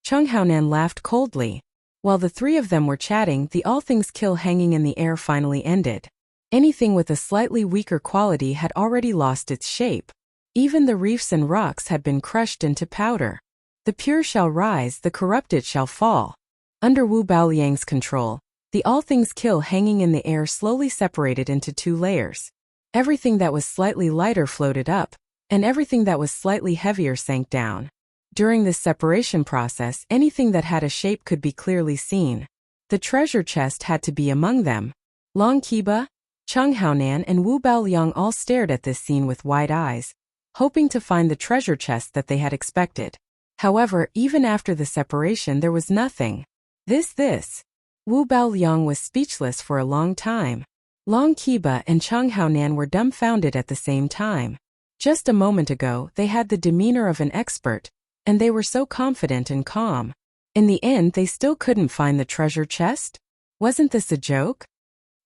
Cheng Haonan laughed coldly. While the three of them were chatting, the all things kill hanging in the air finally ended. Anything with a slightly weaker quality had already lost its shape. Even the reefs and rocks had been crushed into powder. The pure shall rise, the corrupted shall fall. Under Wu Baoliang's control, The all things kill hanging in the air slowly separated into two layers. Everything that was slightly lighter floated up, and everything that was slightly heavier sank down. During this separation process, anything that had a shape could be clearly seen. The treasure chest had to be among them. Long Qiba, Cheng Haonan and Wu Baoliang all stared at this scene with wide eyes, hoping to find the treasure chest that they had expected. However, even after the separation there was nothing. This. Wu Baoliang was speechless for a long time. Long Qiba and Cheng Haonan were dumbfounded at the same time. Just a moment ago they had the demeanor of an expert, and they were so confident and calm. In the end they still couldn't find the treasure chest? Wasn't this a joke?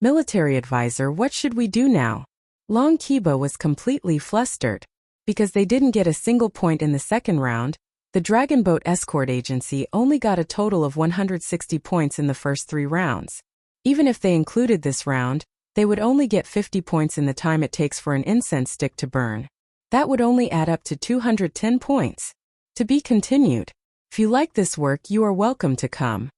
Military advisor, what should we do now? Long Qiba was completely flustered. Because they didn't get a single point in the second round, the Dragon Boat Escort Agency only got a total of 160 points in the first 3 rounds. Even if they included this round, they would only get 50 points in the time it takes for an incense stick to burn. That would only add up to 210 points. To be continued. If you like this work, you are welcome to come.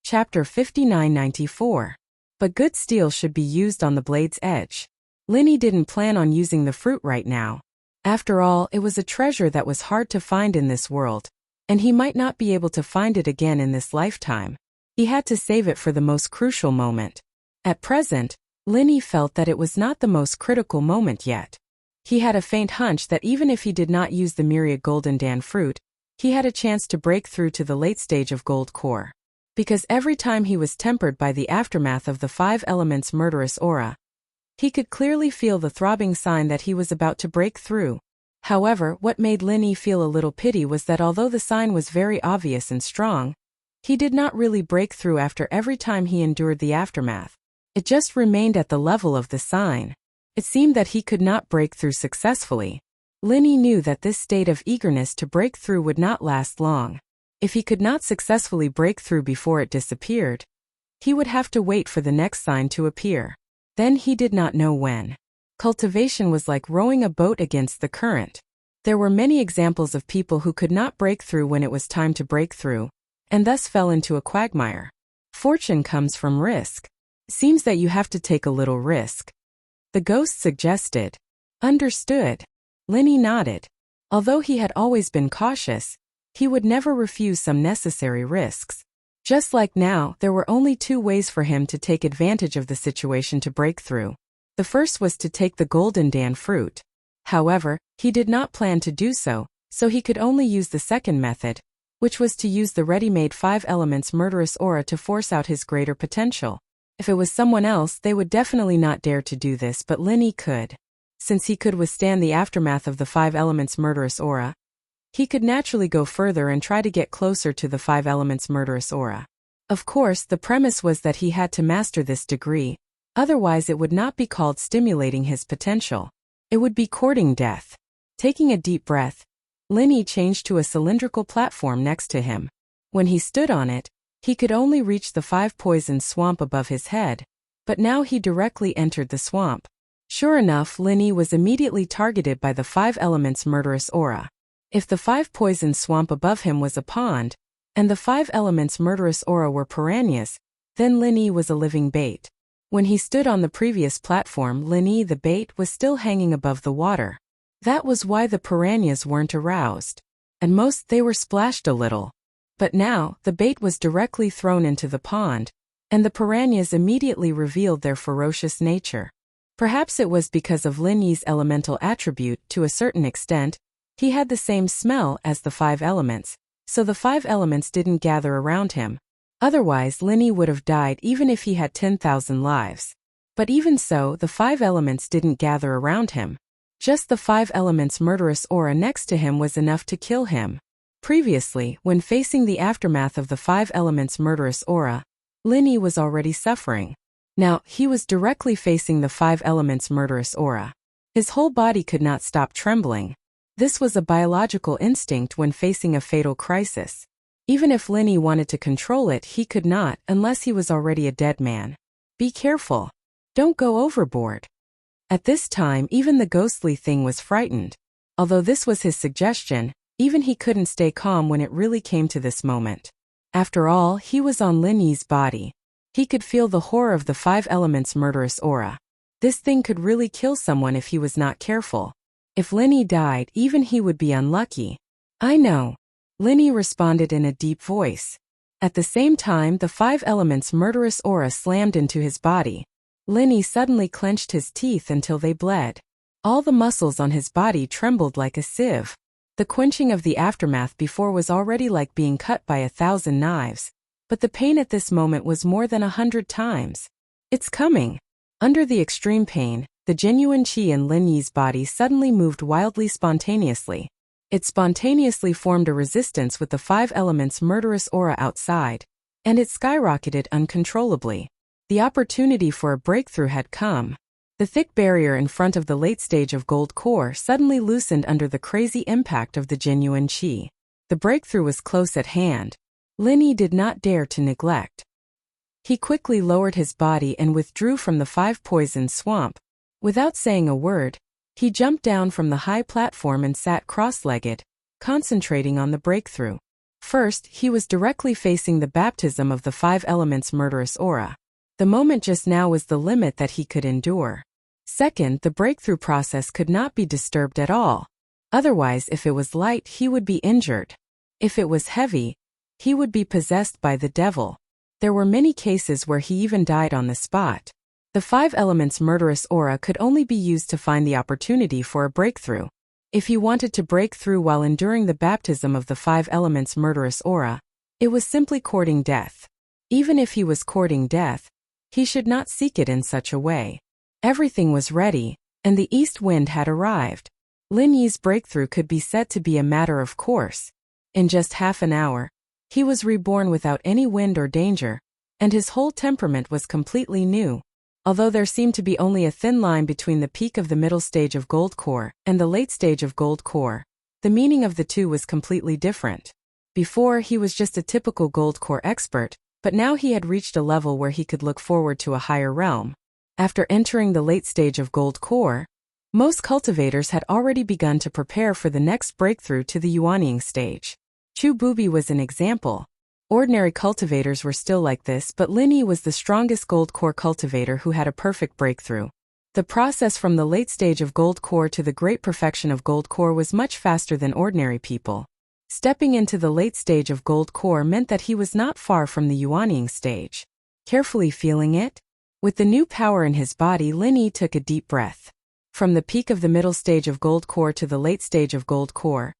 Chapter 5994. But good steel should be used on the blade's edge. Linny didn't plan on using the fruit right now. After all, it was a treasure that was hard to find in this world, and he might not be able to find it again in this lifetime. He had to save it for the most crucial moment. At present, Linny felt that it was not the most critical moment yet. He had a faint hunch that even if he did not use the myriad golden dan fruit, he had a chance to break through to the late stage of gold core. Because every time he was tempered by the aftermath of the 5 elements murderous aura, he could clearly feel the throbbing sign that he was about to break through. However, what made Linny feel a little pity was that although the sign was very obvious and strong, he did not really break through after every time he endured the aftermath. It just remained at the level of the sign. It seemed that he could not break through successfully. Linny knew that this state of eagerness to break through would not last long. If he could not successfully break through before it disappeared, he would have to wait for the next sign to appear. Then he did not know when. Cultivation was like rowing a boat against the current. There were many examples of people who could not break through when it was time to break through, and thus fell into a quagmire. Fortune comes from risk. Seems that you have to take a little risk. The ghost suggested. Understood. Linny nodded. Although he had always been cautious, he would never refuse some necessary risks. Just like now, there were only 2 ways for him to take advantage of the situation to break through. The first was to take the golden dan fruit. However, he did not plan to do so, so he could only use the second method, which was to use the ready-made 5 elements murderous aura to force out his greater potential. If it was someone else, they would definitely not dare to do this, but Linny could. Since he could withstand the aftermath of the 5 elements murderous aura, he could naturally go further and try to get closer to the 5 elements murderous aura. Of course, the premise was that he had to master this degree, otherwise it would not be called stimulating his potential. It would be courting death. Taking a deep breath, Linny changed to a cylindrical platform next to him. When he stood on it, he could only reach the 5 poison swamp above his head, but now he directly entered the swamp. Sure enough, Linny was immediately targeted by the 5 elements murderous aura. If the 5 poison swamp above him was a pond, and the 5 elements murderous aura were piranhas, then Linny was a living bait. When he stood on the previous platform, Linny the bait was still hanging above the water. That was why the piranhas weren't aroused. At most they were splashed a little. But now, the bait was directly thrown into the pond, and the piranhas immediately revealed their ferocious nature. Perhaps it was because of Linny's elemental attribute, to a certain extent. He had the same smell as the 5 elements, so the 5 elements didn't gather around him. Otherwise, Linny would have died even if he had 10,000 lives. But even so, the 5 elements didn't gather around him. Just the 5 elements murderous aura next to him was enough to kill him. Previously, when facing the aftermath of the 5 elements murderous aura, Linny was already suffering. Now, he was directly facing the 5 elements murderous aura. His whole body could not stop trembling. This was a biological instinct when facing a fatal crisis. Even if Linny wanted to control it, he could not unless he was already a dead man. Be careful. Don't go overboard. At this time, even the ghostly thing was frightened. Although this was his suggestion, even he couldn't stay calm when it really came to this moment. After all, he was on Linny's body. He could feel the horror of the five elements' murderous aura. This thing could really kill someone if he was not careful. If Linny died, even he would be unlucky. I know. Linny responded in a deep voice. At the same time, the five elements' murderous aura slammed into his body. Linny suddenly clenched his teeth until they bled. All the muscles on his body trembled like a sieve. The quenching of the aftermath before was already like being cut by 1,000 knives. But the pain at this moment was more than 100 times. It's coming. Under the extreme pain, the genuine chi in Lin Yi's body suddenly moved wildly spontaneously. It spontaneously formed a resistance with the five elements' murderous aura outside, and it skyrocketed uncontrollably. The opportunity for a breakthrough had come. The thick barrier in front of the late stage of gold core suddenly loosened under the crazy impact of the genuine chi. The breakthrough was close at hand. Lin Yi did not dare to neglect. He quickly lowered his body and withdrew from the five-poison swamp. Without saying a word, he jumped down from the high platform and sat cross-legged, concentrating on the breakthrough. First, he was directly facing the baptism of the five elements' murderous aura. The moment just now was the limit that he could endure. Second, the breakthrough process could not be disturbed at all. Otherwise, if it was light, he would be injured. If it was heavy, he would be possessed by the devil. There were many cases where he even died on the spot. The five elements' murderous aura could only be used to find the opportunity for a breakthrough. If he wanted to break through while enduring the baptism of the five elements' murderous aura, it was simply courting death. Even if he was courting death, he should not seek it in such a way. Everything was ready, and the east wind had arrived. Lin Yi's breakthrough could be said to be a matter of course. In just half an hour, he was reborn without any wind or danger, and his whole temperament was completely new. Although there seemed to be only a thin line between the peak of the middle stage of gold core and the late stage of gold core, the meaning of the two was completely different. Before, he was just a typical gold core expert, but now he had reached a level where he could look forward to a higher realm. After entering the late stage of gold core, most cultivators had already begun to prepare for the next breakthrough to the Yuanying stage. Chu Bubi was an example. Ordinary cultivators were still like this, but Lin Yi was the strongest gold core cultivator who had a perfect breakthrough. The process from the late stage of gold core to the great perfection of gold core was much faster than ordinary people. Stepping into the late stage of gold core meant that he was not far from the Yuanying stage. Carefully feeling it, with the new power in his body, Lin Yi took a deep breath. From the peak of the middle stage of gold core to the late stage of gold core,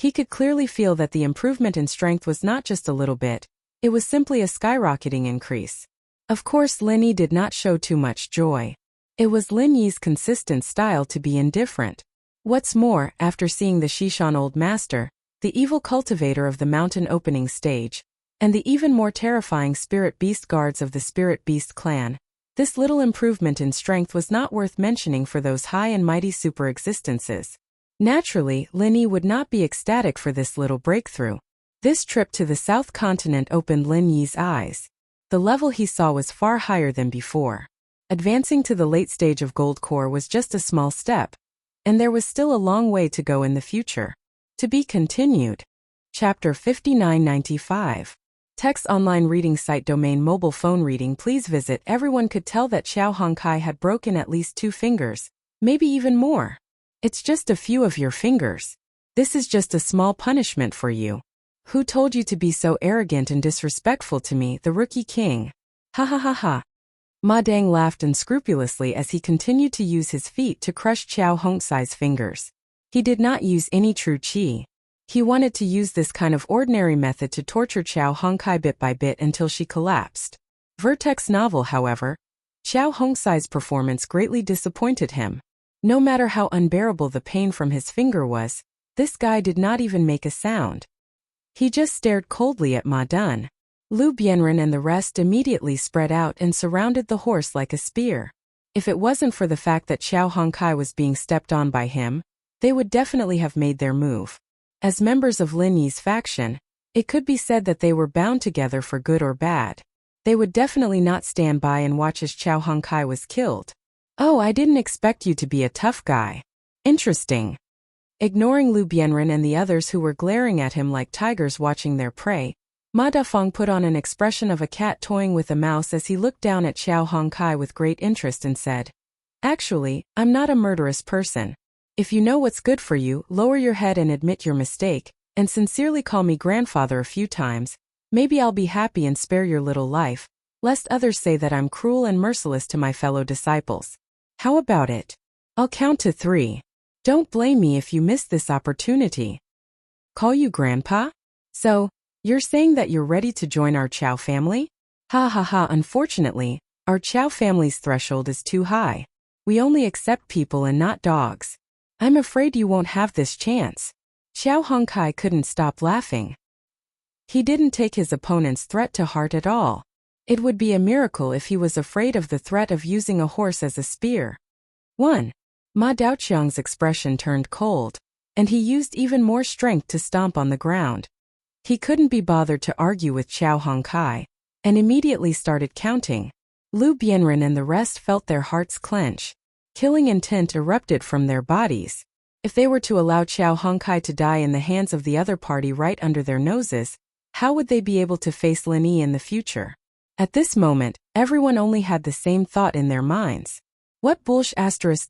he could clearly feel that the improvement in strength was not just a little bit, it was simply a skyrocketing increase. Of course, Lin Yi did not show too much joy. It was Lin Yi's consistent style to be indifferent. What's more, after seeing the Shishan Old Master, the evil cultivator of the mountain opening stage, and the even more terrifying spirit beast guards of the spirit beast clan, this little improvement in strength was not worth mentioning for those high and mighty super existences. Naturally, Lin Yi would not be ecstatic for this little breakthrough. This trip to the South Continent opened Lin Yi's eyes. The level he saw was far higher than before. Advancing to the late stage of gold core was just a small step, and there was still a long way to go in the future. To be continued. Chapter 5995. Text online reading site domain mobile phone reading. Please visit. Everyone could tell that Xiao Hongkai had broken at least 2 fingers, maybe even more. It's just a few of your fingers. This is just a small punishment for you. Who told you to be so arrogant and disrespectful to me, the Rookie King? Ha ha ha ha. Ma Dang laughed unscrupulously as he continued to use his feet to crush Xiao Hongkai's fingers. He did not use any true chi. He wanted to use this kind of ordinary method to torture Xiao Hongkai bit by bit until she collapsed. Vertex novel, however, Xiao Hongkai's performance greatly disappointed him. No matter how unbearable the pain from his finger was, this guy did not even make a sound. He just stared coldly at Ma Dun. Lu Bianren and the rest immediately spread out and surrounded the horse like a spear. If it wasn't for the fact that Xiao Hongkai was being stepped on by him, they would definitely have made their move. As members of Lin Yi's faction, it could be said that they were bound together for good or bad. They would definitely not stand by and watch as Xiao Hongkai was killed. Oh, I didn't expect you to be a tough guy. Interesting. Ignoring Lu Bianren and the others who were glaring at him like tigers watching their prey, Ma Dafeng put on an expression of a cat toying with a mouse as he looked down at Xiao Hongkai with great interest and said, "Actually, I'm not a murderous person. If you know what's good for you, lower your head and admit your mistake, and sincerely call me grandfather a few times. Maybe I'll be happy and spare your little life, lest others say that I'm cruel and merciless to my fellow disciples. How about it? I'll count to 3. Don't blame me if you miss this opportunity." "Call you grandpa? So, you're saying that you're ready to join our Chow family?" "Ha ha ha, unfortunately, our Chow family's threshold is too high. We only accept people and not dogs. I'm afraid you won't have this chance." Xiao Hongkai couldn't stop laughing. He didn't take his opponent's threat to heart at all. It would be a miracle if he was afraid of the threat of using a horse as a spear. 1. Ma Daoqiang's expression turned cold, and he used even more strength to stomp on the ground. He couldn't be bothered to argue with Xiao Hongkai, and immediately started counting. Lu Bianren and the rest felt their hearts clench. Killing intent erupted from their bodies. If they were to allow Xiao Hongkai to die in the hands of the other party right under their noses, how would they be able to face Lin Yi in the future? At this moment, everyone only had the same thought in their minds. What bullsh**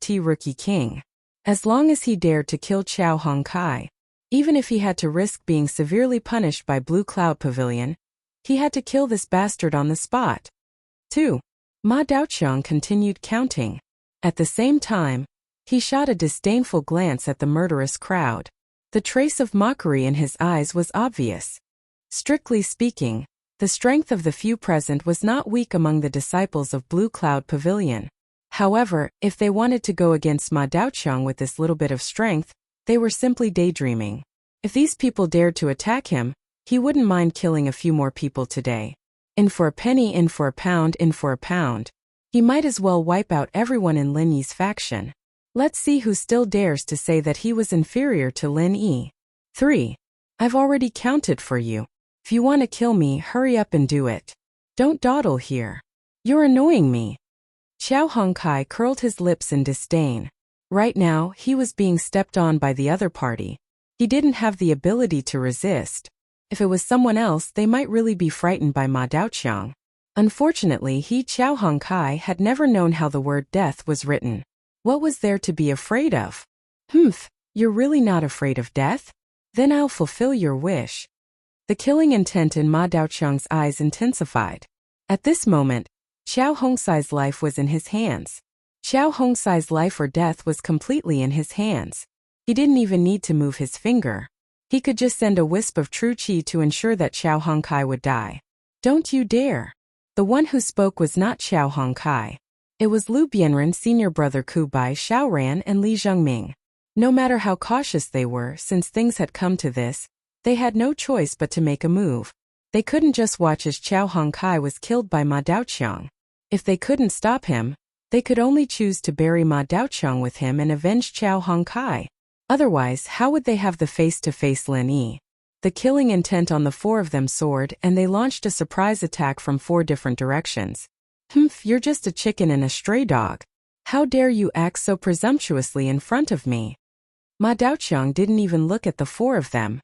T rookie king? As long as he dared to kill Xiao Hongkai, even if he had to risk being severely punished by Blue Cloud Pavilion, he had to kill this bastard on the spot. 2. Ma Daoqiang continued counting. At the same time, he shot a disdainful glance at the murderous crowd. The trace of mockery in his eyes was obvious. Strictly speaking, the strength of the few present was not weak among the disciples of Blue Cloud Pavilion. However, if they wanted to go against Ma Daoqiang with this little bit of strength, they were simply daydreaming. If these people dared to attack him, he wouldn't mind killing a few more people today. In for a penny, in for a pound, in for a pound. He might as well wipe out everyone in Lin Yi's faction. Let's see who still dares to say that he was inferior to Lin Yi. 3. I've already counted for you. If you want to kill me, hurry up and do it. Don't dawdle here. You're annoying me. Xiao Hongkai curled his lips in disdain. Right now, he was being stepped on by the other party. He didn't have the ability to resist. If it was someone else, they might really be frightened by Ma Daoqiang. Unfortunately, Xiao Hongkai had never known how the word death was written. What was there to be afraid of? You're really not afraid of death? Then I'll fulfill your wish. The killing intent in Ma Daoqiang's eyes intensified. At this moment, Xiao Hongsai's life was in his hands. Xiao Hongsai's life or death was completely in his hands. He didn't even need to move his finger. He could just send a wisp of true qi to ensure that Xiao Hongkai would die. Don't you dare. The one who spoke was not Xiao Hongkai. It was Lu Bianren, senior brother Kubai Xiaoran and Li Zhengming. No matter how cautious they were, since things had come to this, they had no choice but to make a move. They couldn't just watch as Xiao Hongkai was killed by Ma Daoqiang. If they couldn't stop him, they could only choose to bury Ma Daoqiang with him and avenge Xiao Hongkai. Otherwise, how would they have the face to face Lin Yi? The killing intent on the 4 of them soared, and they launched a surprise attack from 4 different directions. You're just a chicken and a stray dog. How dare you act so presumptuously in front of me? Ma Daoqiang didn't even look at the 4 of them.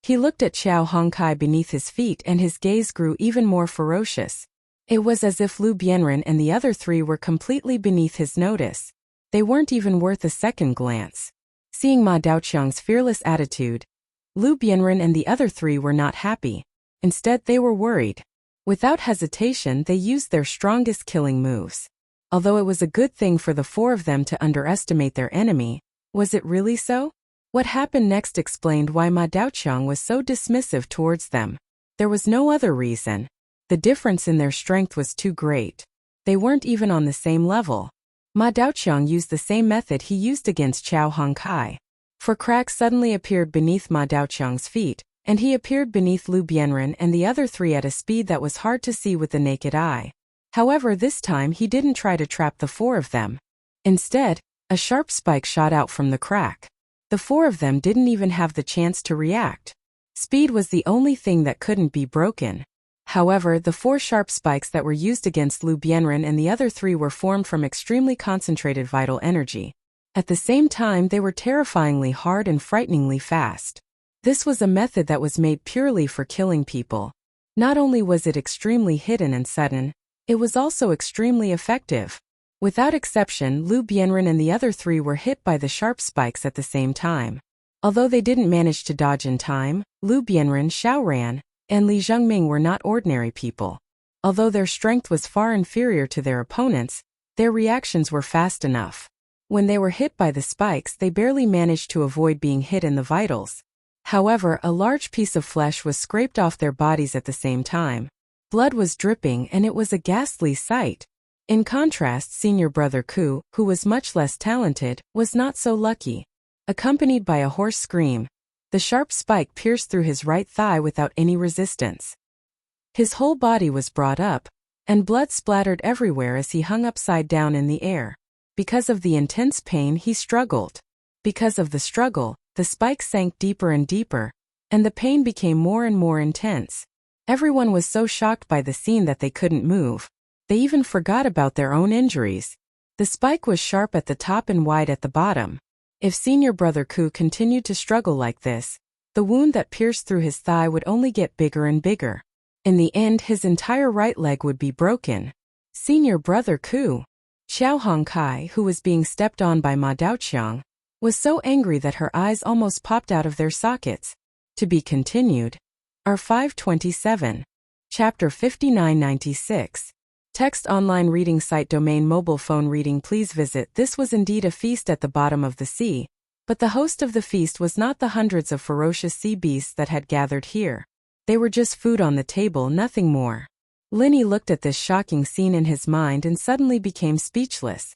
He looked at Xiao Hongkai beneath his feet, and his gaze grew even more ferocious. It was as if Lu Bianren and the other 3 were completely beneath his notice. They weren't even worth a second glance. Seeing Ma Daoqiang's fearless attitude, Lu Bianren and the other 3 were not happy. Instead, they were worried. Without hesitation, they used their strongest killing moves. Although it was a good thing for the 4 of them to underestimate their enemy, was it really so? What happened next explained why Ma Daoqiang was so dismissive towards them. There was no other reason. The difference in their strength was too great. They weren't even on the same level. Ma Daoqiang used the same method he used against Xiao Hongkai. For cracks suddenly appeared beneath Ma Daoqiang's feet, and he appeared beneath Lu Bianren and the other 3 at a speed that was hard to see with the naked eye. However, this time he didn't try to trap the 4 of them. Instead, a sharp spike shot out from the crack. The 4 of them didn't even have the chance to react. Speed was the only thing that couldn't be broken. However, the 4 sharp spikes that were used against Lu Bianren and the other 3 were formed from extremely concentrated vital energy. At the same time, they were terrifyingly hard and frighteningly fast. This was a method that was made purely for killing people. Not only was it extremely hidden and sudden, it was also extremely effective. Without exception, Lu Bianren and the other three were hit by the sharp spikes at the same time. Although they didn't manage to dodge in time, Lu Bianren, Xiaoran, and Li Zhengming were not ordinary people. Although their strength was far inferior to their opponents, their reactions were fast enough. When they were hit by the spikes, they barely managed to avoid being hit in the vitals. However, a large piece of flesh was scraped off their bodies at the same time. Blood was dripping and it was a ghastly sight. In contrast, senior brother Ku, who was much less talented, was not so lucky. Accompanied by a hoarse scream, the sharp spike pierced through his right thigh without any resistance. His whole body was brought up, and blood splattered everywhere as he hung upside down in the air. Because of the intense pain, he struggled. Because of the struggle, the spike sank deeper and deeper, and the pain became more and more intense. Everyone was so shocked by the scene that they couldn't move. They even forgot about their own injuries. The spike was sharp at the top and wide at the bottom. If senior brother Ku continued to struggle like this, the wound that pierced through his thigh would only get bigger and bigger. In the end, his entire right leg would be broken. Senior brother Ku, Xiao Hongkai, who was being stepped on by Ma Daoqiang, was so angry that her eyes almost popped out of their sockets. To be continued. R527. Chapter 5996. Text online reading site domain mobile phone reading please visit. This was indeed a feast at the bottom of the sea, but the host of the feast was not the hundreds of ferocious sea beasts that had gathered here. They were just food on the table, nothing more. Linny looked at this shocking scene in his mind and suddenly became speechless.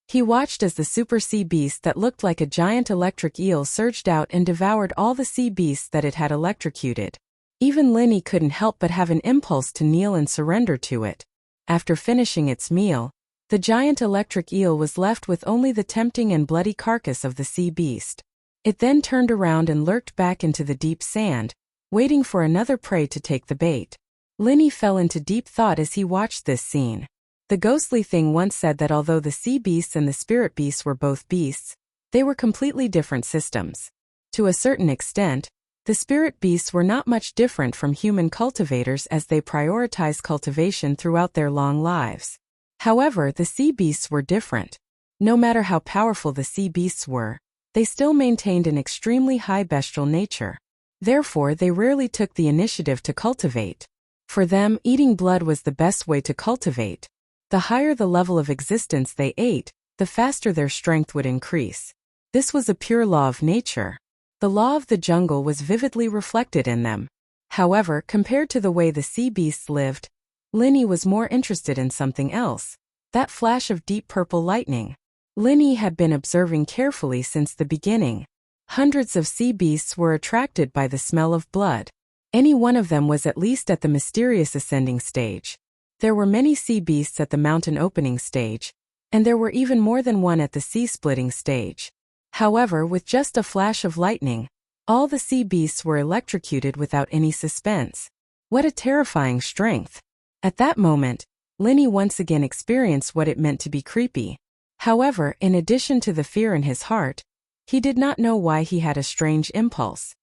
He watched as the super sea beast that looked like a giant electric eel surged out and devoured all the sea beasts that it had electrocuted. Even Linny couldn't help but have an impulse to kneel and surrender to it. After finishing its meal, the giant electric eel was left with only the tempting and bloody carcass of the sea beast. It then turned around and lurked back into the deep sand, waiting for another prey to take the bait. Linny fell into deep thought as he watched this scene. The ghostly thing once said that although the sea beasts and the spirit beasts were both beasts, they were completely different systems. To a certain extent, the spirit beasts were not much different from human cultivators as they prioritized cultivation throughout their long lives. However, the sea beasts were different. No matter how powerful the sea beasts were, they still maintained an extremely high bestial nature. Therefore, they rarely took the initiative to cultivate. For them, eating blood was the best way to cultivate. The higher the level of existence they ate, the faster their strength would increase. This was a pure law of nature. The law of the jungle was vividly reflected in them. However, compared to the way the sea beasts lived, Linny was more interested in something else. That flash of deep purple lightning. Linny had been observing carefully since the beginning. Hundreds of sea beasts were attracted by the smell of blood. Any one of them was at least at the mysterious ascending stage. There were many sea beasts at the mountain opening stage, and there were even more than one at the sea splitting stage. However, with just a flash of lightning, all the sea beasts were electrocuted without any suspense. What a terrifying strength! At that moment, Linny once again experienced what it meant to be creepy. However, in addition to the fear in his heart, he did not know why he had a strange impulse.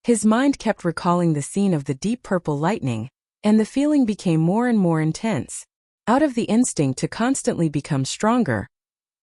His mind kept recalling the scene of the deep purple lightning, and the feeling became more and more intense. Out of the instinct to constantly become stronger,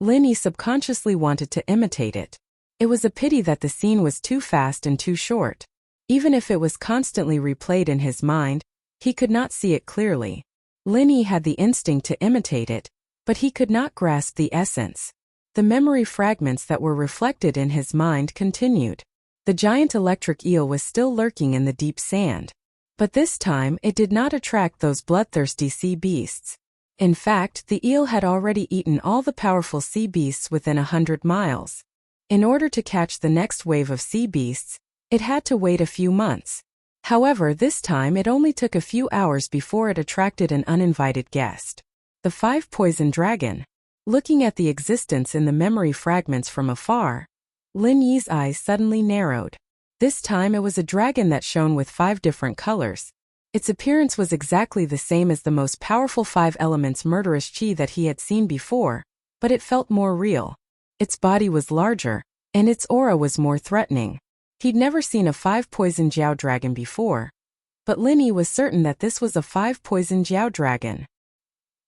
Linny subconsciously wanted to imitate it. It was a pity that the scene was too fast and too short. Even if it was constantly replayed in his mind, he could not see it clearly. Linny had the instinct to imitate it, but he could not grasp the essence. The memory fragments that were reflected in his mind continued. The giant electric eel was still lurking in the deep sand. But this time, it did not attract those bloodthirsty sea beasts. In fact, the eel had already eaten all the powerful sea beasts within 100 miles. In order to catch the next wave of sea beasts, it had to wait a few months. However, this time it only took a few hours before it attracted an uninvited guest. The five-poison dragon. Looking at the existence in the memory fragments from afar, Lin Yi's eyes suddenly narrowed. This time it was a dragon that shone with 5 different colors. Its appearance was exactly the same as the most powerful 5 elements murderous chi that he had seen before, but it felt more real. Its body was larger, and its aura was more threatening. He'd never seen a 5-poison Jiao dragon before, but Linny was certain that this was a 5-poison Jiao dragon.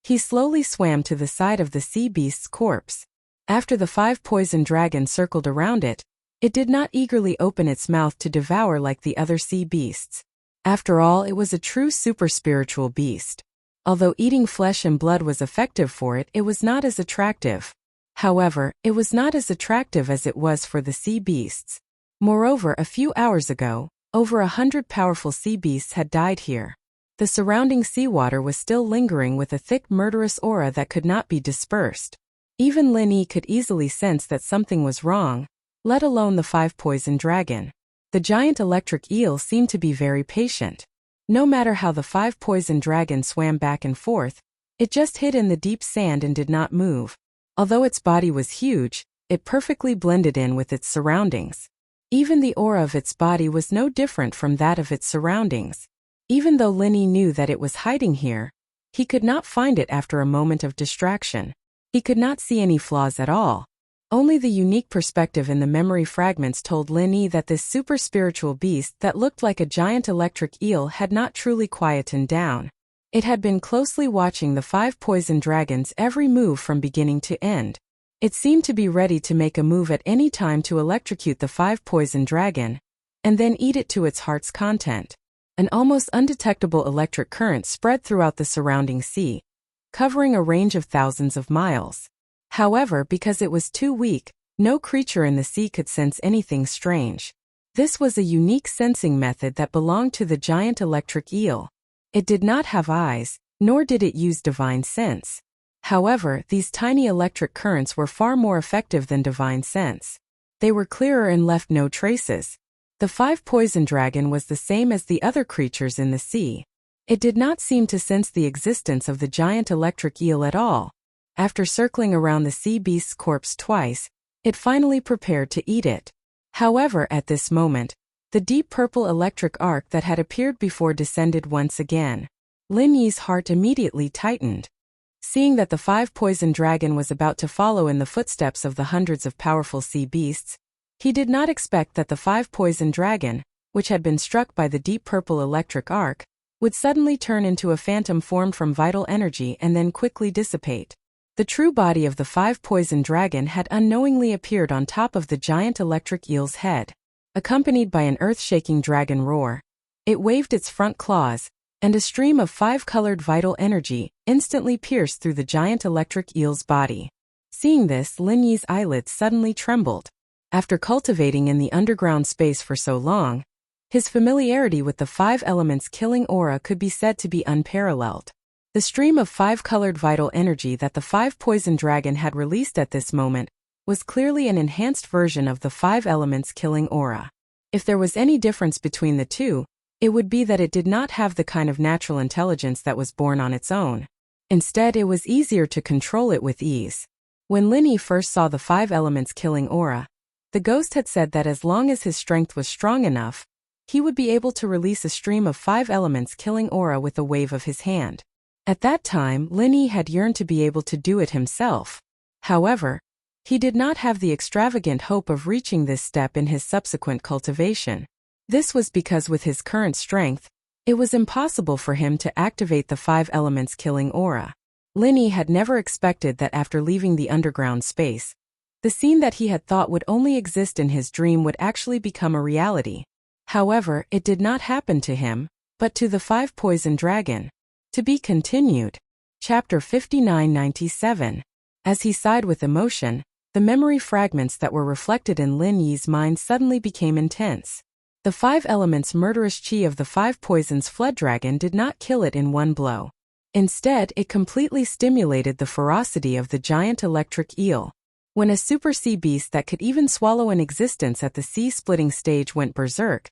He slowly swam to the side of the sea beast's corpse. After the 5-poison dragon circled around it, it did not eagerly open its mouth to devour like the other sea beasts. After all, it was a true super-spiritual beast. Although eating flesh and blood was effective for it, it was not as attractive. However, it was not as attractive as it was for the sea beasts. Moreover, a few hours ago, over 100 powerful sea beasts had died here. The surrounding seawater was still lingering with a thick murderous aura that could not be dispersed. Even Linny could easily sense that something was wrong, let alone the 5-poison dragon. The giant electric eel seemed to be very patient. No matter how the 5-poison dragon swam back and forth, it just hid in the deep sand and did not move. Although its body was huge, it perfectly blended in with its surroundings. Even the aura of its body was no different from that of its surroundings. Even though Linny knew that it was hiding here, he could not find it after a moment of distraction. He could not see any flaws at all. Only the unique perspective in the memory fragments told Linny that this super-spiritual beast that looked like a giant electric eel had not truly quietened down. It had been closely watching the 5-poison dragon's every move from beginning to end. It seemed to be ready to make a move at any time to electrocute the 5-poison dragon, and then eat it to its heart's content. An almost undetectable electric current spread throughout the surrounding sea, covering a range of thousands of miles. However, because it was too weak, no creature in the sea could sense anything strange. This was a unique sensing method that belonged to the giant electric eel. It did not have eyes, nor did it use divine sense. However, these tiny electric currents were far more effective than divine sense. They were clearer and left no traces. The 5-poison dragon was the same as the other creatures in the sea. It did not seem to sense the existence of the giant electric eel at all. After circling around the sea beast's corpse twice, it finally prepared to eat it. However, at this moment, the deep purple electric arc that had appeared before descended once again. Linny's heart immediately tightened. Seeing that the 5-poison dragon was about to follow in the footsteps of the hundreds of powerful sea beasts, he did not expect that the 5-poison dragon, which had been struck by the deep purple electric arc, would suddenly turn into a phantom formed from vital energy and then quickly dissipate. The true body of the 5-poison dragon had unknowingly appeared on top of the giant electric eel's head. Accompanied by an earth-shaking dragon roar, it waved its front claws, and a stream of 5-colored vital energy instantly pierced through the giant electric eel's body. Seeing this, Linny's eyelids suddenly trembled. After cultivating in the underground space for so long, his familiarity with the 5 elements killing aura could be said to be unparalleled. The stream of 5-colored vital energy that the 5-poison dragon had released at this moment was clearly an enhanced version of the 5 elements killing aura. If there was any difference between the two, it would be that it did not have the kind of natural intelligence that was born on its own. Instead, it was easier to control it with ease. When Linny first saw the 5 elements killing aura, the ghost had said that as long as his strength was strong enough, he would be able to release a stream of 5 elements killing aura with a wave of his hand. At that time, Linny had yearned to be able to do it himself. However, he did not have the extravagant hope of reaching this step in his subsequent cultivation. This was because with his current strength, it was impossible for him to activate the 5 elements killing aura. Linny had never expected that after leaving the underground space, the scene that he had thought would only exist in his dream would actually become a reality. However, it did not happen to him, but to the 5-poison dragon. To be continued. Chapter 5997. As he sighed with emotion, the memory fragments that were reflected in Lin Yi's mind suddenly became intense. The 5 elements murderous chi of the 5 poisons flood dragon did not kill it in one blow. Instead, it completely stimulated the ferocity of the giant electric eel. When a super sea beast that could even swallow an existence at the sea-splitting stage went berserk,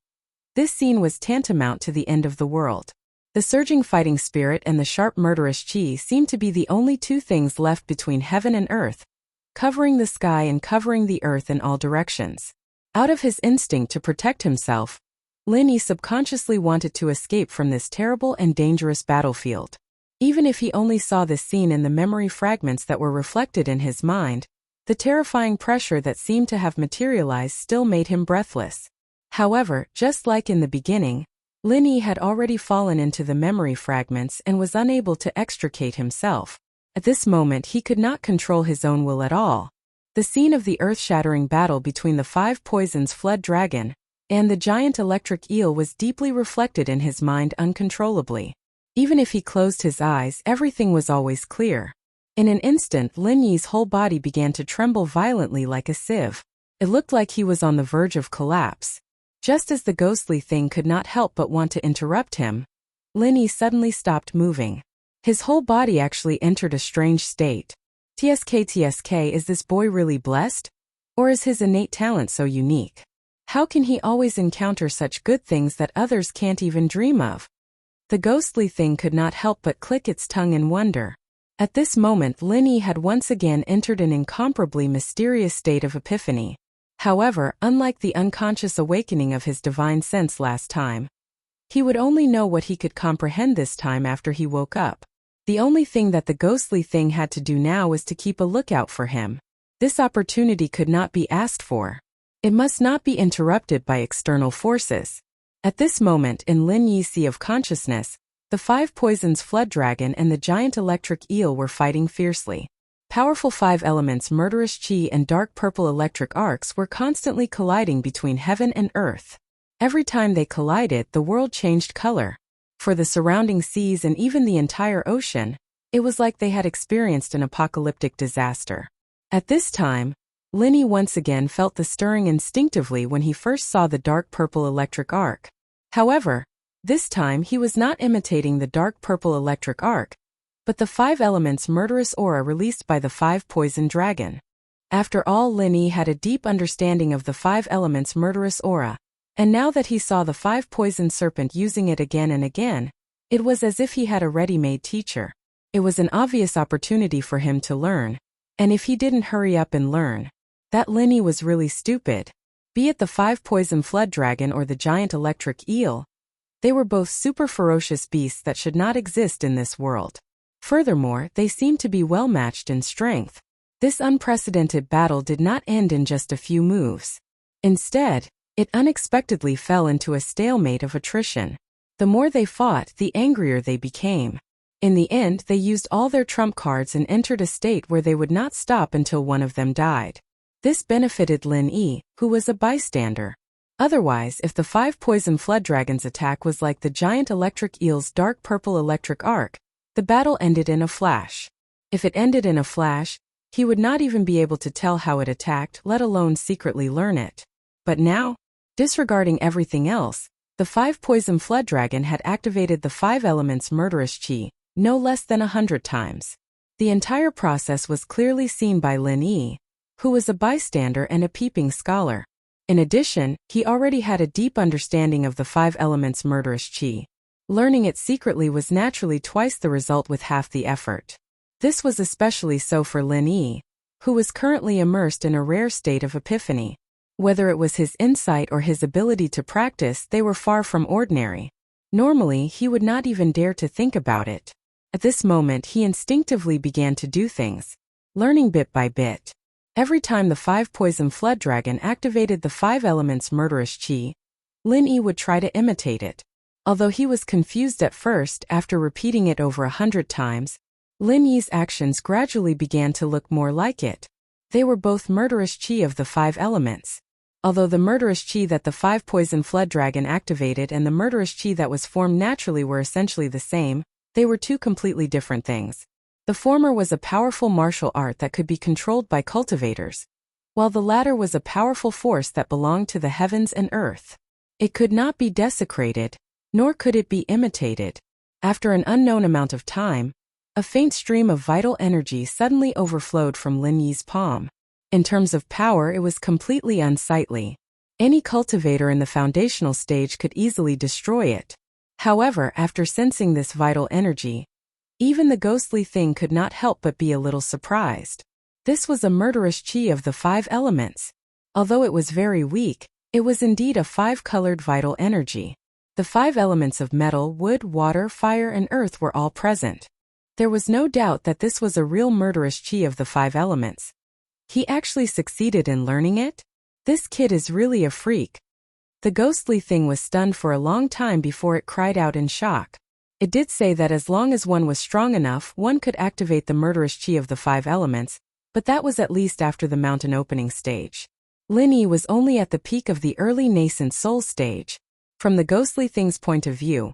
this scene was tantamount to the end of the world. The surging fighting spirit and the sharp murderous chi seemed to be the only two things left between heaven and earth, covering the sky and covering the earth in all directions. Out of his instinct to protect himself, Lin Yi subconsciously wanted to escape from this terrible and dangerous battlefield. Even if he only saw this scene in the memory fragments that were reflected in his mind, the terrifying pressure that seemed to have materialized still made him breathless. However, just like in the beginning, Lin Yi had already fallen into the memory fragments and was unable to extricate himself. At this moment he could not control his own will at all. The scene of the earth-shattering battle between the 5 poisons fled dragon and the giant electric eel was deeply reflected in his mind uncontrollably. Even if he closed his eyes, everything was always clear. In an instant, Lin Yi's whole body began to tremble violently like a sieve. It looked like he was on the verge of collapse. Just as the ghostly thing could not help but want to interrupt him, Lin Yi suddenly stopped moving. His whole body actually entered a strange state. TSK, is this boy really blessed? Or is his innate talent so unique? How can he always encounter such good things that others can't even dream of? The ghostly thing could not help but click its tongue in wonder. At this moment, Lin Yi had once again entered an incomparably mysterious state of epiphany. However, unlike the unconscious awakening of his divine sense last time, he would only know what he could comprehend this time after he woke up. The only thing that the ghostly thing had to do now was to keep a lookout for him. This opportunity could not be asked for. It must not be interrupted by external forces. At this moment in Lin Yi's sea of consciousness, the 5 poisons flood dragon and the giant electric eel were fighting fiercely. Powerful 5 elements murderous chi and dark purple electric arcs were constantly colliding between heaven and earth. Every time they collided, the world changed color. For the surrounding seas and even the entire ocean, it was like they had experienced an apocalyptic disaster. At this time, Lin Yi once again felt the stirring instinctively when he first saw the dark purple electric arc. However, this time he was not imitating the dark purple electric arc, but the 5 elements murderous aura released by the 5 poison dragon. After all, Lin Yi had a deep understanding of the 5 elements murderous aura, and now that he saw the 5 poison serpent using it again and again, it was as if he had a ready-made teacher. It was an obvious opportunity for him to learn, and if he didn't hurry up and learn, that Lin Yi was really stupid. Be it the 5 poison flood dragon or the giant electric eel, they were both super ferocious beasts that should not exist in this world. Furthermore, they seemed to be well matched in strength. This unprecedented battle did not end in just a few moves. Instead, it unexpectedly fell into a stalemate of attrition. The more they fought, the angrier they became. In the end, they used all their trump cards and entered a state where they would not stop until one of them died. This benefited Lin Yi, who was a bystander. Otherwise, if the 5 poison flood dragon's attack was like the giant electric eel's dark purple electric arc, the battle ended in a flash. If it ended in a flash, he would not even be able to tell how it attacked, let alone secretly learn it. But now, disregarding everything else, the 5 poison flood dragon had activated the 5 elements murderous chi, no less than 100 times. The entire process was clearly seen by Lin Yi, who was a bystander and a peeping scholar. In addition, he already had a deep understanding of the 5 elements murderous chi. Learning it secretly was naturally twice the result with half the effort. This was especially so for Lin Yi, who was currently immersed in a rare state of epiphany. Whether it was his insight or his ability to practice, they were far from ordinary. Normally, he would not even dare to think about it. At this moment, he instinctively began to do things, learning bit by bit. Every time the 5 poison flood dragon activated the 5 elements murderous chi, Lin Yi would try to imitate it. Although he was confused at first, after repeating it over 100 times, Lin Yi's actions gradually began to look more like it. They were both murderous chi of the 5 elements. Although the murderous chi that the 5 poison flood dragon activated and the murderous chi that was formed naturally were essentially the same, they were 2 completely different things. The former was a powerful martial art that could be controlled by cultivators, while the latter was a powerful force that belonged to the heavens and earth. It could not be desecrated, nor could it be imitated. After an unknown amount of time, a faint stream of vital energy suddenly overflowed from Lin Yi's palm. In terms of power, it was completely unsightly. Any cultivator in the foundational stage could easily destroy it. However, after sensing this vital energy, even the ghostly thing could not help but be a little surprised. This was a murderous chi of the 5 elements. Although it was very weak, it was indeed a 5-colored vital energy. The 5 elements of metal, wood, water, fire, and earth were all present. There was no doubt that this was a real murderous chi of the 5 elements. He actually succeeded in learning it? This kid is really a freak. The ghostly thing was stunned for a long time before it cried out in shock. It did say that as long as one was strong enough, one could activate the murderous chi of the 5 elements, but that was at least after the mountain opening stage. Lin Yi was only at the peak of the early nascent soul stage. From the ghostly thing's point of view,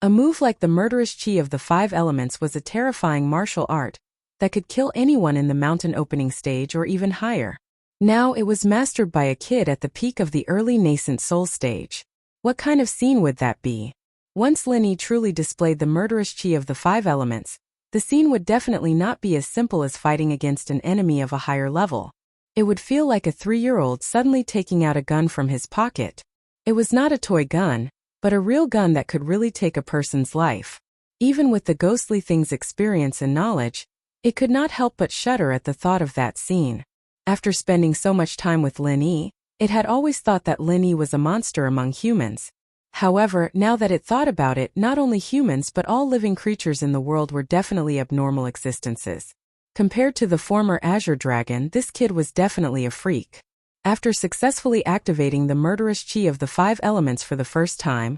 a move like the murderous chi of the 5 elements was a terrifying martial art that could kill anyone in the mountain opening stage or even higher. Now it was mastered by a kid at the peak of the early nascent soul stage. What kind of scene would that be? Once Lin Yi truly displayed the murderous chi of the 5 elements, the scene would definitely not be as simple as fighting against an enemy of a higher level. It would feel like a 3-year-old suddenly taking out a gun from his pocket. It was not a toy gun, but a real gun that could really take a person's life. Even with the ghostly thing's experience and knowledge, it could not help but shudder at the thought of that scene. After spending so much time with Lin Yi, it had always thought that Lin Yi was a monster among humans. However, now that it thought about it, not only humans but all living creatures in the world were definitely abnormal existences. Compared to the former Azure Dragon, this kid was definitely a freak. After successfully activating the murderous chi of the 5 elements for the first time,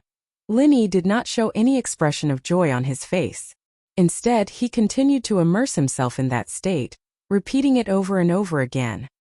Lin Yi did not show any expression of joy on his face. Instead, he continued to immerse himself in that state, repeating it over and over again.